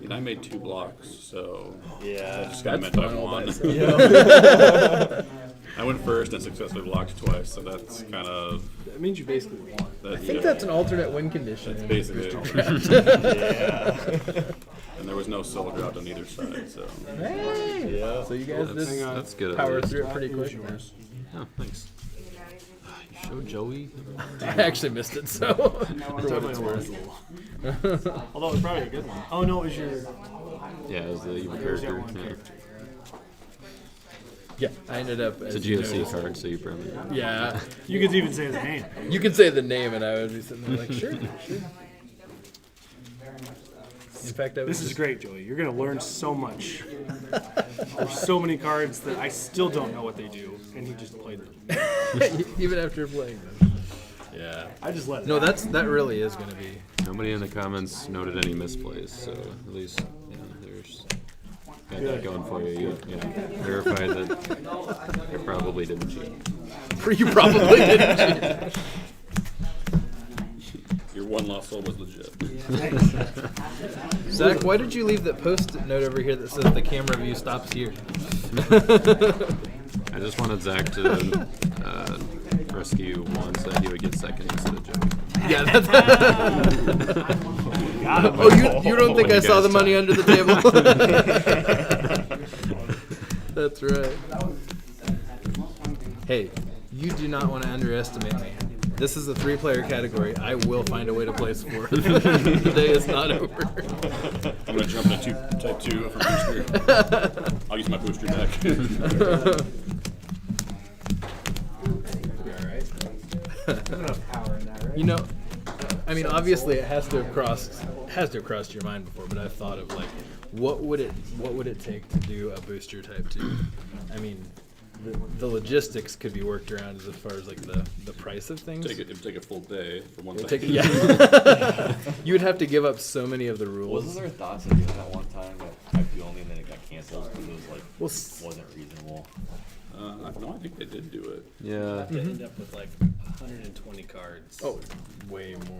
Speaker 2: And I made 2 blocks, so
Speaker 10: Yeah,
Speaker 2: I just got meant I won. I went first and successfully blocked twice, so that's kind of.
Speaker 13: That means you basically won.
Speaker 10: I think that's an alternate win condition.
Speaker 2: That's
Speaker 10: in
Speaker 2: basically
Speaker 10: booster
Speaker 2: it.
Speaker 10: draft.
Speaker 2: Yeah. And there was no soul dropped on either side, so.
Speaker 10: Hey!
Speaker 2: Yeah.
Speaker 10: So you guys
Speaker 4: That's-
Speaker 10: just
Speaker 4: that's good at
Speaker 10: power
Speaker 4: least.
Speaker 10: through it pretty quick.
Speaker 4: Oh, thanks. You showed Joey.
Speaker 10: I actually missed it, so for what it's worth.
Speaker 13: Although it was probably a good one. Oh no, it was your.
Speaker 4: Yeah, as the evil
Speaker 13: There's that
Speaker 4: character.
Speaker 13: one
Speaker 4: Yeah.
Speaker 13: character.
Speaker 10: Yeah, I ended up.
Speaker 4: It's a
Speaker 10: as you
Speaker 4: GOC
Speaker 10: noticed-
Speaker 4: card, so you probably.
Speaker 10: Yeah.
Speaker 13: You could even say the name.
Speaker 10: You could say the name, and I would be sitting there like, sure, sure. In fact, I was
Speaker 13: This is
Speaker 10: just-
Speaker 13: great, Joey. You're gonna learn so much. There's so many cards that I still don't know what they do, and he just played them.
Speaker 10: even after playing them.
Speaker 4: Yeah.
Speaker 13: I just let it.
Speaker 10: No,
Speaker 13: happen.
Speaker 10: that really is going to be.
Speaker 4: Nobody in the comments noted any misplays, so at least there's got that going for you. You verified that you probably didn't cheat.
Speaker 10: You probably didn't cheat.
Speaker 2: Your one lost soul was legit.
Speaker 10: Zach, why did you leave that post-it note over here that says the camera view stops here?
Speaker 4: I just wanted Zach to rescue one so that he would get second instead of Joey.
Speaker 10: Yeah, that's
Speaker 6: got him.
Speaker 15: Oh, you don't think I saw the money under the table? That's right. Hey, you do not want to underestimate me. This is a 3-player category. I will find a way to place 4. The day is not over.
Speaker 2: I'm gonna jump into type 2 for booster. I'll use my booster deck.
Speaker 15: You know, I mean, obviously it has to have crossed your mind before, but I've thought of like, what would it take to do a booster type 2? I mean, the logistics could be worked around as far as like the price of things.
Speaker 2: It would take a full day for one
Speaker 15: It'd
Speaker 2: thing.
Speaker 15: take- yeah. You would have to give up so many of the rules.
Speaker 1: Wasn't there thoughts of doing that one time that type 2 only and then it got canceled because it was like wasn't reasonable?
Speaker 2: No, I think they did do it.
Speaker 4: Yeah.
Speaker 13: They end up with like 120 cards.
Speaker 15: Oh, way more.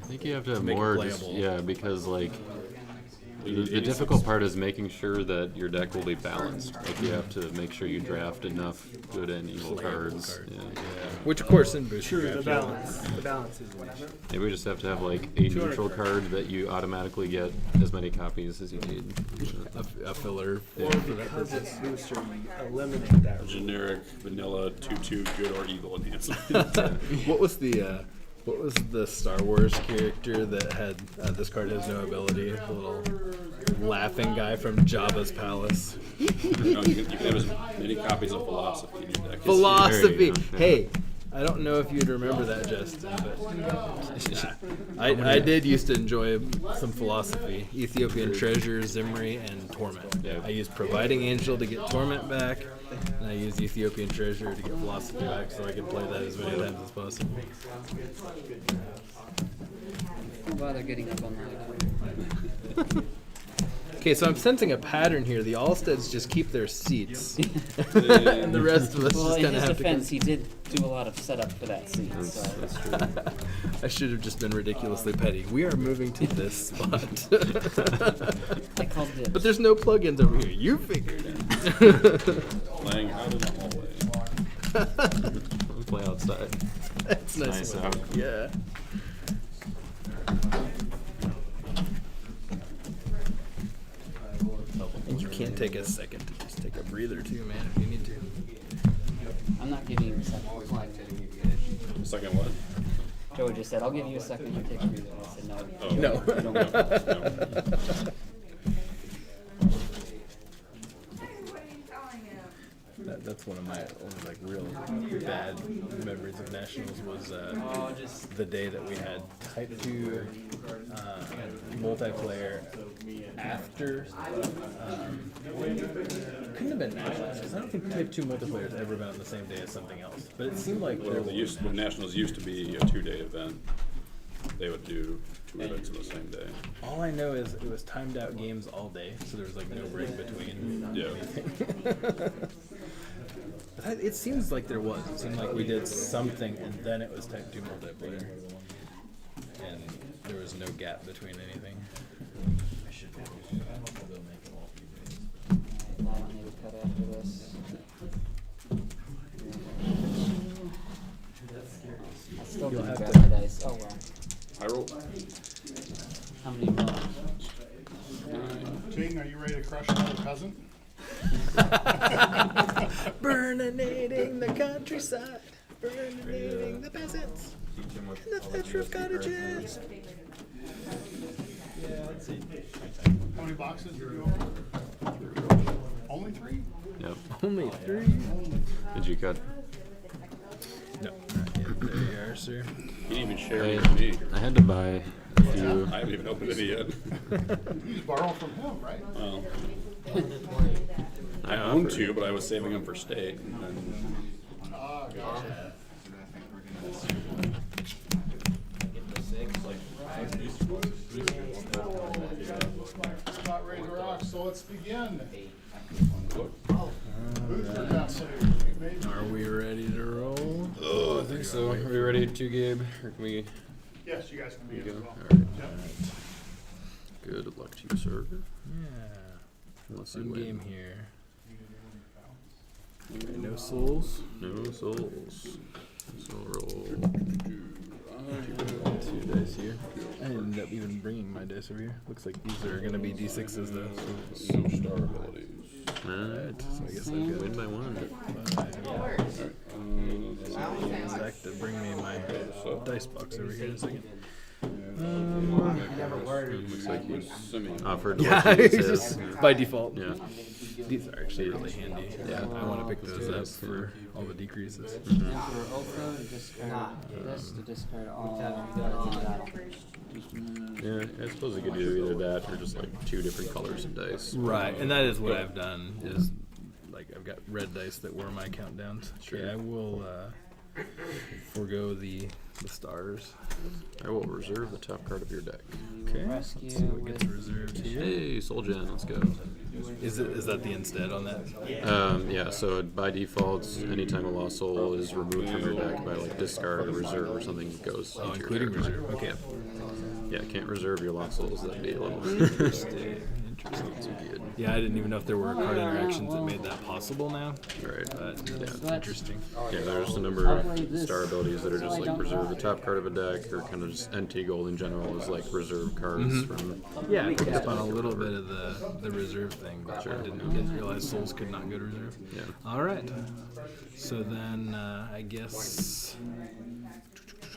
Speaker 4: I think you have to have
Speaker 15: Make it
Speaker 4: more,
Speaker 15: playable.
Speaker 4: because like the difficult part is making sure that your deck will be balanced. Like you have to make sure you draft enough good and evil cards. Yeah.
Speaker 15: Which of course in booster
Speaker 13: True, the
Speaker 15: draft,
Speaker 13: balance. The balance is an issue.
Speaker 4: Maybe we just have to have like a neutral card that you automatically get as many copies as you need.
Speaker 15: a filler.
Speaker 4: Yeah.
Speaker 13: Or because it's booster, you eliminate that rule.
Speaker 2: Generic vanilla 2/2 good or evil enhancement.
Speaker 15: What was the Star Wars character that had this card has no ability? The little laughing guy from Jabba's palace.
Speaker 2: You can have as many copies of philosophy in your deck.
Speaker 15: Philosophy.
Speaker 4: There you go.
Speaker 15: Hey, I don't know if you'd remember that, Justin, but I did used to enjoy some philosophy. Ethiopian Treasure, Zimri, and Torment.
Speaker 4: Yeah.
Speaker 15: I used Providing Angel to get Torment back, and I used Ethiopian Treasure to get Philosophy back so I could play that as many times as possible.
Speaker 11: Don't bother getting up on that.
Speaker 15: Okay, so I'm sensing a pattern here. The Allsteads just keep their seats, and the rest of us
Speaker 11: Well,
Speaker 15: just
Speaker 11: in
Speaker 15: kind of
Speaker 11: his
Speaker 15: have
Speaker 11: defense, he did do a lot of setup for that seat. So.
Speaker 4: That's true.
Speaker 15: I should have just been ridiculously petty. We are moving to this spot.
Speaker 11: I called dibs.
Speaker 15: But there's no plugins over here. You figured it.
Speaker 2: Playing out in the hallway.
Speaker 4: Let's play outside.
Speaker 15: That's nice.
Speaker 4: Nice out.
Speaker 15: Yeah. And you can take a second to just take a breather too, man, if you need to.
Speaker 11: I'm not giving you a second.
Speaker 2: Second what?
Speaker 11: Joey just said, I'll give you a second to take a breather. I said, no.
Speaker 2: Oh.
Speaker 15: No.
Speaker 11: You don't get it.
Speaker 15: That's one of my only like real bad memories of nationals was just the day that we had Type 2 multiplayer after couldn't have been nationals because I don't think Type 2 multiplayer has ever been on the same day as something else. But it seemed like there was
Speaker 2: When Nationals used to be a 2-day event, they would do 2 events on the same day.
Speaker 15: all I know is it was timed out games all day, so there was like no break between.
Speaker 2: Yeah.
Speaker 15: But it seems like there was. It seemed like we did something, and then it was Type 2 multiplayer, and there was no gap between anything.
Speaker 11: I don't need to cut after this. I still
Speaker 15: You'll
Speaker 11: didn't
Speaker 15: have
Speaker 11: grab
Speaker 15: to-
Speaker 11: my dice. Oh well.
Speaker 2: I roll.
Speaker 11: How many more?
Speaker 5: Jayden, are you ready to crush another peasant?
Speaker 15: Burninating the countryside, burninating the peasants, and the thatch roof cottages.
Speaker 5: How many boxes did you open? Only 3?
Speaker 4: Yep.
Speaker 15: Only 3?
Speaker 4: Did you cut?
Speaker 15: No, not yet. There you are, sir.
Speaker 2: You didn't even share it with me.
Speaker 4: I had to buy a few.
Speaker 2: I haven't even opened it yet.
Speaker 5: You just borrow from him, right?
Speaker 2: Well, I own 2, but I was saving them for state. And then
Speaker 5: Ah, gotcha. About ready to rock, so let's begin. Booster density. We made-
Speaker 15: Are we ready to roll?
Speaker 4: Oh, I think so. Are we ready to, Gabe? Or can we?
Speaker 5: Yes, you guys can be as well.
Speaker 4: Alright.
Speaker 5: Yep.
Speaker 4: Good luck to you, sir.
Speaker 15: Yeah.
Speaker 4: Unless you
Speaker 15: Fun
Speaker 4: win.
Speaker 15: game here. No souls.
Speaker 4: No souls. So roll
Speaker 15: 2 dice here. And end up even bringing my dice over here. Looks like these are gonna be d6s though.
Speaker 2: So star abilities.
Speaker 15: Alright, so I guess I've got
Speaker 4: Win by one.
Speaker 15: Zach to bring me my dice box over here in a second.
Speaker 4: Looks like he's offered.
Speaker 15: Yeah,
Speaker 4: to use his.
Speaker 15: just by default.
Speaker 4: Yeah.
Speaker 15: These are actually really handy.
Speaker 4: Yeah.
Speaker 15: I want to pick those up for all the decreases.
Speaker 11: Emperor Ultra to discard this, to discard all
Speaker 4: Yeah, I suppose you could do either that or just like 2 different colors of dice.
Speaker 15: Right, and that is what I've done. Is like I've got red dice that were my countdowns.
Speaker 4: Sure.
Speaker 15: Okay, I will forego the stars.
Speaker 4: I will reserve the top card of your deck.
Speaker 15: Okay,
Speaker 11: Rescue
Speaker 15: let's see what gets
Speaker 11: with-
Speaker 15: reserved here.
Speaker 4: Hey, Soul Gen, let's go.
Speaker 15: Is that the instead on that?
Speaker 4: Yeah, so by default, anytime a lost soul is removed from your deck by like discard or reserve or something, it goes
Speaker 15: Oh,
Speaker 4: into your
Speaker 15: including
Speaker 4: territory.
Speaker 15: reserve. Okay.
Speaker 4: Yeah, can't reserve your lost souls. That'd be a little
Speaker 15: Interesting.
Speaker 4: too good.
Speaker 15: Yeah, I didn't even know if there were card interactions that made that possible now.
Speaker 4: Right.
Speaker 15: But
Speaker 4: Yeah.
Speaker 15: that's interesting.
Speaker 4: Yeah, there's a number of star abilities that are just like reserve the top card of a deck, or kind of just NT gold in general is like reserve cards from.
Speaker 15: Yeah, I picked up on a little bit of the reserve thing, but I didn't realize souls could not go to reserve.
Speaker 4: Yeah.
Speaker 15: All right. So then I guess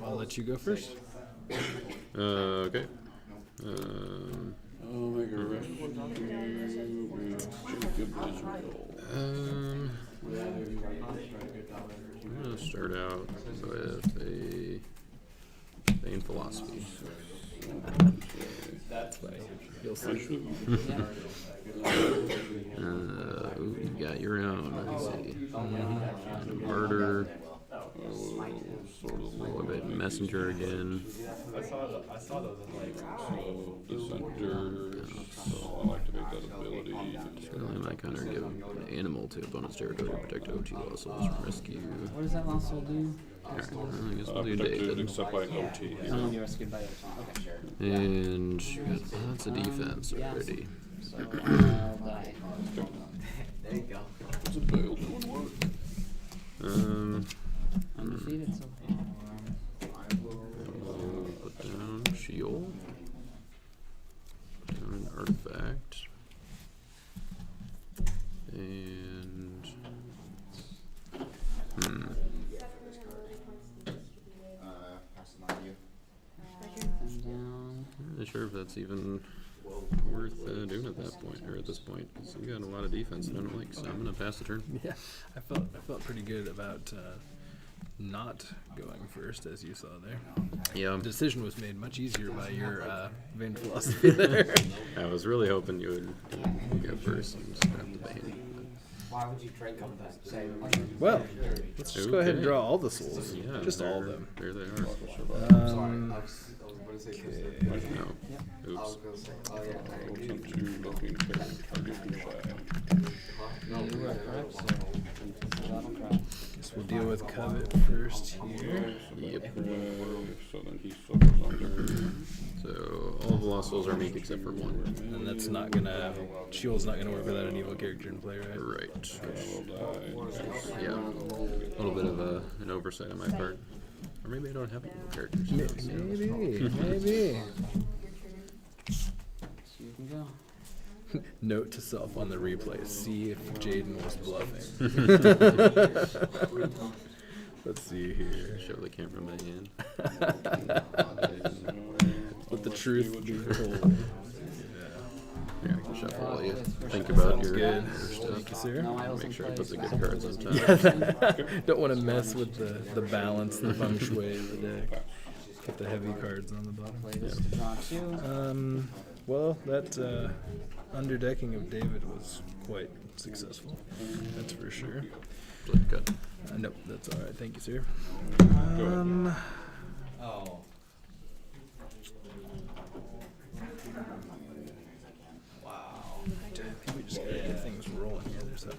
Speaker 15: I'll let you go first.
Speaker 4: Okay.
Speaker 2: I'll make a rescue with Jacob Israel.
Speaker 4: I'm gonna start out with a Vain Philosophy.
Speaker 15: That's funny. You'll see.
Speaker 4: Ooh, you've got your own. Let's see. And a Martyr.
Speaker 2: Sort of
Speaker 4: A little bit Messenger again.
Speaker 6: I saw those in like.
Speaker 2: Dissenter. So I like to make that ability.
Speaker 4: Certainly my counter give an animal to opponent's territory to protect OT lost souls from rescue.
Speaker 11: What does that last soul do?
Speaker 4: I guess we'll do
Speaker 2: Protected
Speaker 4: David.
Speaker 2: except by OT.
Speaker 11: Someone be rescued by it. Okay.
Speaker 4: And you got lots of defense already.
Speaker 11: So I'll die.
Speaker 3: There you go.
Speaker 2: What's a veil doing work?
Speaker 11: Undefeated so
Speaker 4: We'll put down Sheol. Put down an artifact. And
Speaker 14: Pass them on to you.
Speaker 11: and down.
Speaker 4: I'm not sure if that's even worth doing at that point, or at this point, because you got a lot of defense that I don't like, so I'm gonna pass the turn.
Speaker 15: Yeah, I felt pretty good about not going first, as you saw there.
Speaker 4: Yeah.
Speaker 15: The decision was made much easier by your vain philosophy there.
Speaker 4: I was really hoping you would go first and just grab the Bane.
Speaker 3: Why would you drink them that say?
Speaker 15: Well, let's just go ahead and
Speaker 4: Okay.
Speaker 15: draw all the souls.
Speaker 4: Yeah,
Speaker 15: Just all of
Speaker 4: there-
Speaker 15: them.
Speaker 4: There they are. No. Oops.
Speaker 2: Attempt to looking target
Speaker 11: You were correct, so that'll cry.
Speaker 15: Guess we'll deal with Covet first here.
Speaker 4: Yep.
Speaker 2: So then he suffers under.
Speaker 4: So all of the lost souls are meek except for one.
Speaker 15: And that's not gonna, Sheol's not gonna work without an evil character in play, right?
Speaker 4: Right.
Speaker 2: Will die.
Speaker 4: Yeah. A little bit of an oversight on my part. Or maybe I don't have evil characters.
Speaker 15: Maybe.
Speaker 11: So you can go.
Speaker 15: Note to self on the replay, see if Jaden was bluffing. Let's see here.
Speaker 4: Show the camera my hand.
Speaker 15: Let the truth be told.
Speaker 4: Here, I can shuffle while you think about your
Speaker 15: Good.
Speaker 4: stuff.
Speaker 15: Thank you, sir.
Speaker 11: No idols
Speaker 4: Make
Speaker 11: in
Speaker 4: sure I put
Speaker 11: place,
Speaker 4: the
Speaker 11: no
Speaker 4: good cards on
Speaker 11: temples.
Speaker 4: top.
Speaker 15: Don't want to mess with the balance, the feng shui of the deck. Put the heavy cards on the bottom.
Speaker 11: Play this to draw 2.
Speaker 15: Well, that underdecking of David was quite successful. That's for sure.
Speaker 4: Flip cut.
Speaker 15: Nope, that's all right. Thank you, sir.
Speaker 3: Oh.
Speaker 15: We just gotta get things rolling here. There's that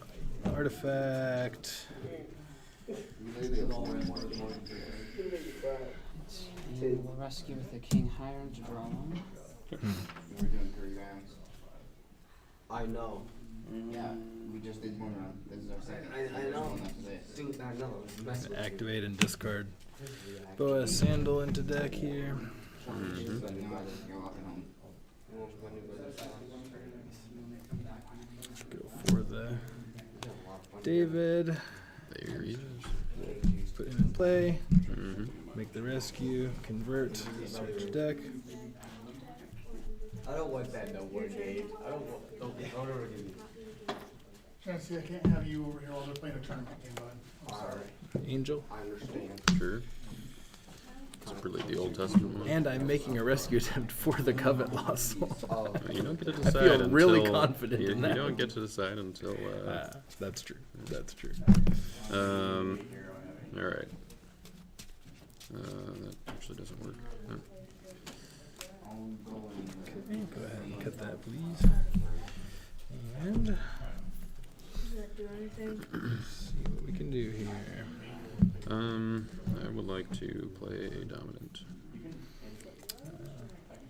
Speaker 15: artifact.
Speaker 11: And we'll rescue with the King Hiram to draw 1.
Speaker 14: We're doing 3 rounds.
Speaker 3: I know.
Speaker 14: Yeah, we just did 1 round. This is our second.
Speaker 3: I know.
Speaker 14: One after this.
Speaker 3: Dude, I know. Mess with
Speaker 15: Activate and discard Boaz Sandal into deck here. Go for the David.
Speaker 4: There he is.
Speaker 15: Put him in play. Make the rescue. Convert. Search deck.
Speaker 3: I don't want that no more game. I don't want no game.
Speaker 5: Chancy, I can't have you over here while they're playing a tournament game, bud. I'm sorry.
Speaker 15: Angel.
Speaker 3: I understand.
Speaker 4: Sure. It's really the Old Testament one.
Speaker 15: And I'm making a rescue attempt for the Covet Lost Soul.
Speaker 4: You don't get to
Speaker 15: I
Speaker 4: decide
Speaker 15: feel really
Speaker 4: until-
Speaker 15: confident
Speaker 4: you,
Speaker 15: in that.
Speaker 4: You don't get to decide until.
Speaker 15: That's true. That's true.
Speaker 4: All right. That actually doesn't work. No.
Speaker 15: Okay, go ahead and cut that, please. And
Speaker 9: Does that do anything?
Speaker 15: see what we can do here.
Speaker 4: I would like to play a dominant.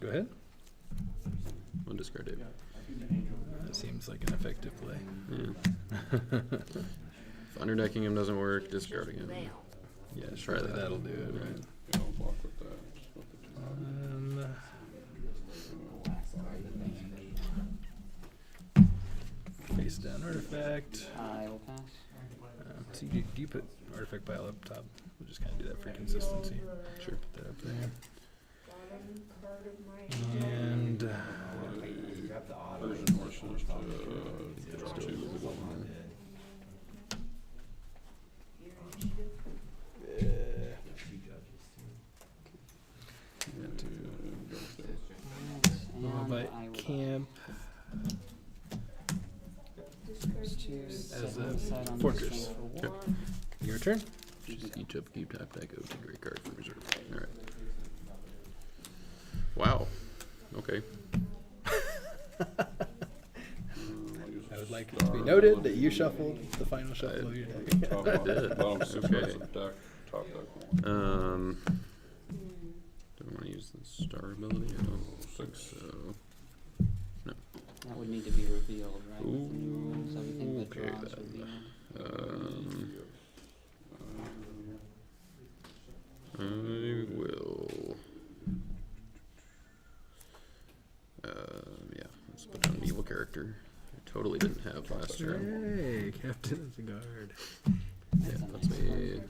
Speaker 15: Go ahead.
Speaker 4: One discard David.
Speaker 15: That seems like an effective play.
Speaker 4: Yeah. If underdecking him doesn't work, discarding him.
Speaker 15: Yeah,
Speaker 4: Try
Speaker 15: surely
Speaker 4: that.
Speaker 15: that'll do it, right?
Speaker 2: Yeah, I'll block with that.
Speaker 15: Face down artifact.
Speaker 11: I will pass.
Speaker 15: So do you put artifact pile up top? We'll just kind of do that for consistency. Sure. Put that up there.
Speaker 9: Bottom card of my
Speaker 15: And
Speaker 2: Persian horses to draw 2.
Speaker 15: by camp
Speaker 11: As
Speaker 15: a fortress.
Speaker 4: Okay.
Speaker 15: Your turn.
Speaker 4: Just each upkeep tap deck go to great card from reserve. All right. Wow. Okay.
Speaker 15: I would like it to be noted that you shuffled the final shuffle of your deck.
Speaker 2: Top
Speaker 4: I
Speaker 2: left,
Speaker 4: did.
Speaker 2: bottom 6
Speaker 4: Okay.
Speaker 2: cards of deck, top deck.
Speaker 4: Do I want to use the star ability? I don't think so. No.
Speaker 11: That would need to be revealed, right?
Speaker 4: Ooh,
Speaker 11: Within the rules, everything that
Speaker 4: okay
Speaker 11: draws
Speaker 4: then.
Speaker 11: revealed.
Speaker 4: I will. Yeah, let's put down an evil character. I totally didn't have last turn.
Speaker 15: Hey, Captain of the Guard.
Speaker 4: Yeah, that's me.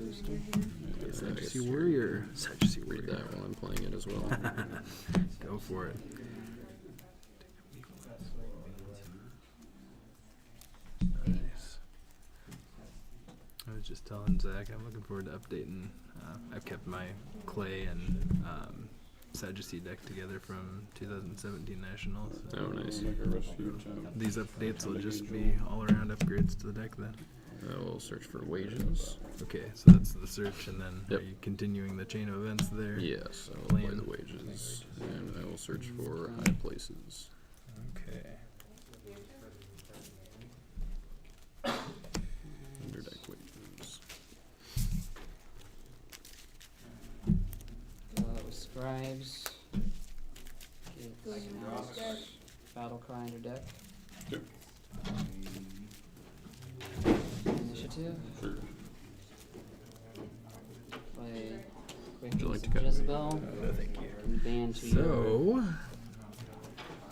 Speaker 15: Sadducee Warrior. Sadducee
Speaker 4: Read
Speaker 15: Warrior.
Speaker 4: that while I'm playing it as well.
Speaker 15: Go for it. Nice. I was just telling Zach, I'm looking forward to updating. I've kept my Clay and Sadducee deck together from 2017 Nationals.
Speaker 4: Oh, nice.
Speaker 2: Like a rescue attempt.
Speaker 15: These updates will just be all around upgrades to the deck then.
Speaker 4: I will search for wages.
Speaker 15: Okay, so that's the search, and then
Speaker 4: Yep.
Speaker 15: are you continuing the chain of events there?
Speaker 4: Yes, I will play
Speaker 15: Plan.
Speaker 4: the wages, and I will search for high places.
Speaker 15: Okay.
Speaker 4: Underdeck wages.
Speaker 11: Scribes. Battle cry under deck.
Speaker 2: Yep.
Speaker 11: Initiative.
Speaker 2: Sure.
Speaker 11: Play Quick
Speaker 4: Would you like
Speaker 11: Use
Speaker 4: to
Speaker 11: of
Speaker 4: cut?
Speaker 11: Jezebel.
Speaker 15: No, thank you.
Speaker 11: And ban to your
Speaker 15: So,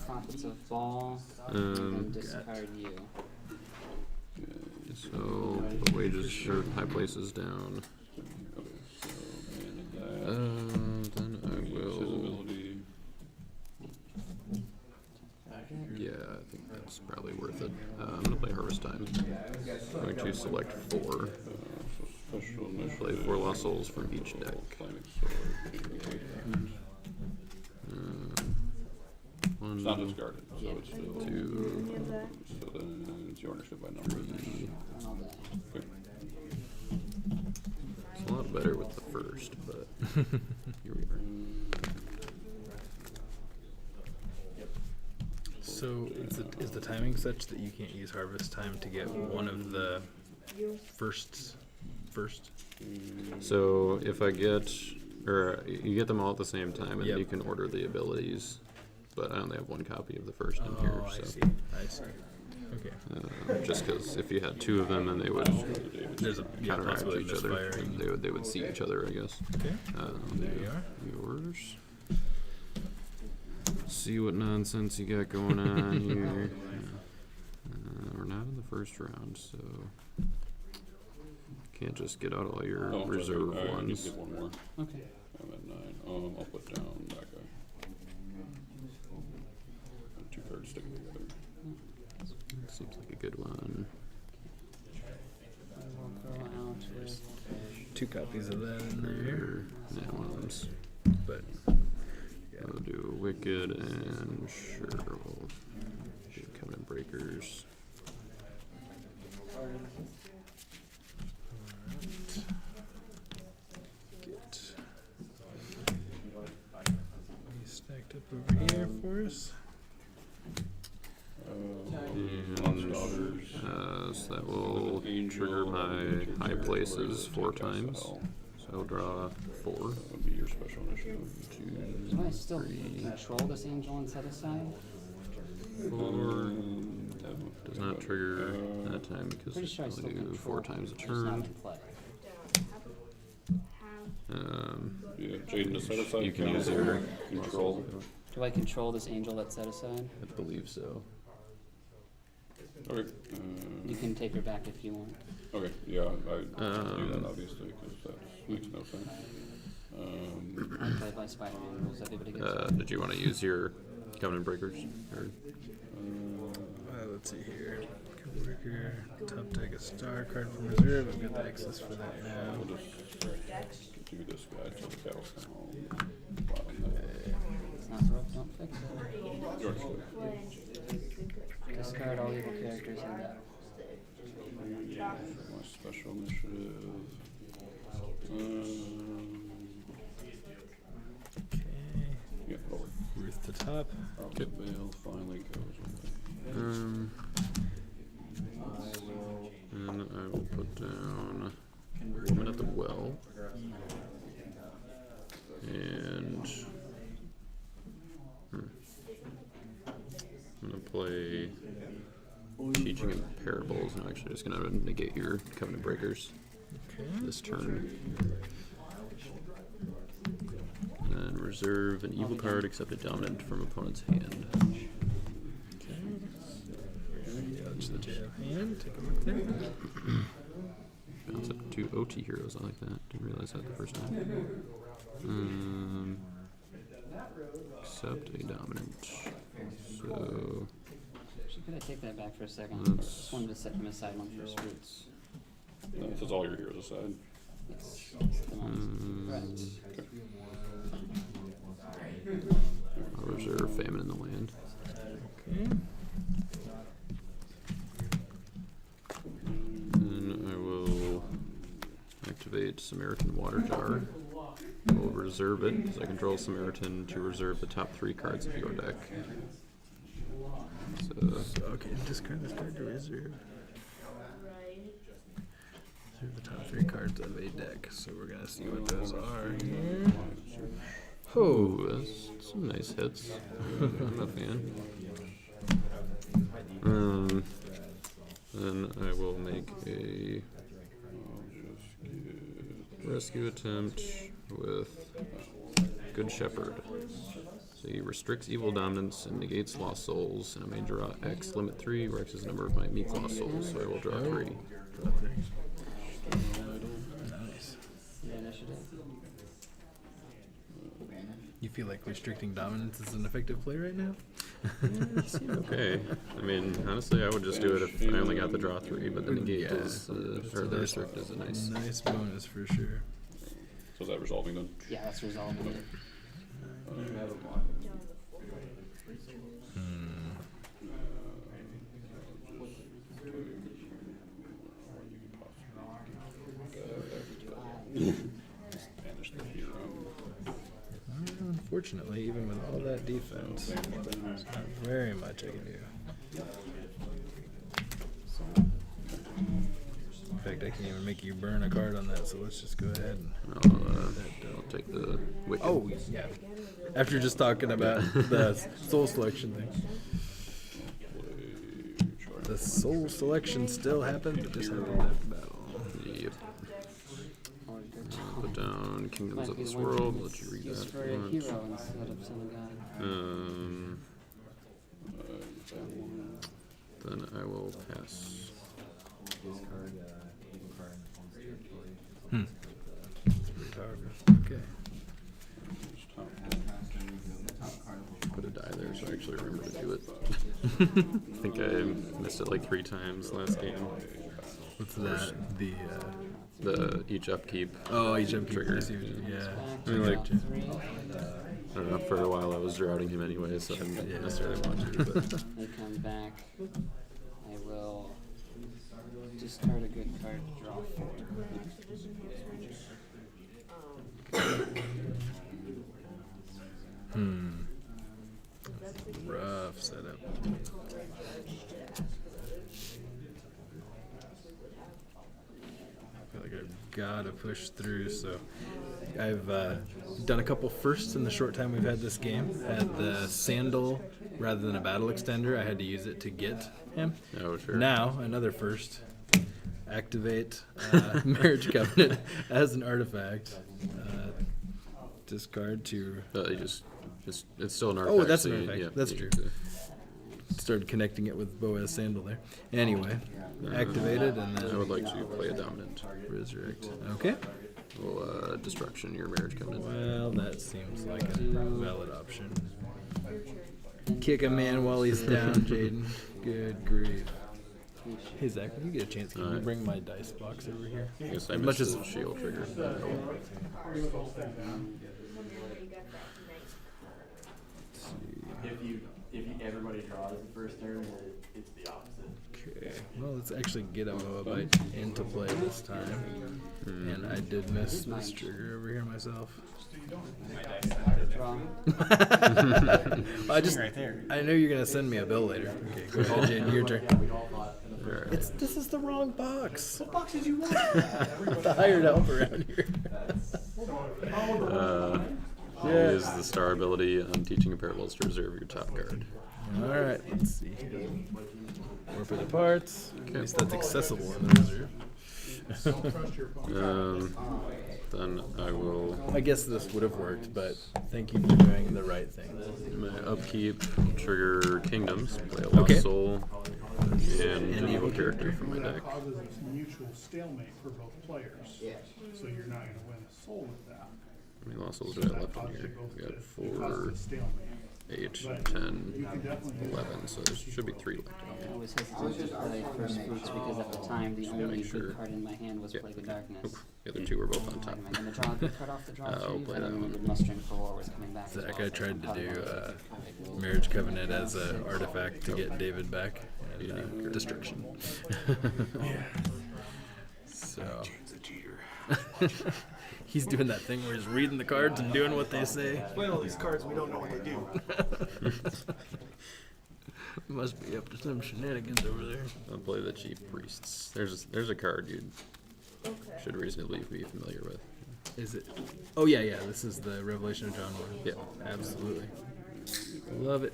Speaker 11: Prophets of Fall.
Speaker 4: Um,
Speaker 11: And discard you.
Speaker 4: So the wages or high places down. Then I will. Yeah, I think that's probably worth it. I'm gonna play Harvest Time. I'm going to select 4. Play 4 Lost Souls from each deck. One,
Speaker 2: It's not discarded, so it's still.
Speaker 4: 2,
Speaker 2: So then it's your ownership by number.
Speaker 4: 3.
Speaker 11: And all that.
Speaker 2: Okay.
Speaker 4: It's a lot better with the first, but here we are.
Speaker 15: so is the timing such that you can't use Harvest Time to get one of the firsts first?
Speaker 4: So if I get, or you get them all at the same time, and
Speaker 15: Yep.
Speaker 4: you can order the abilities. But I only have 1 copy of the first in here,
Speaker 15: Oh,
Speaker 4: so.
Speaker 15: I see. Okay.
Speaker 4: Just because if you had 2 of them, then they would
Speaker 15: There's a
Speaker 4: counteract
Speaker 15: possibility of
Speaker 4: each other.
Speaker 15: misfiring.
Speaker 4: They would see each other, I guess.
Speaker 15: Okay. There you are.
Speaker 4: Yours. see what nonsense you got going on here. We're not in the first round, so can't just get out all your reserve
Speaker 2: I need
Speaker 4: ones.
Speaker 2: to get one more.
Speaker 11: Okay.
Speaker 2: I'm at 9. I'll put down that guy. And 2 cards sticking together.
Speaker 4: Seems like a good one.
Speaker 11: We'll go out with
Speaker 15: 2 copies of that in there.
Speaker 4: Yeah, one of them's.
Speaker 15: But
Speaker 4: We'll do Wicked and sure we'll do Covenant Breakers.
Speaker 15: get these stacked up over here for us.
Speaker 4: So that will trigger my high places 4 times. So I'll draw 4.
Speaker 2: That would be your special initiative.
Speaker 4: 2,
Speaker 11: Do I still control this angel and set aside?
Speaker 4: 4. Does not trigger that time because
Speaker 11: Pretty sure I
Speaker 4: it's
Speaker 11: still
Speaker 4: only do
Speaker 11: control.
Speaker 4: 4 times a
Speaker 11: It's not
Speaker 4: turn.
Speaker 11: in play.
Speaker 2: Yeah, Jaden, to set aside
Speaker 4: You can use your
Speaker 2: control.
Speaker 11: Do I control this angel that's set aside?
Speaker 4: I believe so.
Speaker 2: Okay.
Speaker 11: You can take her back if you want.
Speaker 2: Okay, yeah, I do that obviously because that makes no sense.
Speaker 11: I play by Spider-Man rules. Everybody gets
Speaker 4: Did you want to use your Covenant Breakers? Or
Speaker 15: Let's see here. Worker, top deck a star card from reserve. I've got the access for that now.
Speaker 2: We'll just do this guy till the cows come home. Bottom
Speaker 11: It's not broke, don't fix it.
Speaker 2: George Floyd.
Speaker 11: Discard all evil characters in that.
Speaker 2: My special initiative.
Speaker 15: Okay.
Speaker 2: Yeah, lower.
Speaker 15: Ruth the top.
Speaker 2: Get Veil finally goes away.
Speaker 4: And I will put down Woman at the Well. And I'm gonna play Teaching in Parables. I'm actually just gonna negate your Covenant Breakers this turn. And then reserve an evil card except a dominant from opponent's hand.
Speaker 15: Judge the jab hand. Take a look there.
Speaker 4: Bounce up 2 OT heroes. I like that. Didn't realize that the first time. Except a dominant. So
Speaker 11: Actually, could I take that back for a second?
Speaker 4: That's-
Speaker 11: Just wanted to set him aside on first roots.
Speaker 2: No, this is all your heroes aside.
Speaker 11: Yes. The ones.
Speaker 4: I'll reserve Famine in the Land.
Speaker 15: Okay.
Speaker 4: Then I will activate Samaritan Water Jar. I will reserve it because I control Samaritan to reserve the top 3 cards of your deck. So
Speaker 15: Okay, discard this card to reserve. Reserve the top 3 cards of a deck. So we're gonna see what those are here.
Speaker 4: oh, that's some nice hits. I'm a fan. Then I will make a rescue attempt with Good Shepherd. So he restricts evil dominance and negates lost souls, and I may draw X, limit 3, where X is the number of my meek lost souls, so I will draw 3.
Speaker 15: Nice.
Speaker 11: The initiative.
Speaker 15: You feel like restricting dominance is an effective play right now?
Speaker 4: Okay. I mean, honestly, I would just do it if I only got the draw 3, but the negate
Speaker 15: Yeah.
Speaker 4: is, or the restrict is a nice.
Speaker 15: Nice bonus for sure.
Speaker 2: So is that resolving then?
Speaker 11: Yeah, that's resolving it.
Speaker 2: Banish the hero.
Speaker 15: Unfortunately, even with all that defense, there's not very much I can do. In fact, I can't even make you burn a card on that, so let's just go ahead and...
Speaker 4: I'll take the Wicked.
Speaker 15: Oh, yeah. After just talking about the soul selection thing. The soul selection still happened, it just happened after battle.
Speaker 4: Yep. Put down on Kingdoms
Speaker 11: Might
Speaker 4: of
Speaker 11: be
Speaker 4: this
Speaker 11: the one
Speaker 4: world.
Speaker 11: thing
Speaker 4: Let
Speaker 11: that's
Speaker 4: you read
Speaker 11: used
Speaker 4: that.
Speaker 11: for
Speaker 4: if
Speaker 11: a
Speaker 4: you want.
Speaker 11: hero instead of some god.
Speaker 4: Then I will pass.
Speaker 15: Pretty powerful. Okay.
Speaker 4: Put a die there, so I actually remember to do it. I think I missed it like 3 times last game.
Speaker 15: What's that?
Speaker 4: The each upkeep.
Speaker 15: Oh, each upkeep
Speaker 4: trigger.
Speaker 15: Yeah.
Speaker 4: I mean, like, I don't know. For a while, I was droughting him anyway, so I didn't necessarily want to. But
Speaker 11: They come back. I will discard a good card to draw 4.
Speaker 15: Rough setup. I feel like I've got to push through, so I've done a couple firsts in the short time we've had this game. Had the sandal rather than a battle extender. I had to use it to get him.
Speaker 4: oh, sure.
Speaker 15: Now, another first. Activate Marriage Covenant as an artifact. Discard to...
Speaker 4: You just it's still an artifact.
Speaker 15: Oh, that's
Speaker 4: so
Speaker 15: an
Speaker 4: you-
Speaker 15: artifact.
Speaker 4: yeah,
Speaker 15: That's
Speaker 4: you
Speaker 15: true.
Speaker 4: get to-
Speaker 15: Started connecting it with Boaz Sandal there. Anyway, activated and then...
Speaker 4: I would like to play a dominant.
Speaker 15: Resurrect. Okay.
Speaker 4: Well, destruction, your Marriage Covenant.
Speaker 15: Well, that seems like a valid option. Kick a man while he's down, Jaden. Good grief. Hey, Zach, when you get a chance, can you bring my dice box over here?
Speaker 4: I guess I
Speaker 15: As
Speaker 4: missed
Speaker 15: much as
Speaker 4: the shield trigger.
Speaker 3: If everybody draws the first turn, it's the opposite.
Speaker 15: Okay. Well, let's actually get a Moabite into play this time. And I did miss this trigger over here myself.
Speaker 11: Draw.
Speaker 6: Right there.
Speaker 15: I know you're gonna send me a bill later. Okay, go ahead, Jen. Your turn.
Speaker 4: Alright.
Speaker 15: This is the wrong box. What box did you want? The hired help around here.
Speaker 4: Use the star ability on teaching imperables to reserve your top card.
Speaker 15: All right, let's see here. Warp it apart. At least that's accessible in the reserve.
Speaker 4: Then I will.
Speaker 15: I guess this would have worked, but thank you for doing the right thing.
Speaker 4: My upkeep, trigger Kingdoms, play a Lost Soul, and an evil character from my deck.
Speaker 5: Causes this mutual stalemate for both players. So you're not going to win a soul with that.
Speaker 4: How many Lost Souls do I have left on here? We got 4, 8, 10, 11, so there should be 3 left.
Speaker 11: I was hesitant to play First Fruits because at the time the only good card in my hand was Plague of Darkness.
Speaker 4: The other 2 were both on top.
Speaker 11: Am I going to draw a good card off the draw
Speaker 4: I'll
Speaker 11: tree?
Speaker 4: play
Speaker 11: But I
Speaker 4: that one.
Speaker 11: remembered Mustering for War was coming back. as
Speaker 15: Zach,
Speaker 11: well,
Speaker 15: I
Speaker 11: so
Speaker 15: tried to
Speaker 11: probably
Speaker 15: do
Speaker 11: wasn't
Speaker 15: Marriage Covenant as an artifact to get David back and destruction. So he's doing that thing where he's reading the cards and doing what they say.
Speaker 5: Play all these cards, we don't know what they do.
Speaker 15: Must be up to some shenanigans over there.
Speaker 4: I'll play the Chief Priests. There's a card you should reasonably be familiar with.
Speaker 15: Is it? Oh yeah. This is the Revelation of John 1.
Speaker 4: Yeah,
Speaker 15: Absolutely. Love it.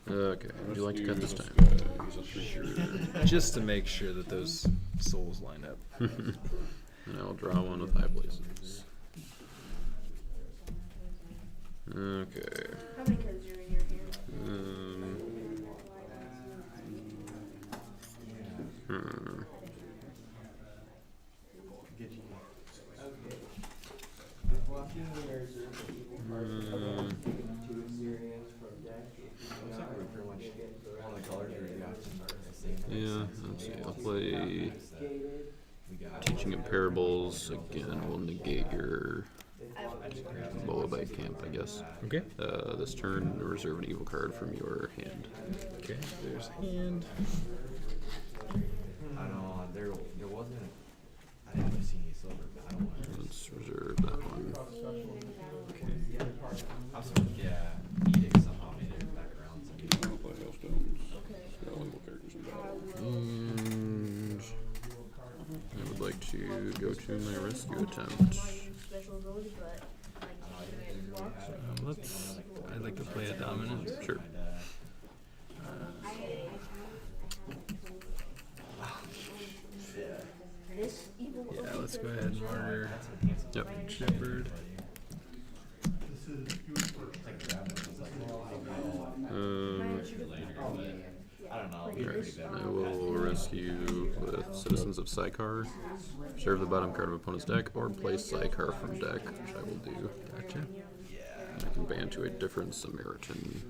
Speaker 4: Okay, would you like to cut this time?
Speaker 15: Just to make sure that those souls line up.
Speaker 4: And I'll draw one with High Places. Okay.
Speaker 9: How many cards are in your hand?
Speaker 4: Yeah, let's see. I'll play Teaching in Parables. Again, we'll negate your Moabite camp, I guess.
Speaker 15: Okay.
Speaker 4: This turn, reserve an evil card from your hand.
Speaker 15: Okay, there's hand.
Speaker 3: I don't know, there wasn't, I didn't see any silver, but I don't want to.
Speaker 4: Let's reserve that one.
Speaker 3: I'm sorry, yeah, edict somehow made it back around.
Speaker 2: I'll play Hailstones. Evil characters in battle.
Speaker 4: And I would like to go to my rescue attempt.
Speaker 9: Special ability, but like
Speaker 15: I'd like to play a dominant.
Speaker 4: Sure.
Speaker 9: this evil.
Speaker 15: Yeah, let's go ahead and martyr
Speaker 4: Yep.
Speaker 15: Shepherd.
Speaker 4: I will rescue with Citizens of Sychar, serve the bottom card of opponent's deck, or play Sychar from deck, which I will do.
Speaker 15: Gotcha.
Speaker 4: I can ban to a different Samaritan.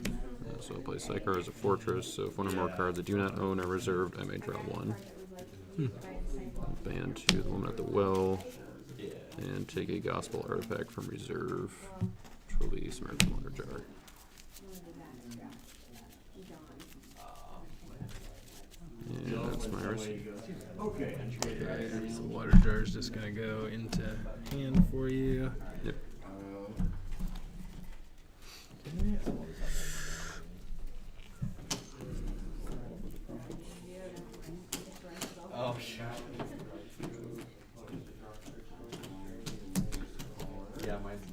Speaker 4: So I'll play Sychar as a fortress, so if one or more cards I do not own are reserved, I may draw one. Ban to the Woman at the Well, and take a Gospel Artifact from reserve, which will be Samaritan Water Jar. And that's my rescue.
Speaker 15: Okay, so water jar is just gonna go into hand for you.
Speaker 4: Yep.
Speaker 6: Oh, shit. Yeah, mine's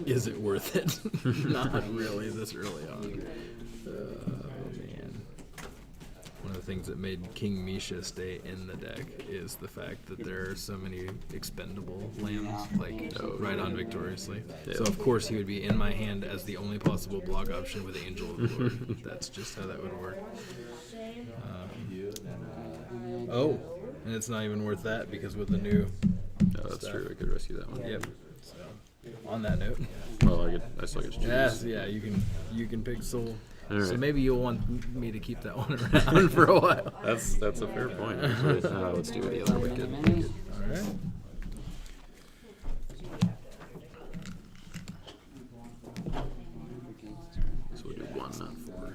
Speaker 15: Is it worth it? Not really this early on. Oh man. One of the things that made King Misha stay in the deck is the fact that there are so many expendable lands, like right on victoriously.
Speaker 4: Yeah.
Speaker 15: So of course he would be in my hand as the only possible block option with Angel of the Lord. That's just how that would work. Oh, and it's not even worth that because with the new.
Speaker 4: Oh, that's true. I could rescue that one.
Speaker 15: Yep. So, on that note.
Speaker 4: Well, I still get to choose.
Speaker 15: Yes, yeah, you can pick Soul.
Speaker 4: All right.
Speaker 15: So maybe you'll want me to keep that one around for a while.
Speaker 4: That's a fair point. Actually. Let's do the other wicked.
Speaker 15: All right.
Speaker 4: So we'll do one, not four.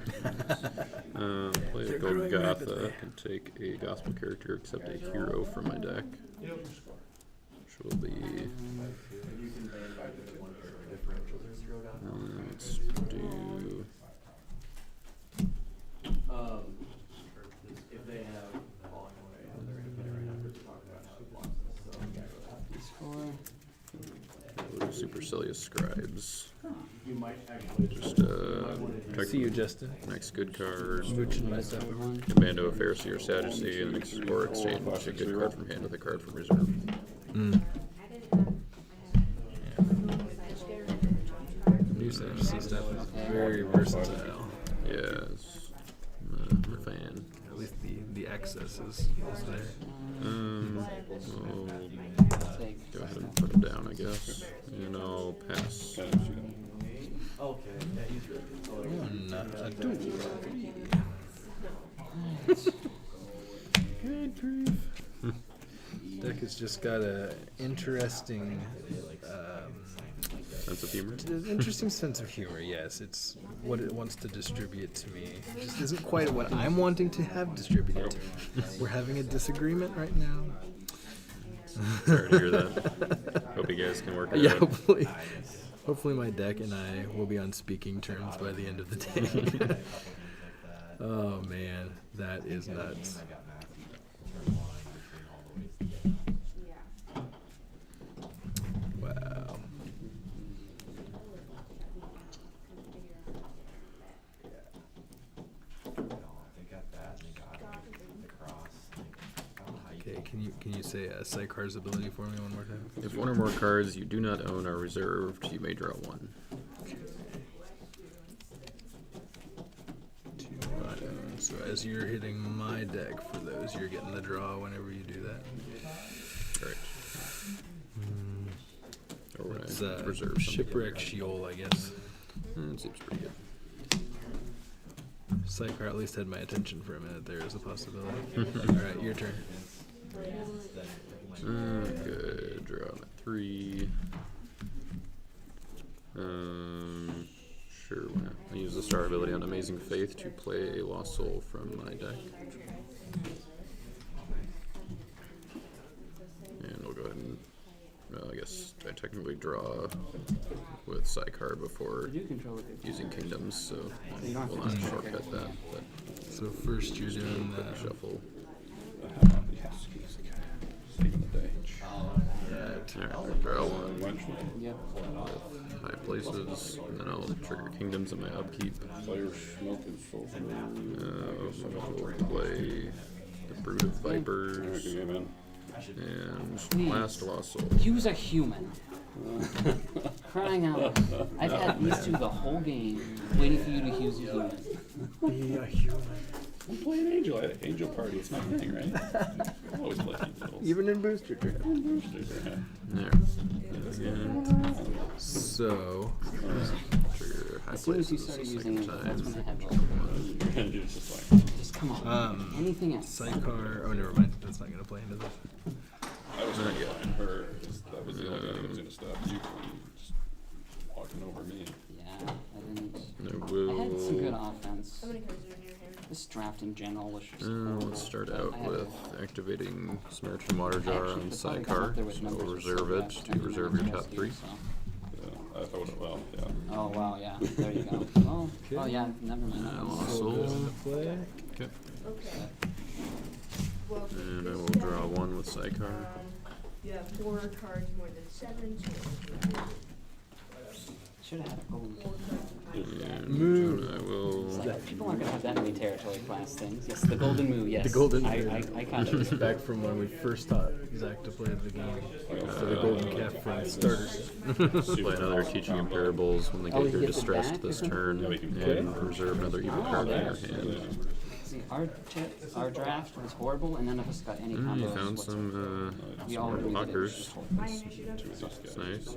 Speaker 4: Play a Golgotha and take a gospel character, except a hero from my deck, which will be. Let's do.
Speaker 3: If they have fallen away, they're gonna have to talk about
Speaker 4: We'll do Supercilious Scribes.
Speaker 3: You might actually
Speaker 4: Just
Speaker 15: See you, Justin.
Speaker 4: next good card.
Speaker 15: Mooching myself.
Speaker 4: Commando of Pharisee or Sadducee, and or exchange a good card from hand with a card from reserve.
Speaker 15: New Sadducee stuff is very versatile.
Speaker 4: Yes, I'm a fan.
Speaker 15: At least the access is there.
Speaker 4: We'll go ahead and put him down, I guess, and I'll pass.
Speaker 3: Okay, yeah, he's really
Speaker 15: One, a two. Good grief. Deck has just got a interesting
Speaker 4: Sense of humor.
Speaker 15: interesting sense of humor. Yes, it's what it wants to distribute to me. It just isn't quite what I'm wanting to have distributed to me. We're having a disagreement right now.
Speaker 4: Sorry to hear that. Hope you guys can work it
Speaker 15: Yeah,
Speaker 4: out.
Speaker 15: hopefully my deck and I will be on speaking terms by the end of the day. Oh man, that is nuts. Wow. Okay, can you say Sychar's ability for me one more time?
Speaker 4: If one or more cards you do not own are reserved, you may draw one.
Speaker 15: So as you're hitting my deck for those, you're getting the draw whenever you do that.
Speaker 4: Right. Or when
Speaker 15: It's
Speaker 4: I reserve something.
Speaker 15: Shipwreck Sheol, I guess.
Speaker 4: It seems pretty good.
Speaker 15: Sychar at least had my attention for a minute there as a possibility. Alright, your turn.
Speaker 4: Good. Draw on at 3. Sure, why not? I use the star ability on Amazing Faith to play a Lost Soul from my deck. And we'll go ahead and, well, I guess I technically draw with Sychar before using Kingdoms, so we'll not shortcut that. But
Speaker 15: so first you're doing
Speaker 4: the shuffle. Alright, draw one.
Speaker 11: Yep.
Speaker 4: High places, and then I'll trigger Kingdoms in my upkeep. We'll play the Brood of Vipers. And last lost soul.
Speaker 11: Use a human. Crying out loud. I've had these two the whole game, waiting for you to use a human.
Speaker 15: Be a human.
Speaker 2: I'm playing Angel. I had an Angel Party. It's my thing, right? I always play Angels.
Speaker 15: Even in booster draft.
Speaker 4: There.
Speaker 15: So,
Speaker 4: Trigger high
Speaker 11: As soon as you
Speaker 4: places
Speaker 11: started
Speaker 4: the
Speaker 11: using
Speaker 4: second
Speaker 11: it, that's when I had
Speaker 4: time.
Speaker 11: like,
Speaker 2: It's just like,
Speaker 11: just come on. Anything else?
Speaker 15: sidecar. Oh, never mind. That's not gonna play into this.
Speaker 2: I was not yet. Her, that was the only thing that was gonna stop you from just walking over me.
Speaker 11: Yeah, I didn't.
Speaker 4: I
Speaker 11: I had some good
Speaker 4: will.
Speaker 11: offense.
Speaker 9: How many cards are in your hand?
Speaker 11: This draft in general was just
Speaker 4: Let's start out
Speaker 11: I had
Speaker 4: with activating Samaritan Water
Speaker 11: I
Speaker 4: Jar
Speaker 11: actually
Speaker 4: on
Speaker 11: could probably come
Speaker 4: sidecar.
Speaker 11: up there with
Speaker 4: So
Speaker 11: numbers
Speaker 4: we'll
Speaker 11: with
Speaker 4: reserve
Speaker 11: silver
Speaker 4: it
Speaker 11: draft
Speaker 4: to
Speaker 11: and
Speaker 4: reserve
Speaker 11: then
Speaker 4: your top
Speaker 11: against
Speaker 4: 3.
Speaker 11: you, so.
Speaker 2: Yeah, I would have, well, yeah.
Speaker 11: Oh wow, yeah. There you go. Oh yeah. Never mind.
Speaker 4: Lost
Speaker 15: Soul goes
Speaker 4: soul.
Speaker 15: into play.
Speaker 4: Okay.
Speaker 9: Okay. Well, for
Speaker 4: And I
Speaker 9: this
Speaker 4: will
Speaker 9: deck,
Speaker 4: draw 1 with sidecar.
Speaker 9: you have 4 cards more than 7, so
Speaker 11: Should have had a golden.
Speaker 4: And I will.
Speaker 11: It's like, people aren't gonna have that many territory class things. Yes, the golden moo. Yes.
Speaker 15: The golden.
Speaker 11: I kind
Speaker 15: It's
Speaker 11: of.
Speaker 15: back from when we first taught Zach to play the game. So the golden calf from the starters.
Speaker 4: Play another Teaching in Parables when they
Speaker 11: Oh,
Speaker 4: get
Speaker 11: he
Speaker 4: your
Speaker 11: gets it
Speaker 4: distressed
Speaker 11: back?
Speaker 4: this turn, and reserve another evil card in your hand.
Speaker 11: See, our draft was horrible, and none of us got any combos.
Speaker 4: You found
Speaker 11: whatsoever.
Speaker 4: some
Speaker 11: We all agreed that it was just
Speaker 4: blockers.
Speaker 11: horrible.
Speaker 9: my initiative.
Speaker 4: That's nice.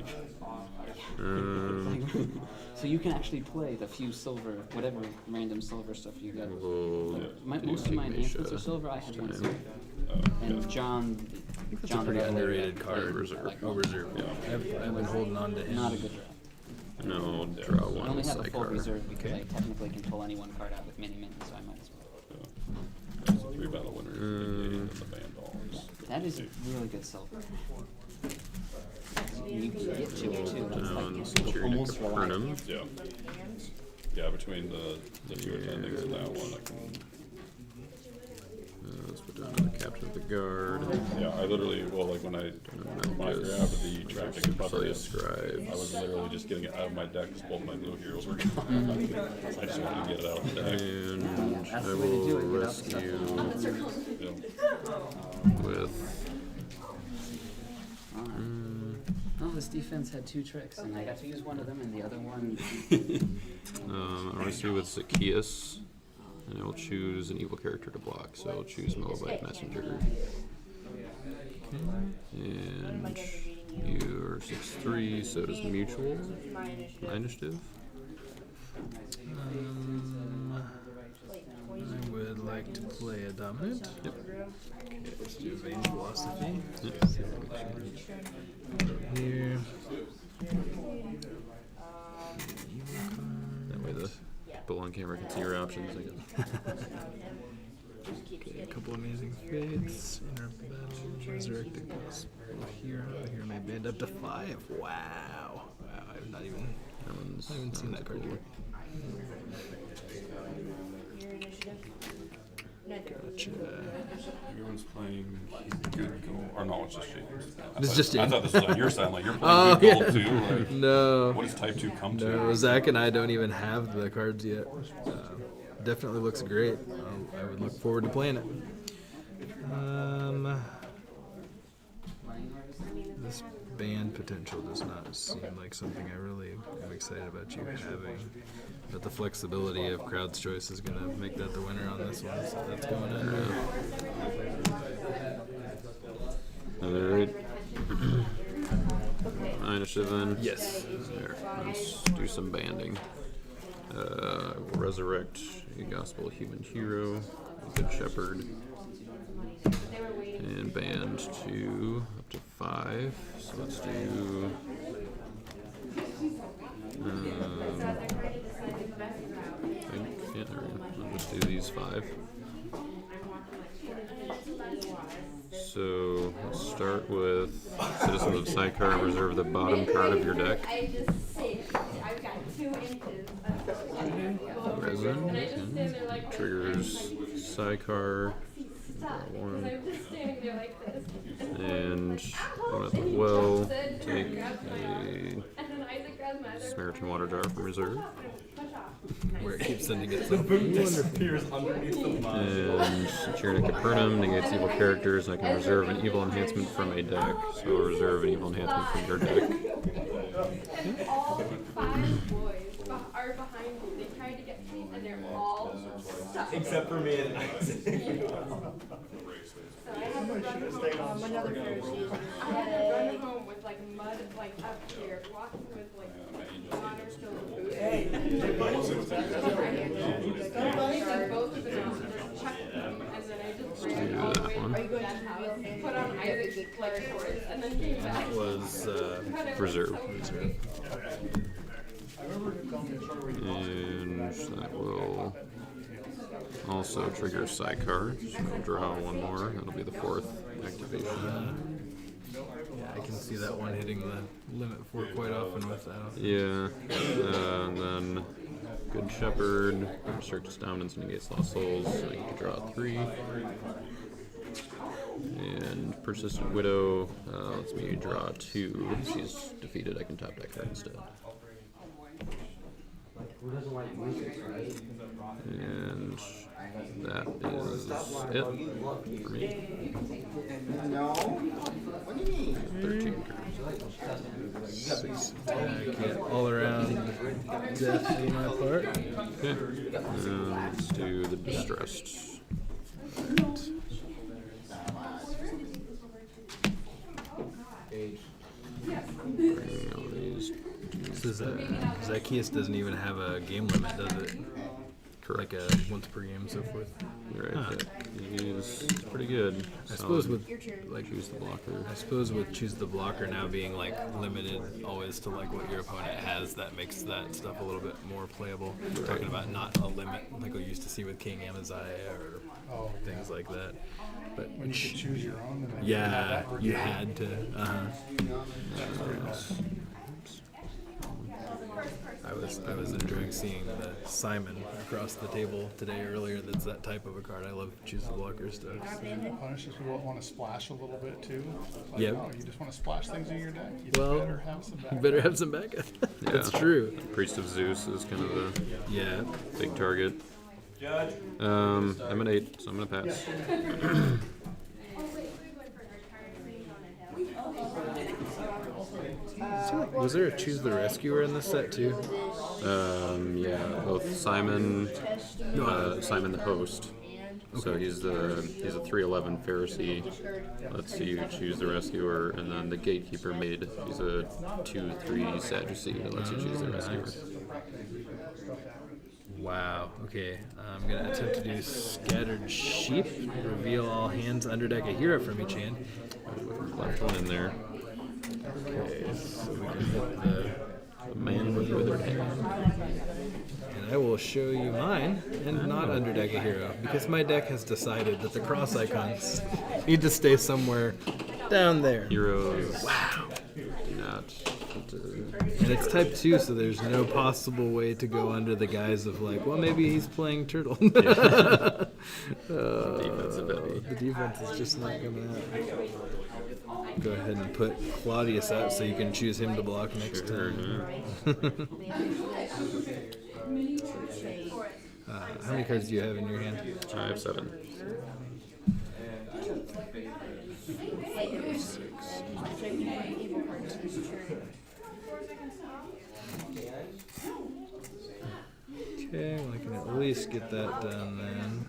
Speaker 11: So you can actually play the few silver, whatever random silver stuff you got.
Speaker 4: We'll
Speaker 11: Most of my enhancements are silver. I had 1 silver. And John,
Speaker 15: That's a
Speaker 11: John
Speaker 15: pretty
Speaker 11: the Revelator,
Speaker 15: underrated
Speaker 11: like,
Speaker 15: card.
Speaker 4: reserve.
Speaker 11: like,
Speaker 15: Oh, reserve. I've been holding on to him.
Speaker 11: not a good draft.
Speaker 4: No, draw
Speaker 11: I
Speaker 4: 1
Speaker 11: only
Speaker 4: with
Speaker 11: have a full
Speaker 4: sidecar.
Speaker 11: reserve because I technically can pull any 1 card out with mini min, so I might as well.
Speaker 2: That's a 3 battle winner. And the Vandals.
Speaker 11: That is really good silver. You can get to it too. That's like
Speaker 4: Centurion
Speaker 11: almost
Speaker 4: Capernaum.
Speaker 11: reliable.
Speaker 2: Yeah. Yeah, between the 2 attendings and that one, I can.
Speaker 4: Let's put down another Captain of the Guard.
Speaker 2: Yeah, I literally, well, like when I grabbed the traffic puppet,
Speaker 4: Scribe.
Speaker 2: I was literally just getting it out of my deck because both my blue heroes were gone. I just wanted to get it out of the deck.
Speaker 4: And
Speaker 11: That's
Speaker 4: I
Speaker 11: the way to do
Speaker 4: will
Speaker 11: it, get out the stuff.
Speaker 4: rescue
Speaker 2: Yeah.
Speaker 4: with.
Speaker 11: Oh, this defense had 2 tricks, and I got to use one of them, and the other one.
Speaker 4: I'll rescue with Zacchaeus. And I will choose an evil character to block. So I'll choose Moabite Messenger. And you're 6'3", so does Mutual. My initiative.
Speaker 15: I would like to play a dominant.
Speaker 4: Yep.
Speaker 15: Okay, let's do Vain Philosophy.
Speaker 4: Yep.
Speaker 15: Here.
Speaker 4: That way the people on camera can see your options. I guess.
Speaker 15: Okay, a couple amazing fates. Interrupt the battle. Resurrect the gospel hero. Hero may band up to 5. Wow. Wow, I've not even seen that card yet.
Speaker 9: Your initiative.
Speaker 15: Gotcha.
Speaker 2: Everyone's playing good gold. Or no, it's just James.
Speaker 15: It's just
Speaker 2: I
Speaker 15: James.
Speaker 2: thought this was on your side. Like, you're playing good gold too. Like,
Speaker 15: No.
Speaker 2: what does type 2 come to?
Speaker 15: No, Zach and I don't even have the cards yet. Definitely looks great. I would look forward to playing it. This band potential does not seem like something I really am excited about you having. But the flexibility of Crowd's Choice is going to make that the winner on this one. So that's going in.
Speaker 4: Alright. My initiative then?
Speaker 15: Yes.
Speaker 4: There. Let's do some banding. We'll resurrect a Gospel Human Hero, a Good Shepherd, and band to up to 5. So let's do. I'll just do these 5. So let's start with Citizens of Sidecar. Reserve the bottom card of your deck.
Speaker 9: I just sit. I've got 2 inches.
Speaker 4: Resin triggers Sidecar. One. And one at the well. Take a Samaritan Water Jar from reserve.
Speaker 15: where it keeps sending itself.
Speaker 3: Disappears underneath the mud.
Speaker 4: And Tyrannic Capernaum negates evil characters. I can reserve an evil enhancement from a deck. So I'll reserve an evil enhancement from your deck.
Speaker 7: And all 5 boys are behind me. They tried to get me, and they're all stuck.
Speaker 3: Except for me and Isaac.
Speaker 7: So I had to run home.
Speaker 9: Another Pharisee.
Speaker 7: I had to run home with like mud like up here, walking with like water filled with boots. Hey, and both of them checked them, and then I just ran all the way to my dad's house, put on Isaac's like horse, and then came back.
Speaker 15: That was
Speaker 4: Reserve.
Speaker 5: And
Speaker 4: And that will also trigger sidecar. So I'll draw 1 more. That'll be the 4th activation.
Speaker 15: Yeah, I can see that one hitting the limit 4 quite often with that.
Speaker 4: Yeah. And then Good Shepherd restricts dominance and negates lost souls. So you can draw 3. And Persistent Widow lets me draw 2. If she's defeated, I can top deck her instead. And that is it for me.
Speaker 14: No? What do you mean?
Speaker 4: 13 turns.
Speaker 15: Yeah, all around death on my part.
Speaker 4: Okay. Let's do the Distressed. Bring all these.
Speaker 15: So Zacchaeus doesn't even have a game limit, does it?
Speaker 4: Correct.
Speaker 15: Like a once per game, so forth.
Speaker 4: Right.
Speaker 15: Huh.
Speaker 4: He's pretty good.
Speaker 15: I suppose
Speaker 4: Solid.
Speaker 15: with
Speaker 4: Like choose the blocker.
Speaker 15: I suppose with choose the blocker now being like limited always to like what your opponent has, that makes that stuff a little bit more playable. We're talking about not a limit like we used to see with King Amaziah or things like that. But
Speaker 5: when you could choose your own, then
Speaker 15: yeah, you had to. I was enjoying seeing the Simon across the table today earlier. That's that type of a card. I love choose the blocker stuff.
Speaker 5: It punishes people that want to splash a little bit too. Like,
Speaker 15: Yep.
Speaker 5: oh, you just want to splash things in your deck. You
Speaker 15: Well,
Speaker 5: better have some backup.
Speaker 15: you better have some backup. That's true.
Speaker 4: Priest of Zeus is kind of the
Speaker 15: Yeah.
Speaker 4: big target.
Speaker 3: Judge.
Speaker 4: I'm an 8, so I'm gonna pass.
Speaker 15: Was there a choose the rescuer in this set too?
Speaker 4: Yeah, both Simon, Simon the host. So he's a 311 Pharisee. Lets you choose the rescuer, and then the gatekeeper made. He's a 2/3 Sadducee that lets you choose the rescuer.
Speaker 15: Wow. Okay. I'm gonna attempt to do scattered sheep. Reveal all hands. Underdeck a hero from each hand.
Speaker 4: Left one in there.
Speaker 15: Okay. So we can hit the
Speaker 4: man with withered hand.
Speaker 15: And I will show you mine and not underdeck a hero because my deck has decided that the cross icons need to stay somewhere down there.
Speaker 4: Heroes.
Speaker 15: Wow.
Speaker 4: Do not.
Speaker 15: And it's type 2, so there's no possible way to go under the guise of like, well, maybe he's playing turtle.
Speaker 4: Defensive heavy.
Speaker 15: The defense is just not coming out. Go ahead and put Claudius out so you can choose him to block next turn. How many cards do you have in your hand?
Speaker 4: I have 7.
Speaker 15: Okay, well, I can at least get that done then.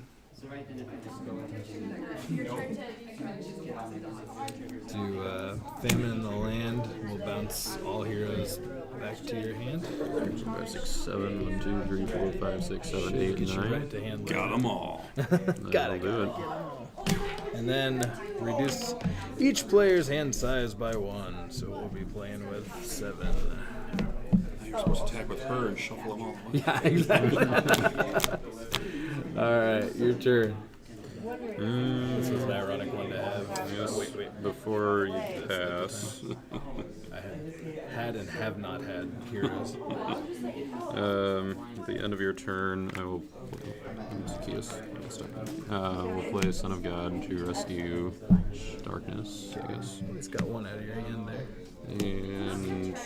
Speaker 15: Do Famine in the Land. We'll bounce all heroes back to your hand.
Speaker 4: 5, 6, 7. 1, 2, 3, 4, 5, 6, 7, 8,
Speaker 15: Get you
Speaker 4: 9.
Speaker 15: right to hand.
Speaker 2: Got them all.
Speaker 15: Got it.
Speaker 4: Do it.
Speaker 15: And then reduce each player's hand size by 1. So we'll be playing with 7.
Speaker 2: You're supposed to attack with her and shuffle them all.
Speaker 15: Yeah, exactly. Alright, your turn. This was an ironic one to have.
Speaker 4: Yes.
Speaker 15: Wait.
Speaker 4: Before you pass.
Speaker 15: I have had and have not had heroes.
Speaker 4: At the end of your turn, I will we'll play Son of God to rescue Darkness, I guess.
Speaker 15: It's got 1 out of your hand there.
Speaker 4: And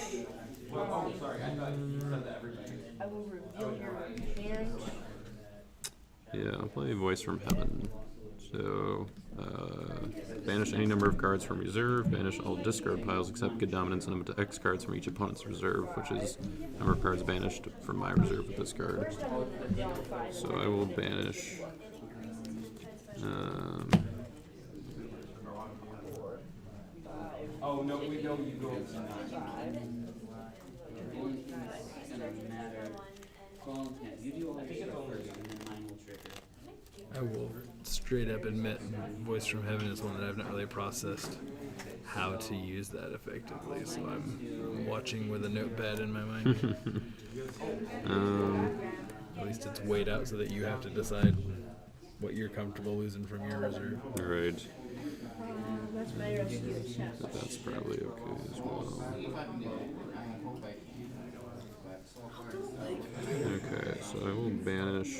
Speaker 9: I will reveal your hand.
Speaker 4: Yeah, I'll play Voice from Heaven. So, banish any number of cards from reserve, banish all discard piles except good dominance and limit to X cards from each opponent's reserve, which is number of cards banished from my reserve with this card. So I will banish.
Speaker 8: Oh, no, we know you go to
Speaker 15: I will straight up admit Voice from Heaven is one that I've not really processed how to use that effectively, so I'm watching with a notepad in my mind. At least it's weighed out so that you have to decide what you're comfortable losing from your reserve.
Speaker 4: Right.
Speaker 9: That's better if you accept.
Speaker 4: But that's probably okay as well. Okay, so I will banish.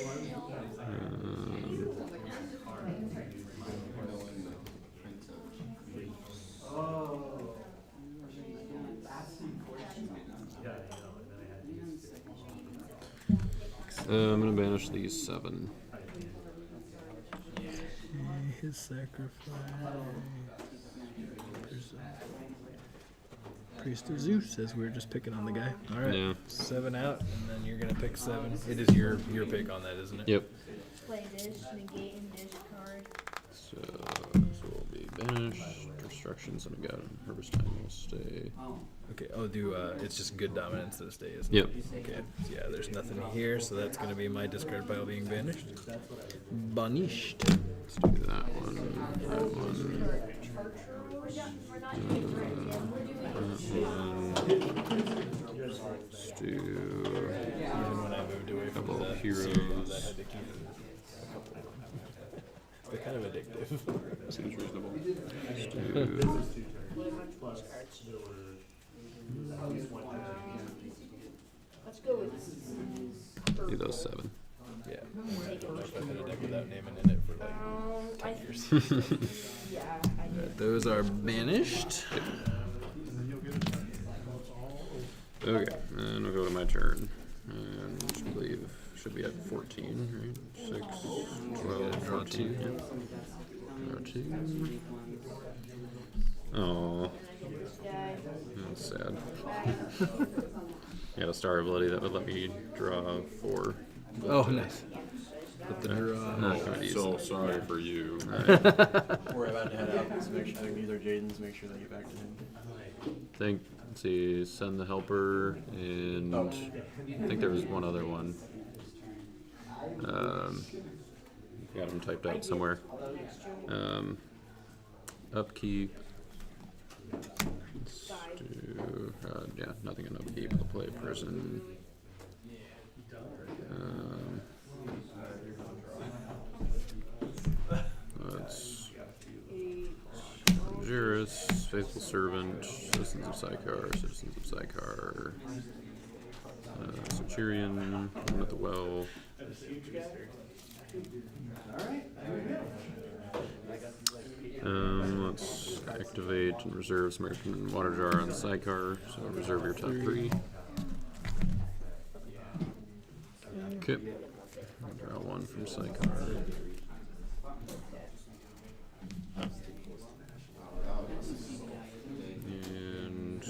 Speaker 4: I'm gonna banish these 7.
Speaker 15: His sacrifice. Priest of Zeus says we're just picking on the guy. All right,
Speaker 4: Yeah.
Speaker 15: 7 out, and then you're gonna pick 7. It is your pick on that, isn't it?
Speaker 4: Yep.
Speaker 9: Play this, negate and discard.
Speaker 4: So will be banished. Destructions, and we got Harvest Time will stay.
Speaker 15: Okay. Oh, it's just good dominance that stay, isn't
Speaker 4: Yep.
Speaker 15: it? Okay. Yeah, there's nothing here, so that's gonna be my discard pile being banished. Banished.
Speaker 4: Let's do that one. That one. Let's do
Speaker 15: Even when I moved away
Speaker 4: a
Speaker 15: from
Speaker 4: couple
Speaker 15: the
Speaker 4: of heroes.
Speaker 15: series, I had to keep a couple. They're kind of addictive.
Speaker 4: Seems reasonable. Let's do
Speaker 9: Let's go with
Speaker 4: do those 7.
Speaker 15: Yeah. I don't know if I've had a deck without naming in it for like 10 years.
Speaker 9: yeah, I did.
Speaker 15: Those are banished.
Speaker 4: Okay, and we'll go to my turn. And I believe should be at 14, right? 6, 12, 14. Yeah. Draw 2. Oh, that's sad. I got a star ability that would let me draw 4.
Speaker 15: Oh, nice. Put the draw.
Speaker 4: Not gonna use
Speaker 2: So
Speaker 4: that.
Speaker 2: sorry for you.
Speaker 4: Alright.
Speaker 12: We're about to head out, so make sure, I think these are Jaden's, make sure they get back to him.
Speaker 4: Let's see, send the helper, and I think there was one other one. Got them typed out somewhere. Upkeep. Let's do, yeah, nothing in upkeep. I'll play prison. Let's Juris, Faithful Servant, Citizens of Sychar, Centurion, one at the well. Let's activate and reserve Samaritan Water Jar on Sychar, so reserve your top 3. Okay. I'll draw 1 from Sychar. And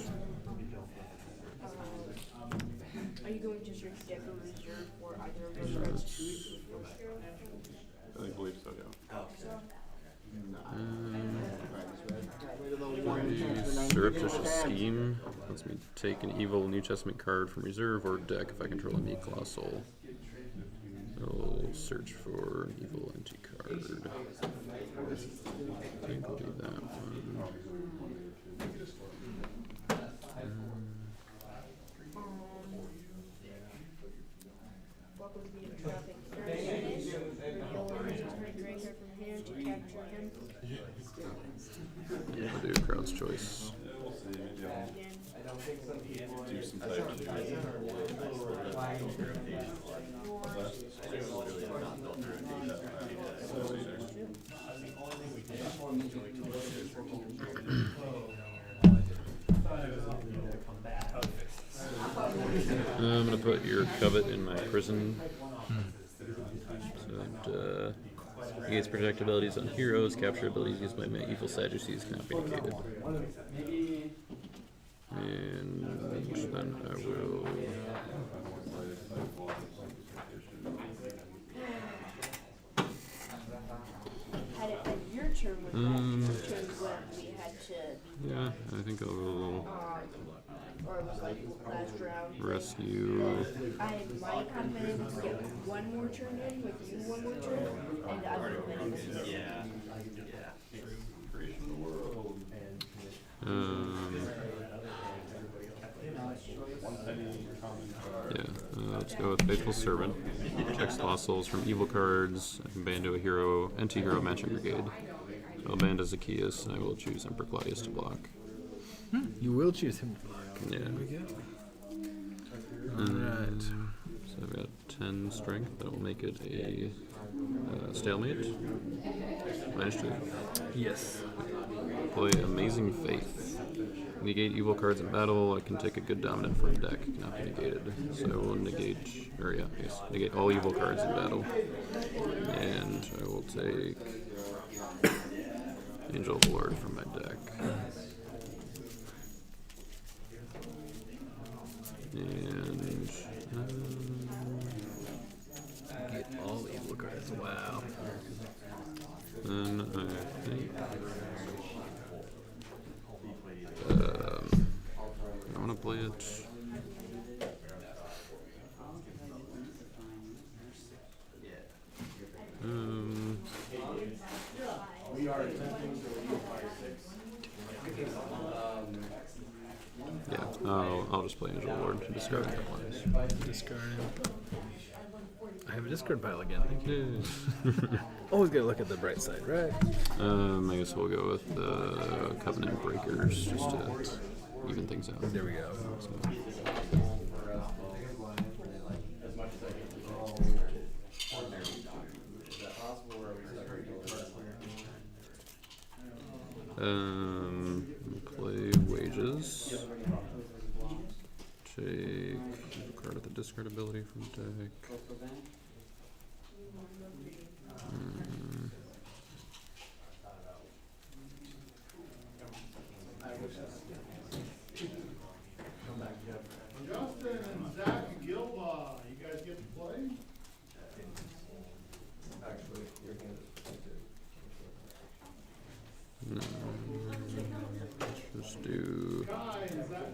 Speaker 9: Are you going to search deck or reserve for either of those cards?
Speaker 2: I believe so, yeah.
Speaker 4: Surreptitious Scheme lets me take an evil New Testament card from reserve or deck if I control a meat claw soul. I'll search for an evil entity card. I think I'll do that one.
Speaker 9: Welcome to the traffic. To capture him.
Speaker 4: I'll do crowd's choice.
Speaker 2: Do some type 2.
Speaker 4: I'm gonna put your covet in my prison. So that negates protect abilities on heroes. Capture abilities used by evil Sadducees cannot be negated. And then I will.
Speaker 9: Had it been your turn when turn when we had to
Speaker 4: Yeah, I think I will
Speaker 9: or it was like last round.
Speaker 4: rescue.
Speaker 9: I might have been able to get one more turn in with you one more turn, and I would have been able to get
Speaker 4: Let's go with Faithful Servant. Protects lost souls from evil cards. I can band to a hero, anti-hero matching brigade. So I'll band as Zacchaeus, and I will choose Emperor Claudius to block.
Speaker 15: You will choose him to block.
Speaker 4: Yeah.
Speaker 15: There we go.
Speaker 4: Alright. So I've got 10 strength. That will make it a stalemate. -2.
Speaker 15: Yes.
Speaker 4: Play Amazing Faith. Negate evil cards in battle. I can take a good dominant from deck. Cannot be negated. So I will negate, negate all evil cards in battle. And I will take Angel of the Lord from my deck. And
Speaker 15: get all evil cards. Wow.
Speaker 4: Then I think I want to play it. I'll just play Angel Lord to discard the lines.
Speaker 15: Discard. I have a discard pile again. Thank you.
Speaker 4: Yeah.
Speaker 15: Always gotta look at the bright side, right?
Speaker 4: I guess we'll go with the Covenant Breakers just to even things out.
Speaker 15: There we go.
Speaker 4: So. Play Wages. Take a card of the discard ability from deck.
Speaker 5: Justin and Zach Gilba, you guys get to play?
Speaker 10: Actually, you're gonna.
Speaker 4: Just do.
Speaker 5: Kai, is that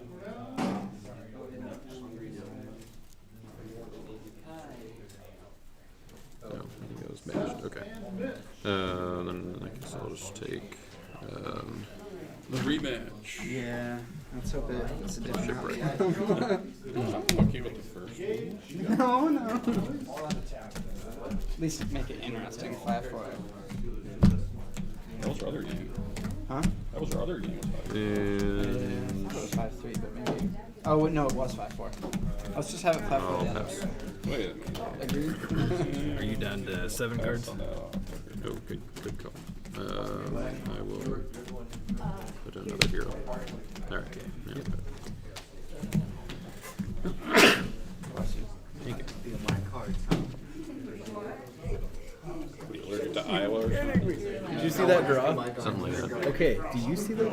Speaker 4: No, he goes managed. Okay. Then I guess I'll just take the rematch.
Speaker 11: Yeah, let's hope it's a different
Speaker 4: Shipwreck.
Speaker 11: outcome.
Speaker 4: Okay with the first one.
Speaker 11: No. At least make it interesting. 5-4.
Speaker 4: That was your other game.
Speaker 11: Huh?
Speaker 4: That was your other game.
Speaker 11: And 5-3, but maybe. Oh wait, no, it was 5-4. Let's just have it 5-4.
Speaker 4: Oh, pass. Wait a minute.
Speaker 11: Agreed.
Speaker 15: Are you down to 7 cards?
Speaker 4: Oh, good call. I will put another hero. Alright. Yeah. Thank you. What, you allergic to Iowa or something?
Speaker 15: Did you see that draw?
Speaker 4: Something like that.
Speaker 15: Okay, do you see that?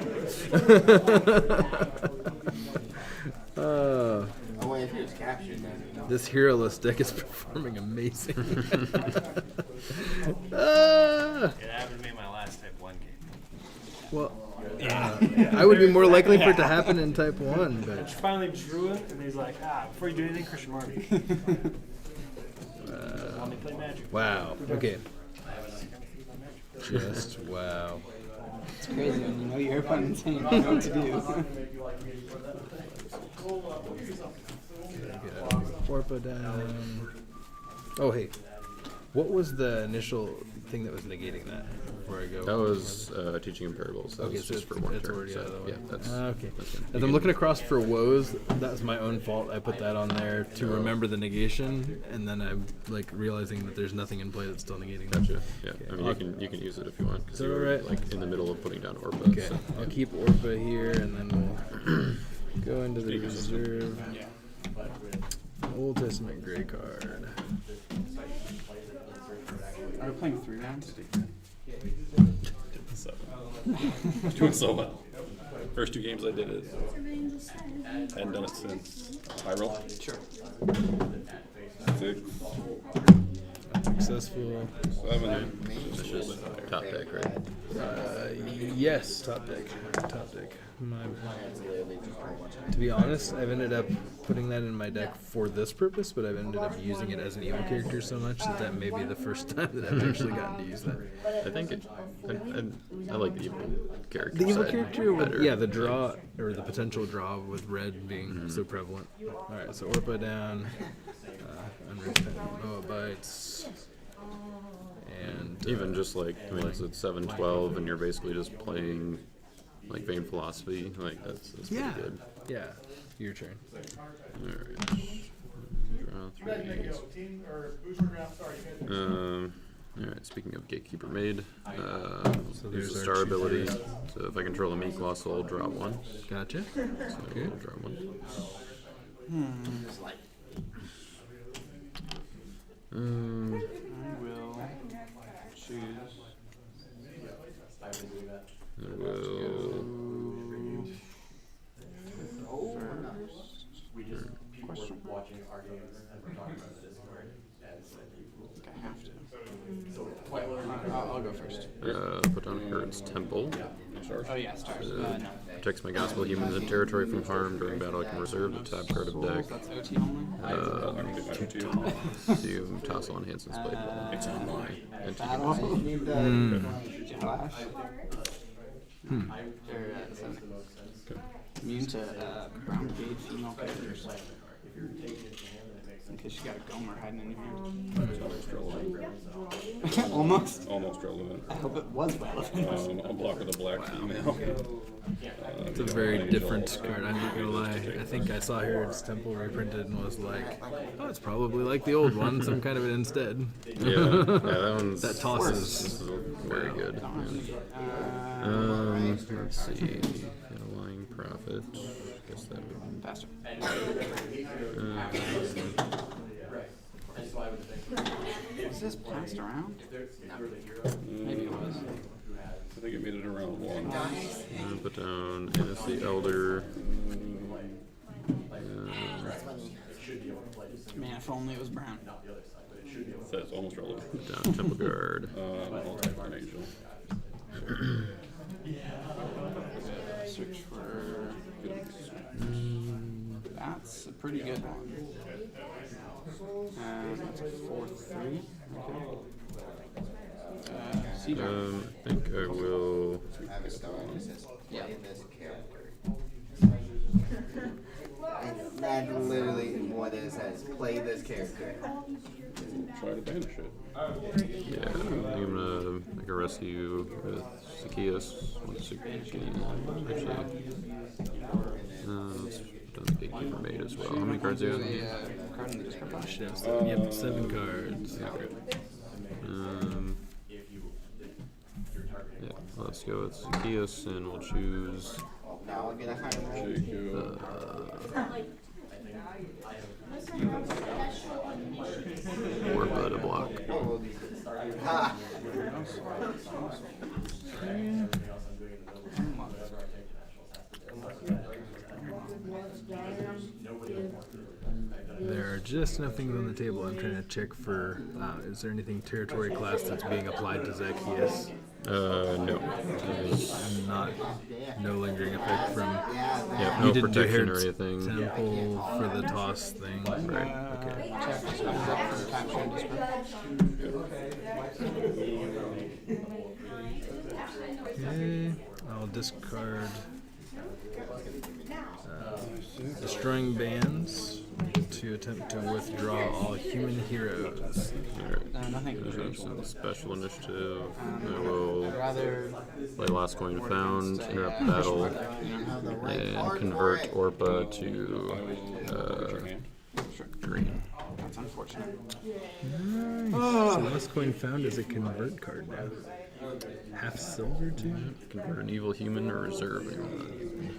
Speaker 10: Oh, wait, if he was captured, then.
Speaker 15: This hero-less deck is performing amazing.
Speaker 6: It happened to me in my last Type 1 game.
Speaker 15: Well, I would be more likely for it to happen in Type 1, but...
Speaker 16: Finally drew it, and he's like, before you do anything, Christian Marty. Let me play Magic.
Speaker 15: Wow, okay. Just wow.
Speaker 11: It's crazy when you know your opponent's and you don't know what to do.
Speaker 15: Orpa down. Oh, hey. What was the initial thing that was negating that before I go?
Speaker 4: That was teaching him parables. That
Speaker 15: Okay,
Speaker 4: was
Speaker 15: so
Speaker 4: just for one
Speaker 15: it's
Speaker 4: turn.
Speaker 15: already out of the way.
Speaker 4: Yeah, that's
Speaker 15: okay.
Speaker 4: That's good.
Speaker 15: As I'm looking across for woes, that's my own fault. I put that on there to remember the negation, and then I'm like realizing that there's nothing in play that's still negating that.
Speaker 4: Gotcha. Yeah, I mean you can use it if you want because
Speaker 15: So,
Speaker 4: you're
Speaker 15: alright.
Speaker 4: like in the middle of putting down Orpa.
Speaker 15: Okay,
Speaker 4: So,
Speaker 15: I'll keep Orpa here, and then we'll go into the reserve. Old Testament gray card.
Speaker 8: Are we playing 3 rounds?
Speaker 2: Doing so well. First 2 games I did it. Hadn't done it since high roll.
Speaker 8: Sure.
Speaker 2: 6,
Speaker 15: Successful.
Speaker 2: 7.
Speaker 4: It's just top deck, right?
Speaker 15: Yes, top deck. Top deck. My bad. To be honest, I've ended up putting that in my deck for this purpose, but I've ended up using it as an evil character so much that that may be the first time that I've actually gotten to use that.
Speaker 4: I think I like the evil character.
Speaker 15: The evil
Speaker 4: side
Speaker 15: character, with,
Speaker 4: better.
Speaker 15: yeah, the draw or the potential draw with red being so prevalent. All right, so Orpa down, unrepentant Moabites, and
Speaker 4: Even just like, I mean, it's at 7-12, and you're basically just playing like Vain Philosophy. Like that's pretty
Speaker 15: yeah,
Speaker 4: good.
Speaker 15: yeah. Your turn.
Speaker 4: Alright. Draw 3. Alright, speaking of Gatekeeper Made, there's a
Speaker 15: there's
Speaker 4: star
Speaker 15: our
Speaker 4: ability. So if I control a meat colossal, I'll draw 1.
Speaker 15: Gotcha.
Speaker 4: So I'll draw 1.
Speaker 8: I will choose.
Speaker 4: I will.
Speaker 8: Question. Watching our games and we're talking about the Discord and said you I have to. I'll go first.
Speaker 4: Put on Herod's Temple.
Speaker 8: Oh yeah, stars.
Speaker 4: No.
Speaker 8: No.
Speaker 4: Protects my gospel humans and territory from harm. During battle, I can reserve the top card of deck.
Speaker 8: That's OT only.
Speaker 4: To Tassel on Hanson's Blade Ball.
Speaker 2: It's online.
Speaker 4: And to
Speaker 8: Battle. Flash. Immune to brown brigade female characters. In case you got a Gomer hiding in your hand. Almost.
Speaker 2: Almost relevant.
Speaker 8: I hope it was relevant.
Speaker 2: I'll block with a black female.
Speaker 15: It's a very different card, I'm not gonna lie. I think I saw Herod's Temple reprinted and was like, oh, it's probably like the old one, some kind of it instead.
Speaker 4: Yeah, that one's
Speaker 15: that tosses.
Speaker 4: very good. Let's see. Lying Prophet. Guess that would
Speaker 8: Faster. Was this passed around? Maybe it was.
Speaker 2: I think it made it around 1.
Speaker 4: put down NSC Elder.
Speaker 8: Man, if only it was brown.
Speaker 2: That's almost relevant.
Speaker 4: Put down Temple Guard.
Speaker 2: I'll take an angel.
Speaker 8: Search for. That's a pretty good one. That's a 4-3. Okay.
Speaker 4: I think I will.
Speaker 14: Yeah. That's literally what it says. Play this character.
Speaker 2: Try to banish it.
Speaker 4: Yeah, I'm gonna make a rescue with Zacchaeus. Let's see. Actually, let's done the Gatekeeper Made as well. How many cards do you have?
Speaker 8: Card in the discard box.
Speaker 15: Yep, 7 cards.
Speaker 4: Yeah, let's go with Zacchaeus and we'll choose.
Speaker 14: Now I'll get a higher roll.
Speaker 4: Orpa to block.
Speaker 14: Ha!
Speaker 15: There are just enough things on the table. I'm trying to check for, is there anything territory class that's being applied to Zacchaeus?
Speaker 4: No.
Speaker 15: No lingering effect from.
Speaker 4: Yeah,
Speaker 15: You
Speaker 4: no
Speaker 15: didn't do
Speaker 4: protection or
Speaker 15: Herod's
Speaker 4: anything.
Speaker 15: Temple for the toss thing.
Speaker 4: Right.
Speaker 15: Okay.
Speaker 8: Check this comes up for capture and discard.
Speaker 15: Okay, I'll discard destroying bands to attempt to withdraw all human heroes.
Speaker 8: Nothing.
Speaker 4: Some special initiative. I will
Speaker 8: I'd rather
Speaker 4: play Last Coin Found, interrupt battle, and convert Orpa to green.
Speaker 8: That's unfortunate.
Speaker 15: Nice. So last coin found is a convert card now. Half silver too?
Speaker 4: Convert an evil human or reserve anyone.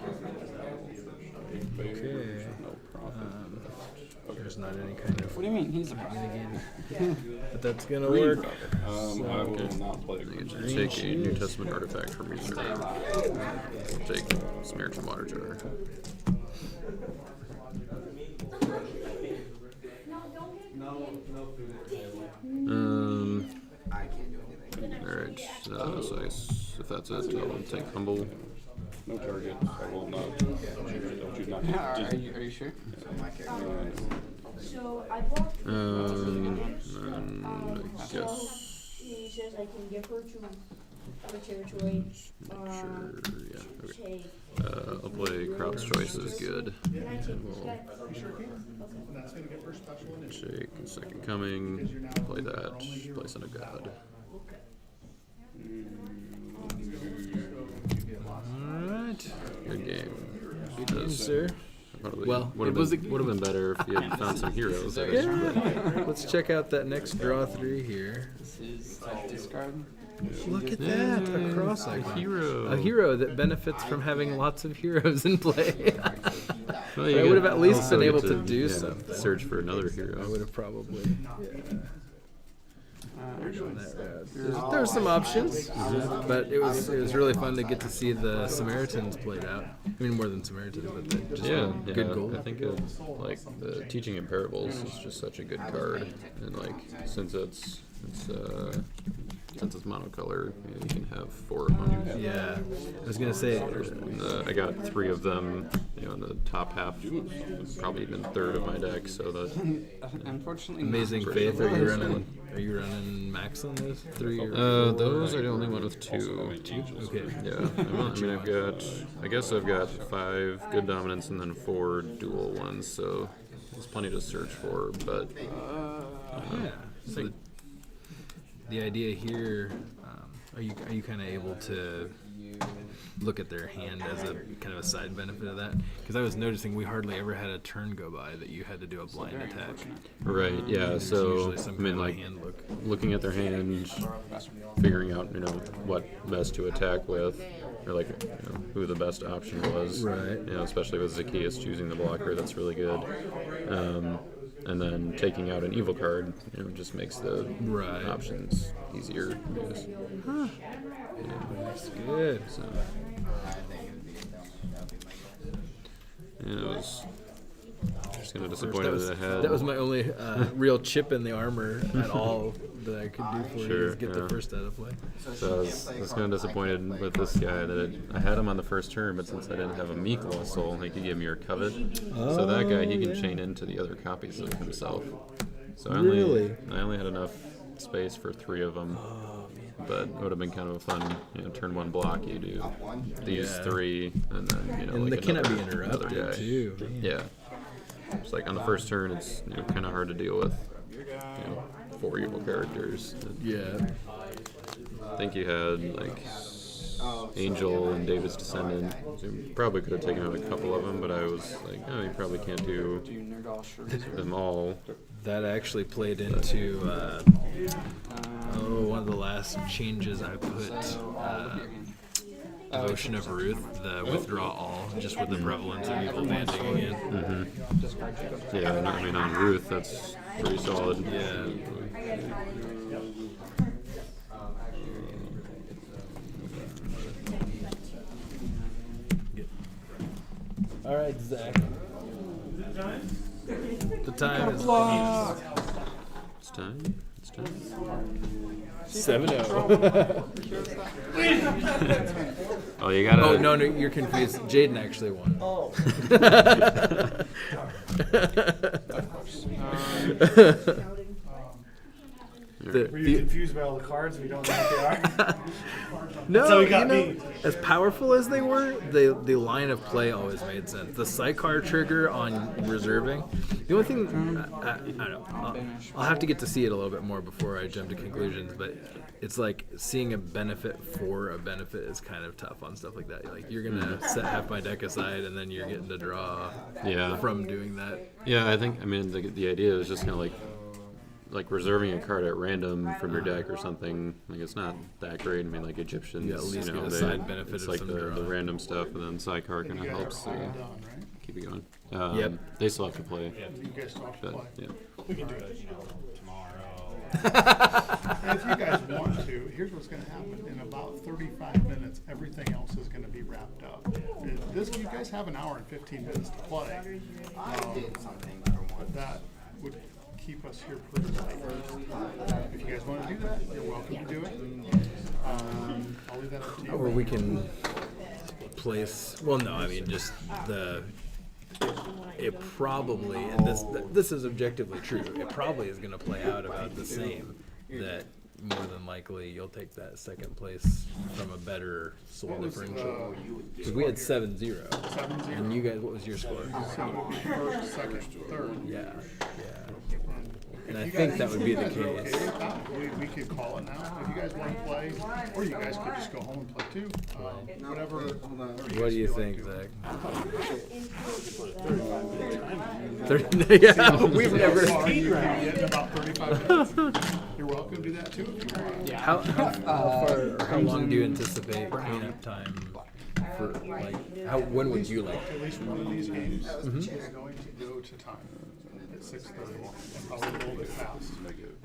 Speaker 15: Okay.
Speaker 2: No problem.
Speaker 15: There's not any kind of.
Speaker 11: What do you mean? He's a problem.
Speaker 15: But that's gonna work.
Speaker 2: I will not play green.
Speaker 4: Take a New Testament artifact from reserve. Take Samaritan Water Jar. Alright, so I guess if that's it, I'll take Humble.
Speaker 2: No target. I will not. Don't you not.
Speaker 11: Are you sure?
Speaker 9: So I walked.
Speaker 4: And I guess.
Speaker 9: He says I can give her to her territory.
Speaker 4: Sure, yeah. Okay.
Speaker 9: Take.
Speaker 4: I'll play Crop's Choice is good.
Speaker 9: Can I take this guy?
Speaker 5: You sure can. And that's gonna get her special initiative.
Speaker 4: Shake, Second Coming, play that, place on a god.
Speaker 15: Alright.
Speaker 4: Good game.
Speaker 15: Good game, sir.
Speaker 4: Probably
Speaker 15: Well,
Speaker 4: would have been better if you had found some heroes. I guess,
Speaker 15: Yeah. Let's check out that next draw 3 here.
Speaker 11: This is discard.
Speaker 15: Look at that, a cross icon.
Speaker 4: hero.
Speaker 15: A hero that benefits from having lots of heroes in play.
Speaker 4: Well,
Speaker 15: I would have at least been able to do
Speaker 4: yeah,
Speaker 15: something.
Speaker 4: Search for another
Speaker 15: I
Speaker 4: hero.
Speaker 15: would have probably. Yeah. There's some options, but it was really fun to get to see the Samaritans played out. I mean, more than Samaritans, but just good gold.
Speaker 4: I think like the Teaching in Parables is just such a good card, and like since it's monocolor, you can have 4 opponents.
Speaker 15: Yeah, I was gonna say.
Speaker 4: And, I got 3 of them, in the top half, probably even third of my deck. So that
Speaker 11: Unfortunately,
Speaker 15: Amazing Faith. Are you running max on those 3? Or
Speaker 4: those are the only one with 2.
Speaker 15: Okay.
Speaker 4: Yeah, I guess I've got 5 good dominants and then 4 dual ones. So there's plenty to search for. But
Speaker 15: yeah. So the idea here, are you kind of able to look at their hand as a kind of a side benefit of that? Because I was noticing we hardly ever had a turn go by that you had to do a blind attack.
Speaker 4: Right. Yeah.
Speaker 15: It's
Speaker 4: So
Speaker 15: usually some kind of a hand look.
Speaker 4: looking at their hand, figuring out what best to attack with, or who the best option was.
Speaker 15: Right.
Speaker 4: Especially with Zacchaeus choosing the blocker, that's really good. And then taking out an evil card, just makes the options easier. I guess.
Speaker 15: Huh. That's good.
Speaker 4: So, it was just kind of disappointed that I had.
Speaker 15: That was my only real chip in the armor at all that I could do for you is get the first out of play.
Speaker 4: So I was kind of disappointed with this guy that I had him on the first turn, but since I didn't have a Meek soul, he could give me your covet. So that guy, he can chain into the other copies of himself. So I only had enough space for 3 of them. But it would have been kind of a fun, turn 1 block. You do these 3, and then
Speaker 15: and they cannot be interrupted
Speaker 4: guy.
Speaker 15: too. Man.
Speaker 4: Yeah, it's like on the first turn, it's kind of hard to deal with 4 evil characters.
Speaker 15: Yeah,
Speaker 4: I think you had Angel and David's Descendant. So you probably could have taken out a couple of them, but I was like, you probably can't do them all.
Speaker 15: that actually played into one of the last changes I put. Devotion of Ruth, the withdraw all, just with the prevalence of evil banding again.
Speaker 4: Mm-hmm. Yeah, on Ruth, that's pretty solid.
Speaker 15: Yeah. All right, Zach. The time is
Speaker 4: It's time.
Speaker 15: 7-0.
Speaker 4: Oh, you gotta.
Speaker 15: Oh no, you're confused. Jaden actually won.
Speaker 16: Oh. Were you confused by all the cards? We don't know what they are.
Speaker 15: No,
Speaker 16: That's how he got me.
Speaker 15: As powerful as they were, the line of play always made sense. The sidecar trigger on reserving. The only thing I don't know. I'll have to get to see it a little bit more before I jump to conclusions. But it's like seeing a benefit for a benefit is kind of tough on stuff like that. Like you're gonna set half my deck aside, and then you're getting to draw. From doing that.
Speaker 4: Yeah, I think the idea is just kind of like reserving a card at random from your deck or something. Like it's not that great. I mean, like Egyptians,
Speaker 15: at least get a side benefit
Speaker 4: it's
Speaker 15: of
Speaker 4: like
Speaker 15: some
Speaker 4: the
Speaker 15: draw.
Speaker 4: random stuff, and then sidecar kind of helps. keep it going.
Speaker 13: Yep.
Speaker 4: They still have to play.
Speaker 5: You guys still have to
Speaker 4: But,
Speaker 5: play.
Speaker 4: yeah.
Speaker 6: We can do it, tomorrow.
Speaker 5: And if you guys want to, here's what's gonna happen. In about 35 minutes, everything else is gonna be wrapped up. You guys have an hour and 15 minutes to play. That would keep us here pretty late. If you guys wanna do that, you're welcome to do it. I'll leave that up to you.
Speaker 13: Or we can place. Well, no, I mean just it probably, and this is objectively true. It probably is going to play out about the same. That more than likely you'll take that second place from a better soul differential. Because we had 7-0.
Speaker 5: 7-0.
Speaker 13: And you guys, what was your score?
Speaker 5: So it would be first, second, third.
Speaker 13: Yeah. And I think that would be the case.
Speaker 5: We could call it now. If you guys want to play, or you guys could just go home and play too. Whatever.
Speaker 13: What do you think, Zach? 30, yeah, we've never.
Speaker 5: You can get in about 35 minutes. You're welcome to do that too if you want.
Speaker 13: How long do you anticipate cleanup time? For like, when would you like?
Speaker 5: At least one of these games is going to go to time. 6:30, probably a little bit past.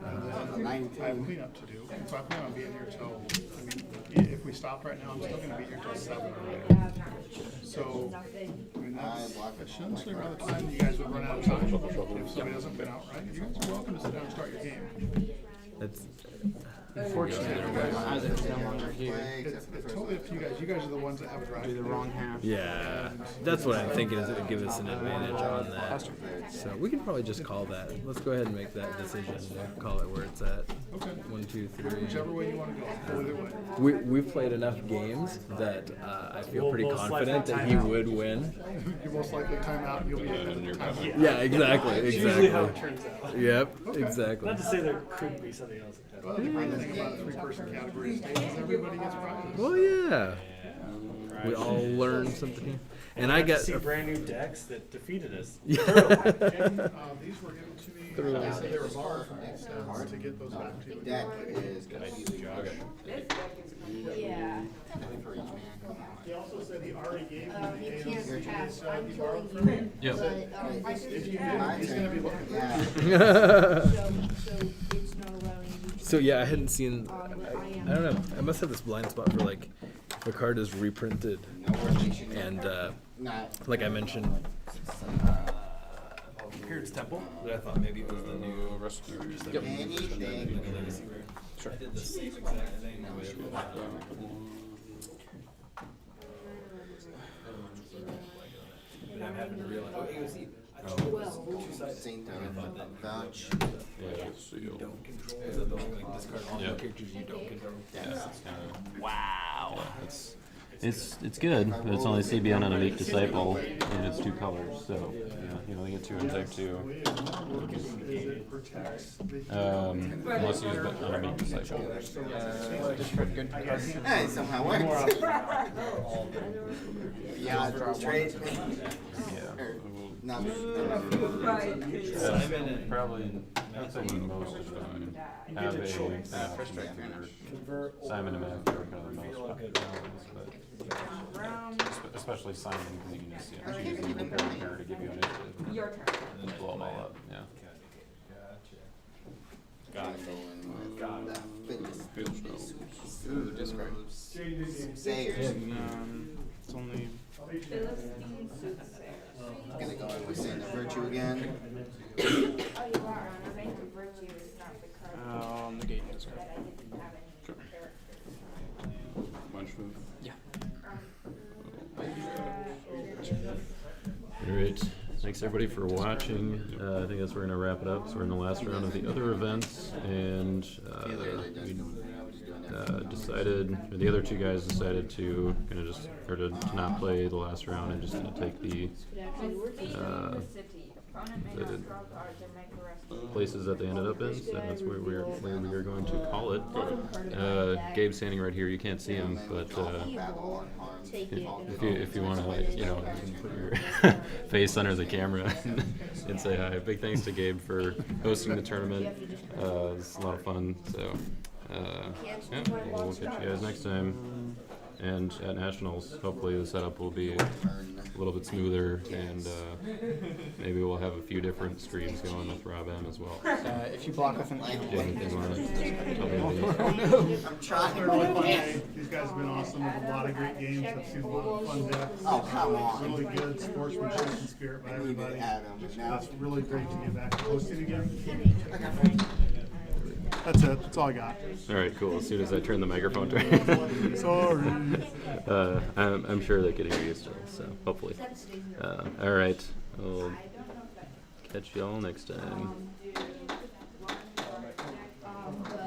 Speaker 5: And then I have cleanup to do, so I plan on being here till, if we stopped right now, I'm still gonna be here till 7 or later. So, that shouldn't swing by the time you guys would run out of time. If somebody doesn't win outright, you guys are welcome to sit down and start your game.
Speaker 13: That's
Speaker 8: Unfortunately, Isaac's no longer here.
Speaker 5: It's totally up to you guys. You guys are the ones that have a drive.
Speaker 8: Do the wrong half.
Speaker 13: Yeah, that's what I'm thinking is it would give us an advantage on that. So we could probably just call that. Let's go ahead and make that decision. Call it where it's at.
Speaker 5: Okay.
Speaker 13: 1, 2, 3.
Speaker 5: Whichever way you want to go. Either way.
Speaker 13: We've played enough games that I feel pretty confident that he would win.
Speaker 5: You most likely time out. You'll be in your time.
Speaker 13: Yeah, exactly.
Speaker 16: It's usually how it turns out.
Speaker 13: Yep, exactly.
Speaker 16: Not to say there could be something else.
Speaker 5: Well, the great thing about a 3-person category stage is everybody gets prizes.
Speaker 13: Well, yeah. We all learn something here. And I got
Speaker 16: see brand new decks that defeated us.
Speaker 5: And, these were given to me. I said they were borrowed from these sets to get those back to you.
Speaker 14: That is confusing.
Speaker 9: Yeah.
Speaker 5: He also said he already gave you
Speaker 9: He
Speaker 5: the
Speaker 9: can't
Speaker 5: AOC
Speaker 9: pass.
Speaker 5: set
Speaker 9: I'm
Speaker 5: he
Speaker 9: killing
Speaker 5: borrowed from
Speaker 9: you.
Speaker 5: you.
Speaker 9: But,
Speaker 5: If you did, he's gonna be looking for
Speaker 14: Yeah.
Speaker 9: so it's not allowing you to.
Speaker 13: So yeah, I hadn't seen. I don't know. I must have this blind spot for like if a card is reprinted, and like I mentioned, Here's Temple. That I thought maybe it was the new rescue.
Speaker 14: Anything.
Speaker 13: Sure. I did the same exact thing with. But I'm having to realize. Oh, AOC.
Speaker 14: Same thing. Vouch.
Speaker 13: You don't control. So they'll like discard all the characters you don't control.
Speaker 4: Wow. It's good, but it's only CBN on a Meek Disciple, and it's 2 colors, so yeah, you only get 2 in type 2. Unless you use it on a Meek Disciple.
Speaker 14: Hey, somehow works. Yeah, trade. Not
Speaker 4: Probably, I'd say most of them have a Simon and Mac are kind of the most popular ones, but especially Simon, because you can just choose the repair to give you initiative.
Speaker 9: Your turn.
Speaker 4: And then blow them all up, yeah.
Speaker 14: Got it. Ooh, discard. Sayers.
Speaker 8: It's only.
Speaker 14: Gonna go in with Sand of Virtue again.
Speaker 8: Negate discard.
Speaker 2: Yeah.
Speaker 4: Alright, thanks everybody for watching. I think that's where we're going to wrap it up. So we're in the last round of the other events, and we decided, or the other 2 guys decided to kind of just, or to not play the last round and just kind of take the places that they ended up in. So that's where we are going to call it. Gabe's standing right here. You can't see him, but if you want to, you know, put your face under the camera and say hi. Big thanks to Gabe for hosting the tournament. It's a lot of fun. So yeah, we'll catch you guys next time. And at Nationals, hopefully the setup will be little bit smoother, and maybe we'll have a few different streams going with Rob M as well.
Speaker 8: If you block with an
Speaker 4: Do you have anything on it? Tell me
Speaker 9: I'm trying.
Speaker 5: Really fun day. These guys have been awesome with a lot of great games. I've seen a lot of fun decks.
Speaker 9: Oh, come on.
Speaker 5: Really good sportsmanship and spirit by everybody.
Speaker 9: Adam, and now-
Speaker 5: It's really great to get back to hosting again. That's it. That's all I got.
Speaker 4: All right, cool. As soon as I turn the microphone to
Speaker 5: Sorry.
Speaker 4: I'm sure they can hear you still, so hopefully. All right, I'll catch y'all next time.